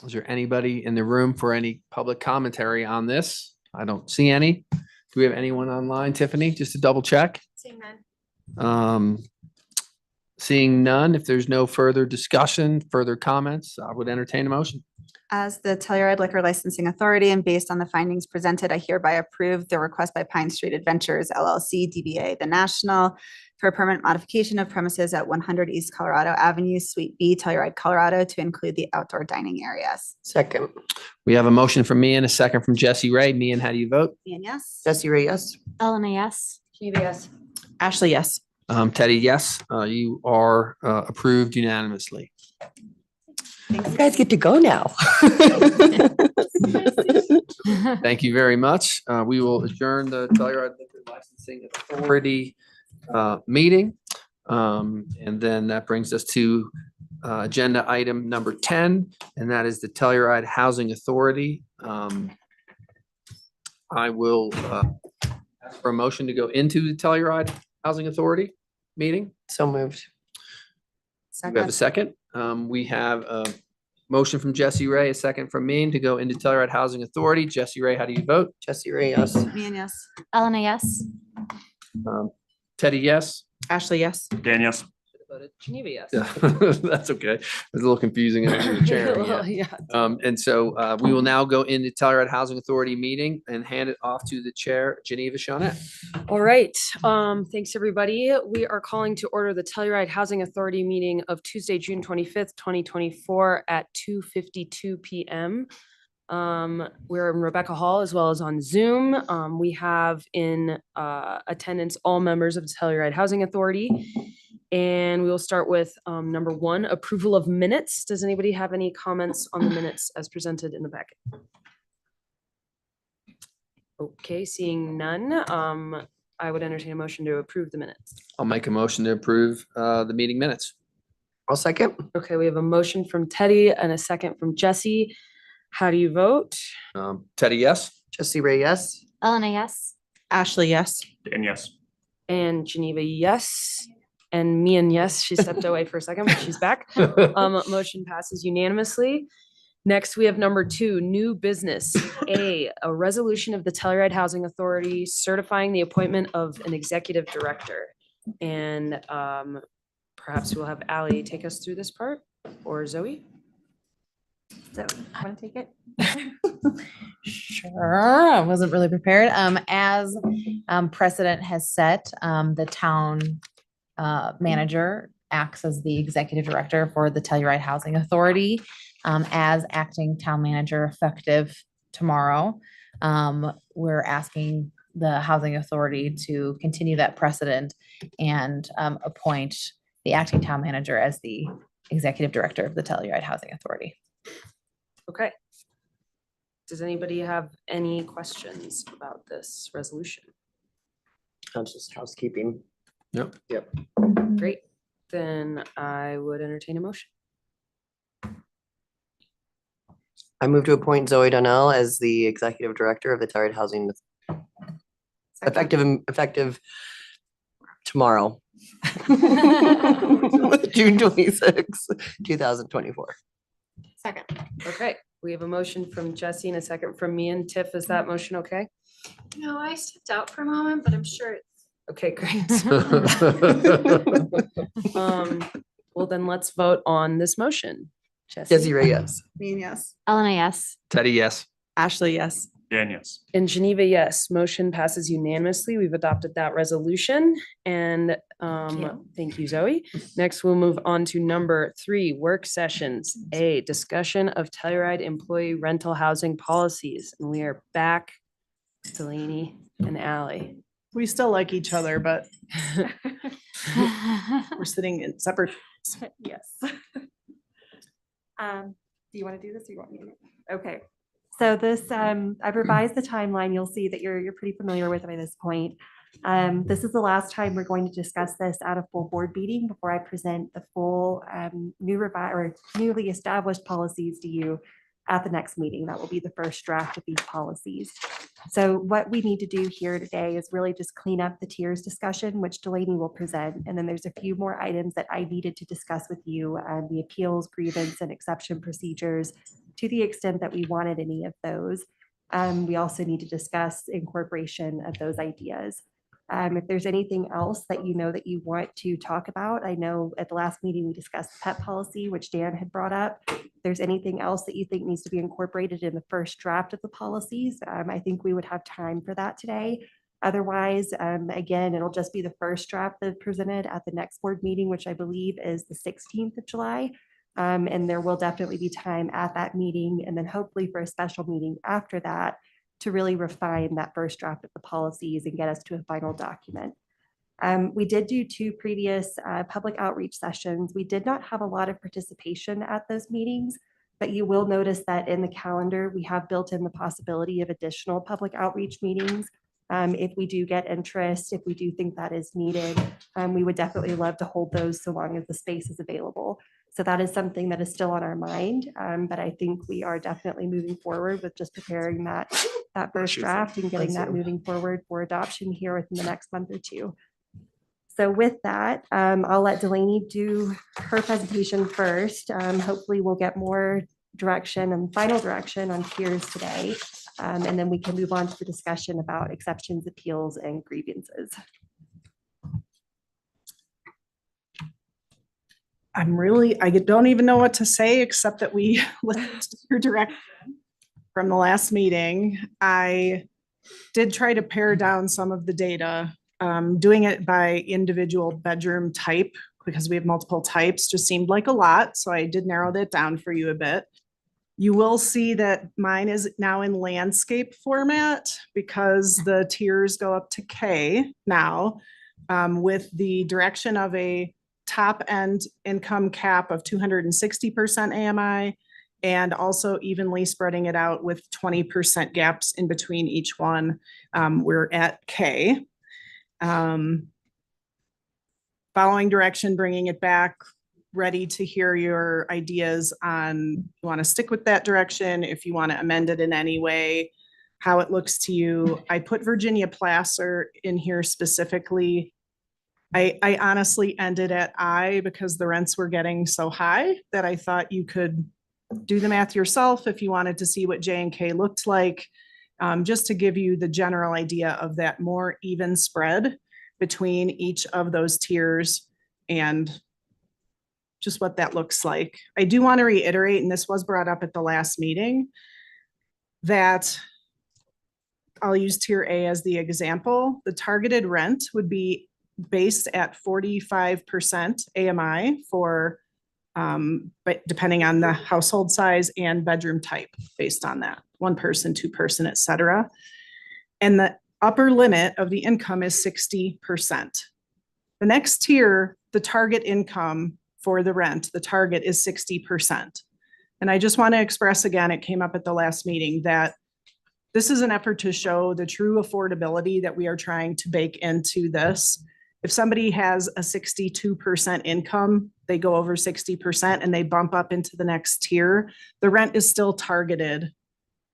Is there anybody in the room for any public commentary on this? I don't see any. Do we have anyone online, Tiffany, just to double check? Seeing none. Seeing none, if there's no further discussion, further comments, I would entertain a motion. As the Telluride Liquor Licensing Authority, and based on the findings presented, I hereby approve the request by Pine Street Adventures LLC, DBA The National, for a permanent modification of premises at 100 East Colorado Avenue, Suite B, Telluride, Colorado, to include the outdoor dining areas. Second. We have a motion from me and a second from Jesse Ray. Me, and how do you vote? And yes. Jesse Ray, yes. Elena, yes. Geneva, yes. Ashley, yes. Teddy, yes. You are approved unanimously. You guys get to go now. Thank you very much. We will adjourn the Telluride Liquor Licensing Authority meeting. And then that brings us to agenda item number 10, and that is the Telluride Housing Authority. I will ask for a motion to go into the Telluride Housing Authority meeting. So moved. Do we have a second? We have a motion from Jesse Ray, a second from me to go into Telluride Housing Authority. Jesse Ray, how do you vote? Jesse Ray, yes. Me and yes. Elena, yes. Teddy, yes. Ashley, yes. Dan, yes. Geneva, yes. Yeah, that's okay. It was a little confusing. I was chairing it. Well, yeah. And so we will now go into Telluride Housing Authority meeting and hand it off to the chair, Geneva Shawnette. All right. Thanks, everybody. We are calling to order the Telluride Housing Authority meeting of Tuesday, June 25th, 2024 at 2:52 p.m. We're in Rebecca Hall as well as on Zoom. We have in attendance all members of the Telluride Housing Authority. And we will start with number 1, approval of minutes. Does anybody have any comments on the minutes as presented in the packet? Okay, seeing none, I would entertain a motion to approve the minutes. I'll make a motion to approve the meeting minutes. I'll second. Okay, we have a motion from Teddy and a second from Jesse. How do you vote? Teddy, yes. Jesse Ray, yes. Elena, yes. Ashley, yes. Dan, yes. And Geneva, yes. And me and yes, she stepped away for a second, but she's back. Motion passes unanimously. Next, we have number 2, new business. A resolution of the Telluride Housing Authority certifying the appointment of an executive director. And perhaps we'll have Ally take us through this part, or Zoe. So, want to take it? Sure, I wasn't really prepared. As precedent has set, the town manager acts as the executive director for the Telluride Housing Authority. As acting town manager effective tomorrow, we're asking the Housing Authority to continue that precedent and appoint the acting town manager as the executive director of the Telluride Housing Authority. Okay. Does anybody have any questions about this resolution? That's just housekeeping. Yep. Yep. Great. Then I would entertain a motion. I move to appoint Zoe Donnell as the executive director of the Telluride Housing effective tomorrow. June 26, 2024. Second. Okay, we have a motion from Jesse and a second from me and Tiff. Is that motion okay? No, I stepped out for a moment, but I'm sure it's. Okay, great. Well, then let's vote on this motion. Jesse Ray, yes. Me, yes. Elena, yes. Teddy, yes. Ashley, yes. Dan, yes. In Geneva, yes. Motion passes unanimously. We've adopted that resolution. And thank you, Zoe. Next, we'll move on to number 3, work sessions. A, discussion of Telluride employee rental housing policies. And we are back, Delaney and Ally. We still like each other, but we're sitting in separate. Yes. Do you want to do this or you want me to? Okay. So this, I've revised the timeline. You'll see that you're pretty familiar with it by this point. This is the last time we're going to discuss this at a full board meeting before I present the full newly established policies to you at the next meeting. That will be the first draft of these policies. So what we need to do here today is really just clean up the tiers discussion, which Delaney will present. And then there's a few more items that I needed to discuss with you, the appeals, grievance, and exception procedures, to the extent that we wanted any of those. We also need to discuss incorporation of those ideas. If there's anything else that you know that you want to talk about, I know at the last meeting we discussed PEP policy, which Dan had brought up. If there's anything else that you think needs to be incorporated in the first draft of the policies, I think we would have time for that today. Otherwise, again, it'll just be the first draft that's presented at the next board meeting, which I believe is the 16th of July. And there will definitely be time at that meeting, and then hopefully for a special meeting after that to really refine that first draft of the policies and get us to a final document. We did do 2 previous public outreach sessions. We did not have a lot of participation at those meetings, but you will notice that in the calendar, we have built in the possibility of additional public outreach meetings. If we do get interest, if we do think that is needed, we would definitely love to hold those so long as the space is available. So that is something that is still on our mind, but I think we are definitely moving forward with just preparing that first draft and getting that moving forward for adoption here within the next month or 2. So with that, I'll let Delaney do her presentation first. Hopefully we'll get more direction and final direction on tiers today. And then we can move on to the discussion about exceptions, appeals, and grievances. I don't even know what to say, except that we listened to your direction from the last meeting. I did try to pare down some of the data, doing it by individual bedroom type, because we have multiple types, just seemed like a lot. So I did narrow that down for you a bit. You will see that mine is now in landscape format because the tiers go up to K now, with the direction of a top end income cap of 260% AMI, and also evenly spreading it out with 20% gaps in between each one. We're at K. Following direction, bringing it back, ready to hear your ideas on, you want to stick with that direction, if you want to amend it in any way, how it looks to you. I put Virginia Placer in here specifically. I honestly ended at I because the rents were getting so high that I thought you could do the math yourself if you wanted to see what J and K looked like, just to give you the general idea of that more even spread between each of those tiers and just what that looks like. I do want to reiterate, and this was brought up at the last meeting, that I'll use tier A as the example. The targeted rent would be based at 45% AMI for, but depending on the household size and bedroom type, based on that, 1 person, 2 person, et cetera. And the upper limit of the income is 60%. The next tier, the target income for the rent, the target is 60%. And I just want to express again, it came up at the last meeting, that this is an effort to show the true affordability that we are trying to bake into this. If somebody has a 62% income, they go over 60% and they bump up into the next tier, the rent is still targeted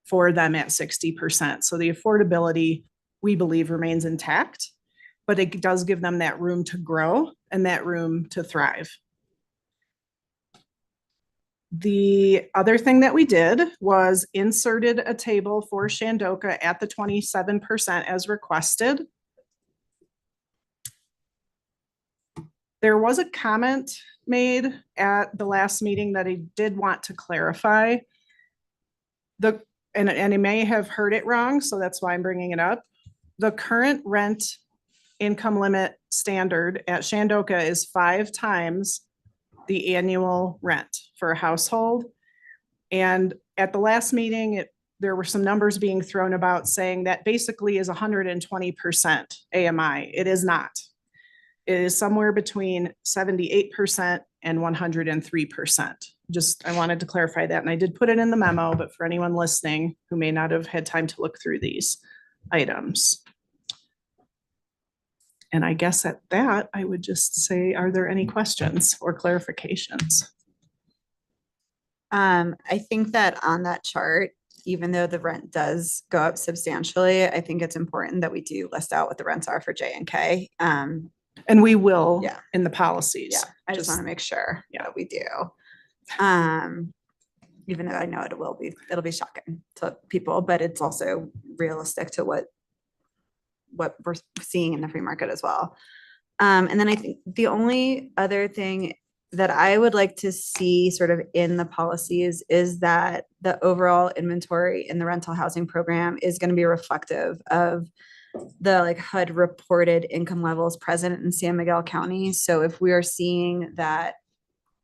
for them at 60%. So the affordability we believe remains intact, but it does give them that room to grow and that room to thrive. The other thing that we did was inserted a table for Shandoka at the 27% as requested. There was a comment made at the last meeting that I did want to clarify. And I may have heard it wrong, so that's why I'm bringing it up. The current rent income limit standard at Shandoka is 5 times the annual rent for a household. And at the last meeting, there were some numbers being thrown about saying that basically is 120% AMI. It is not. It is somewhere between 78% and 103%. Just, I wanted to clarify that. And I did put it in the memo, but for anyone listening who may not have had time to look through these items. And I guess at that, I would just say, are there any questions or clarifications? I think that on that chart, even though the rent does go up substantially, I think it's important that we do list out what the rents are for J and K. And we will in the policies. Yeah, I just want to make sure that we do. Even though I know it'll be shocking to people, but it's also realistic to what we're seeing in the free market as well. And then I think the only other thing that I would like to see sort of in the policies is that the overall inventory in the rental housing program is going to be reflective of the like HUD reported income levels present in San Miguel County. So if we are seeing that,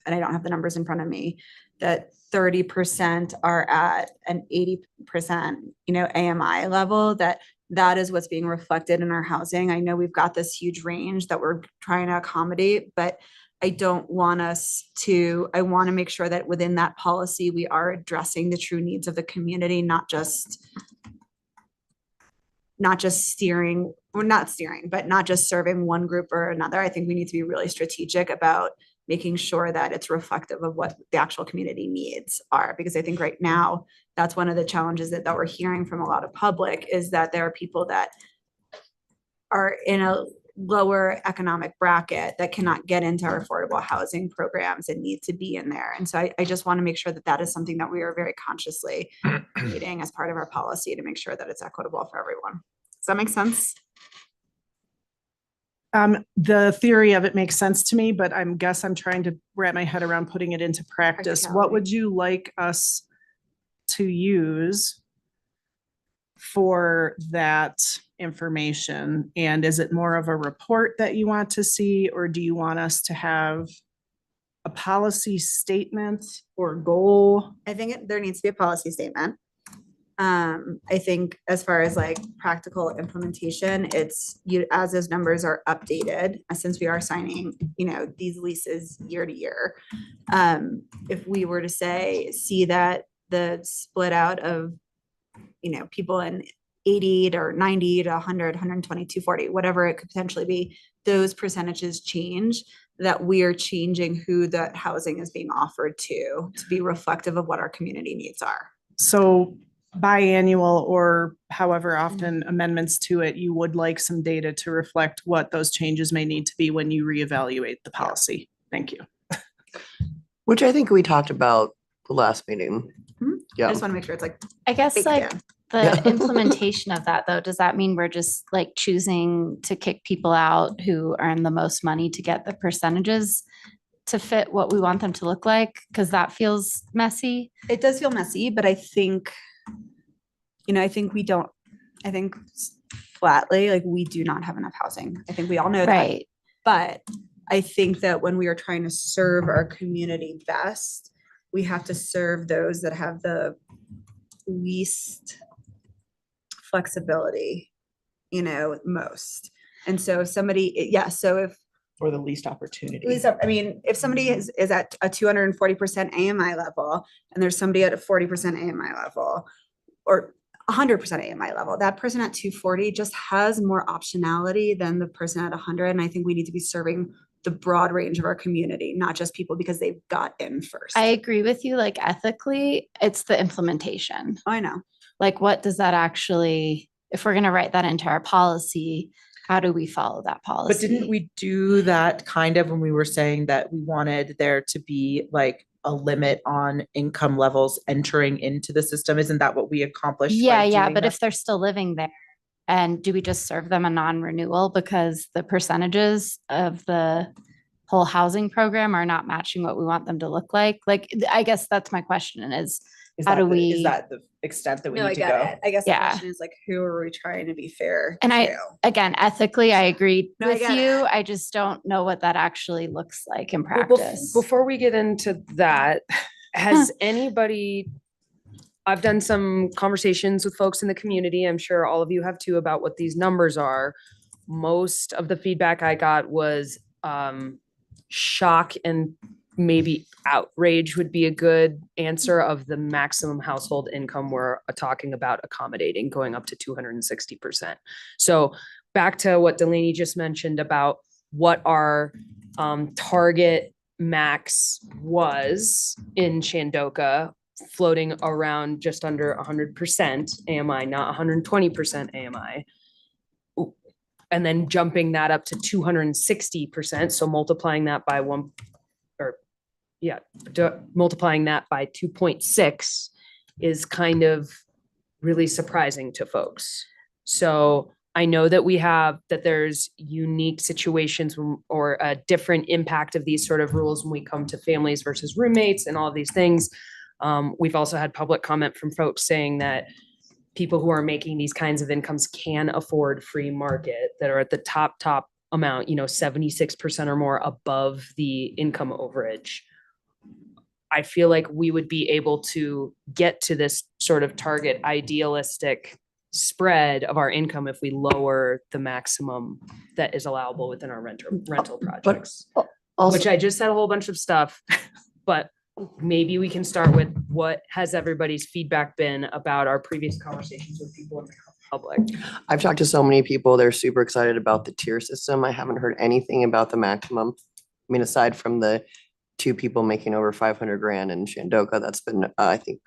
and I don't have the numbers in front of me, that 30% are at an 80%, AMI level, that is what's being reflected in our housing. I know we've got this huge range that we're trying to accommodate, but I want to make sure that within that policy, we are addressing the true needs of the community, not just serving one group or another. I think we need to be really strategic about making sure that it's reflective of what the actual community needs are. Because I think right now, that's one of the challenges that we're hearing from a lot of public is that there are people that are in a lower economic bracket that cannot get into our affordable housing programs and need to be in there. And so I just want to make sure that that is something that we are very consciously meeting as part of our policy to make sure that it's equitable for everyone. Does that make sense? The theory of it makes sense to me, but I'm trying to wrap my head around putting it into practice. What would you like us to use for that information? And is it more of a report that you want to see, or do you want us to have a policy statement or goal? I think there needs to be a policy statement. I think as far as like practical implementation, it's as those numbers are updated, since we are signing, these leases year to year. If we were to see that the split out of, people in 80 or 90 to 100, 120, 240, whatever it could potentially be, those percentages change, that we are changing who that housing is being offered to be reflective of what our community needs are. So biannual or however often amendments to it, you would like some data to reflect what those changes may need to be when you reevaluate the policy. Thank you. Which I think we talked about the last meeting. I just want to make sure it's like, I guess baked like in. the implementation of that though, does that mean we're just like choosing to kick people out who earn the most money to get the percentages to fit what we want them to look like? Because that feels messy. It does feel messy, but I think, I think flatly, like we do not have enough housing. I think we all know that. Right. But I think that when we are trying to serve our community best, we have to serve those that have the least flexibility, most. And so if somebody, or the least opportunity. If somebody is at a 240% AMI level and there's somebody at a 40% AMI level or 100% AMI level, that person at 240 just has more optionality than the person at 100. And I think we need to be serving the broad range of our community, not just people because they've got in first. I agree with you. Like ethically, it's the implementation. I know. Like, what does that actually if we're gonna write that into our policy, how do we follow that policy? But didn't we do that kind of when we were saying that we wanted there to be like a limit on income levels entering into the system? Isn't that what we accomplished? by Yeah, doing but that? if they're still living there, and do we just serve them a non-renewal because the percentages of the whole housing program are not matching what we want them to look like? Like, I guess that's my question is how do we? Is that the extent that we No, I need to get go? it. I guess the Yeah. question is like, who are we trying to be fair And to? again, ethically, I agree No, I with get you. I just don't know what that actually looks like in Well, practice. Before we get into that, has anybody, I've done some conversations with folks in the community, I'm sure all of you have too, about what these numbers are. Most of the feedback I got was shock and maybe outrage would be a good answer of the maximum household income we're talking about accommodating, going up to 260%. So back to what Delaney just mentioned about what our target max was in Shandoka, floating around just under 100% AMI, not 120% AMI. And then jumping that up to 260%. So multiplying that by multiplying that by 2.6 is kind of really surprising to folks. So I know that there's unique situations or a different impact of these sort of rules when we come to families versus roommates and all of these things. We've also had public comment from folks saying that people who are making these kinds of incomes can afford free market, that are at the top amount, 76% or more above the income overage. I feel like we would be able to get to this sort of target idealistic spread of our income if we lower the maximum that is allowable within our rental projects. Which I just said a whole bunch of stuff, but maybe we can start with what has everybody's feedback been about our previous conversations with people in the public? I've talked to so many people, they're super excited about the tier system. I haven't heard anything about the maximum. I mean, aside from the 2 people making over 500 grand in Shandoka, that's been, I think,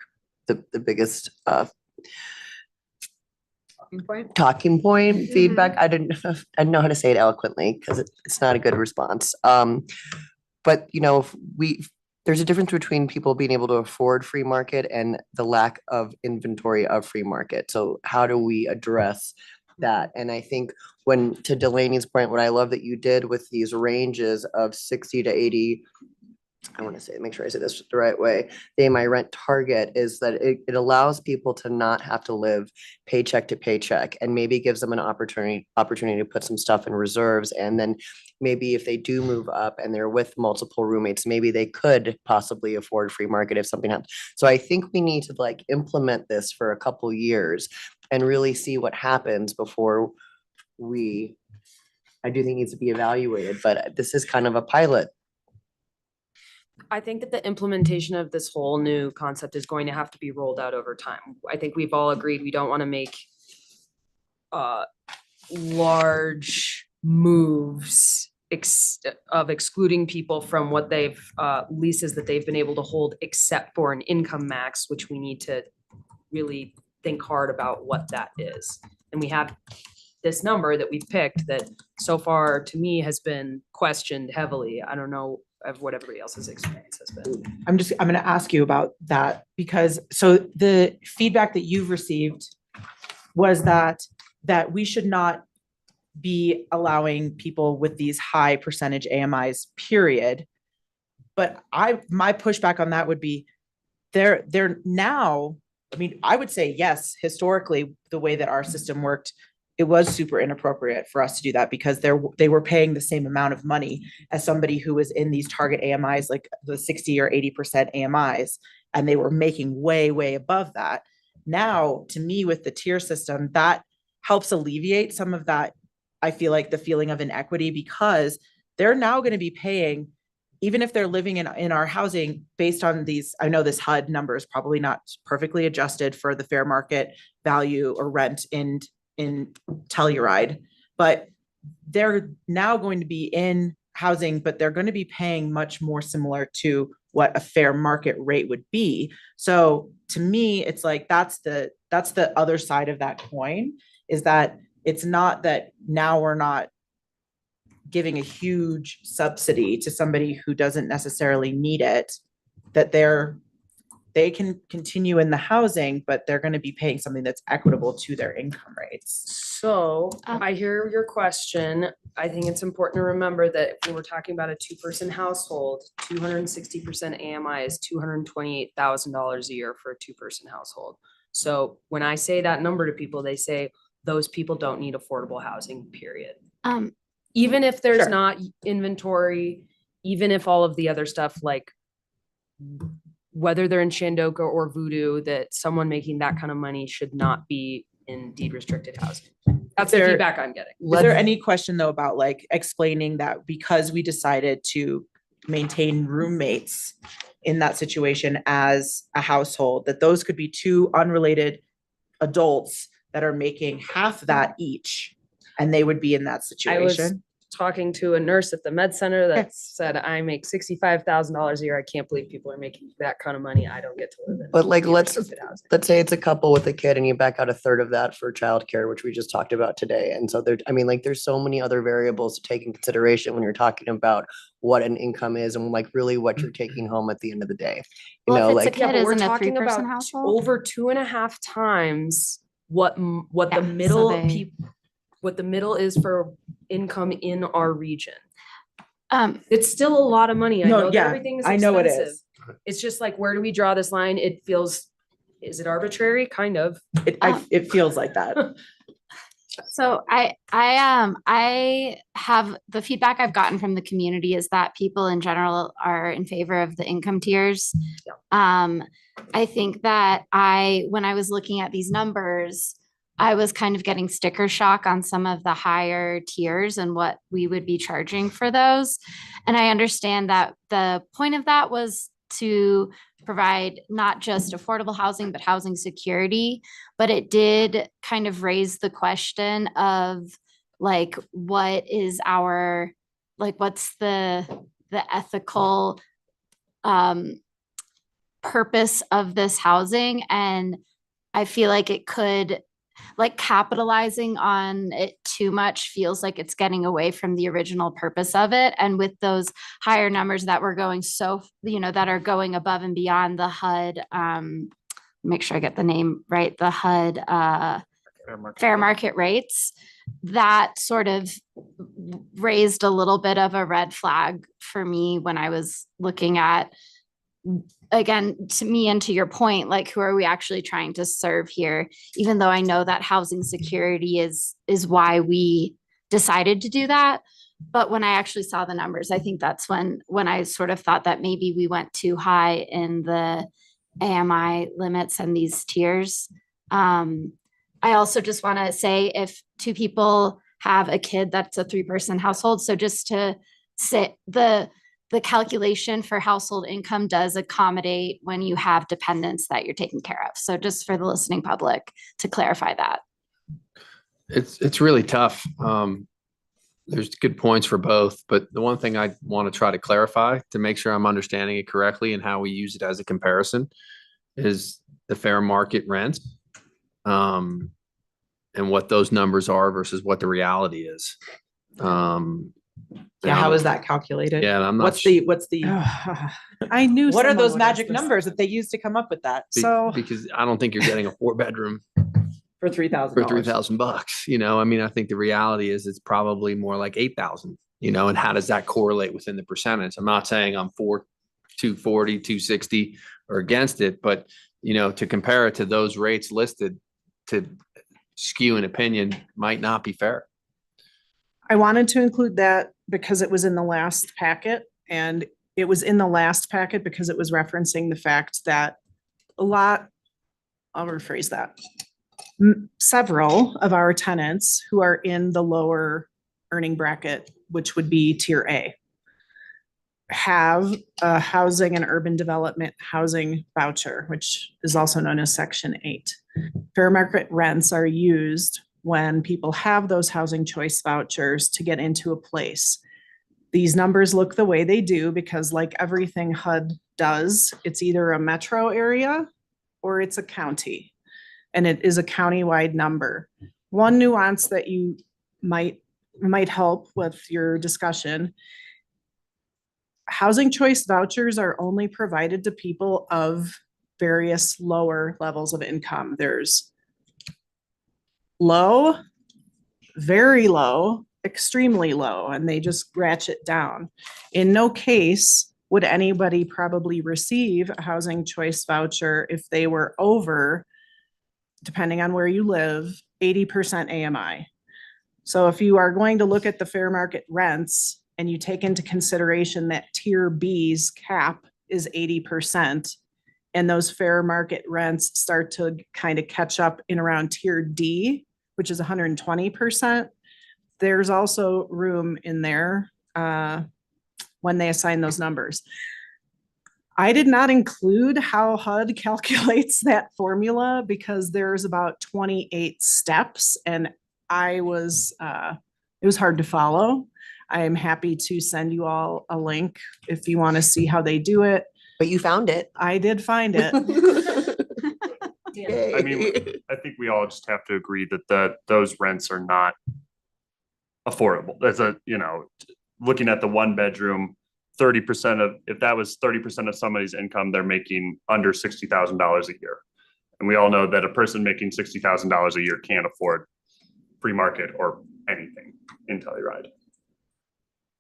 the biggest talking point feedback. I didn't know how to say it eloquently because it's not a good response. But if there's a difference between people being able to afford free market and the lack of inventory of free market. So how do we address that? And I think to Delaney's point, what I love that you did with these ranges of 60 to 80, I want to say, make sure I say this the right way. The AMI rent target is that it allows people to not have to live paycheck to paycheck, and maybe gives them an opportunity to put some stuff in reserves. And then maybe if they do move up and they're with multiple roommates, maybe they could possibly afford free market if something happens. So I think we need to implement this for a couple years and really see what happens before I do think it needs to be evaluated, but this is kind of a pilot. I think that the implementation of this whole new concept is going to have to be rolled out over time. I think we've all agreed we don't want to make large moves of excluding people from what they've leases that they've been able to hold, except for an income max, which we need to really think hard about what that is. And we have this number that we've picked that so far to me has been questioned heavily. I don't know of what everybody else's experience has been. I'm going to ask you about that because so the feedback that you've received was that we should not be allowing people with these high percentage AMIs, period. But my pushback on that would be they're now, I mean, I would say yes, historically, the way that our system worked, it was super inappropriate for us to do that because they were paying the same amount of money as somebody who was in these target AMIs, like the 60 or 80% AMIs, and they were making way, way above that. Now, to me, with the tier system, that helps alleviate some of that, I feel like, the feeling of inequity, because they're now going to be paying, even if they're living in our housing based on these, I know this HUD number is probably not perfectly adjusted for the fair market value or rent in Telluride, but they're now going to be in housing, but they're going to be paying much more similar to what a fair market rate would be. So to me, it's like, that's the other side of that coin, is that it's not that now we're not giving a huge subsidy to somebody who doesn't necessarily need it, that they can continue in the housing, but they're going to be paying something that's equitable to their income rates. So I hear your question. I think it's important to remember that if we're talking about a two-person household, 260% AMI is $228,000 a year for a two-person household. So when I say that number to people, they say those people don't need affordable housing, period. Even if there's Sure. not inventory, even if all of the other stuff, like whether they're in Shandoka or Voodoo, that someone making that kind of money should not be in deed restricted housing. That's the There- feedback I'm getting. Is there any question though about like explaining that because we decided to maintain roommates in that situation as a household, that those could be two unrelated adults that are making half that each, and they would be in that I was situation? talking to a nurse at the med center that said, I make $65,000 a year. I can't believe people are making that kind of money. I don't get to live in. But like, deed let's restricted housing. say it's a couple with a kid and you back out a third of that for childcare, which we just talked about today. And so there, I mean, like, there's so many other variables to take in consideration when you're talking about what an income is and like really what you're taking home at the end of the day. You Well, know, if it's a like, kid, But we're isn't a talking three-person about household? over 2.5 times what the Yeah, so middle they- what the middle is for income in our region. Um, It's still a lot of money. I No, know that yeah, everything is I know it expensive. is. It's just like, where do we draw this line? It feels, is it arbitrary? Kind of. It feels like that. So I have the feedback I've gotten from the community is that people in general are in favor of the income tiers. I think that when I was looking at these numbers, I was kind of getting sticker shock on some of the higher tiers and what we would be charging for those. And I understand that the point of that was to provide not just affordable housing, but housing security. But it did kind of raise the question of like, what is our, like, what's the ethical purpose of this housing? And I feel like it could, like, capitalizing on it too much feels like it's getting away from the original purpose of it. And with those higher numbers that we're going that are going above and beyond the HUD, make sure I get the name right, the HUD fair market rates, that sort of raised a little bit of a red flag for me when I was looking at, again, to me and to your point, like, who are we actually trying to serve here? Even though I know that housing security is why we decided to do that. But when I actually saw the numbers, I think that's when I sort of thought that maybe we went too high in the AMI limits and these tiers. I also just want to say, if two people have a kid, that's a 3-person household. So just to say, the calculation for household income does accommodate when you have dependents that you're taking care of. So just for the listening public to clarify that. It's really tough. There's good points for both, but the one thing I want to try to clarify to make sure I'm understanding it correctly and how we use it as a comparison is the fair market rent. And what those numbers are versus what the reality is. Yeah, how is that calculated? Yeah, I'm not. What's the, I knew. what are someone those would ask magic this. numbers that they use to come up with that? Because I don't think you're getting a 4-bedroom For $3,000. for $3,000. You know, I mean, I think the reality is it's probably more like 8,000. You know, and how does that correlate within the percentage? I'm not saying I'm for 240, 260 or against it, but you know, to compare it to those rates listed, to skew an opinion might not be fair. I wanted to include that because it was in the last packet, and it was in the last packet because it was referencing the fact that I'll rephrase that. Several of our tenants who are in the lower earning bracket, which would be tier A, have a housing and urban development housing voucher, which is also known as Section 8. Fair market rents are used when people have those housing choice vouchers to get into a place. These numbers look the way they do because, like everything HUD does, it's either a metro area or it's a county, and it is a countywide number. One nuance that you might help with your discussion. Housing choice vouchers are only provided to people of various lower levels of income. There's low, very low, extremely low, and they just ratchet down. In no case would anybody probably receive a housing choice voucher if they were over, depending on where you live, 80% AMI. So if you are going to look at the fair market rents and you take into consideration that tier B's cap is 80%, and those fair market rents start to kind of catch up in around tier D, which is 120%, there's also room in there when they assign those numbers. I did not include how HUD calculates that formula because there's about 28 steps, and it was hard to follow. I am happy to send you all a link if you want to see how they do it. But you found it. I did find it. I mean, I think we all just have to agree that those rents are not affordable. That's looking at the one bedroom, 30% of, if that was 30% of somebody's income, they're making under $60,000 a year. And we all know that a person making $60,000 a year can't afford free market or anything in Telluride.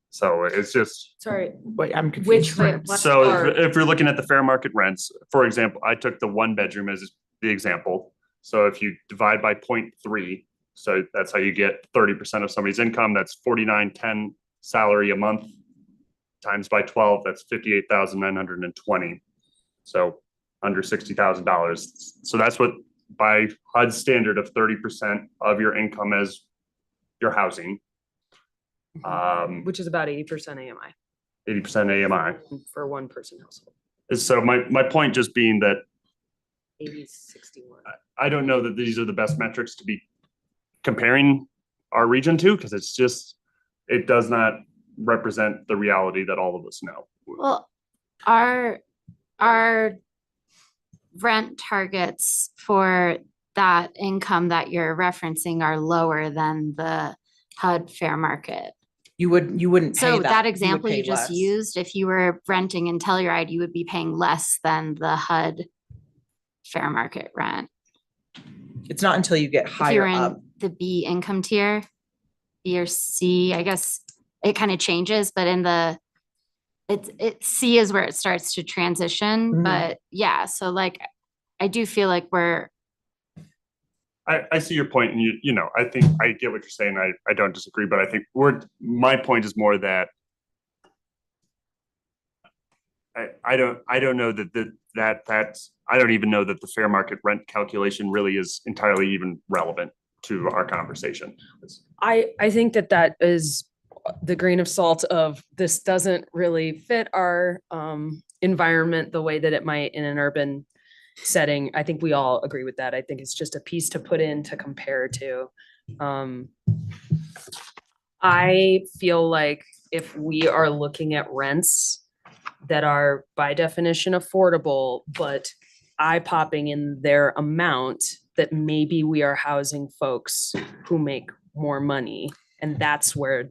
So it's just. Sorry. Wait, I'm confused. So if you're looking at the fair market rents, for example, I took the one bedroom as the example. So if you divide by 0.3, so that's how you get 30% of somebody's income, that's $49.10 salary a month times by 12, that's $58,920. So under $60,000. So that's what by HUD's standard of 30% of your income as your housing. Which is about 80% AMI 80% AMI. for one person household. So my point just being that 80-61. I don't know that these are the best metrics to be comparing our region to, because it does not represent the reality that all of us know. Well, our rent targets for that income that you're referencing are lower than the HUD fair market. You wouldn't pay So that. that You would example pay you just less. used, if you were renting in Telluride, you would be paying less than the HUD fair market rent. It's not until you get If you're higher up. in the B income tier, B or C, I guess it kind of changes, but in the C is where it starts to transition. Mhm. But yeah, so like I do feel like I see your point, and I think I get what you're saying. I don't disagree, but I think my point is more that I don't know that's I don't even know that the fair market rent calculation really is entirely even relevant to our conversation. I think that is the grain of salt of this doesn't really fit our environment the way that it might in an urban setting. I think we all agree with that. I think it's just a piece to put in to compare to. I feel like if we are looking at rents that are by definition affordable, but eye-popping in their amount, that maybe we are housing folks who make more money. And that's where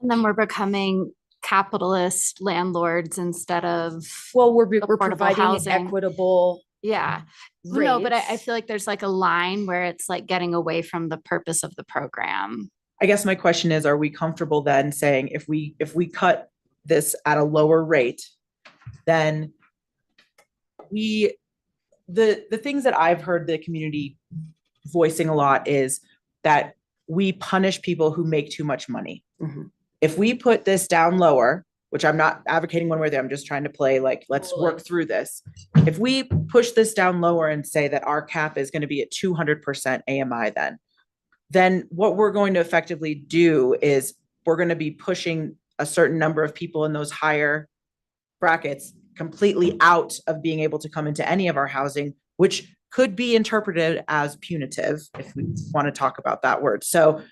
and then we're becoming capitalist landlords instead of we're affordable providing housing. equitable. Yeah. No, but I rates. feel like there's like a line where it's like getting away from the purpose of the program. I guess my question is, are we comfortable then saying if we cut this at a lower rate, then the things that I've heard the community voicing a lot is that we punish people who make too much money. If we put this down lower, which I'm not advocating one way or the other, I'm just trying to play like, let's work through this. If we push this down lower and say that our cap is going to be at 200% AMI, then what we're going to effectively do is we're going to be pushing a certain number of people in those higher brackets completely out of being able to come into any of our housing, which could be interpreted as punitive, if we want to talk about that word. So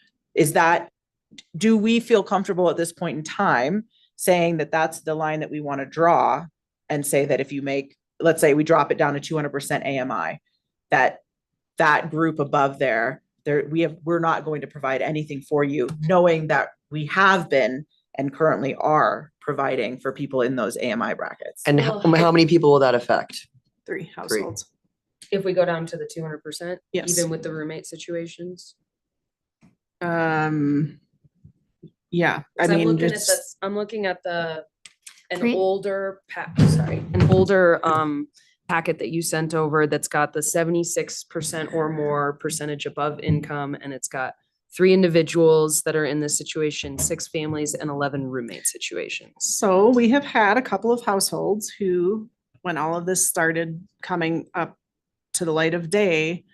do we feel comfortable at this point in time saying that that's the line that we want to draw and say that if you make, let's say we drop it down to 200% AMI, that that group above there, we're not going to provide anything for you, knowing that we have been and currently are providing for people in those AMI brackets. And how many people will that affect? 3 households. If we go down to the 200%, Yes. even with the roommate situations. Yeah, I 'Cause I'm mean, looking at it's, this, I'm looking at an Great. older packet that you sent over that's got the 76% or more percentage above income, and it's got 3 individuals that are in this situation, 6 families and 11 roommate situations. so we have had a couple of households who, when all of this started coming up to the light of day,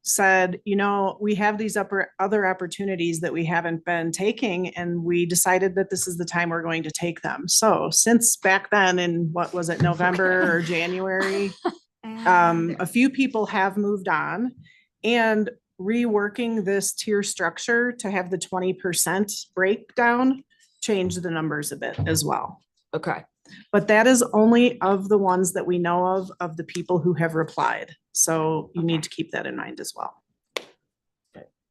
said, you know, we have these other opportunities that we haven't been taking, and we decided that this is the time we're going to take them. So since back then in, what was it, November or January, a few people have moved on, and reworking this tier structure to have the 20% breakdown changed the numbers a bit as well. Okay. But that is only of the ones that we know of the people who have replied. So you need to keep that in mind as well.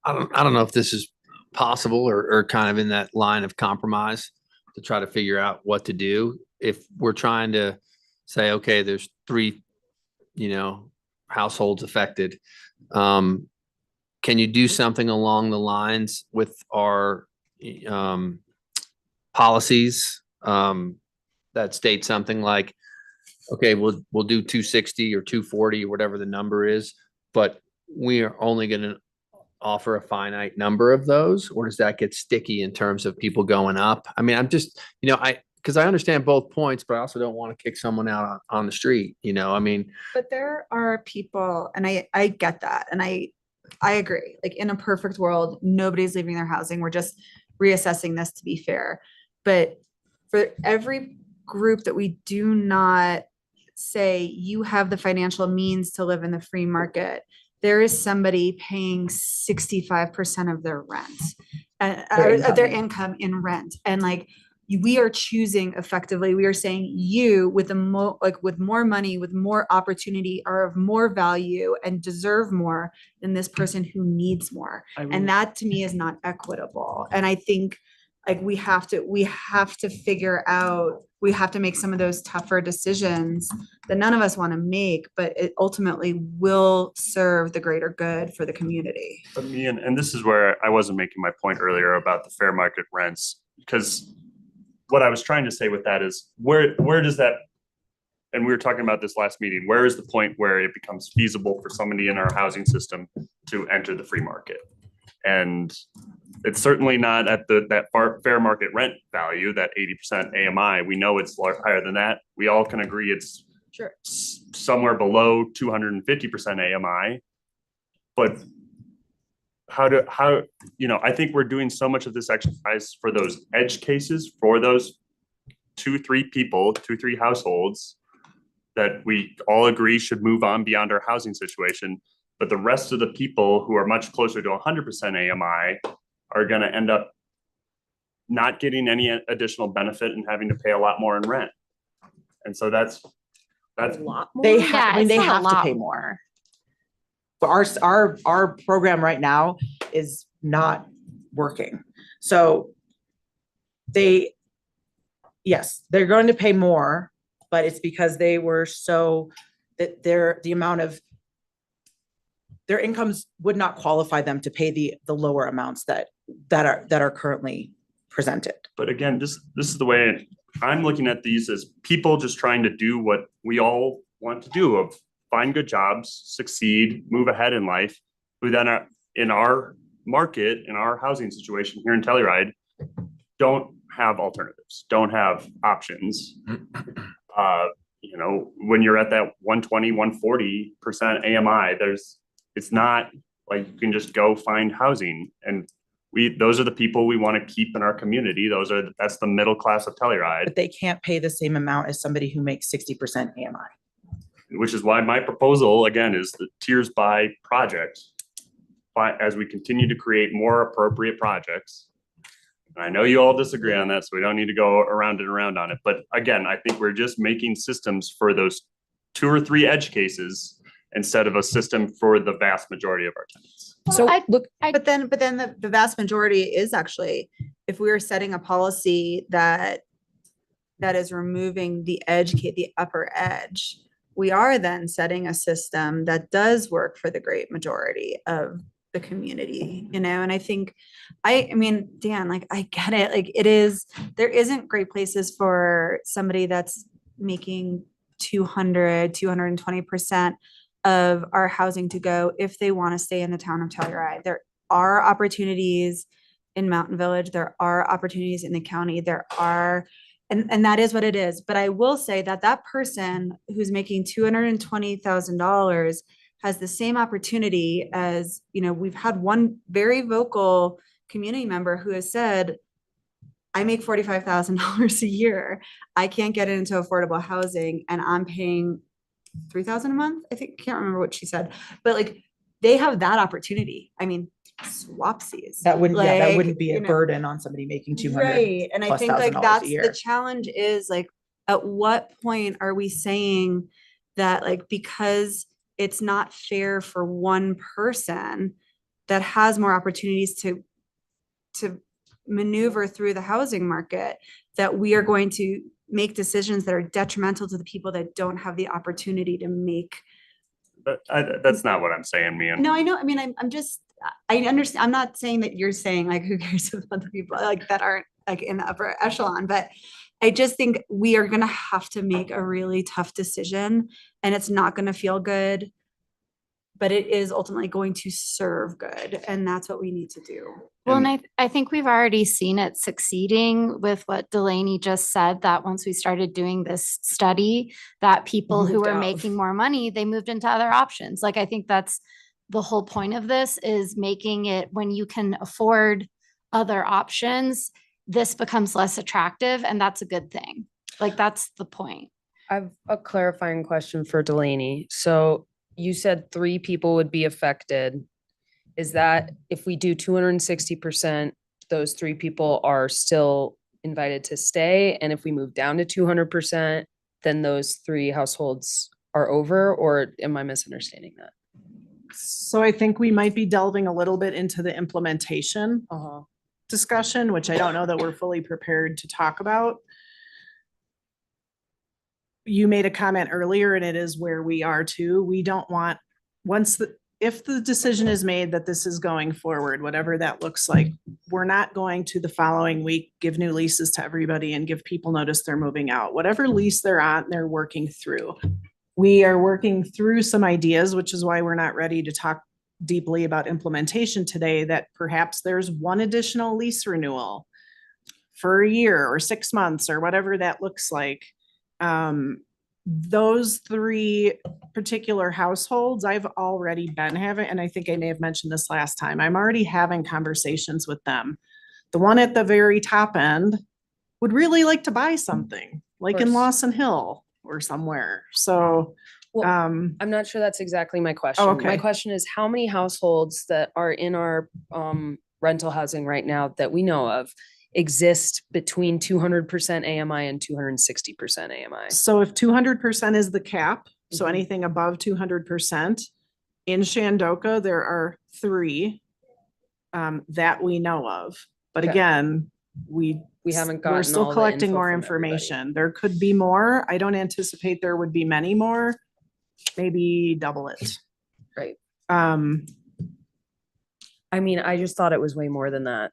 I don't know if this is possible or kind of in that line of compromise to try to figure out what to do. If we're trying to say, okay, there's 3, households affected. Can you do something along the lines with our policies that state something like, okay, we'll do 260 or 240 or whatever the number is, but we are only going to offer a finite number of those? Or does that get sticky in terms of people going up? I mean, I'm just, because I understand both points, but I also don't want to kick someone out on the street, I mean. But there are people, and I get that, and I agree, like in a perfect world, nobody's leaving their housing. We're just reassessing this to be fair. But for every group that we do not say you have the financial means to live in the free market, there is somebody paying 65% of their rent, their income in rent. And like, we are choosing effectively, we are saying you with with more money, with more opportunity, are of more value and deserve more than this person who needs more. And that to me is not equitable. And I think like we have to figure out, we have to make some of those tougher decisions that none of us want to make, but it ultimately will serve the greater good for the community. But me, and this is where I wasn't making my point earlier about the fair market rents, because what I was trying to say with that is where does that, and we were talking about this last meeting, where is the point where it becomes feasible for somebody in our housing system to enter the free market? And it's certainly not at that fair market rent value, that 80% AMI. We know it's higher than that. We all can agree it's somewhere below 250% AMI. But I think we're doing so much of this exercise for those edge cases, for those 2-3 households that we all agree should move on beyond our housing situation. But the rest of the people who are much closer to 100% AMI are going to end up not getting any additional benefit and having to pay a lot more in rent. And so that's a lot more. They have to pay more. But our program right now is not working. So they're going to pay more, but it's because they were so that the amount of their incomes would not qualify them to pay the lower amounts that are currently presented. But again, this is the way I'm looking at these as people just trying to do what we all want to do, of find good jobs, succeed, move ahead in life, who then are in our market, in our housing situation here in Telluride, don't have alternatives, don't have options. When you're at that 120, 140% AMI, it's not like you can just go find housing. And those are the people we want to keep in our community. That's the middle class of Telluride. But they can't pay the same amount as somebody who makes 60% AMI. Which is why my proposal, again, is the tiers by project. But as we continue to create more appropriate projects, and I know you all disagree on that, so we don't need to go around and around on it. But again, I think we're just making systems for those 2 or 3 edge cases instead of a system for the vast majority of our tenants. So look, But then the vast majority is actually, if we were setting a policy that is removing the the upper edge, we are then setting a system that does work for the great majority of the community, you know, and I think, I mean, Dan, like, I get it, like, there isn't great places for somebody that's making 220% of our housing to go if they want to stay in the town of Telluride. There are opportunities in Mountain Village, there are opportunities in the county, there are, and that is what it is. But I will say that that person who's making $220,000 has the same opportunity as, you know, we've had one very vocal community member who has said, I make $45,000 a year. I can't get into affordable housing and I'm paying $3,000 a month. I think, can't remember what she said, but like, they have that opportunity. I mean, swapsies. That wouldn't, yeah, that wouldn't Like, be you a know, burden on somebody making 200 Right, and I plus think like thousand dollars that's a the year. challenge is like, at what point are we saying that like, because it's not fair for one person that has more opportunities to maneuver through the housing market, that we are going to make decisions that are detrimental to the people that don't have the opportunity to make. But that's not what I'm saying, Mia. No, I know, I mean, I'm just, I understand, I'm not saying that you're saying like, who cares about the people like that aren't like in the upper echelon, but I just think we are gonna have to make a really tough decision and it's not gonna feel good, but it is ultimately going to serve good, and that's what we need to do. Well, and I think we've already seen it succeeding with what Delaney just said, that once we started doing this study, that people who Moved were out. making more money, they moved into other options. Like, I think that's the whole point of this, is making it when you can afford other options, this becomes less attractive, and that's a good thing. Like, that's the point. I've a clarifying question for Delaney. So you said 3 people would be affected. Is that if we do 260%, those 3 people are still invited to stay? And if we move down to 200%, then those 3 households are over, or am I misunderstanding that? So I think we might be delving a little bit into the implementation discussion, which I don't know that we're fully prepared to talk about. You made a comment earlier, and it is where we are too. We don't want, if the decision is made that this is going forward, whatever that looks like, we're not going to the following week give new leases to everybody and give people notice they're moving out. Whatever lease they're on, they're working through. We are working through some ideas, which is why we're not ready to talk deeply about implementation today, that perhaps there's one additional lease renewal for a year or 6 months or whatever that looks like. Those 3 particular households I've already been having, and I think I may have mentioned this last time, I'm already having conversations with them. The one at the very top end would really like to buy something, like in Lawson Hill or somewhere. So, I'm not sure that's exactly my question. okay. My question is, how many households that are in our rental housing right now that we know of exist between 200% AMI and 260% AMI? So if 200% is the cap, so anything above 200%, in Shandoka, there are 3 that we know of. But Okay. again, we haven't we're gotten still all the collecting info more from information. There could be more. I don't anticipate there would be many more, maybe double it. Right. I mean, I just thought it was way more than that.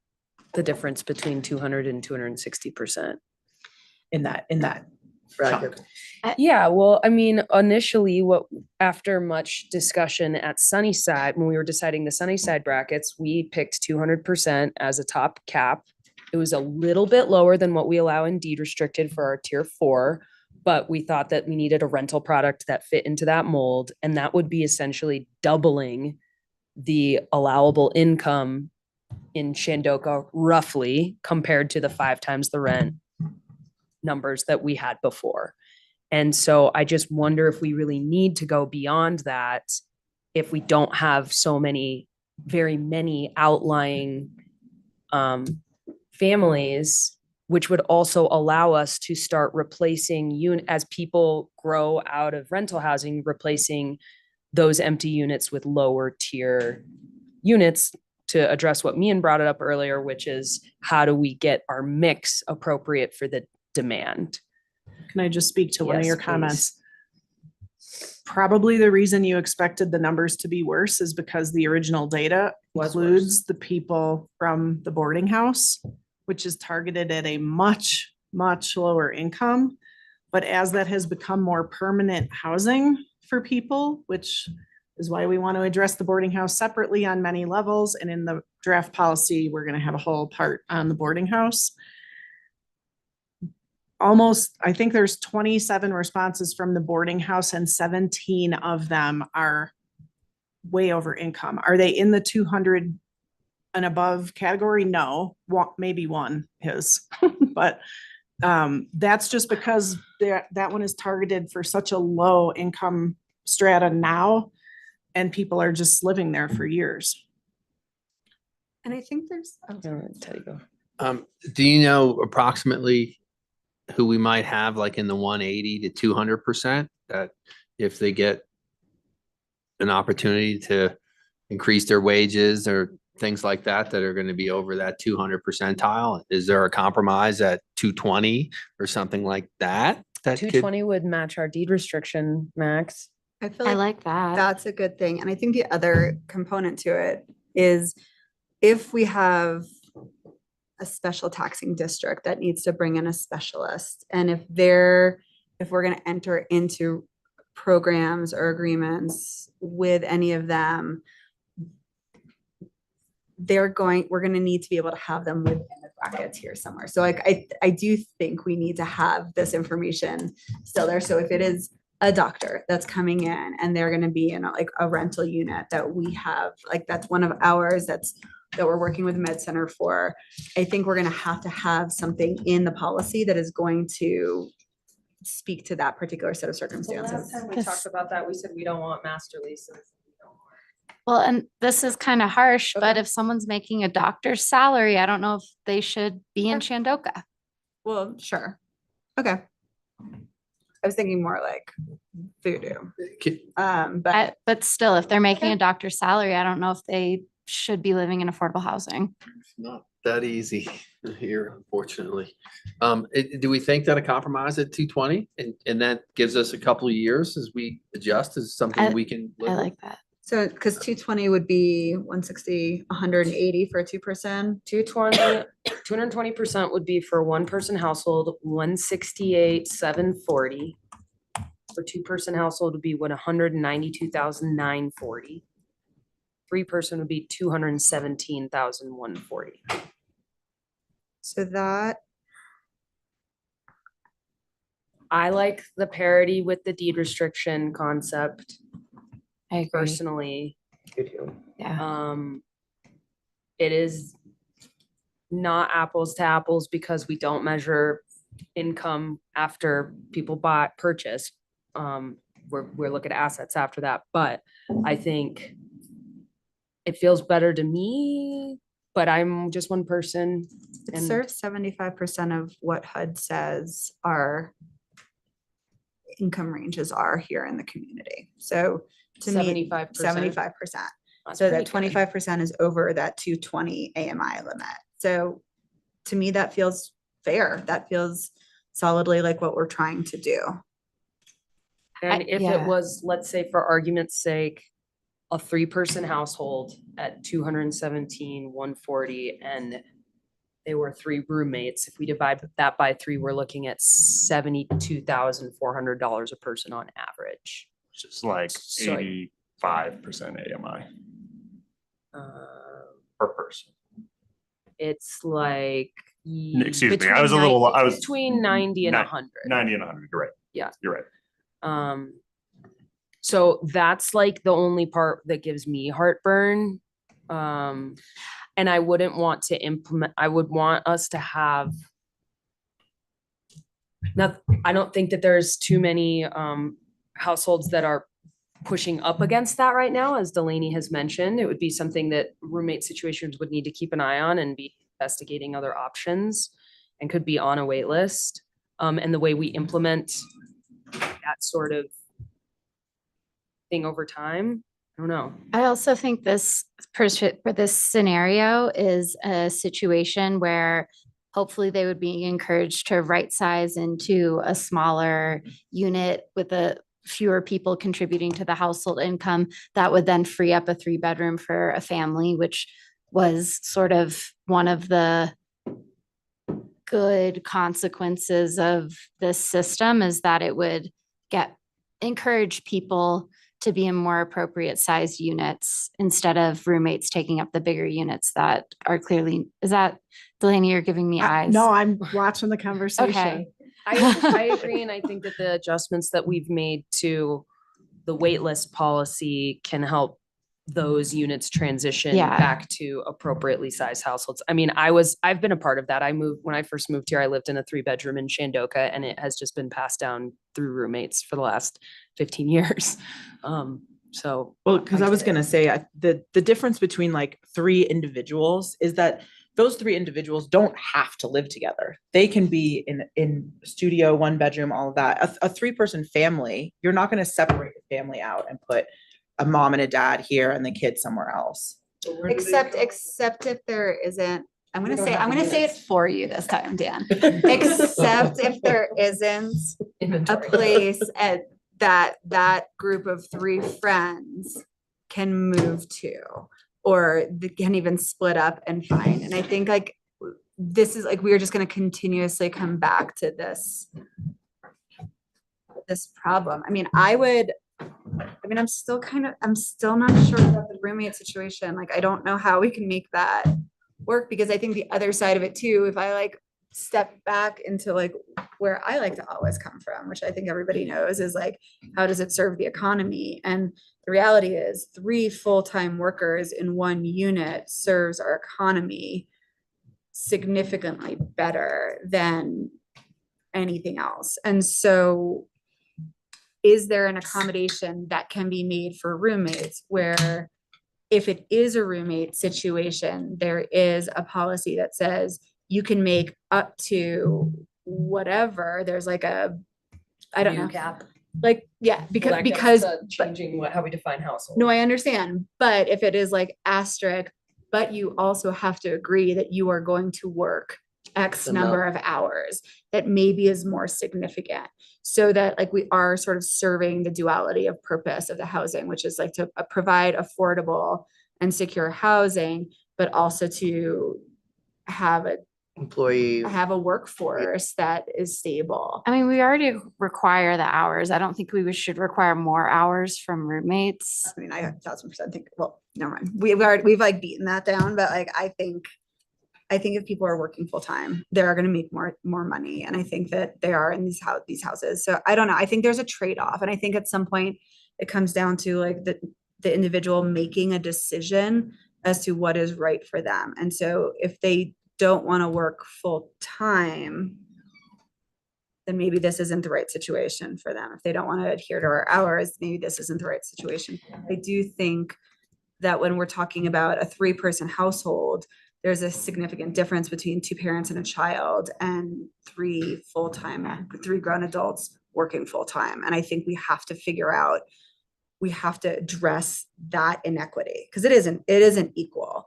The difference between 200 and 260%. In that chunk. Yeah, well, I mean, initially after much discussion at Sunnyside, when we were deciding the Sunnyside brackets, we picked 200% as a top cap. It was a little bit lower than what we allow in deed restricted for our tier 4, but we thought that we needed a rental product that fit into that mold, and that would be essentially doubling the allowable income in Shandoka roughly compared to the 5 times the rent numbers that we had before. And so I just wonder if we really need to go beyond that if we don't have very many outlying families, which would also allow us to start replacing as people grow out of rental housing, replacing those empty units with lower tier units to address what Mian brought it up earlier, which is how do we get our mix appropriate for the demand? Can I just speak to one of Yes, your please. comments? Probably the reason you expected the numbers to be worse is because the original data includes the people from the boarding house, which is targeted at a much, much lower income. But as that has become more permanent housing for people, which is why we want to address the boarding house separately on many levels. And in the draft policy, we're going to have a whole part on the boarding house. Almost, I think there's 27 responses from the boarding house and 17 of them are way over income. Are they in the 200 and above category? No, maybe one is, but that's just because that one is targeted for such a low income strata now, and people are just living there for years. And I think there's, Do you know approximately who we might have like in the 180 to 200% that if they get an opportunity to increase their wages or things like that, that are going to be over that 200 percentile? Is there a compromise at 220 or something like that? That could- 220 would match our deed restriction max. I feel I like like that. that's a good thing. And I think the other component to it is if we have a special taxing district that needs to bring in a specialist, and if we're going to enter into programs or agreements with any of them, we're going to need to be able to have them within the brackets here somewhere. So like, I do think we need to have this information still there. So if it is a doctor that's coming in and they're going to be in like a rental unit that we have, like that's one of ours that we're working with Med Center for, I think we're going to have something in the policy that is going to speak to that particular set of circumstances. Last time we talked about that, we said we don't want master leases. Well, and this is kind of harsh, but if someone's making a doctor's salary, I don't know if they should be in Shandoka. Well, sure. Okay. I was thinking more like voodoo. But still, if they're making a doctor's salary, I don't know if they should be living in affordable housing. It's not that easy here, unfortunately. Do we think that a compromise at 220 and that gives us a couple of years as we adjust is something we can live I with? like that. So, because 220 would be 160, 180 for 2%. 220% would be for one person household, 168, 740. For two-person household would be 192,940. Three-person would be 217,140. So that. I like the parity with the deed restriction concept. I agree. Personally. Yeah. It is not apples to apples because we don't measure income after people purchase. We're looking at assets after that, but I think it feels better to me, but I'm just one person. It serves 75% of what HUD says our income ranges are here in the community. So to me, 75%. 75%. That's So that pretty good. 25% is over that 220 AMI limit. So to me, that feels fair. That feels solidly like what we're trying to do. And if it was, let's say for argument's sake, a three-person household at 217,140, and they were three roommates, if we divide that by three, we're looking at $72,400 a person on average. Which is like So- 85% AMI per person. It's like. Excuse me, I was a little, I was. Between 90 and 100. 90 and 100, you're right. Yeah. You're right. So that's like the only part that gives me heartburn. And I wouldn't want to I would want us to have. I don't think that there's too many households that are pushing up against that right now, as Delaney has mentioned. It would be something that roommate situations would need to keep an eye on and be investigating other options and could be on a wait list. And the way we implement that sort of thing over time. I don't know. I also think this for this scenario is a situation where hopefully they would be encouraged to right size into a smaller unit with fewer people contributing to the household income. That would then free up a 3-bedroom for a family, which was sort of one of the good consequences of this system, is that it would encourage people to be in more appropriate sized units instead of roommates taking up the bigger units that are clearly, is that, Delaney, you're giving me eyes? No, I'm watching the conversation. Okay. I agree, and I think that the adjustments that we've made to the wait list policy can help those units transition Yeah. back to appropriately sized households. I mean, I've been a part of that. When I first moved here, I lived in a 3-bedroom in Shandoka, and it has just been passed down through roommates for the last 15 years. So. Well, because I was get it. gonna say, the difference between like 3 individuals is that those 3 individuals don't have to live together. They can be in studio, 1 bedroom, all of that. A 3-person family, you're not gonna separate the family out and put a mom and a dad here and the kids somewhere else. Except if there isn't, I'm We gonna don't say, have I'm the gonna say it units. for you this time, Dan. Except if there isn't a place that group of 3 friends can move to, or they can even split up and find. And I think like, this is like, we're just gonna continuously come back to this problem. I mean, I'm still not sure about the roommate situation. Like, I don't know how we can make that work, because I think the other side of it too, if I like step back into like where I like to always come from, which I think everybody knows, is like, how does it serve the economy? And the reality is 3 full-time workers in 1 unit serves our economy significantly better than anything else. And so is there an accommodation that can be made for roommates where if it is a roommate situation, there is a policy that says you can make up to whatever, there's like I don't know. Cap. Like, yeah, Well, that gets because to changing how we define household. no, I understand, but if it is like asterisk, but you also have to agree that you are going to work X The amount. number of hours, that maybe is more significant. So that like we are sort of serving the duality of purpose of the housing, which is like to provide affordable and secure housing, but also to have a workforce that is stable. I mean, we already require the hours. I don't think should require more hours from roommates. I mean, I 1000% think, well, never mind. We've like beaten that down, but like, I think if people are working full time, they're going to make more money. And I think that they are in these houses. So I don't know. I think there's a trade-off. And I think at some point it comes down to like the individual making a decision as to what is right for them. And so if they don't want to work full time, then maybe this isn't the right situation for them. If they don't want to adhere to our hours, maybe this isn't the right situation. I do think that when we're talking about a 3-person household, there's a significant difference between 2 parents and a child and 3 grown adults working full time. And I think we have to address that inequity, because it isn't equal.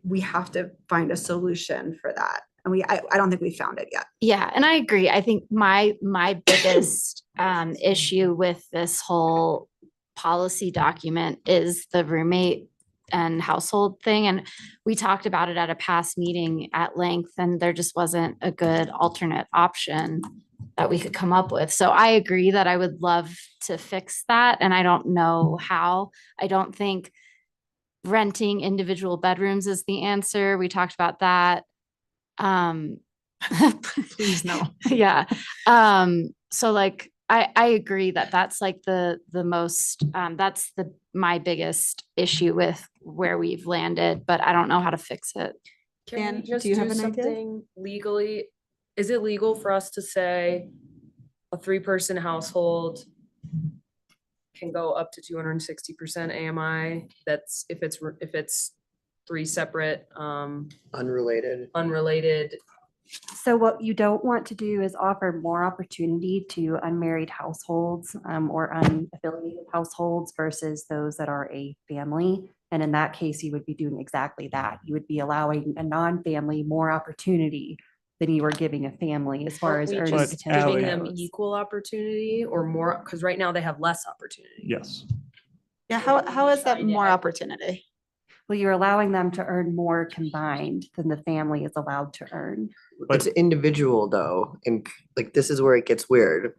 We have to find a solution for that. And I don't think we found it yet. Yeah, and I agree. I think my biggest issue with this whole policy document is the roommate and household thing. And we talked about it at a past meeting at length, and there just wasn't a good alternate option that we could come up with. So I agree that I would love to fix that. And I don't know how. I don't think renting individual bedrooms is the answer. We talked about that. Please no. Yeah. So like, I agree that that's like the most, that's my biggest issue with where we've landed, but I don't know how to fix it. Can we Dan, just do you do have an idea? something legally? Is it legal for us to say a 3-person household can go up to 260% AMI? That's if it's 3 separate, Unrelated. So what you don't want to do is offer more opportunity to unmarried households or unaffiliated households versus those that are a family. And in that case, you would be doing exactly that. You would be allowing a non-family more opportunity than you are giving a family as far as Aren't we earning just potential. giving them goes. equal opportunity or more? Because right now they have less opportunity. Yes. Yeah, how is that more opportunity? Well, you're allowing them to earn more combined than the family is allowed to earn. It's individual though, and like this is where it gets weird.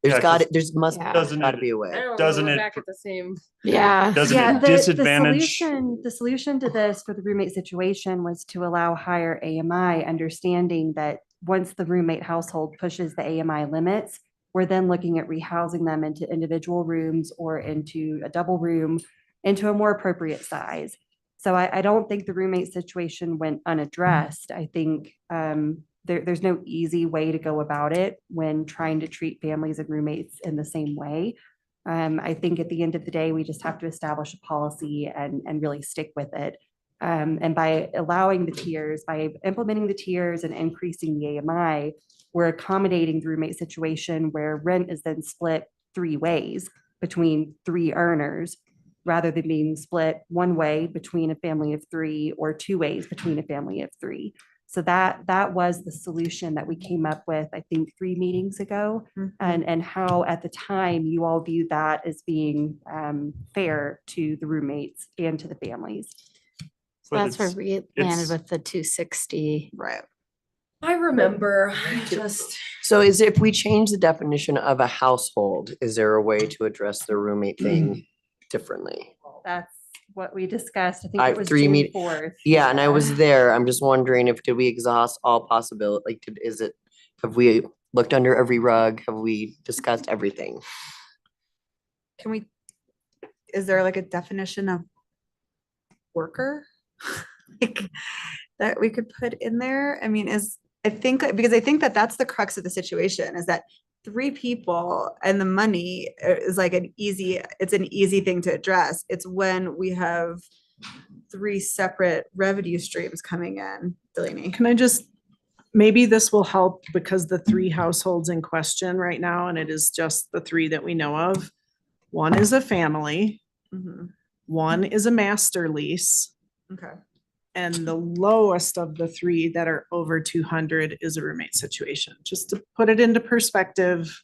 There's Yeah, got 'cause there's must doesn't gotta it- be a way. Doesn't it- Back at the same. Doesn't Yeah, it the disadvantage? The solution to this for the roommate situation was to allow higher AMI, understanding that once the roommate household pushes the AMI limits, we're then looking at rehousing them into individual rooms or into a double room, into a more appropriate size. So I don't think the roommate situation went unaddressed. I think there's no easy way to go about it when trying to treat families and roommates in the same way. I think at the end of the day, we just have to establish a policy and really stick with it. And by allowing the tiers, by implementing the tiers and increasing the AMI, we're accommodating the roommate situation where rent is then split 3 ways between 3 earners, rather than being split 1 way between a family of 3 or 2 ways between a family of 3. So that was the solution that we came up with, I think, 3 meetings ago. And how at the time you all viewed that as being fair to the roommates and to the families. So that's where we landed with the 260. Right. I remember, I just. So if we change the definition of a household, is there a way to address the roommate thing differently? That's what we discussed. I think it was 3 June 4th. Yeah, and I was there. I'm just wondering if did we exhaust all possibility, like have we looked under every rug? Have we discussed everything? Is there like a definition of worker? Like, that we could put in there? I mean, because I think that that's the crux of the situation, is that 3 people and the money is like it's an easy thing to address. It's when we have 3 separate revenue streams coming in. Delaney. Can I just, maybe this will help because the 3 households in question right now, and it is just the 3 that we know of. 1 is a family. 1 is a master lease. Okay. And the lowest of the 3 that are over 200 is a roommate situation, just to put it into perspective.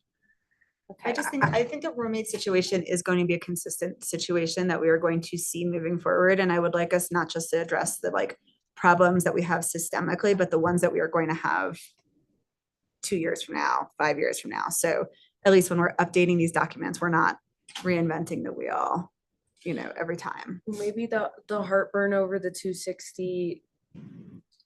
I think the roommate situation is going to be a consistent situation that we are going to see moving forward. And I would like us not just to address the problems that we have systemically, but the ones that we are going to have 2 years from now, 5 years from now. So at least when we're updating these documents, we're not reinventing the wheel, every time. Maybe the heartburn over the 260.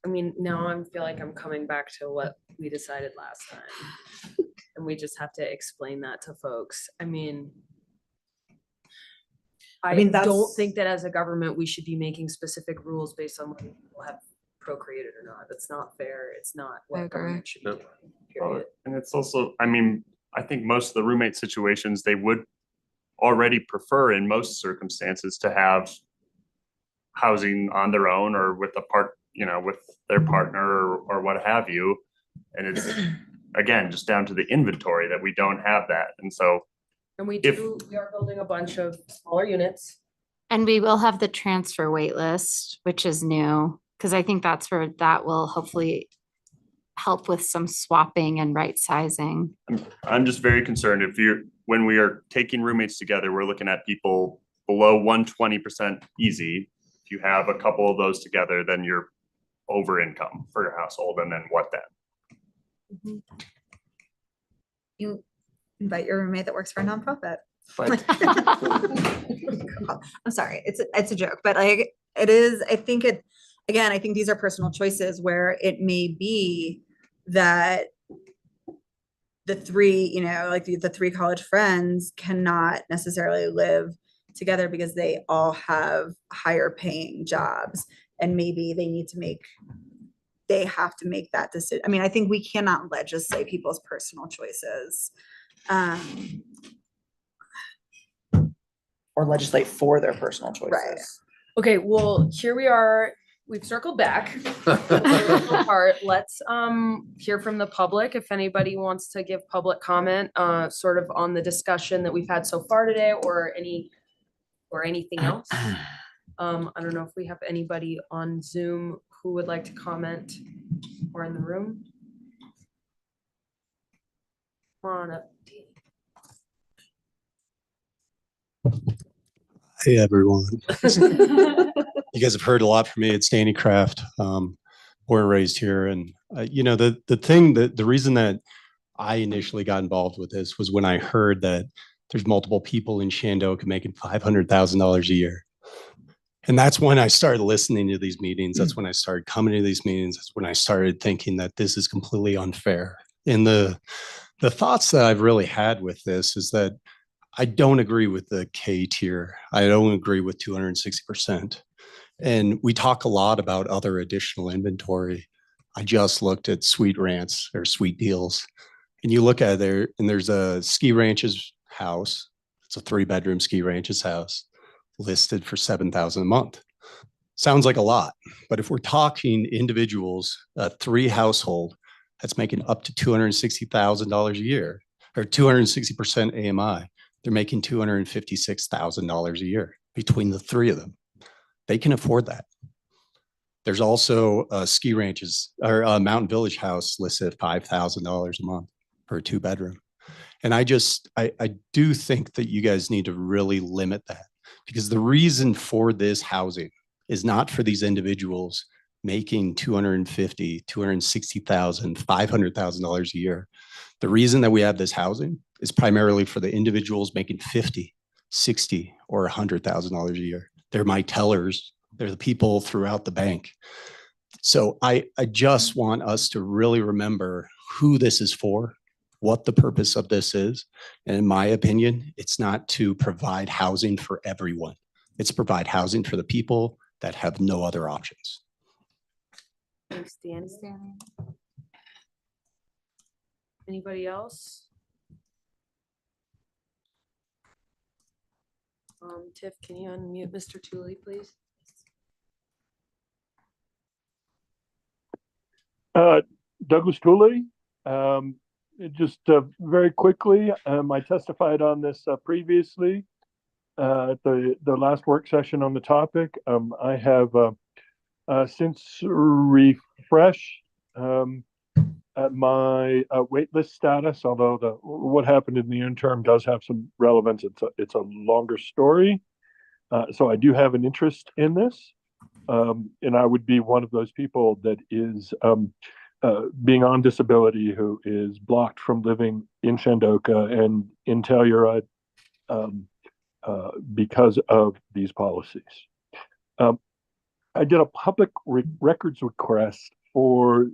I mean, now I feel like I'm coming back to what we decided last time. And we just have to explain that to folks. I mean, I don't that's- think that as a government, we should be making specific rules based on whether people have procreated or not. That's not fair. It's not what government should be doing, period. And it's also, I mean, I think most of the roommate situations, they would already prefer in most circumstances to have housing on their own or with with their partner or what have you. And it's, again, just down to the inventory that we don't have that. And so And we if- we are building a bunch of smaller units. And we will have the transfer wait list, which is new, because I think that's where that will hopefully help with some swapping and right sizing. I'm just very concerned when we are taking roommates together, we're looking at people below 120% easy. If you have a couple of those together, then you're over income for your household. And then what then? You invite your roommate that works for a nonprofit. But I'm sorry, it's a joke, but it is, I think I think these are personal choices where it may be that the 3, the 3 college friends cannot necessarily live together because they all have higher paying jobs, and maybe they have to make that decision. I mean, I think we cannot legislate people's personal choices. Or legislate for their personal choices. Right. Okay, well, here we are we've circled back. Part. Let's hear from the public. If anybody wants to give public comment, sort of on the discussion that we've had so far today, or anything else. I don't know if we have anybody on Zoom who would like to comment or in the room. Come on up. Hey, everyone. You guys have heard a lot from me. It's Danny Kraft, born and raised here. And, you know, the reason that I initially got involved with this was when I heard that there's multiple people in Shandoka making $500,000 a year. And that's when I started listening to these meetings. That's when I started coming to these meetings. That's when I started thinking that this is completely unfair. And the thoughts that I've really had with this is that I don't agree with the K tier. I don't agree with 260%. And we talk a lot about other additional inventory. I just looked at Sweet Rants or Sweet Deals. And you look at there, and there's a Ski Ranch's house. It's a 3-bedroom Ski Ranch's house listed for $7,000 a month. Sounds like a lot, but if we're talking individuals, a 3 household that's making up to $260,000 a year, or 260% AMI, they're making $256,000 a year between the 3 of them. They can afford that. There's also Ski Ranches or a Mountain Village house listed at $5,000 a month for a 2-bedroom. And I do think that you guys need to really limit that, because the reason for this housing is not for these individuals making $250,000, $260,000, $500,000 a year. The reason that we have this housing is primarily for the individuals making $50,000, $60,000, or $100,000 a year. They're my tellers. They're the people throughout the bank. So I just want us to really remember who this is for, what the purpose of this is. And in my opinion, it's not to provide housing for everyone. It's provide housing for the people that have no other options. Thanks, Dan. Anybody else? Tiff, can you unmute Mr. Tooley, please? Douglas Tooley. Just very quickly, I testified on this previously at the last work session on the topic. I have since refreshed my waitlist status, although what happened in the interim does have some relevance. It's a longer story. So I do have an interest in this. And I would be one of those people that is being on disability who is blocked from living in Shandoka and in Telluride because of these policies. I did a public records request for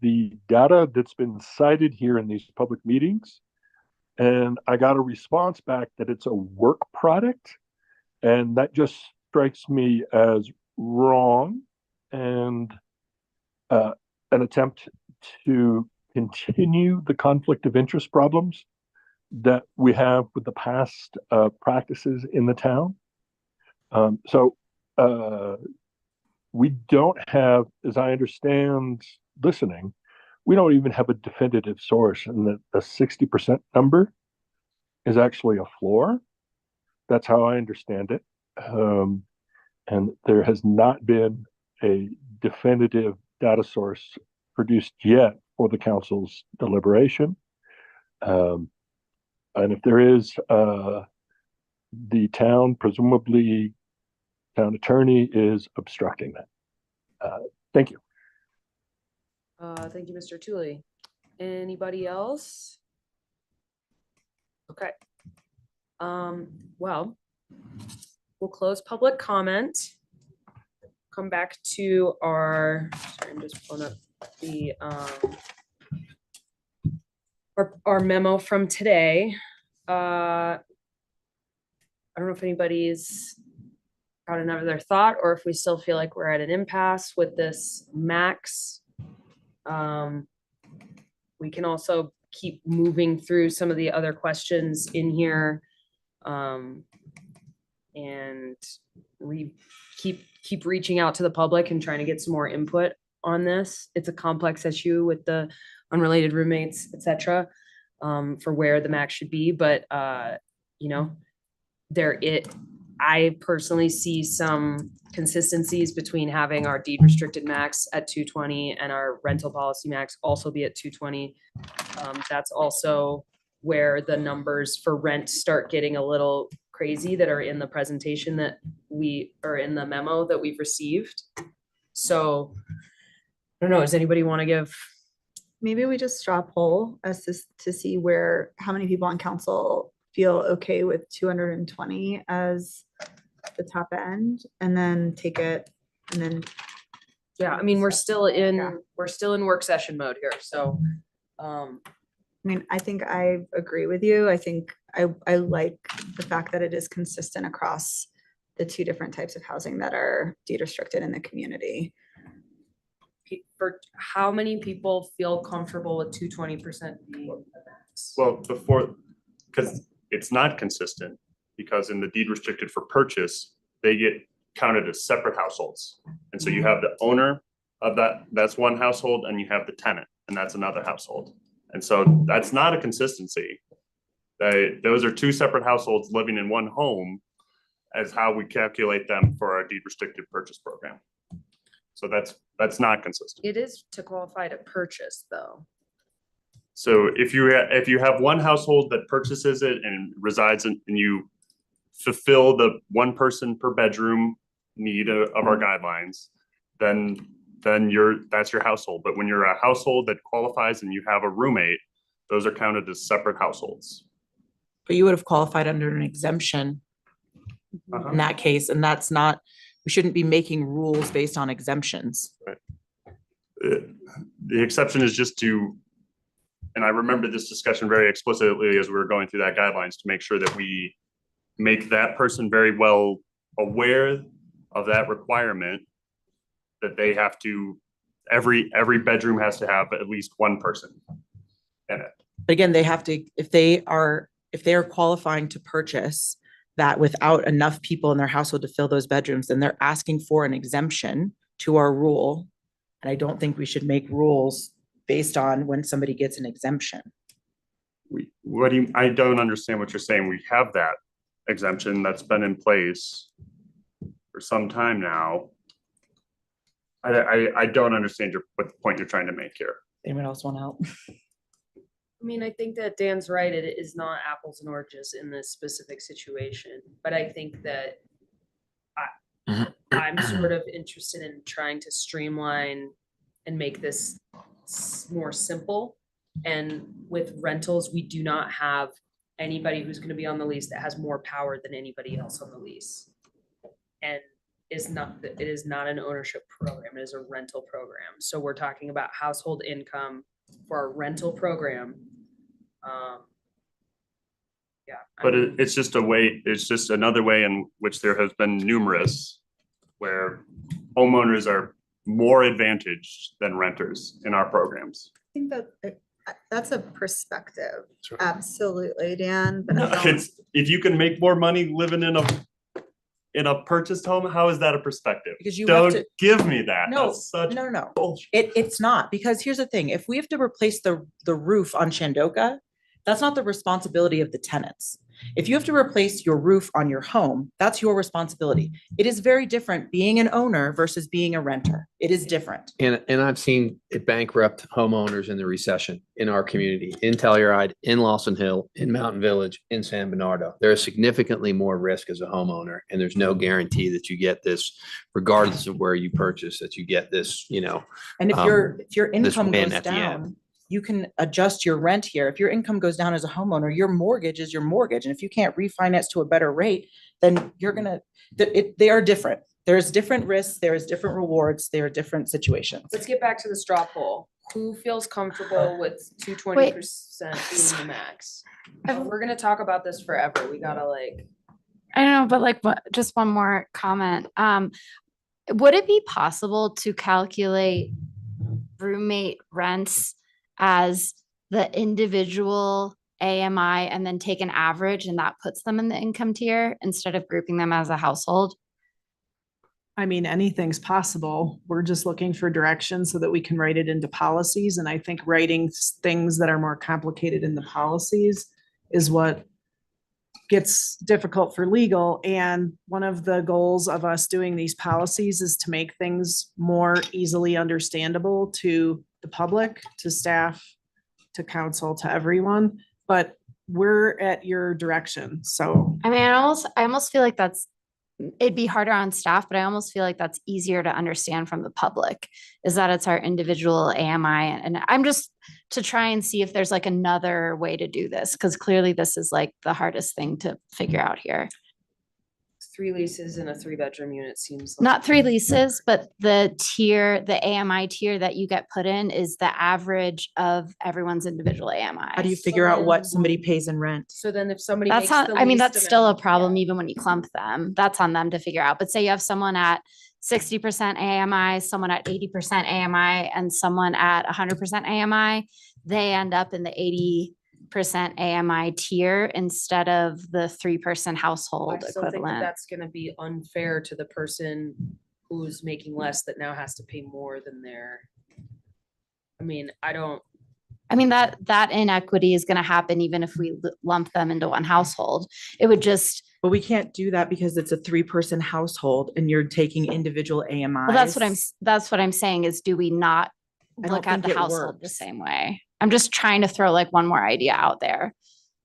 the data that's been cited here in these public meetings. And I got a response back that it's a work product. And that just strikes me as wrong and an attempt to continue the conflict of interest problems that we have with the past practices in the town. So we don't have, as I understand listening, we don't even have a definitive source, and that the 60% number is actually a floor. That's how I understand it. And there has not been a definitive data source produced yet for the council's deliberation. And if there is, the town, presumably town attorney, is obstructing that. Thank you. Thank you, Mr. Tooley. Anybody else? Okay. Well, we'll close public comment. Come back to our, sorry, I'm just pulling up the our memo from today. I don't know if anybody's got another thought, or if we still feel like we're at an impasse with this max. We can also keep moving through some of the other questions in here, and we keep keep reaching out to the public and trying to get some more input on this. It's a complex issue with the unrelated roommates, et cetera, for where the max should be, but, you know, I personally see some consistencies between having our deed restricted max at 220 and our rental policy max also be at 220. That's also where the numbers for rent start getting a little crazy that are in the presentation that are in the memo that we've received. So I don't know, does anybody want to give? Maybe we just straw poll as to see how many people on council feel okay with 220 as the top end, and then take it, and then. Yeah, I mean, we're still in work session mode here, so. I mean, I think I agree with you. I think I like the fact that it is consistent across the two different types of housing that are deed restricted in the community. For how many people feel comfortable with 220% being the max? Well, because it's not consistent, because in the deed restricted for purchase, they get counted as separate households. And so you have the owner of that's one household, and you have the tenant, and that's another household. And so that's not a consistency. Those are two separate households living in one home as how we calculate them for our deed restricted purchase program. So that's not consistent. It is to qualify to purchase though. So if you have one household that purchases it and resides in, and you fulfill the one person per bedroom need of our guidelines, then that's your household. But when you're a household that qualifies and you have a roommate, those are counted as separate households. But you would have qualified under an exemption in that case, and that's not, we shouldn't be making rules based on exemptions. Right. The exception is just to, and I remember this discussion very explicitly as we were going through that guidelines, to make sure that we make that person very well aware of that requirement, that they have to, every bedroom has to have at least one person in it. Again, they have to, if they are qualifying to purchase that without enough people in their household to fill those bedrooms, then they're asking for an exemption to our rule. And I don't think we should make rules based on when somebody gets an exemption. I don't understand what you're saying. We have that exemption that's been in place for some time now. I don't understand what the point you're trying to make here. Anyone else want to help? I mean, I think that Dan's right. It is not apples and oranges in this specific situation, but I think that I'm sort of interested in trying to streamline and make this more simple. And with rentals, we do not have anybody who's going to be on the lease that has more power than anybody else on the lease. And it is not an ownership program, it is a rental program. So we're talking about household income for our rental program. Yeah. But it's just another way in which there has been numerous where homeowners are more advantaged than renters in our programs. I think that that's a perspective. Absolutely, Dan. But I don't- It's, if you can make more money living in a purchased home, how is that a perspective? Because you have Don't to- give me that. No, That's such no. bullshit. It's not, because here's the thing, if we have to replace the roof on Shandoka, that's not the responsibility of the tenants. If you have to replace your roof on your home, that's your responsibility. It is very different being an owner versus being a renter. It is different. And I've seen it bankrupt homeowners in the recession in our community, in Telluride, in Lawson Hill, in Mountain Village, in San Bernardo. There is significantly more risk as a homeowner, and there's no guarantee that you get this, regardless of where you purchase, that you get this, And if your this income win goes at the end. down, you can adjust your rent here. If your income goes down as a homeowner, your mortgage is your mortgage. And if you can't refinance to a better rate, then they are different. There's different risks, there is different rewards, there are different situations. Let's get back to the straw poll. Who feels comfortable with 220% being the max? We're gonna talk about this forever. We gotta I don't know, but just one more comment. Would it be possible to calculate roommate rents as the individual AMI and then take an average and that puts them in the income tier instead of grouping them as a household? I mean, anything's possible. We're just looking for direction so that we can write it into policies. And I think writing things that are more complicated in the policies is what gets difficult for legal. And one of the goals of us doing these policies is to make things more easily understandable to the public, to staff, to council, to everyone. But we're at your direction. So I mean, I almost feel like it'd be harder on staff, but I almost feel like that's easier to understand from the public, is that it's our individual AMI. And I'm just to try and see if there's like another way to do this, because clearly this is like the hardest thing to figure out here. 3 leases in a 3-bedroom unit seems. Not 3 leases, but the AMI tier that you get put in is the average of everyone's individual AMI. How do you figure out what somebody pays in rent? So then if somebody That's makes not, the I mean, least that's still a amount- problem even when you clump them. That's on them to figure out. But say you have someone at 60% AMI, someone at 80% AMI, and someone at 100% AMI, they end up in the 80% AMI tier instead of the 3-person household I still think that equivalent. that's gonna be unfair to the person who's making less that now has to pay more than their. I mean, I mean, that inequity is going to happen even if we lump them into one household. It would just. But we can't do that because it's a 3-person household and you're taking individual AMIs. Well, that's what I'm saying is, do we not I don't look at think the it household the works. same way? I'm just trying to throw like one more idea out there,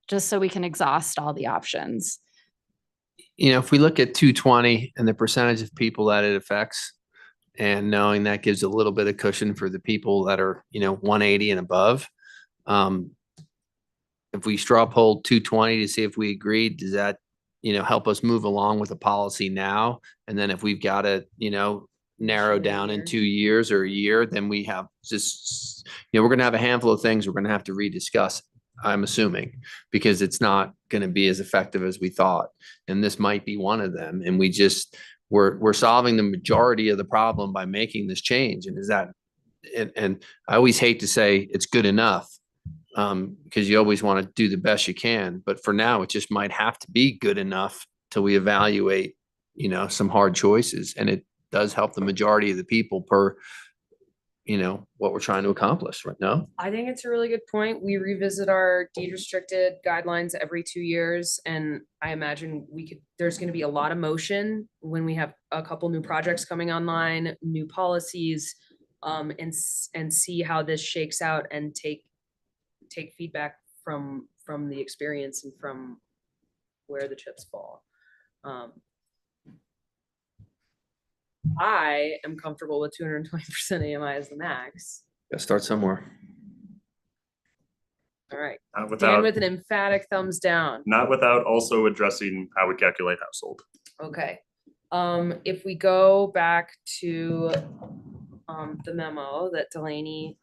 just so we can exhaust all the options. You know, if we look at 220 and the percentage of people that it affects, and knowing that gives a little bit of cushion for the people that are, 180 and above. If we straw poll 220 to see if we agreed, does that, help us move along with the policy now? And then if we've got to, narrow down in 2 years or a year, then we have just, we're going to have a handful of things we're going to have to rediscuss, I'm assuming, because it's not going to be as effective as we thought. And this might be one of them. And we're solving the majority of the problem by making this change. And I always hate to say it's good enough, because you always want to do the best you can. But for now, it just might have to be good enough till we evaluate, some hard choices. And it does help the majority of the people per, what we're trying to accomplish, right now. I think it's a really good point. We revisit our deed restricted guidelines every 2 years. And I imagine there's gonna be a lot of motion when we have a couple new projects coming online, new policies, and see how this shakes out and take feedback from the experience and from where the chips fall. I am comfortable with 220% AMI as the max. Gotta start somewhere. All right. Dan Without, with an emphatic thumbs down. not without also addressing how we calculate household. Okay. If we go back to the memo that Delaney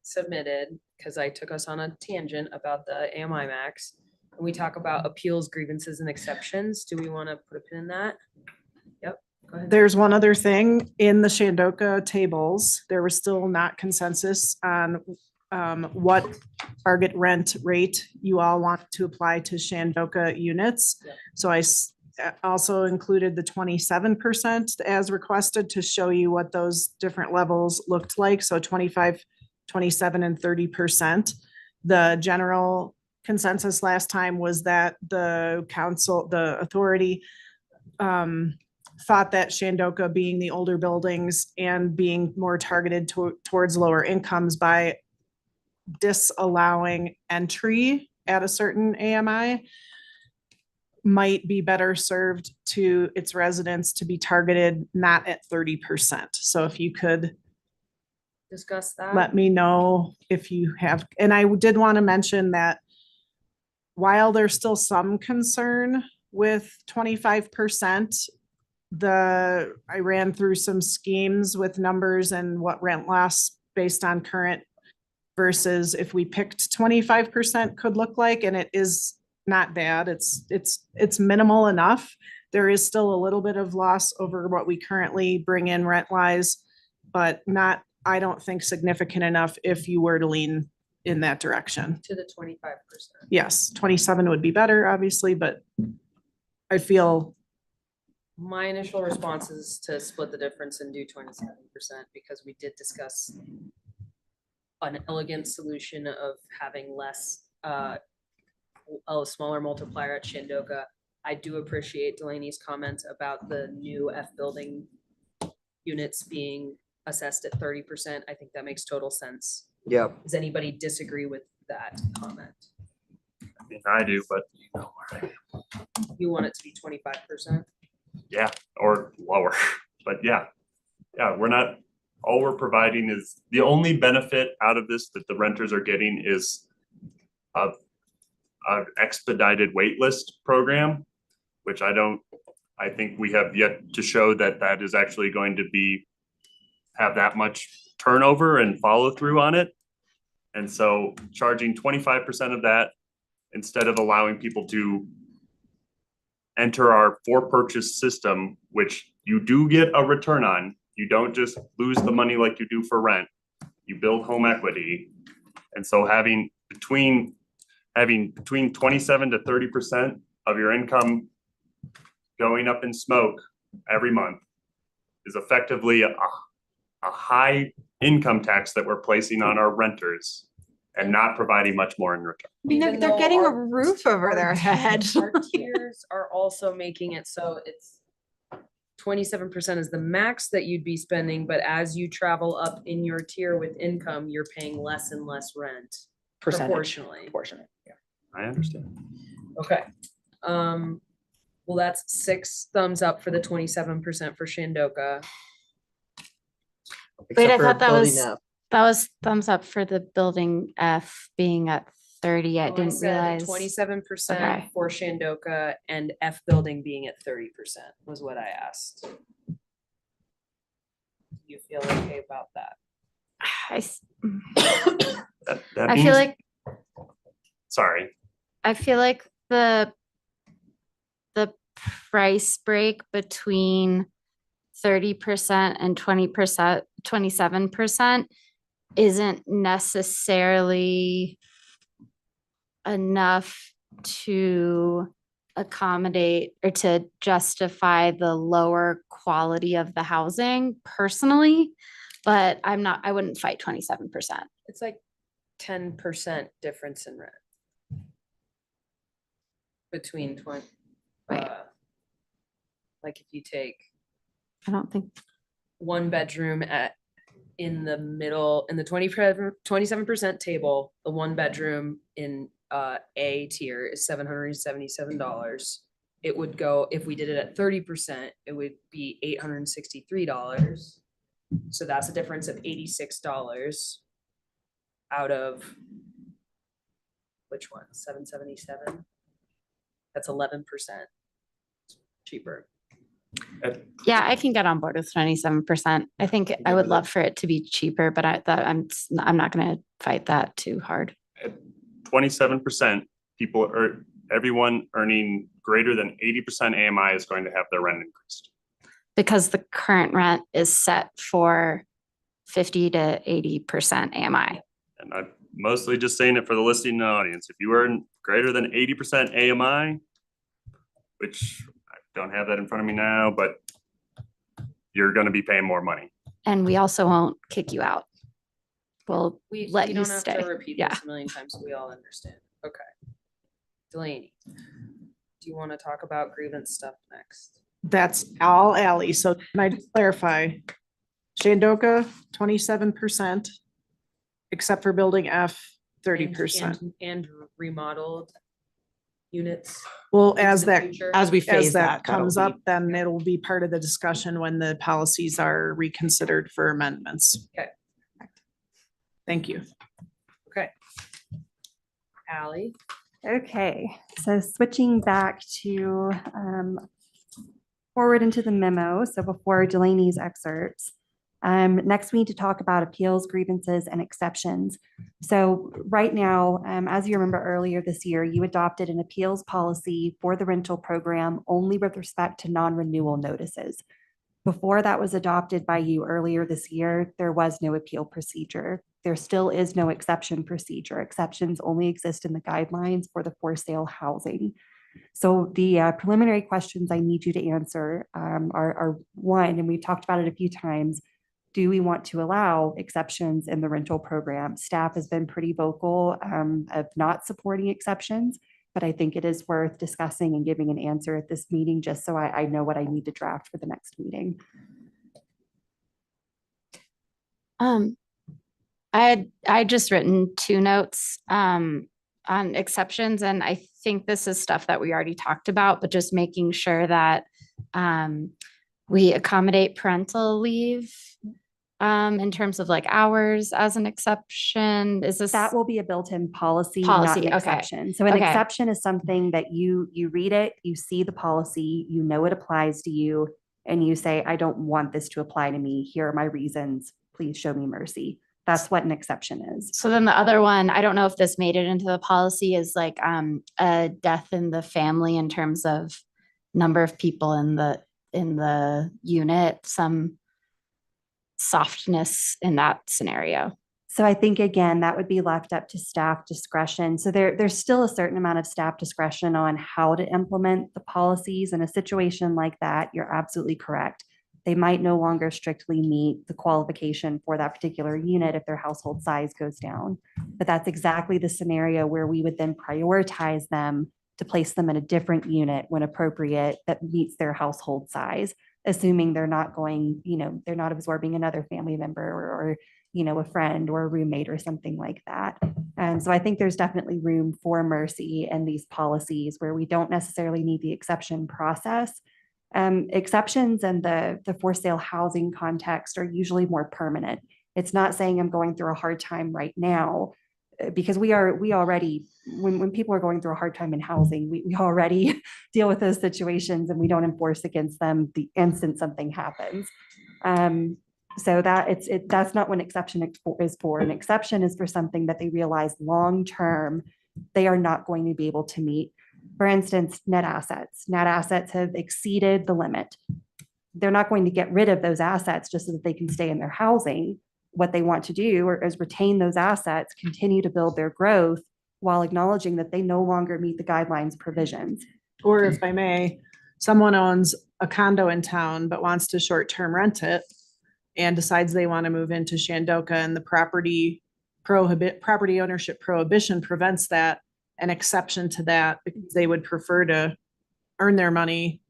submitted, because I took us on a tangent about the AMI max, and we talk about appeals, grievances, and exceptions. Do we want to put a pin in that? Yep. Go ahead. there's one other thing in the Shandoka tables. There was still not consensus on what target rent rate you all want to apply to Shandoka units. Yeah. So I also included the 27% as requested to show you what those different levels looked like. So 25, 27, and 30%. The general consensus last time was that the council, the authority, thought that Shandoka, being the older buildings and being more targeted towards lower incomes by disallowing entry at a certain AMI, might be better served to its residents to be targeted not at 30%. So if you could Discuss that. let me know if you have, and I did want to mention that while there's still some concern with 25%, I ran through some schemes with numbers and what rent loss based on current versus if we picked 25% could look like, and it is not bad. It's minimal enough. There is still a little bit of loss over what we currently bring in rent wise, but not, I don't think, significant enough if you were to lean in that direction. To the 25%. Yes, 27 would be better, obviously, but I feel My initial response is to split the difference and do 27% because we did discuss an elegant solution of having less, a smaller multiplier at Shandoka. I do appreciate Delaney's comment about the new F building units being assessed at 30%. I think that makes total sense. Yeah. Does anybody disagree with that comment? I mean, I do, but you know where I am. You want it to be 25%? Yeah, or lower, but yeah, we're not, all we're providing is, the only benefit out of this that the renters are getting is a expedited wait list program, which I think we have yet to show that that is actually going to have that much turnover and follow through on it. And so charging 25% of that instead of allowing people to enter our for purchase system, which you do get a return on. You don't just lose the money like you do for rent. You build home equity. And so having between 27 to 30% of your income going up in smoke every month is effectively a high income tax that we're placing on our renters and not providing much more in return. I mean, Even they're though getting a our- roof over their head. Our tiers are also making it so it's 27% is the max that you'd be spending, but as you travel up in your tier with income, you're paying less and less rent proportionally. Proportionate, yeah. I understand. Okay. Well, that's 6 thumbs up for the 27% for Shandoka. Wait, I Except for thought building F. that was thumbs up for the building F being at 30. I didn't realize. 27% Okay. for Shandoka and F building being at 30% was what I asked. Do you feel okay about that? That I means, feel like sorry, the price break between 30% and 20%, 27% isn't necessarily enough to accommodate or to justify the lower quality of the housing personally, but I wouldn't fight 27%. It's like 10% difference in rent between 20. Like if you take I don't think one bedroom in the middle, in the 27% table, the one bedroom in A tier is $777. It would go, if we did it at 30%, it would be $863. So that's a difference of $86 out of which one? 777? That's 11% cheaper. Yeah, I can get on board with 27%. I think I would love for it to be cheaper, but I'm not gonna fight that too hard. 27% everyone earning greater than 80% AMI is going to have their rent increased. Because the current rent is set for 50 to 80% AMI. And I'm mostly just saying it for the listening audience. If you earn greater than 80% AMI, which I don't have that in front of me now, but you're going to be paying more money. And we also won't kick you out. We'll We let you don't have stay. to repeat Yeah. this a million times, so we all understand. Okay. Delaney, do you want to talk about grievance stuff next? That's all Ally. So can I just clarify? Shandoka, 27%, except for building F, 30%. And remodeled units. Well, into as the that, future? As we as phase that that'll comes be- up, then it'll be part of the discussion when the policies are reconsidered for amendments. Okay. Thank you. Okay. Ally? Okay, so switching back to forward into the memo, so before Delaney's excerpts. Next, we need to talk about appeals, grievances, and exceptions. So right now, as you remember earlier this year, you adopted an appeals policy for the rental program only with respect to non-renewal notices. Before that was adopted by you earlier this year, there was no appeal procedure. There still is no exception procedure. Exceptions only exist in the guidelines for the for sale housing. So the preliminary questions I need you to answer are one, and we've talked about it a few times. Do we want to allow exceptions in the rental program? Staff has been pretty vocal of not supporting exceptions, but I think it is worth discussing and giving an answer at this meeting, just so I know what I need to draft for the next meeting. I just written 2 notes on exceptions, and I think this is stuff that we already talked about, but just making sure that we accommodate parental leave in terms of like hours as an exception. Is this? That will be a built-in policy, not Policy, an okay. exception. So an Okay. exception is something that you read it, you see the policy, you know it applies to you, and you say, I don't want this to apply to me. Here are my reasons. Please show me mercy. That's what an exception is. So then the other one, I don't know if this made it into the policy, is like a death in the family in terms of number of people in the unit, some softness in that scenario. So I think, again, that would be left up to staff discretion. So there's still a certain amount of staff discretion on how to implement the policies. In a situation like that, you're absolutely correct. They might no longer strictly meet the qualification for that particular unit if their household size goes down. But that's exactly the scenario where we would then prioritize them to place them in a different unit when appropriate that meets their household size, assuming they're not going, they're not absorbing another family member or a friend or a roommate or something like that. And so I think there's definitely room for mercy in these policies where we don't necessarily need the exception process. Exceptions in the for sale housing context are usually more permanent. It's not saying I'm going through a hard time right now, because we already, when people are going through a hard time in housing, we already deal with those situations and we don't enforce against them the instant something happens. So that's not what an exception is for. An exception is for something that they realize long-term, they are not going to be able to meet. For instance, net assets. Net assets have exceeded the limit. They're not going to get rid of those assets just so that they can stay in their housing. What they want to do is retain those assets, continue to build their growth while acknowledging that they no longer meet the guidelines provisions. Or if I may, someone owns a condo in town but wants to short-term rent it and decides they want to move into Shandoka, and the property ownership prohibition prevents that, an exception to that, because they would prefer to earn their money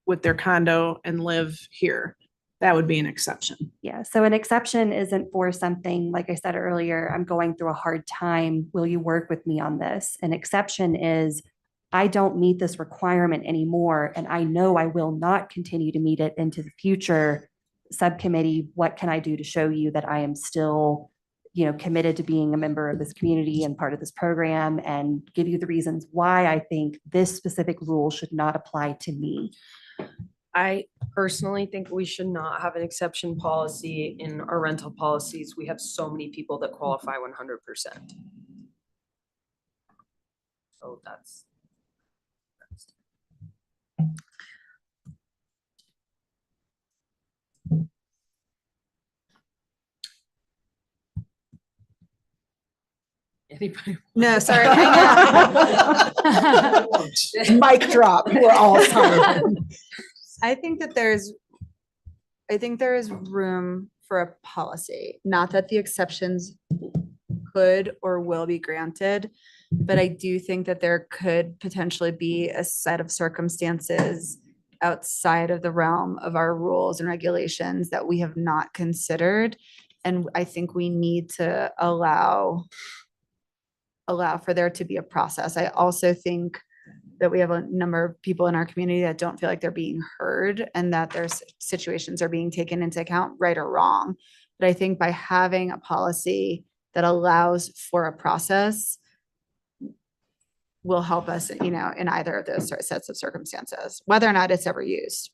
with their condo and live here. That would be an exception. Yeah, so an exception isn't for something, like I said earlier, I'm going through a hard time. Will you work with me on this? An exception is, I don't meet this requirement anymore, and I know I will not continue to meet it into the future. Subcommittee, what can I do to show you that I am still, committed to being a member of this community and part of this program, and give you the reasons why I think this specific rule should not apply to me. I personally think we should not have an exception policy in our rental policies. We have so many people that qualify 100%. So that's. Anybody? No, sorry. Mic drop. We're all silent. I think there is room for a policy, not that the exceptions could or will be granted, but I do think that there could potentially be a set of circumstances outside of the realm of our rules and regulations that we have not considered. And I think we need to allow for there to be a process. I also think that we have a number of people in our community that don't feel like they're being heard and that their situations are being taken into account, right or wrong. But I think by having a policy that allows for a process will help us, in either of those sets of circumstances, whether or not it's ever used.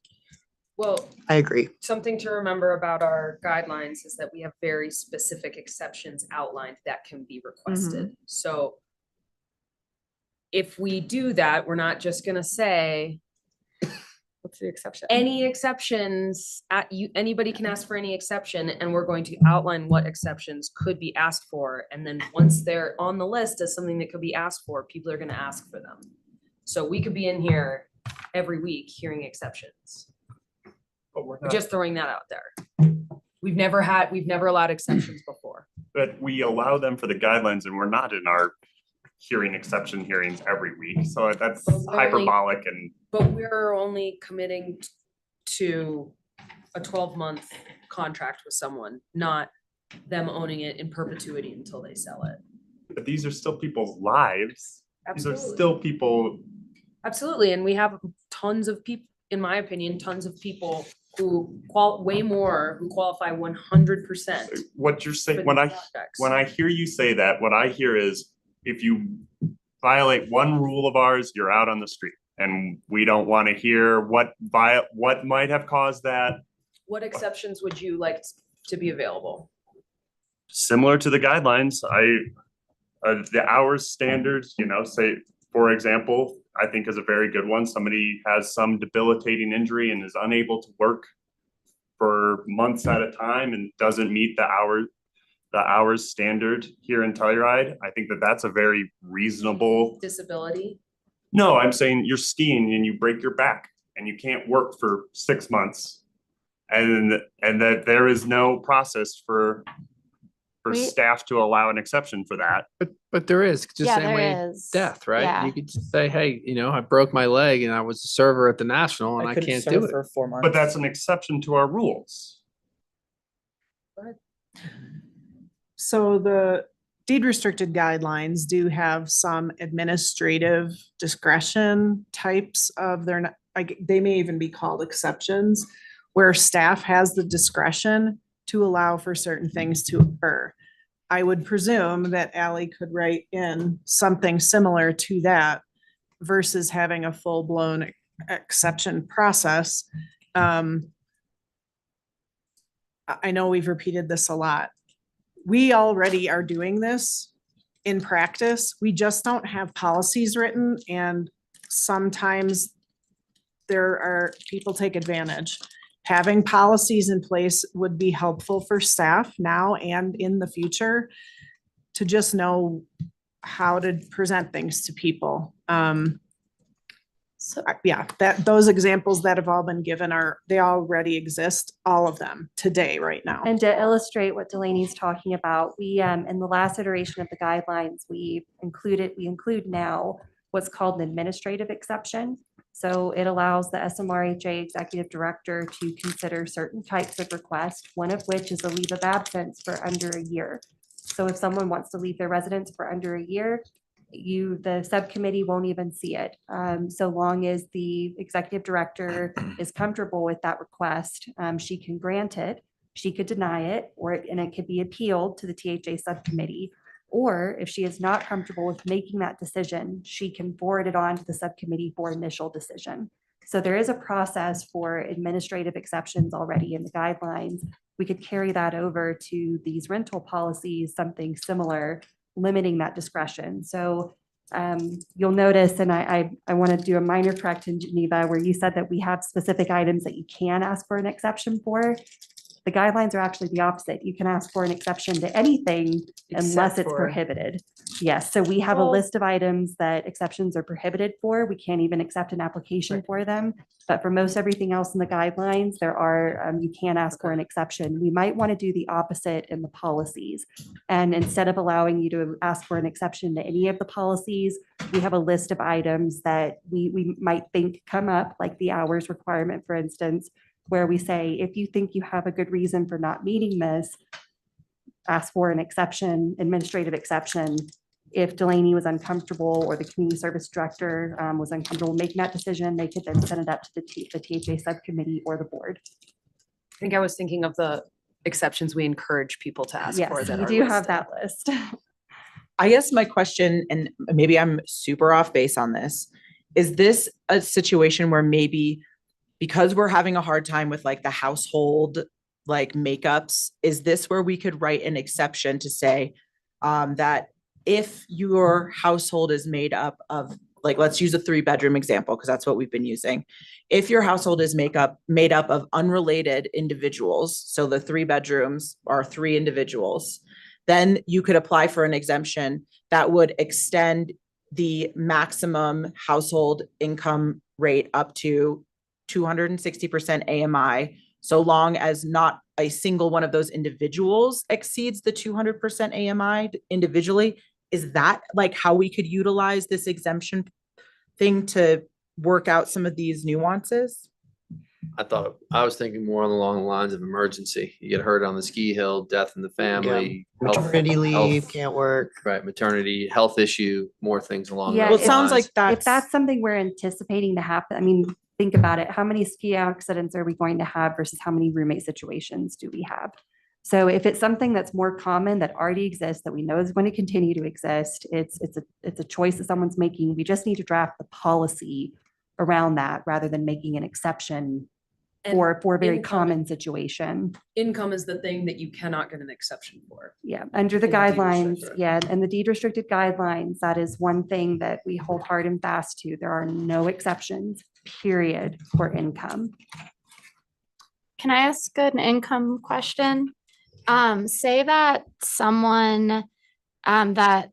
Well, I agree. something to remember about our guidelines is that we have very specific exceptions outlined that can be requested. So if we do that, we're not just gonna say What's the exception? any exceptions anybody can ask for any exception, and we're going to outline what exceptions could be asked for. And then once they're on the list as something that could be asked for, people are gonna ask for them. So we could be in here every week hearing exceptions. But we're We're just throwing that out there. We've never allowed exceptions before. But we allow them for the guidelines and we're not in our hearing exception hearings every week. So that's But we're only- hyperbolic and But we're only committing to a 12-month contract with someone, not them owning it in perpetuity until they sell it. but these are still people's lives. These are Absolutely. still people. Absolutely, and we have tons of people, in my opinion, tons of people who way more who qualify 100%. What you're saying, for when these I projects. hear you say that, what I hear is if you violate one rule of ours, you're out on the street. And we don't want to hear what might have caused that. What exceptions would you like to be available? Similar to the guidelines, the hours standards, say, for example, I think is a very good one. Somebody has some debilitating injury and is unable to work for months at a time and doesn't meet the hours standard here in Telluride. I think that's a very reasonable. Disability? No, I'm saying you're skiing and you break your back and you can't work for 6 months. And that there is no process for staff to allow an exception for that. But there is, just Yeah, same there way is. death, right? Yeah. You could just say, hey, I broke my leg and I was a server at the National and I couldn't can't serve do it. for 4 months. But that's an exception to our rules. So the deed restricted guidelines do have some administrative discretion types of they may even be called exceptions, where staff has the discretion to allow for certain things to occur. I would presume that Ally could write in something similar to that versus having a full-blown exception process. I know we've repeated this a lot. We already are doing this in practice. We just don't have policies written, and sometimes people take advantage. Having policies in place would be helpful for staff now and in the future to just know how to present things to people. Those examples that have all been given they already exist, all of them today, right now. And to illustrate what Delaney's talking about, we, in the last iteration of the guidelines, we include now what's called an administrative exception. So it allows the SMRHA executive director to consider certain types of requests, one of which is a leave of absence for under a year. So if someone wants to leave their residence for under a year, the subcommittee won't even see it. So long as the executive director is comfortable with that request, she can grant it, she could deny it, and it could be appealed to the THA subcommittee. Or if she is not comfortable with making that decision, she can forward it on to the subcommittee for initial decision. So there is a process for administrative exceptions already in the guidelines. We could carry that over to these rental policies, something similar, limiting that discretion. So you'll notice, and I want to do a minor correction, Geneva, where you said that we have specific items that you can ask for an exception for. The guidelines are actually the opposite. You can ask for an exception to anything unless it's prohibited. Yes, so we have a list of items that exceptions are prohibited for. We can't even accept an application for them. But for most everything else in the guidelines, you can ask for an exception. We might want to do the opposite in the policies. And instead of allowing you to ask for an exception to any of the policies, we have a list of items that we might think come up, like the hours requirement, for instance, where we say, if you think you have a good reason for not meeting this, ask for an exception, administrative exception. If Delaney was uncomfortable or the community service director was uncomfortable making that decision, they could then send it up to the THA subcommittee or the board. I think I was thinking of the exceptions we encourage people to ask for. Yes, that you are do have listed. that list. I guess my question, and maybe I'm super off base on this, is this a situation where maybe because we're having a hard time with like the household like makeups, is this where we could write an exception to say that if your household is made up of, like, let's use a 3-bedroom example, because that's what we've been using. If your household is made up of unrelated individuals, so the 3 bedrooms are 3 individuals, then you could apply for an exemption that would extend the maximum household income rate up to 260% AMI, so long as not a single one of those individuals exceeds the 200% AMI individually. Is that like how we could utilize this exemption thing to work out some of these nuances? I was thinking more along the lines of emergency. You get hurt on the ski hill, death in the family. health- Maternity leave, health- can't work. Right, maternity, health issue, more things along Yeah, those it sounds lines. If that's something we're anticipating to happen, I mean, think about it. How many ski accidents are we going to have versus how many roommate situations do we have? So if it's something that's more common that already exists, that we know is going to continue to exist, it's a choice that someone's making. We just need to draft the policy around that rather than making an exception for a very income- common situation. Income is the thing that you cannot get an exception for. Yeah, under the In the deed guidelines, restricted. yeah, and the deed restricted guidelines, that is one thing that we hold hard and fast to. There are no exceptions, period, for income. Can I ask an income question? Say that someone, that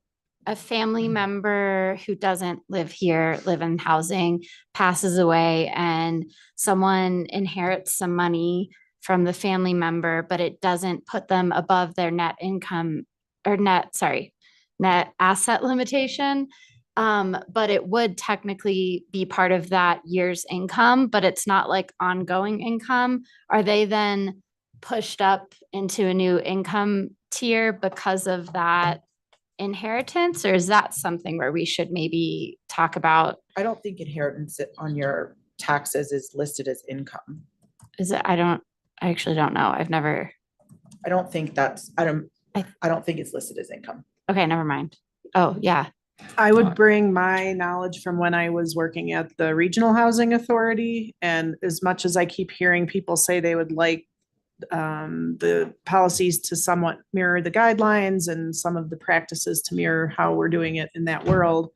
a family member who doesn't live here, live in housing, passes away and someone inherits some money from the family member, but it doesn't put them above their net income or net asset limitation. But it would technically be part of that year's income, but it's not like ongoing income. Are they then pushed up into a new income tier because of that inheritance, or is that something where we should maybe talk about? I don't think inheritance on your taxes is listed as income. Is it? I actually don't know. I've never. I don't think that's, I don't think it's listed as income. Okay, never mind. Oh, yeah. I would bring my knowledge from when I was working at the Regional Housing Authority. And as much as I keep hearing people say they would like the policies to somewhat mirror the guidelines and some of the practices to mirror how we're doing it in that world,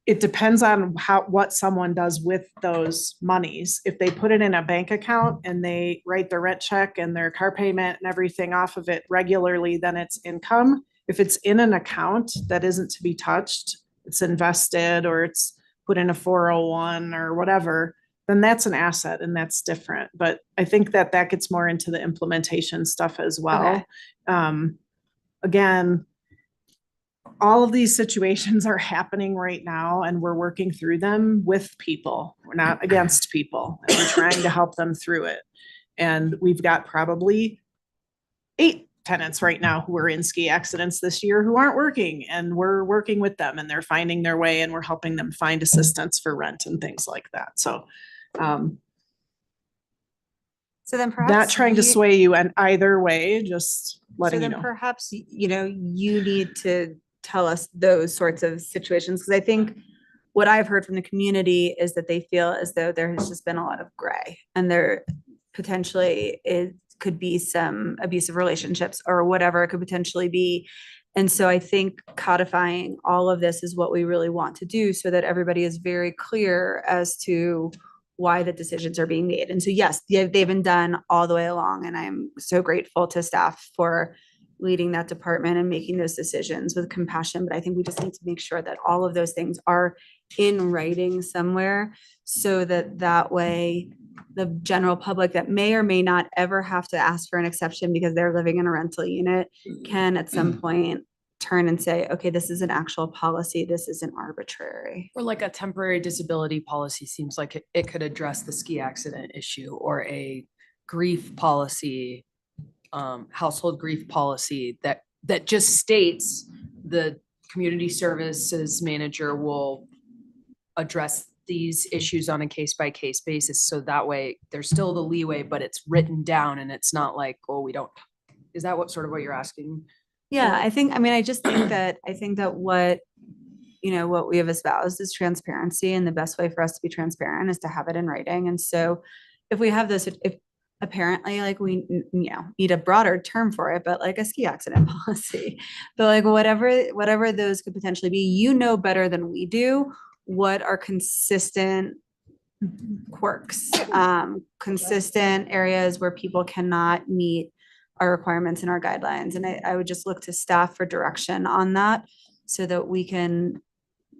it depends on what someone does with those monies. If they put it in a bank account and they write their rent check and their car payment and everything off of it regularly, then it's income. If it's in an account that isn't to be touched, it's invested or it's put in a 401 or whatever, then that's an asset and that's different. But I think that gets more into the implementation stuff as well. Again, all of these situations are happening right now and we're working through them with people. We're not against people and we're trying to help them through it. And we've got probably 8 tenants right now who are in ski accidents this year who aren't working, and we're working with them and they're finding their way and we're helping them find assistance for rent and things like that. So So then perhaps. not trying to you- sway you in either way, just letting So you then know. perhaps, you need to tell us those sorts of situations, because I think what I've heard from the community is that they feel as though there has just been a lot of gray and there potentially could be some abusive relationships or whatever it could potentially be. And so I think codifying all of this is what we really want to do so that everybody is very clear as to why the decisions are being made. And so, yes, they've been done all the way along. And I'm so grateful to staff for leading that department and making those decisions with compassion. But I think we just need to make sure that all of those things are in writing somewhere so that way the general public that may or may not ever have to ask for an exception because they're living in a rental unit can at some point turn and say, okay, this is an actual policy. This isn't arbitrary. Or like a temporary disability policy seems like it could address the ski accident issue, or a grief policy, household grief policy that just states the community services manager will address these issues on a case-by-case basis. So that way there's still the leeway, but it's written down and it's not like, oh, we don't. Is that what you're asking? Yeah, I think that what we have espoused is transparency, and the best way for us to be transparent is to have it in writing. And so if we have this, if apparently like we, need a broader term for it, but like a ski accident policy, but like whatever those could potentially be, better than we do what are consistent quirks, consistent areas where people cannot meet our requirements and our guidelines. And I would just look to staff for direction on that. so that we can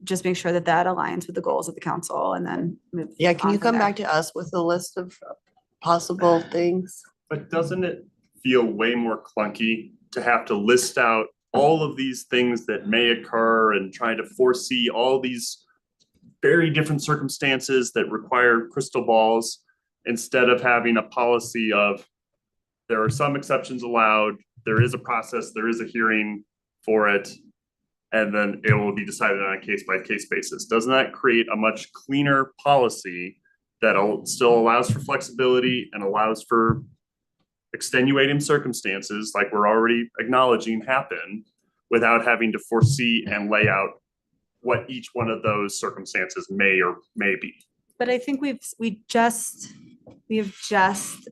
just make sure that that aligns with the goals of the council and then move. Yeah, can on you from come there. back to us with a list of possible things? But doesn't it feel way more clunky to have to list out all of these things that may occur and try to foresee all these very different circumstances that require crystal balls, instead of having a policy of there are some exceptions allowed, there is a process, there is a hearing for it, and then it will be decided on a case by case basis? Doesn't that create a much cleaner policy that still allows for flexibility and allows for extenuating circumstances like we're already acknowledging happen, without having to foresee and lay out what each one of those circumstances may or may be? But I think we've just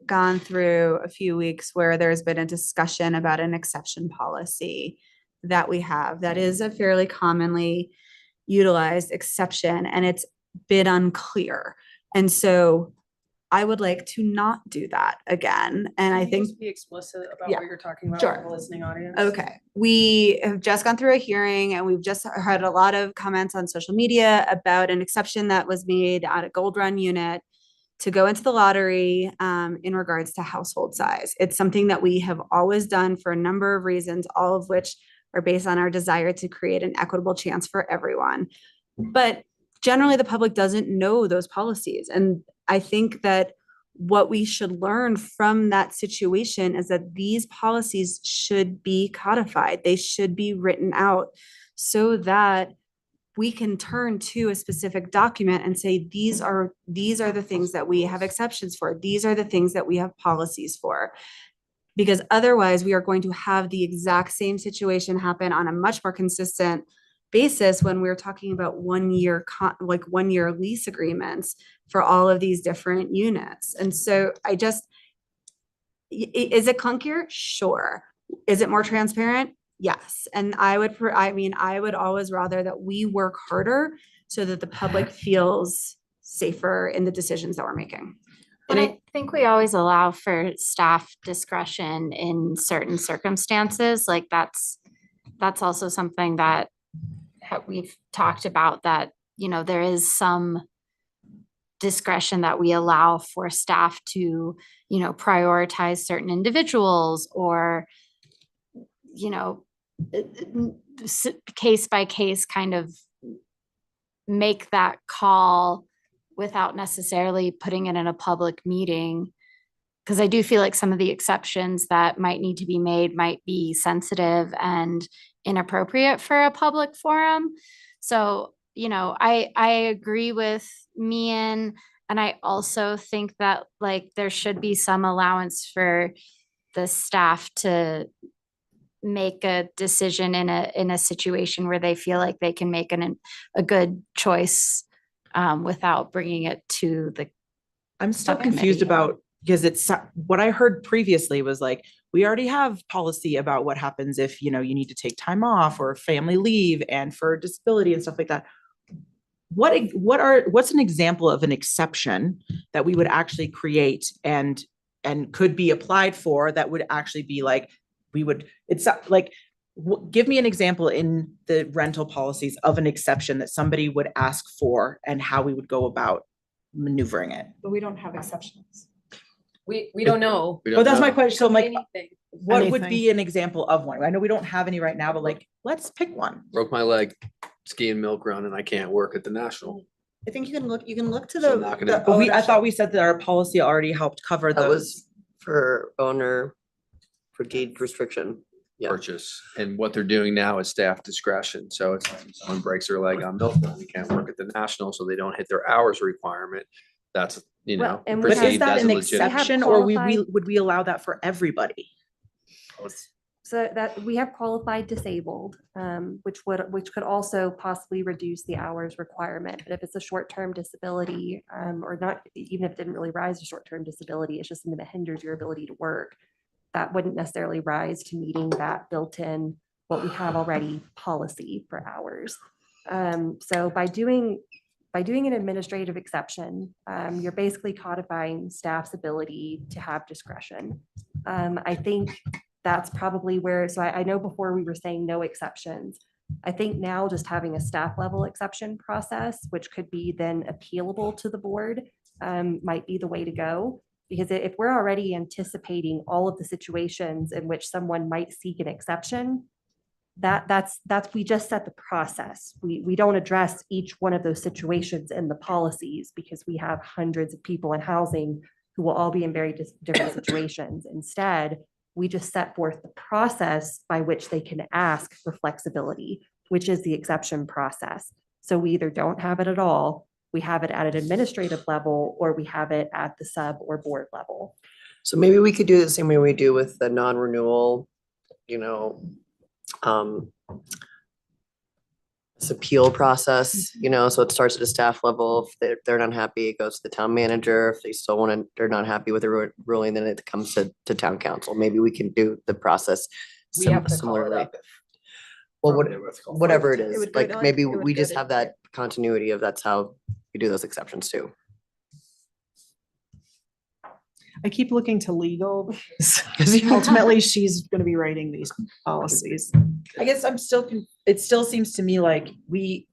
gone through a few weeks where there's been a discussion about an exception policy that we have. That is a fairly commonly utilized exception, and it's been unclear. And so I would like to not do that again. And I think Be explicit about Yeah, what you're talking about sure. for the listening audience. Okay, we have just gone through a hearing and we've just heard a lot of comments on social media about an exception that was made at a Gold Run unit to go into the lottery in regards to household size. It's something that we have always done for a number of reasons, all of which are based on our desire to create an equitable chance for everyone. But generally, the public doesn't know those policies. And I think that what we should learn from that situation is that these policies should be codified. They should be written out so that we can turn to a specific document and say, these are the things that we have exceptions for. These are the things that we have policies for. Because otherwise, we are going to have the exact same situation happen on a much more consistent basis when we're talking about 1 year, 1 year lease agreements for all of these different units. And so is it clunkier? Sure. Is it more transparent? Yes. And I would always rather that we work harder so that the public feels safer in the decisions that we're making. And I think we always allow for staff discretion in certain circumstances. Like that's also something that we've talked about, that, you know, there is some discretion that we allow for staff to, you know, prioritize certain individuals or, you know, case by case kind of make that call without necessarily putting it in a public meeting. Because I do feel like some of the exceptions that might need to be made might be sensitive and inappropriate for a public forum. So, you know, I agree with Mian, and I also think that like there should be some allowance for the staff to make a decision in a situation where they feel like they can make a good choice without bringing it to the. I'm still subcommittee. confused about, because it's what I heard previously was like, we already have policy about what happens if, you know, you need to take time off or family leave and for disability and stuff like that. What's an example of an exception that we would actually create and could be applied for that would actually be like, give me an example in the rental policies of an exception that somebody would ask for and how we would go about maneuvering it. But we don't have exceptions. We don't know. But that's my question. So I'm like, Anything. what would be an example of one? I know we don't have any right now, but like, let's pick one. Broke my leg skiing milk run and I can't work at the National. I think you can look to So I'm not gonna- But I thought we said that our policy already helped cover That those. was for owner, for deed restriction. Yeah. Purchase. And what they're doing now is staff discretion. So it's if someone breaks their leg on milk run, they can't work at the National, so they don't hit their hours requirement. That's, you Well, know, and we But is perceived that as an a legitimate. exception or would we allow that for everybody? So that we have qualified disabled, which could also possibly reduce the hours requirement. But if it's a short-term disability, or not, even if it didn't really rise to short-term disability, it's just something that hinders your ability to work, that wouldn't necessarily rise to meeting that built-in, what we have already policy for hours. So by doing an administrative exception, you're basically codifying staff's ability to have discretion. I think that's probably where, so I know before we were saying no exceptions. I think now just having a staff level exception process, which could be then appealable to the board, might be the way to go. Because if we're already anticipating all of the situations in which someone might seek an exception, that's, we just set the process. We don't address each one of those situations in the policies because we have hundreds of people in housing who will all be in very different situations. Instead, we just set forth the process by which they can ask for flexibility, which is the exception process. So we either don't have it at all, we have it at an administrative level, or we have it at the sub or board level. So maybe we could do the same way we do with the non-renewal, you know, this appeal process, you know, so it starts at a staff level. If they're not happy, it goes to the town manager. If they still want to, they're not happy with the ruling, then it comes to town council. Maybe we can do the process We have to call it similarly. up. Well, whatever it It is, would go like to- maybe it would we go just to- have that continuity of that's how we do those exceptions too. I keep looking to legal because ultimately she's gonna be writing these policies. I guess I'm still, it still seems to me like we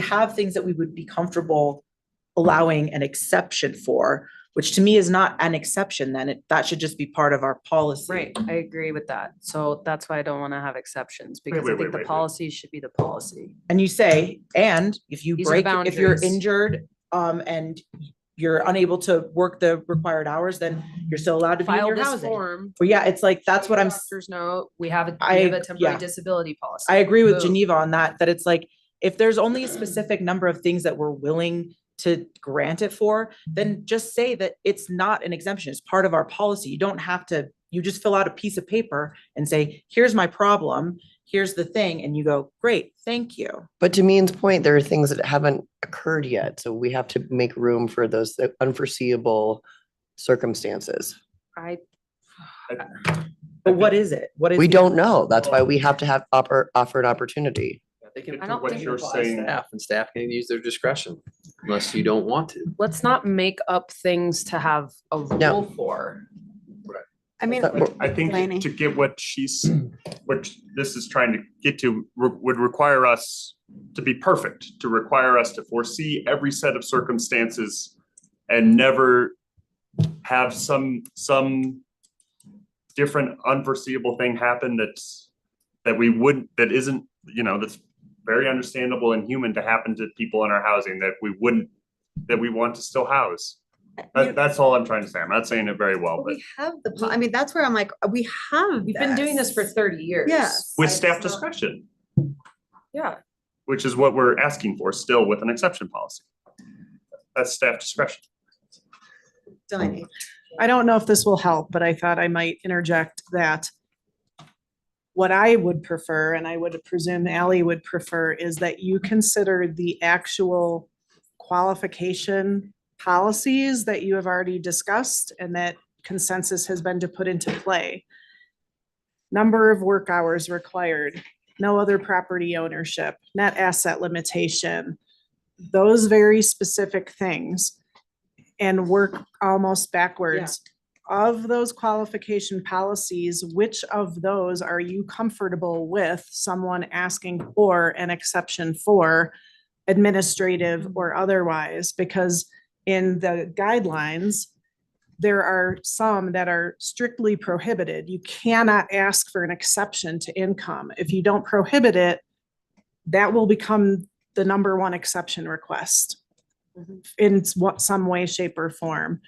have things that we would be comfortable allowing an exception for, which to me is not an exception, then that should just be part of our policy. Right, I agree with that. So that's why I don't want to have exceptions because I wait, think the wait. policy should be the policy. And you say, and if you These are break, if you're boundaries. injured, and you're unable to work the required hours, then you're still allowed to be in File your this housing. form. But yeah, it's like, that's what I'm, Doctors know, we have a I- temporary yeah. disability policy. I agree with Boom. Geneva on that, that it's like, if there's only a specific number of things that we're willing to grant it for, then just say that it's not an exemption, it's part of our policy. You don't have to, you just fill out a piece of paper and say, here's my problem, here's the thing, and you go, great, thank you. But to Mean's point, there are things that haven't occurred yet, so we have to make room for those unforeseeable circumstances. But what is it? What is? We the- don't know. That's why we have to have offer an opportunity. They can, I don't what think you're it applies saying, to staff, and staff can use their discretion unless you don't want to. Let's not make up things to have a No. rule for. I mean, I think Delaney. to get what what this is trying to get to would require us to be perfect, to require us to foresee every set of circumstances and never have some different unforeseeable thing happen that isn't, you know, that's very understandable and human to happen to people in our housing that we want to still house. That's all I'm trying to say. I'm not saying it very well, but we have I mean, that's where I'm like, we have. We've been doing this for 30 years. Yes. with staff discretion, Yeah. which is what we're asking for still with an exception policy. That's staff discretion. Delaney. I don't know if this will help, but I thought I might interject that what I would prefer, and I would presume Ally would prefer, is that you consider the actual qualification policies that you have already discussed and that consensus has been to put into play. Number of work hours required, no other property ownership, net asset limitation, those very specific things, and work almost backwards. Of those qualification policies, which of those are you comfortable with someone asking for an exception for, administrative or otherwise? Because in the guidelines, there are some that are strictly prohibited. You cannot ask for an exception to income. If you don't prohibit it, that will become the number one exception request in some way, shape, or form.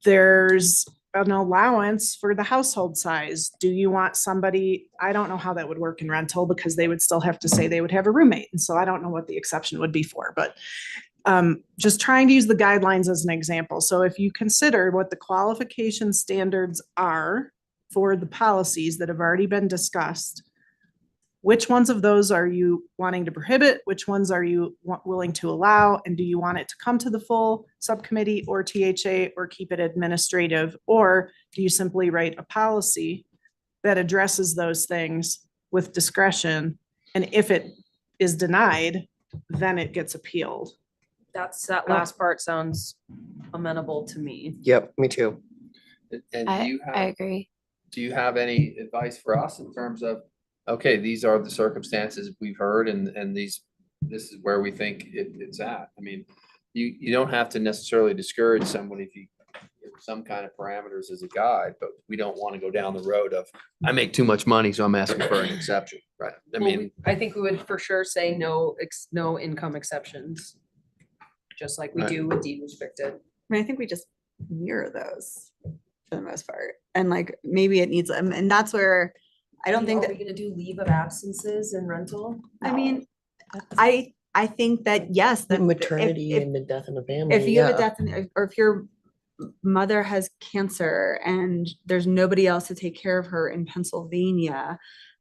There's an allowance for the household size. Do you want somebody, I don't know how that would work in rental because they would still have to say they would have a roommate. And so I don't know what the exception would be for, but just trying to use the guidelines as an example. So if you consider what the qualification standards are for the policies that have already been discussed, which ones of those are you wanting to prohibit? Which ones are you willing to allow? And do you want it to come to the full subcommittee or THA or keep it administrative? Or do you simply write a policy that addresses those things with discretion? And if it is denied, then it gets appealed. That last part sounds amenable to me. Yep, me too. And do you I have, agree. do you have any advice for us in terms of okay, these are the circumstances we've heard and this is where we think it's at. I mean, you don't have to necessarily discourage somebody if you give some kind of parameters as a guide, but we don't want to go down the road of, I make too much money, so I'm asking for an exception, right? I mean, I think we would for sure say no, no income exceptions. Just like we Right. do with deed restricted. I mean, I think we just mirror those for the most part. And like, maybe it needs, and that's where I don't think Are that, we gonna do leave of absences and rental? I mean, I think that yes, that Maternity if, and the death in the family. if you have a yeah. death or if your mother has cancer and there's nobody else to take care of her in Pennsylvania,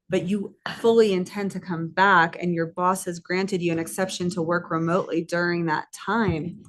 but you fully intend to come back and your boss has granted you an exception to work remotely during that time,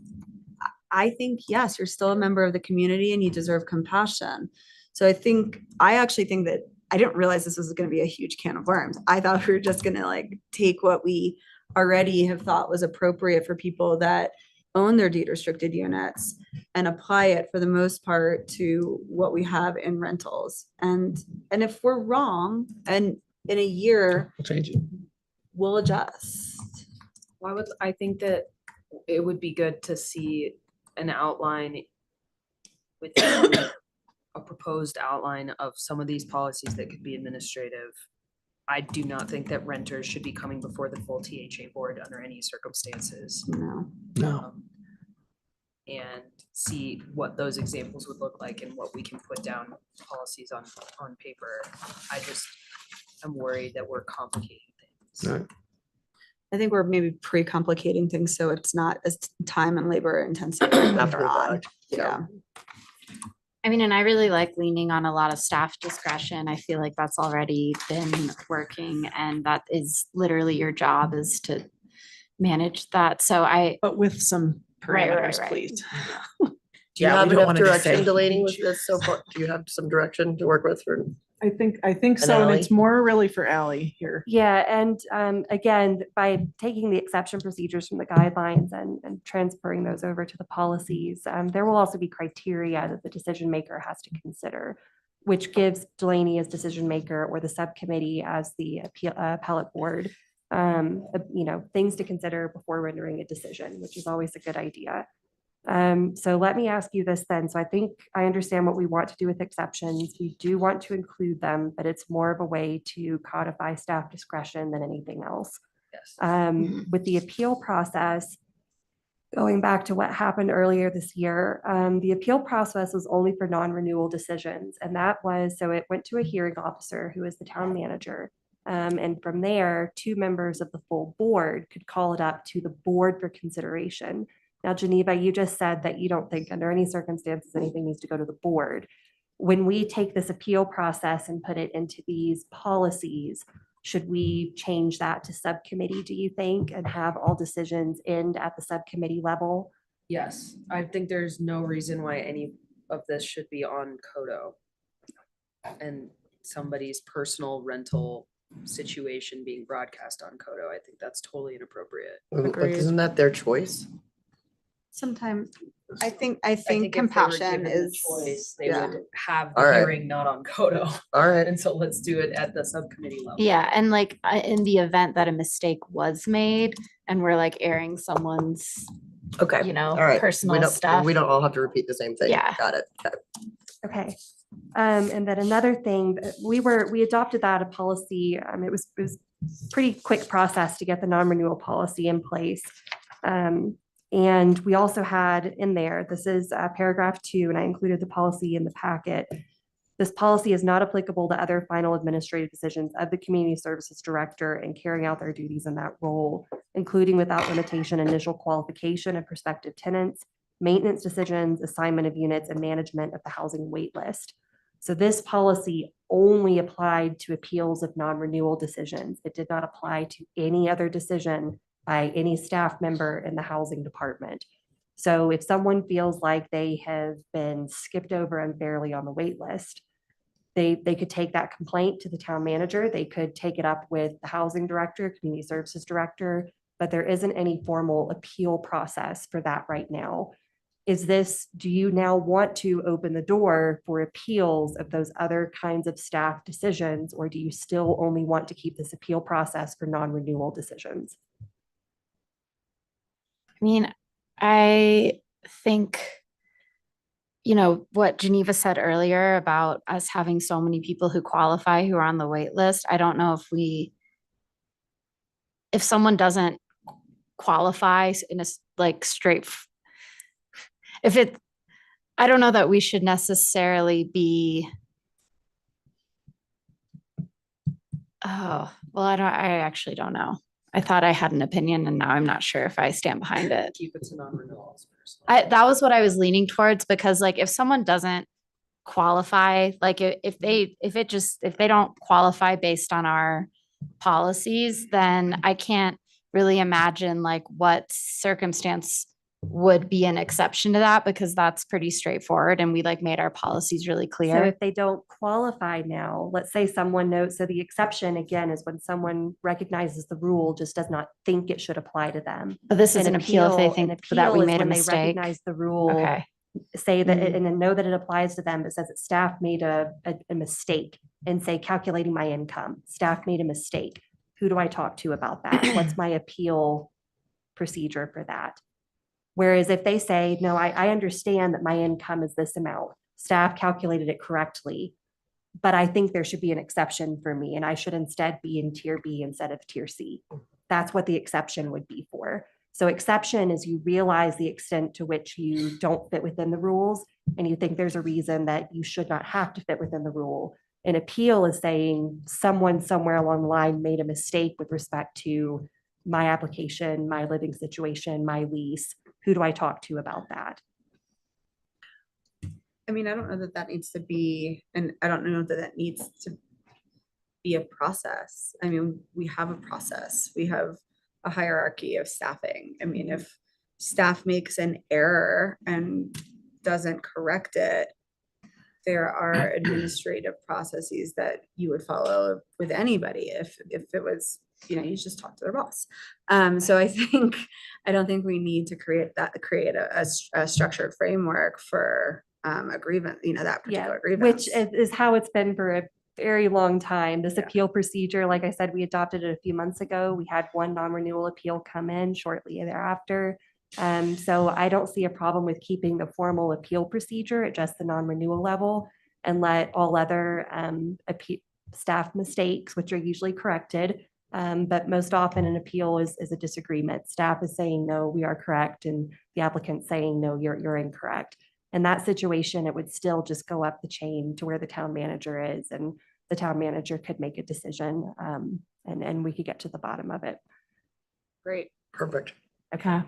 I think, yes, you're still a member of the community and you deserve compassion. So I actually think that I didn't realize this was going to be a huge can of worms. I thought we were just going to like take what we already have thought was appropriate for people that own their deed restricted units and apply it for the most part to what we have in rentals. And if we're wrong, and in a year, we'll change it. we'll adjust. I think that it would be good to see an outline with a proposed outline of some of these policies that could be administrative. I do not think that renters should be coming before the full THA board under any circumstances. No. And see what those examples would look like and what we can put down policies on paper. I'm worried that we're complicating things. Right. I think we're maybe pre-complicating things so it's not as time and labor intensive later on. Yeah. I mean, and I really like leaning on a lot of staff discretion. I feel like that's already been working and that is literally your job is to manage that. So But with some Right, right, parameters, right. please. Do you Yeah, have we don't enough wanna just direction, say- Delaney, with this so far? Do you have some direction to work with for? I think so, and it's Ally? more really for Ally here. Yeah, and again, by taking the exception procedures from the guidelines and transferring those over to the policies, there will also be criteria that the decision maker has to consider, which gives Delaney as decision maker or the subcommittee as the appellate board, things to consider before rendering a decision, which is always a good idea. So let me ask you this then. So I think I understand what we want to do with exceptions. We do want to include them, but it's more of a way to codify staff discretion than anything else. Yes. With the appeal process, going back to what happened earlier this year, the appeal process was only for non-renewal decisions. And that was, so it went to a hearing officer who is the town manager. And from there, 2 members of the full board could call it up to the board for consideration. Now, Geneva, you just said that you don't think under any circumstances anything needs to go to the board. When we take this appeal process and put it into these policies, should we change that to subcommittee, do you think, and have all decisions end at the subcommittee level? Yes, I think there's no reason why any of this should be on Kodo. And somebody's personal rental situation being broadcast on Kodo, I think that's totally inappropriate. Isn't that their choice? Sometimes I think if they were compassion given the is, choice, they yeah. would have All the right. hearing not on Kodo. All right. And so let's do it at the subcommittee level. yeah, and like in the event that a mistake was made and we're like airing someone's, Okay. you know, All right. personal stuff. We don't all have to repeat the same thing. Yeah. Got it. Okay. Okay. And then another thing, we adopted that a policy. It was pretty quick process to get the non-renewal policy in place. And we also had in there, this is paragraph 2, and I included the policy in the packet. This policy is not applicable to other final administrative decisions of the community services director and carrying out their duties in that role, including without limitation, initial qualification of prospective tenants, maintenance decisions, assignment of units, and management of the housing wait list. So this policy only applied to appeals of non-renewal decisions. It did not apply to any other decision by any staff member in the housing department. So if someone feels like they have been skipped over unfairly on the wait list, they could take that complaint to the town manager. They could take it up with the housing director, community services director, but there isn't any formal appeal process for that right now. do you now want to open the door for appeals of those other kinds of staff decisions? Or do you still only want to keep this appeal process for non-renewal decisions? I mean, I think, what Geneva said earlier about us having so many people who qualify who are on the wait list. I don't know if someone doesn't qualify in a I don't know that we should necessarily be. Oh, well, I actually don't know. I thought I had an opinion and now I'm not sure if I stand behind it. Keep it to non-renewals. That was what I was leaning towards, because if someone doesn't qualify, if they don't qualify based on our policies, then I can't really imagine what circumstance would be an exception to that, because that's pretty straightforward and we made our policies really So clear. if they don't qualify now, let's say someone knows, so the exception again is when someone recognizes the rule, just does not think it should apply to them. But this is an appeal if they think that we is made a when they mistake. recognize the rule, Okay. say that, Mhm. and then know that it applies to them, but says that staff made a mistake and say calculating my income, staff made a mistake. Who do I talk to about that? What's my appeal procedure for that? Whereas if they say, no, I understand that my income is this amount, staff calculated it correctly, but I think there should be an exception for me and I should instead be in tier B instead of tier C. That's what the exception would be for. So exception is you realize the extent to which you don't fit within the rules and you think there's a reason that you should not have to fit within the rule. An appeal is saying someone somewhere along the line made a mistake with respect to my application, my living situation, my lease. Who do I talk to about that? I mean, I don't know that that needs to be, and I don't know that that needs to be a process. I mean, we have a process. We have a hierarchy of staffing. I mean, if staff makes an error and doesn't correct it, there are administrative processes that you would follow with anybody if it was, you just talk to their boss. So I don't think we need to create a structured framework for a grievance, that particular grievance. Which is how it's been for a very long time. This appeal procedure, like I said, we adopted it a few months ago. We had one non-renewal appeal come in shortly thereafter. So I don't see a problem with keeping the formal appeal procedure at just the non-renewal level and let all other staff mistakes, which are usually corrected. But most often an appeal is a disagreement. Staff is saying, no, we are correct. And the applicant saying, no, you're incorrect. In that situation, it would still just go up the chain to where the town manager is, and the town manager could make a decision, and we could get to the bottom of it. Great. Perfect. Okay.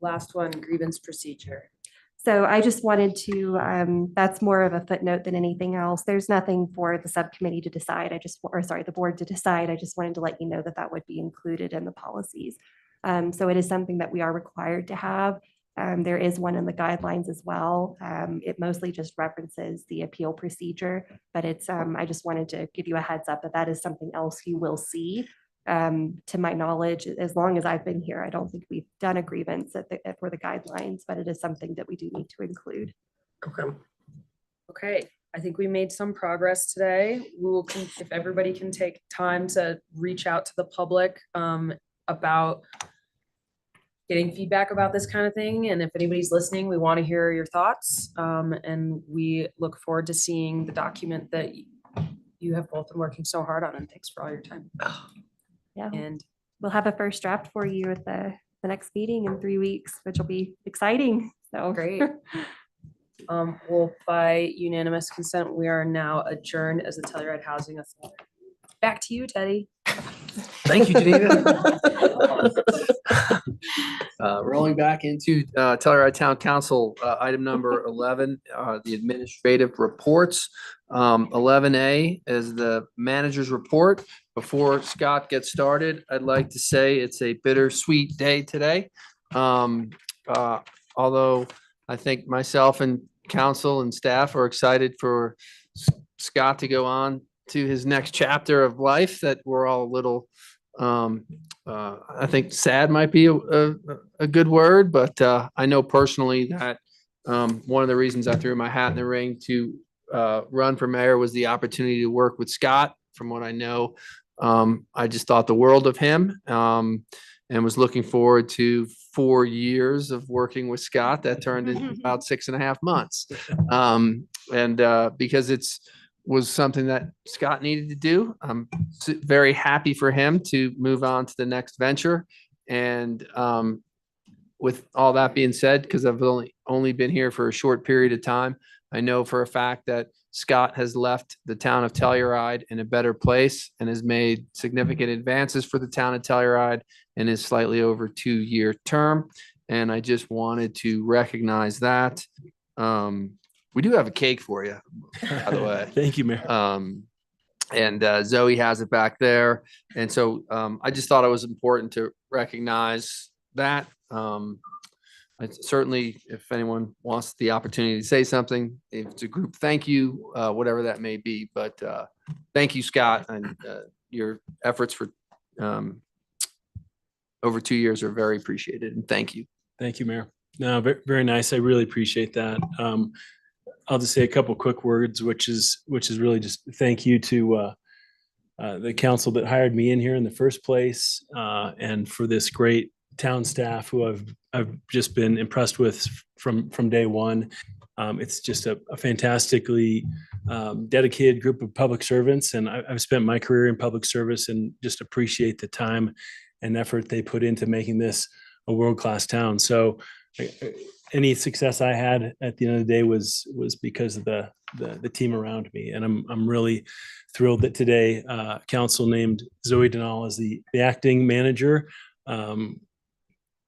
Last one, grievance procedure. So I just wanted to, that's more of a footnote than anything else. There's nothing for the subcommittee to decide. The board to decide. I just wanted to let you know that that would be included in the policies. So it is something that we are required to have. There is one in the guidelines as well. It mostly just references the appeal procedure, but I just wanted to give you a heads up that is something else you will see. To my knowledge, as long as I've been here, I don't think we've done a grievance for the guidelines, but it is something that we do need to include. Okay. Okay, I think we made some progress today. If everybody can take time to reach out to the public about getting feedback about this kind of thing. And if anybody's listening, we want to hear your thoughts. And we look forward to seeing the document that you have both been working so hard on, and thanks for all your time. Yeah. And we'll have a first draft for you at the next meeting in 3 weeks, which will be exciting. So great. Well, by unanimous consent, we are now adjourned as the Telluride Housing Authority. Back to you, Teddy. Thank you, Geneva. Rolling back into Telluride Town Council, item number 11, the administrative reports. 11A is the manager's report. Before Scott gets started, I'd like to say it's a bittersweet day today. Although I think myself and council and staff are excited for Scott to go on to his next chapter of life, that we're all a little I think sad might be a good word, but I know personally that one of the reasons I threw my hat in the ring to run for mayor was the opportunity to work with Scott. From what I know, I just thought the world of him, and was looking forward to 4 years of working with Scott that turned into about 6.5 months. Because was something that Scott needed to do. I'm very happy for him to move on to the next venture. And with all that being said, because I've only been here for a short period of time, I know for a fact that Scott has left the town of Telluride in a better place and has made significant advances for the town of Telluride in his slightly over 2-year term. And I just wanted to recognize that. We do have a cake for you, by the way. Thank you, Mayor. And Zoe has it back there. And so I just thought it was important to recognize that. Certainly, if anyone wants the opportunity to say something, if it's a group thank you, whatever that may be. But thank you, Scott, and your efforts for over 2 years are very appreciated. And thank you. Thank you, Mayor. No, very, very nice. I really appreciate that. I'll just say a couple quick words, which is really just thank you to the council that hired me in here in the first place, and for this great town staff who I've just been impressed with from day one. It's just a fantastically dedicated group of public servants, and I've spent my career in public service and just appreciate the time and effort they put into making this a world-class town. So any success I had at the end of the day was because of the team around me. And I'm really thrilled that today council named Zoe Denal as the acting manager.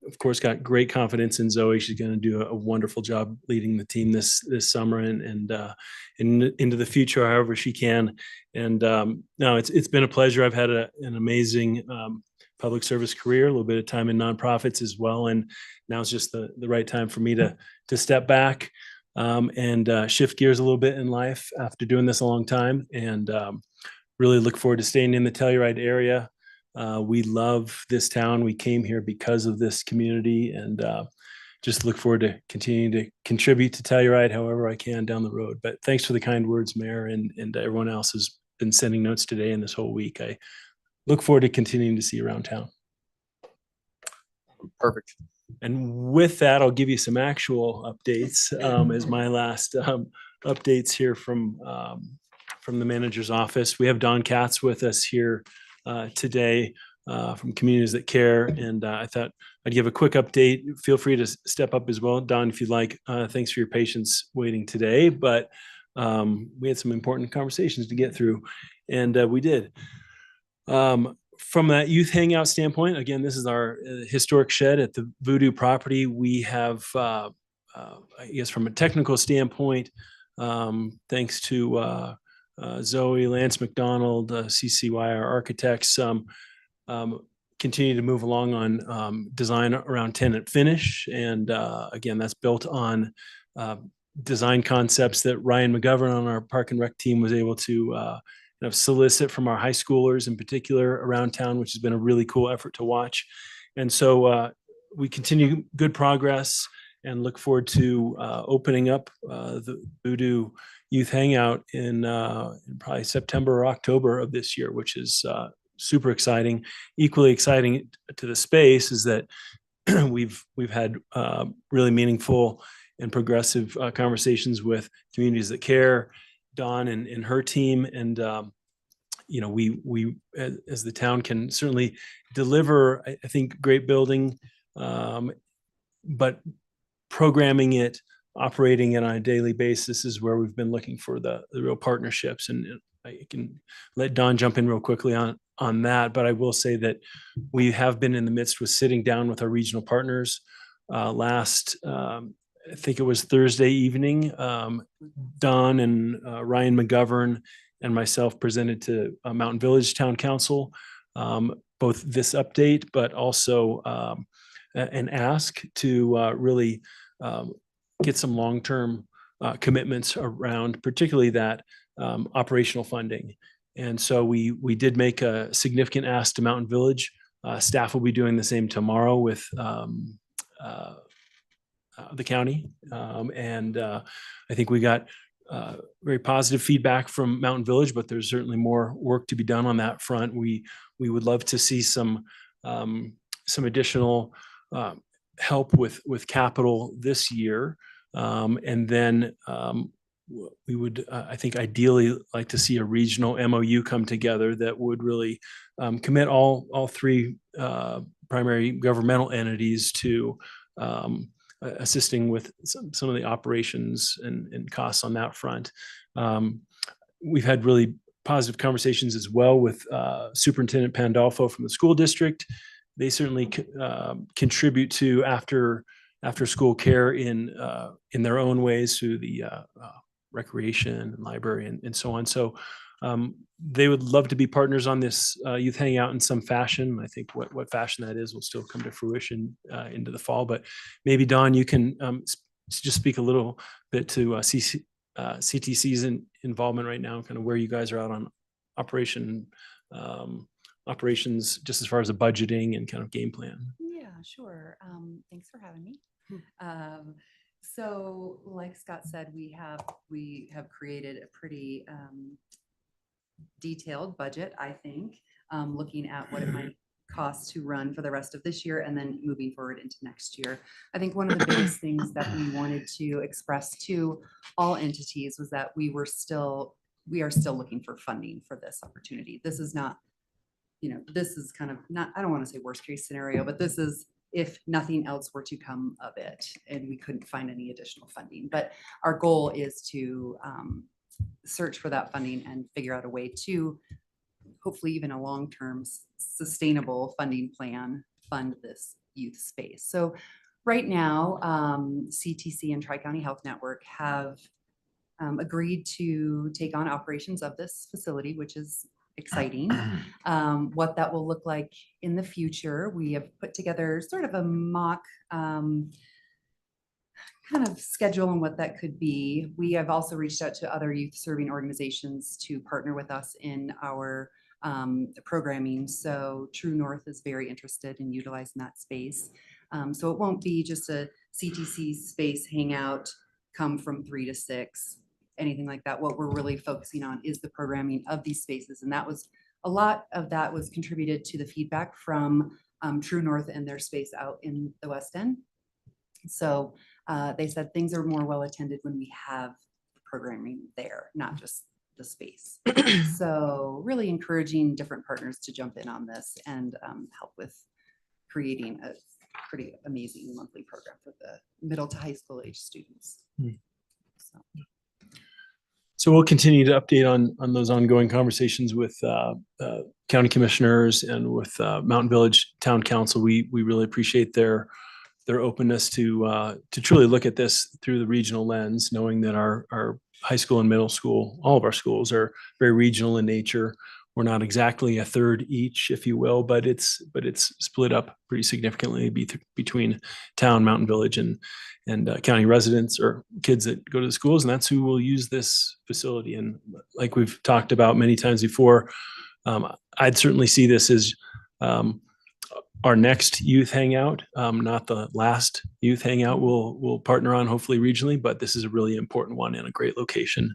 Of course, got great confidence in Zoe. She's going to do a wonderful job leading the team this summer and into the future, however she can. And no, it's been a pleasure. I've had an amazing public service career, a little bit of time in nonprofits as well. And now it's just the right time for me to step back and shift gears a little bit in life after doing this a long time. And really look forward to staying in the Telluride area. We love this town. We came here because of this community, and just look forward to continuing to contribute to Telluride however I can down the road. But thanks for the kind words, Mayor, and everyone else has been sending notes today and this whole week. I look forward to continuing to see you around town. Perfect. And with that, I'll give you some actual updates as my last updates here from the manager's office. We have Don Katz with us here today from Communities That Care, and I thought I'd give a quick update. Feel free to step up as well, Don, if you'd like. Thanks for your patience waiting today, but we had some important conversations to get through, and we did. From that youth hangout standpoint, again, this is our historic shed at the Voodoo property. We have, I guess from a technical standpoint, thanks to Zoe, Lance McDonald, CCY, our architects, continue to move along on design around tenant finish. And again, that's built on design concepts that Ryan McGovern on our Park and Rec team was able to solicit from our high schoolers in particular around town, which has been a really cool effort to watch. And so we continue good progress and look forward to opening up the Voodoo Youth Hangout in probably September or October of this year, which is super exciting. Equally exciting to the space is that we've had really meaningful and progressive conversations with Communities That Care, Dawn and her team, and we as the town can certainly deliver, I think, great building, but programming it, operating it on a daily basis is where we've been looking for the real partnerships. And I can let Dawn jump in real quickly on that, but I will say that we have been in the midst with sitting down with our regional partners. Last I think it was Thursday evening, Don and Ryan McGovern and myself presented to Mountain Village Town Council, both this update, but also an ask to really get some long-term commitments around particularly that operational funding. And so we did make a significant ask to Mountain Village. Staff will be doing the same tomorrow with the county. I think we got very positive feedback from Mountain Village, but there's certainly more work to be done on that front. We would love to see some additional help with capital this year. And then we would, I think, ideally like to see a regional MOU come together that would really commit all three primary governmental entities to assisting with some of the operations and costs on that front. We've had really positive conversations as well with Superintendent Pandolfo from the school district. They certainly contribute to after school care in their own ways through the recreation and library and so on. So they would love to be partners on this youth hangout in some fashion. I think what fashion that is will still come to fruition into the fall. But maybe Dawn, you can just speak a little bit to CTC's involvement right now, kind of where you guys are out on operations, just as far as the budgeting and kind of game plan. Yeah, sure. Thanks for having me. So like Scott said, we have created a pretty detailed budget, I think, looking at what it might cost to run for the rest of this year and then moving forward into next year. I think one of the biggest things that we wanted to express to all entities was that we are still looking for funding for this opportunity. This is not, this is kind of not, I don't want to say worst case scenario, but this is if nothing else were to come of it and we couldn't find any additional funding. But our goal is to search for that funding and figure out a way to hopefully even a long-term sustainable funding plan fund this youth space. So right now, CTC and Tri-County Health Network have agreed to take on operations of this facility, which is exciting. What that will look like in the future, we have put together sort of a mock kind of schedule on what that could be. We have also reached out to other youth serving organizations to partner with us in our programming. So True North is very interested in utilizing that space. So it won't be just a CTC space hangout, come from 3 to 6, anything like that. What we're really focusing on is the programming of these spaces. And that was a lot of that was contributed to the feedback from True North and their space out in the West End. So they said things are more well attended when we have programming there, not just the space. So really encouraging different partners to jump in on this and help with creating a pretty amazing monthly program for the middle to high school age students. So we'll continue to update on those ongoing conversations with county commissioners and with Mountain Village Town Council. We really appreciate their openness to truly look at this through the regional lens, knowing that our high school and middle school, all of our schools are very regional in nature. We're not exactly a third each, if you will, but it's split up pretty significantly between town, Mountain Village, and county residents or kids that go to the schools, and that's who will use this facility. And like we've talked about many times before, I'd certainly see this as our next youth hangout, not the last youth hangout we'll partner on, hopefully regionally, but this is a really important one in a great location.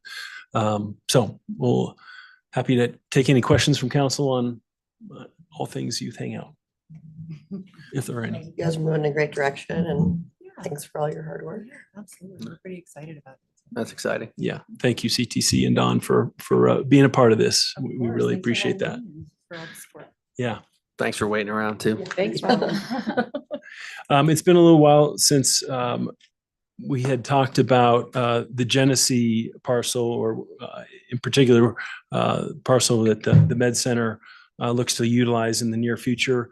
So we'll happy to take any questions from council on all things youth hangout, if there are any. You guys are moving in a great direction, and thanks for all your hard work. Absolutely, we're pretty excited about it. That's exciting. Yeah, thank you CTC and Don for being a part of this. We really appreciate that. For all the support. Yeah. Thanks for waiting around too. Thanks. It's been a little while since we had talked about the Genesee parcel, or in particular parcel that the Med Center looks to utilize in the near future.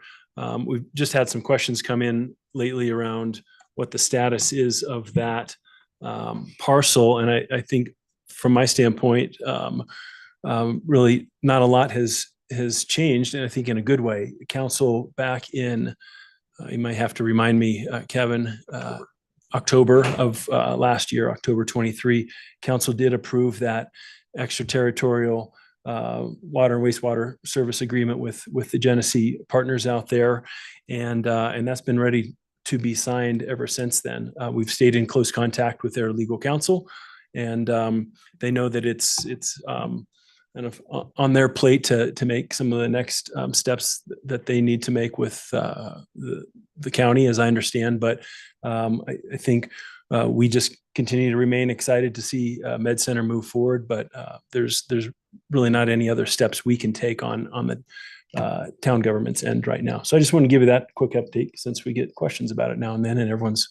We've just had some questions come in lately around what the status is of that parcel. And I think from my standpoint, really not a lot has changed, and I think in a good way. Council back in, you might have to remind me, Kevin, October of last year, October 23, council did approve that extraterritorial water and wastewater service agreement with the Genesee partners out there. And that's been ready to be signed ever since then. We've stayed in close contact with their legal counsel, and they know that it's kind of on their plate to make some of the next steps that they need to make with the county, as I understand. But I think we just continue to remain excited to see Med Center move forward. But there's really not any other steps we can take on the town government's end right now. So I just want to give you that quick update, since we get questions about it now and then, and everyone's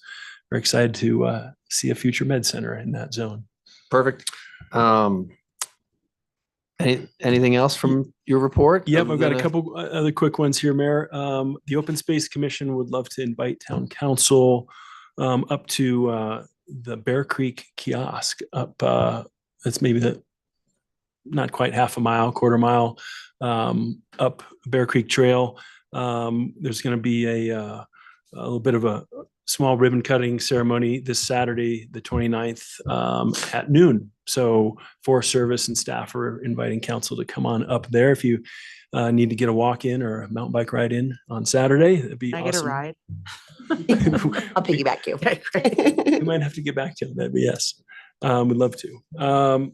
very excited to see a future Med Center in that zone. Perfect. Anything else from your report? Yep, other I've got than a couple other quick ones here, Mayor. The Open Space Commission would love to invite town council up to the Bear Creek kiosk up. That's maybe not quite half a mile, quarter mile up Bear Creek Trail. There's going to be a little bit of a small ribbon cutting ceremony this Saturday, the 29th at noon. So Forest Service and staff are inviting council to come on up there. If you need to get a walk in or a mountain bike ride in on Saturday, that'd be Can I awesome. get a ride? I'll piggyback you. We might have to get back to that, but yes, we'd love to.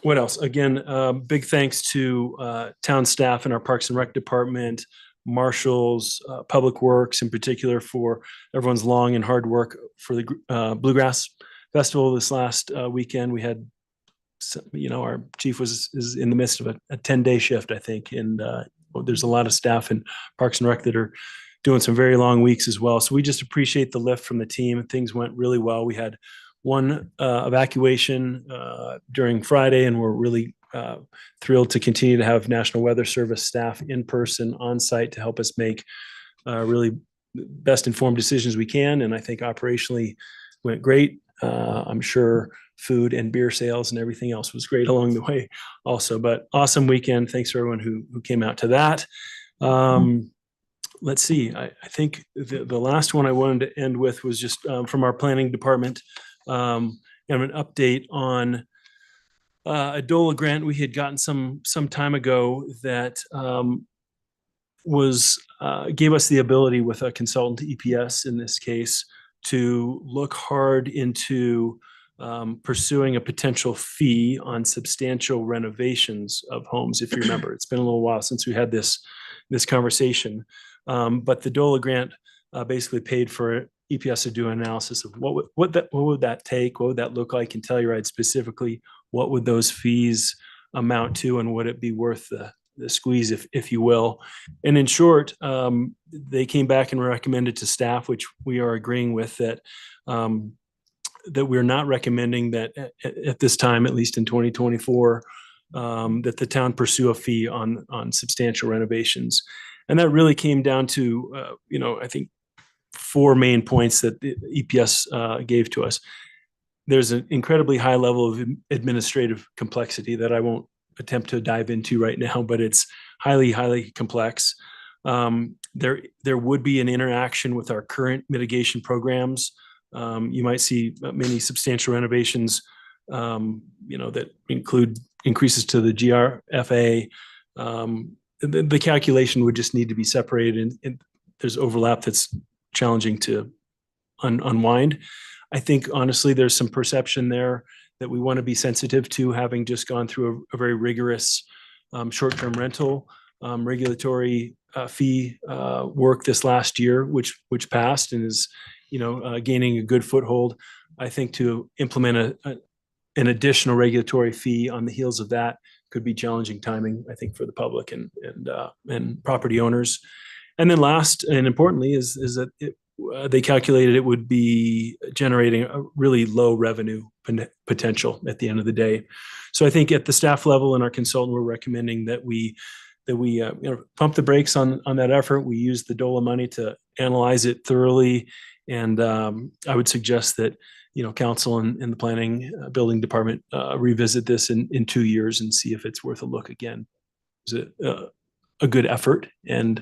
What else? Again, big thanks to town staff and our Parks and Rec department, marshals, Public Works in particular, for everyone's long and hard work for the Bluegrass Festival this last weekend. We had, our chief is in the midst of a 10-day shift, I think, and there's a lot of staff in Parks and Rec that are doing some very long weeks as well. So we just appreciate the lift from the team. Things went really well. We had one evacuation during Friday, and we're really thrilled to continue to have National Weather Service staff in person on site to help us make really best informed decisions we can. And I think operationally went great. I'm sure food and beer sales and everything else was great along the way also, but awesome weekend. Thanks for everyone who came out to that. Let's see, I think the last one I wanted to end with was just from our planning department, an update on a DOLA grant we had gotten some time ago that gave us the ability with a consultant, EPS in this case, to look hard into pursuing a potential fee on substantial renovations of homes. If you remember, it's been a little while since we had this conversation, but the DOLA grant basically paid for EPS to do an analysis of what would that take, what would that look like in Telluride specifically, what would those fees amount to, and would it be worth the squeeze, if you will. And in short, they came back and recommended to staff, which we are agreeing with, that we're not recommending that at this time, at least in 2024, that the town pursue a fee on substantial renovations. And that really came down to, I think, 4 main points that the EPS gave to us. There's an incredibly high level of administrative complexity that I won't attempt to dive into right now, but it's highly, highly complex. There would be an interaction with our current mitigation programs. You might see many substantial renovations, that include increases to the GRFA. The calculation would just need to be separated, and there's overlap that's challenging to unwind. I think honestly, there's some perception there that we want to be sensitive to, having just gone through a very rigorous short-term rental regulatory fee work this last year, which passed and is gaining a good foothold. I think to implement an additional regulatory fee on the heels of that could be challenging timing, I think, for the public and property owners. And then last and importantly is that they calculated it would be generating a really low revenue potential at the end of the day. So I think at the staff level and our consultant, we're recommending that we pump the brakes on that effort. We use the DOLA money to analyze it thoroughly. And I would suggest that, council and the planning building department revisit this in 2 years and see if it's worth a look again. Is it a good effort? And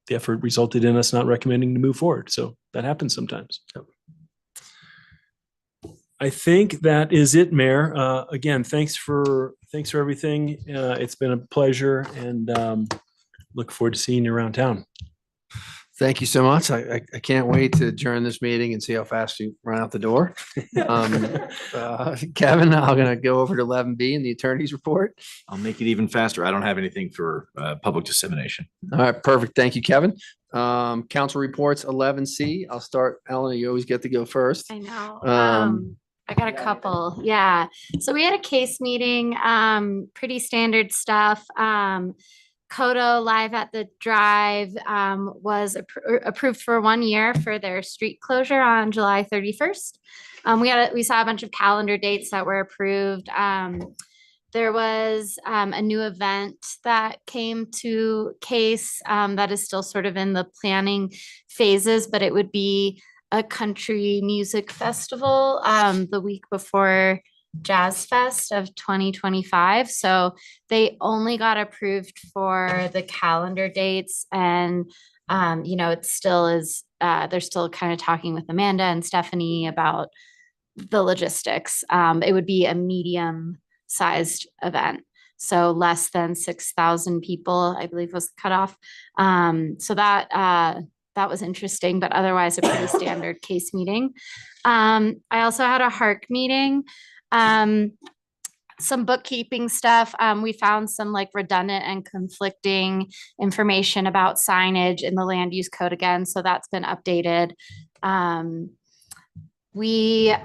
the effort resulted in us not recommending to move forward. So that happens sometimes. I think that is it, Mayor. Again, thanks for everything. It's been a pleasure and look forward to seeing you around town. Thank you so much. I can't wait to adjourn this meeting and see how fast you run out the door. Kevin, I'm going to go over to 11B and the attorney's report. I'll make it even faster. I don't have anything for public dissemination. All right, perfect. Thank you, Kevin. Council reports 11C. I'll start. Ellen, you always get to go first. I know. I got a couple. Yeah. So we had a case meeting, pretty standard stuff. Kodo Live at the Drive was approved for 1 year for their street closure on July 31st. We saw a bunch of calendar dates that were approved. There was a new event that came to case that is still sort of in the planning phases, but it would be a country music festival the week before Jazz Fest of 2025. So they only got approved for the calendar dates, and it still is they're still kind of talking with Amanda and Stephanie about the logistics. It would be a medium sized event, so less than 6,000 people, I believe, was the cutoff. So that was interesting, but otherwise a pretty standard case meeting. I also had a HARC meeting. Some bookkeeping stuff. We found some like redundant and conflicting information about signage in the land use code again. So that's been updated. We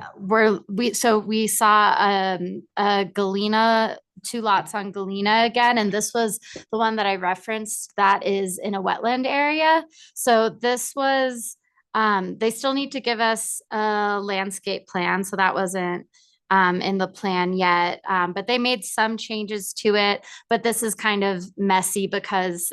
saw a Galena, 2 lots on Galena again, and this was the one that I referenced that is in a wetland area. So this was, they still need to give us a landscape plan. So that wasn't in the plan yet, but they made some changes to it. But this is kind of messy because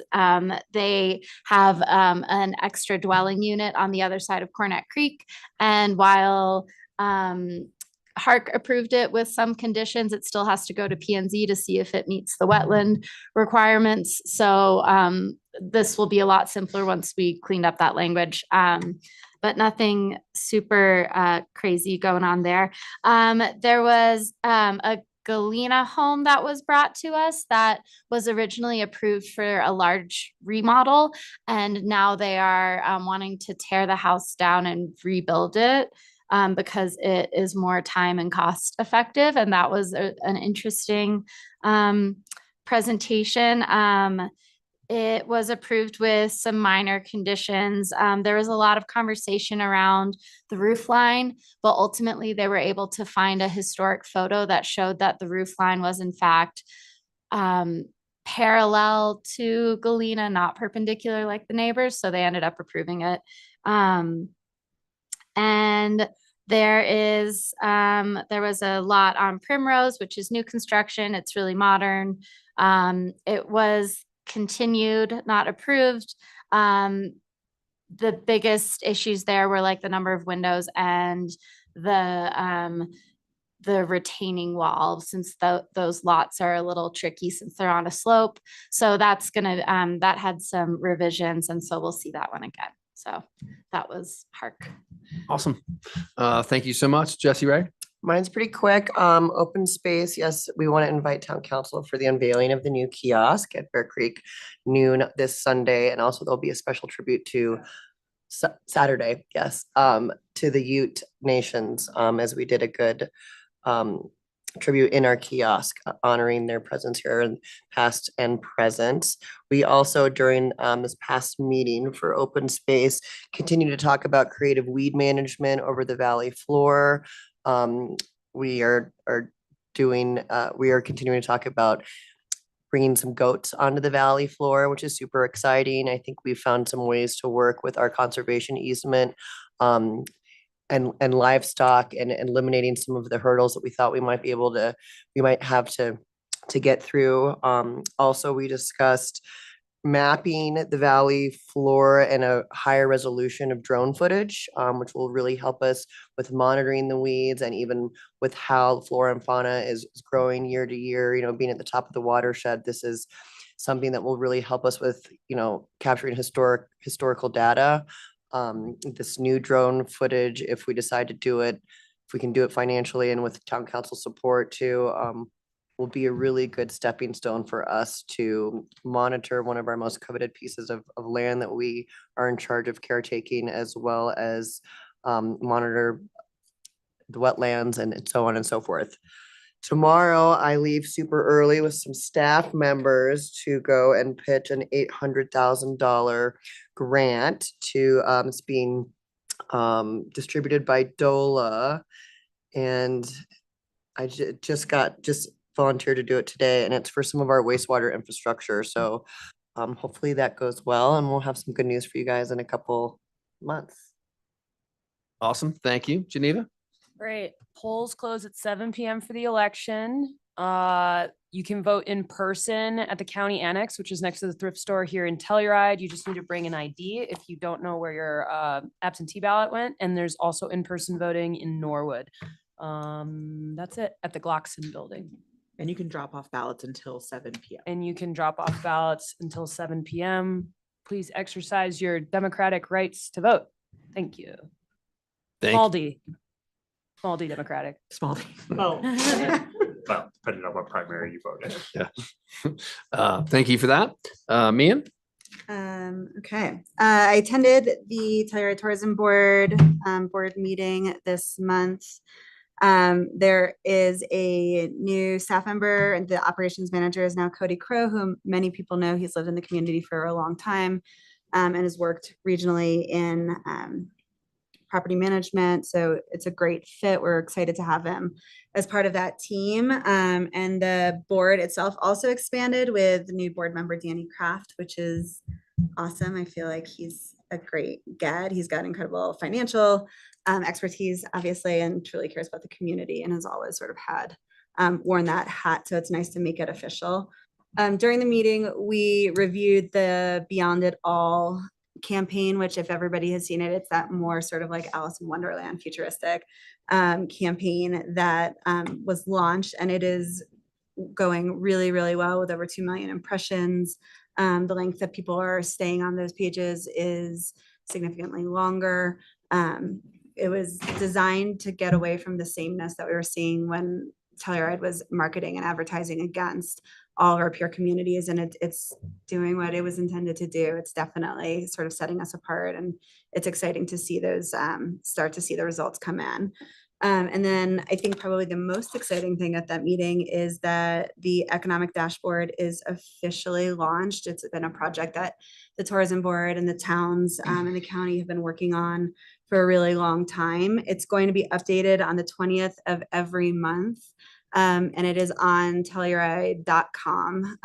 they have an extra dwelling unit on the other side of Cornet Creek. And while HARC approved it with some conditions, it still has to go to P&Z to see if it meets the wetland requirements. So this will be a lot simpler once we cleaned up that language. But nothing super crazy going on there. There was a Galena home that was brought to us that was originally approved for a large remodel, and now they are wanting to tear the house down and rebuild it because it is more time and cost effective. And that was an interesting presentation. It was approved with some minor conditions. There was a lot of conversation around the roof line, but ultimately they were able to find a historic photo that showed that the roof line was in fact parallel to Galena, not perpendicular like the neighbors. So they ended up approving it. And there was a lot on Primrose, which is new construction. It's really modern. It was continued, not approved. The biggest issues there were like the number of windows and the retaining wall, since those lots are a little tricky since they're on a slope. So that's gonna that had some revisions, and so we'll see that one again. So that was HARC. Awesome. Thank you so much, Jesse Ray. Mine's pretty quick. Open space. Yes, we want to invite town council for the unveiling of the new kiosk at Bear Creek noon this Sunday. And also there'll be a special tribute to Saturday, yes, to the Ute Nations, as we did a good tribute in our kiosk, honoring their presence here in past and present. We also, during this past meeting for open space, continue to talk about creative weed management over the valley floor. We are continuing to talk about bringing some goats onto the valley floor, which is super exciting. I think we found some ways to work with our conservation easement and livestock and eliminating some of the hurdles that we thought we might have to get through. Also, we discussed mapping the valley floor and a higher resolution of drone footage, which will really help us with monitoring the weeds and even with how flora and fauna is growing year to year. Being at the top of the watershed, this is something that will really help us with, capturing historical data. This new drone footage, if we decide to do it, if we can do it financially and with town council support too, will be a really good stepping stone for us to monitor one of our most coveted pieces of land that we are in charge of caretaking, as well as monitor the wetlands and so on and so forth. Tomorrow, I leave super early with some staff members to go and pitch an $800,000 grant to, it's being distributed by DOLA. And I just volunteered to do it today, and it's for some of our wastewater infrastructure. So hopefully that goes well, and we'll have some good news for you guys in a couple months. Awesome. Thank you. Geneva? Great. Polls close at 7 p.m. for the election. You can vote in person at the county annex, which is next to the thrift store here in Telluride. You just need to bring an ID if you don't know where your absentee ballot went. And there's also in-person voting in Norwood. That's it, at the Glockson building. And you can drop off ballots until 7 p.m. And you can drop off ballots until 7 p.m. Please exercise your democratic rights to vote. Thank you. Small D. Small D Democratic. Small D. Oh. Well, depending on what primary you voted. Yeah. Thank you for that. Mia? Okay. I attended the Telluride Tourism Board board meeting this month. There is a new staff member, and the operations manager is now Cody Crow, whom many people know. He's lived in the community for a long time and has worked regionally in property management. So it's a great fit. We're excited to have him as part of that team. And the board itself also expanded with new board member Danny Kraft, which is awesome. I feel like he's a great get. He's got incredible financial expertise, obviously, and truly cares about the community and has always sort of had worn that hat. So it's nice to make it official. During the meeting, we reviewed the Beyond It All campaign, which if everybody has seen it, it's that more sort of like Alice in Wonderland futuristic campaign that was launched, and it is going really, really well with over 2 million impressions. The length that people are staying on those pages is significantly longer. It was designed to get away from the sameness that we were seeing when Telluride was marketing and advertising against all of our peer communities, and it's doing what it was intended to do. It's definitely sort of setting us apart, and it's exciting to see those start to see the results come in. And then I think probably the most exciting thing at that meeting is that the economic dashboard is officially launched. It's been a project that the tourism board and the towns and the county have been working on for a really long time. It's going to be updated on the 20th of every month. And it is on Telluride.com.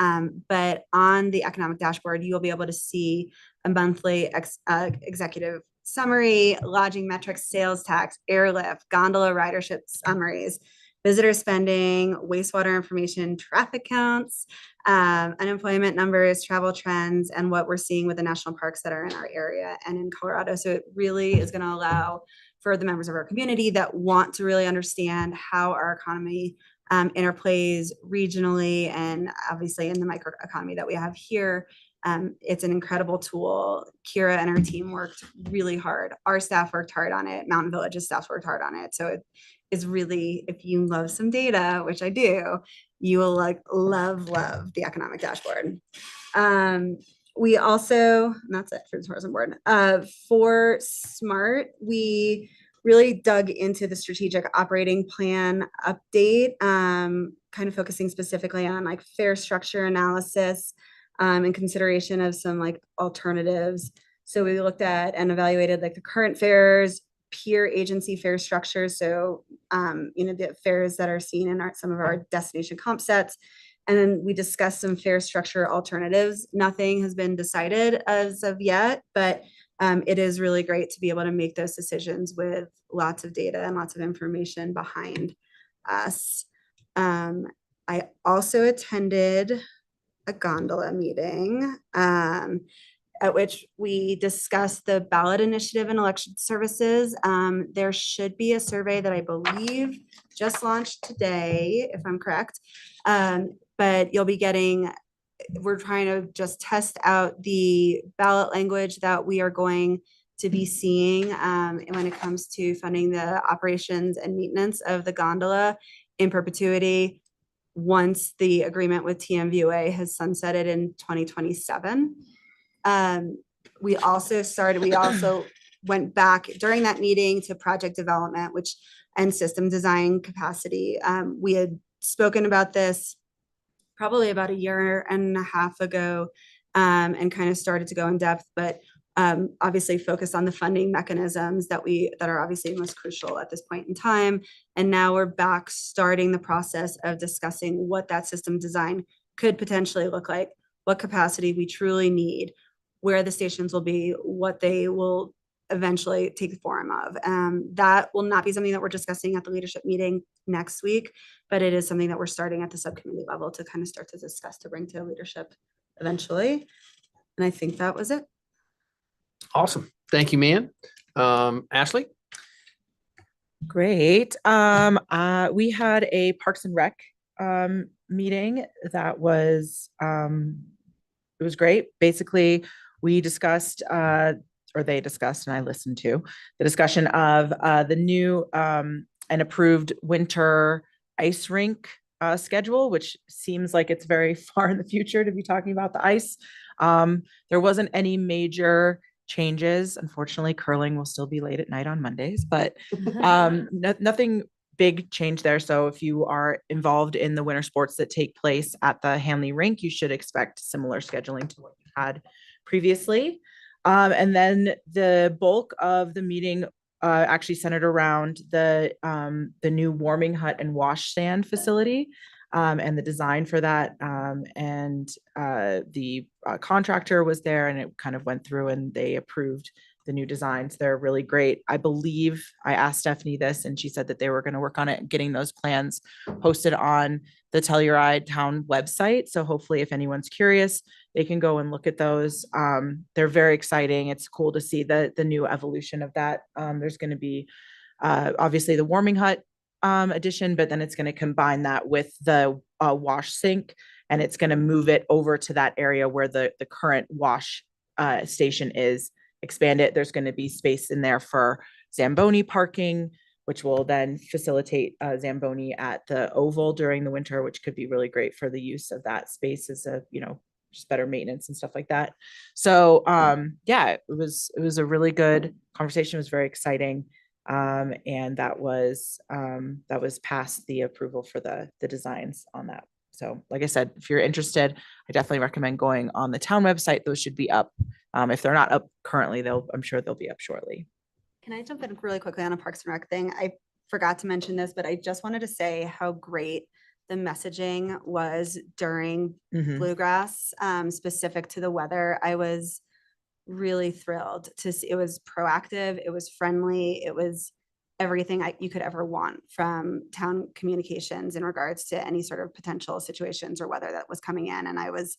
But on the economic dashboard, you'll be able to see a monthly executive summary, lodging metrics, sales tax, airlift, gondola ridership summaries, visitor spending, wastewater information, traffic counts, unemployment numbers, travel trends, and what we're seeing with the national parks that are in our area and in Colorado. So it really is going to allow for the members of our community that want to really understand how our economy interplays regionally and obviously in the microeconomy that we have here. It's an incredible tool. Kira and her team worked really hard. Our staff worked hard on it. Mountain Village's staff worked hard on it. So it is really, if you love some data, which I do, you will like love the economic dashboard. We also, and that's it for the tourism board. For SMART, we really dug into the strategic operating plan update, kind of focusing specifically on like fare structure analysis and consideration of some like alternatives. So we looked at and evaluated like the current fares, peer agency fare structures. So, the fares that are seen in some of our destination comp sets. And then we discussed some fare structure alternatives. Nothing has been decided as of yet, but it is really great to be able to make those decisions with lots of data and lots of information behind us. I also attended a gondola meeting at which we discussed the ballot initiative and election services. There should be a survey that I believe just launched today, if I'm correct. But you'll be getting, we're trying to just test out the ballot language that we are going to be seeing when it comes to funding the operations and maintenance of the gondola in perpetuity once the agreement with TMVUA has sunsetted in 2027. We also went back during that meeting to project development, and system design capacity. We had spoken about this probably about a year and a half ago, and kind of started to go in depth, but obviously focus on the funding mechanisms that are obviously most crucial at this point in time. And now we're back starting the process of discussing what that system design could potentially look like, what capacity we truly need, where the stations will be, what they will eventually take the form of. That will not be something that we're discussing at the leadership meeting next week, but it is something that we're starting at the subcommittee level to kind of start to discuss to bring to leadership eventually. And I think that was it. Awesome. Thank you, man. Ashley? Great. We had a Parks and Rec meeting that was it was great. Basically, we discussed or they discussed and I listened to the discussion of the new and approved winter ice rink schedule, which seems like it's very far in the future to be talking about the ice. There wasn't any major changes. Unfortunately, curling will still be late at night on Mondays, but nothing big change there. So if you are involved in the winter sports that take place at the Hanley rink, you should expect similar scheduling to what you had previously. And then the bulk of the meeting actually centered around the new warming hut and wash stand facility and the design for that. And the contractor was there and it kind of went through and they approved the new designs. They're really great. I believe I asked Stephanie this and she said that they were going to work on it, getting those plans posted on the Telluride Town website. So hopefully if anyone's curious, they can go and look at those. They're very exciting. It's cool to see the new evolution of that. There's going to be obviously the warming hut addition, but then it's going to combine that with the wash sink and it's going to move it over to that area where the current wash station is, expand it. There's going to be space in there for Zamboni parking, which will then facilitate Zamboni at the Oval during the winter, which could be really great for the use of that space as a, just better maintenance and stuff like that. So yeah, it was a really good conversation. It was very exciting. And that was past the approval for the designs on that. So like I said, if you're interested, I definitely recommend going on the town website. Those should be up. If they're not up currently, I'm sure they'll be up shortly. Can I jump in really quickly on a Parks and Rec thing? I forgot to mention this, but I just wanted to say how great the messaging was during Bluegrass, specific to the weather. I was really thrilled to see. It was proactive, it was friendly, it was everything you could ever want from town communications in regards to any sort of potential situations or weather that was coming in. And I was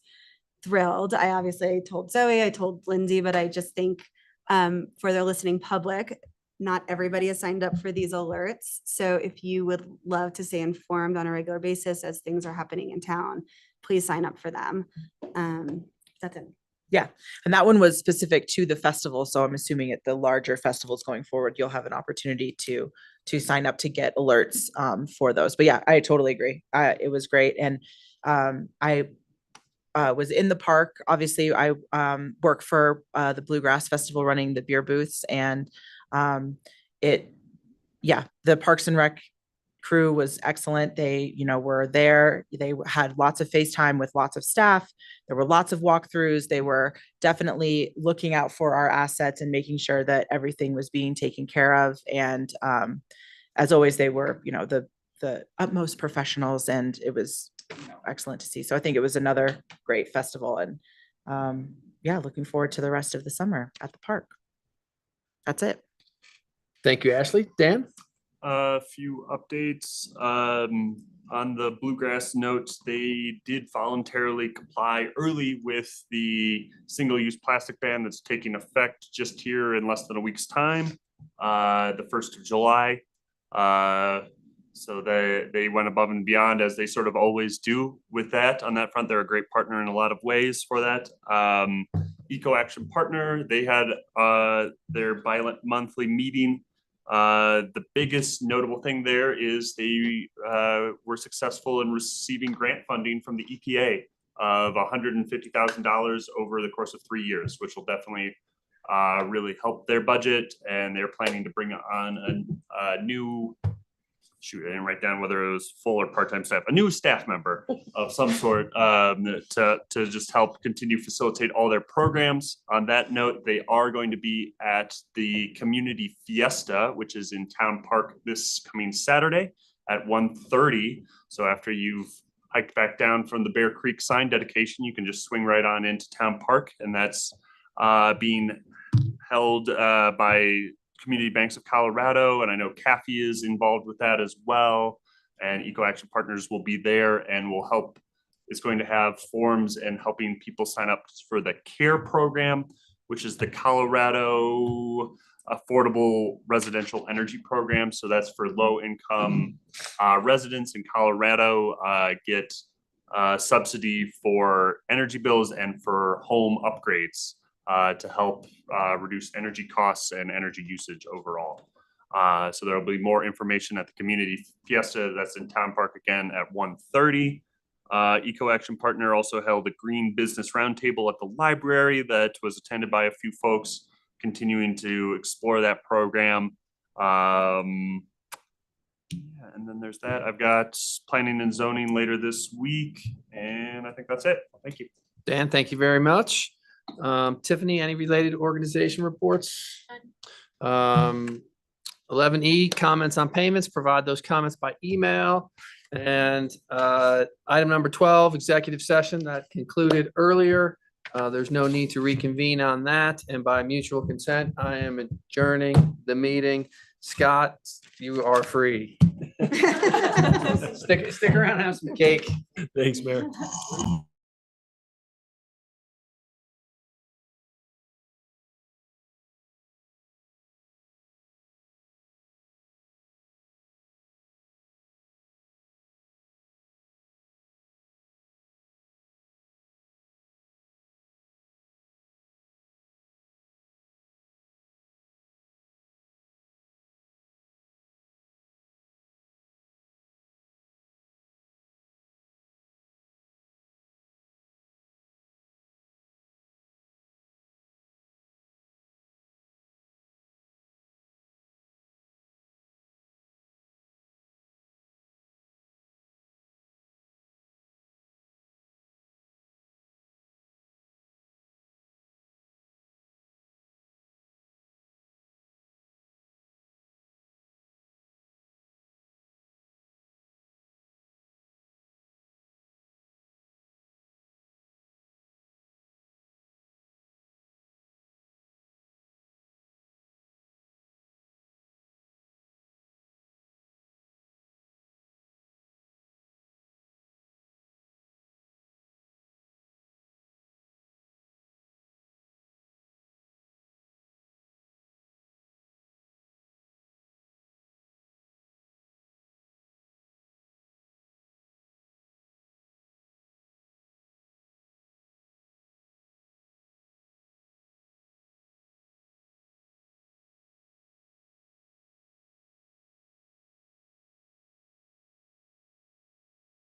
thrilled. I obviously told Zoe, I told Lindsay, but I just think for the listening public, not everybody has signed up for these alerts. So if you would love to stay informed on a regular basis as things are happening in town, please sign up for them. That's it. Yeah. And that one was specific to the festival. So I'm assuming at the larger festivals going forward, you'll have an opportunity to sign up to get alerts for those. But yeah, I totally agree. It was great. And I was in the park. Obviously, I work for the Bluegrass Festival running the beer booths, and the Parks and Rec crew was excellent. They, were there. They had lots of FaceTime with lots of staff. There were lots of walkthroughs. They were definitely looking out for our assets and making sure that everything was being taken care of. And as always, they were, the utmost professionals, and it was excellent to see. So I think it was another great festival, and looking forward to the rest of the summer at the park. That's it. Thank you, Ashley. Dan? A few updates on the Bluegrass notes. They did voluntarily comply early with the single-use plastic ban that's taking effect just here in less than a week's time, the 1st of July. So they went above and beyond, as they sort of always do with that. On that front, they're a great partner in a lot of ways for that. Eco Action Partner, they had their bi-monthly meeting. The biggest notable thing there is they were successful in receiving grant funding from the EPA of $150,000 over the course of 3 years, which will definitely really help their budget. And they're planning to bring on a new, shoot, I didn't write down whether it was full or part-time staff, a new staff member of some sort to just help continue facilitate all their programs. On that note, they are going to be at the Community Fiesta, which is in Town Park this coming Saturday at 1:30. So after you've hiked back down from the Bear Creek sign dedication, you can just swing right on into Town Park, and that's being held by Community Banks of Colorado, and I know CAFI is involved with that as well. And Eco Action Partners will be there and will help. It's going to have forms and helping people sign up for the CARE program, which is the Colorado Affordable Residential Energy Program. So that's for low income residents in Colorado get subsidy for energy bills and for home upgrades to help reduce energy costs and energy usage overall. So there will be more information at the Community Fiesta that's in Town Park again at 1:30. Eco Action Partner also held a Green Business Roundtable at the library that was attended by a few folks, continuing to explore that program. Yeah, and then there's that. I've got planning and zoning later this week, and I think that's it. Thank you. Dan, thank you very much. Tiffany, any related organization reports? 11E, comments on payments, provide those comments by email. And item number 12, executive session that concluded earlier. There's no need to reconvene on that. And by mutual consent, I am adjourning the meeting. Scott, you are free. Stick around, have some cake. Thanks, Mayor.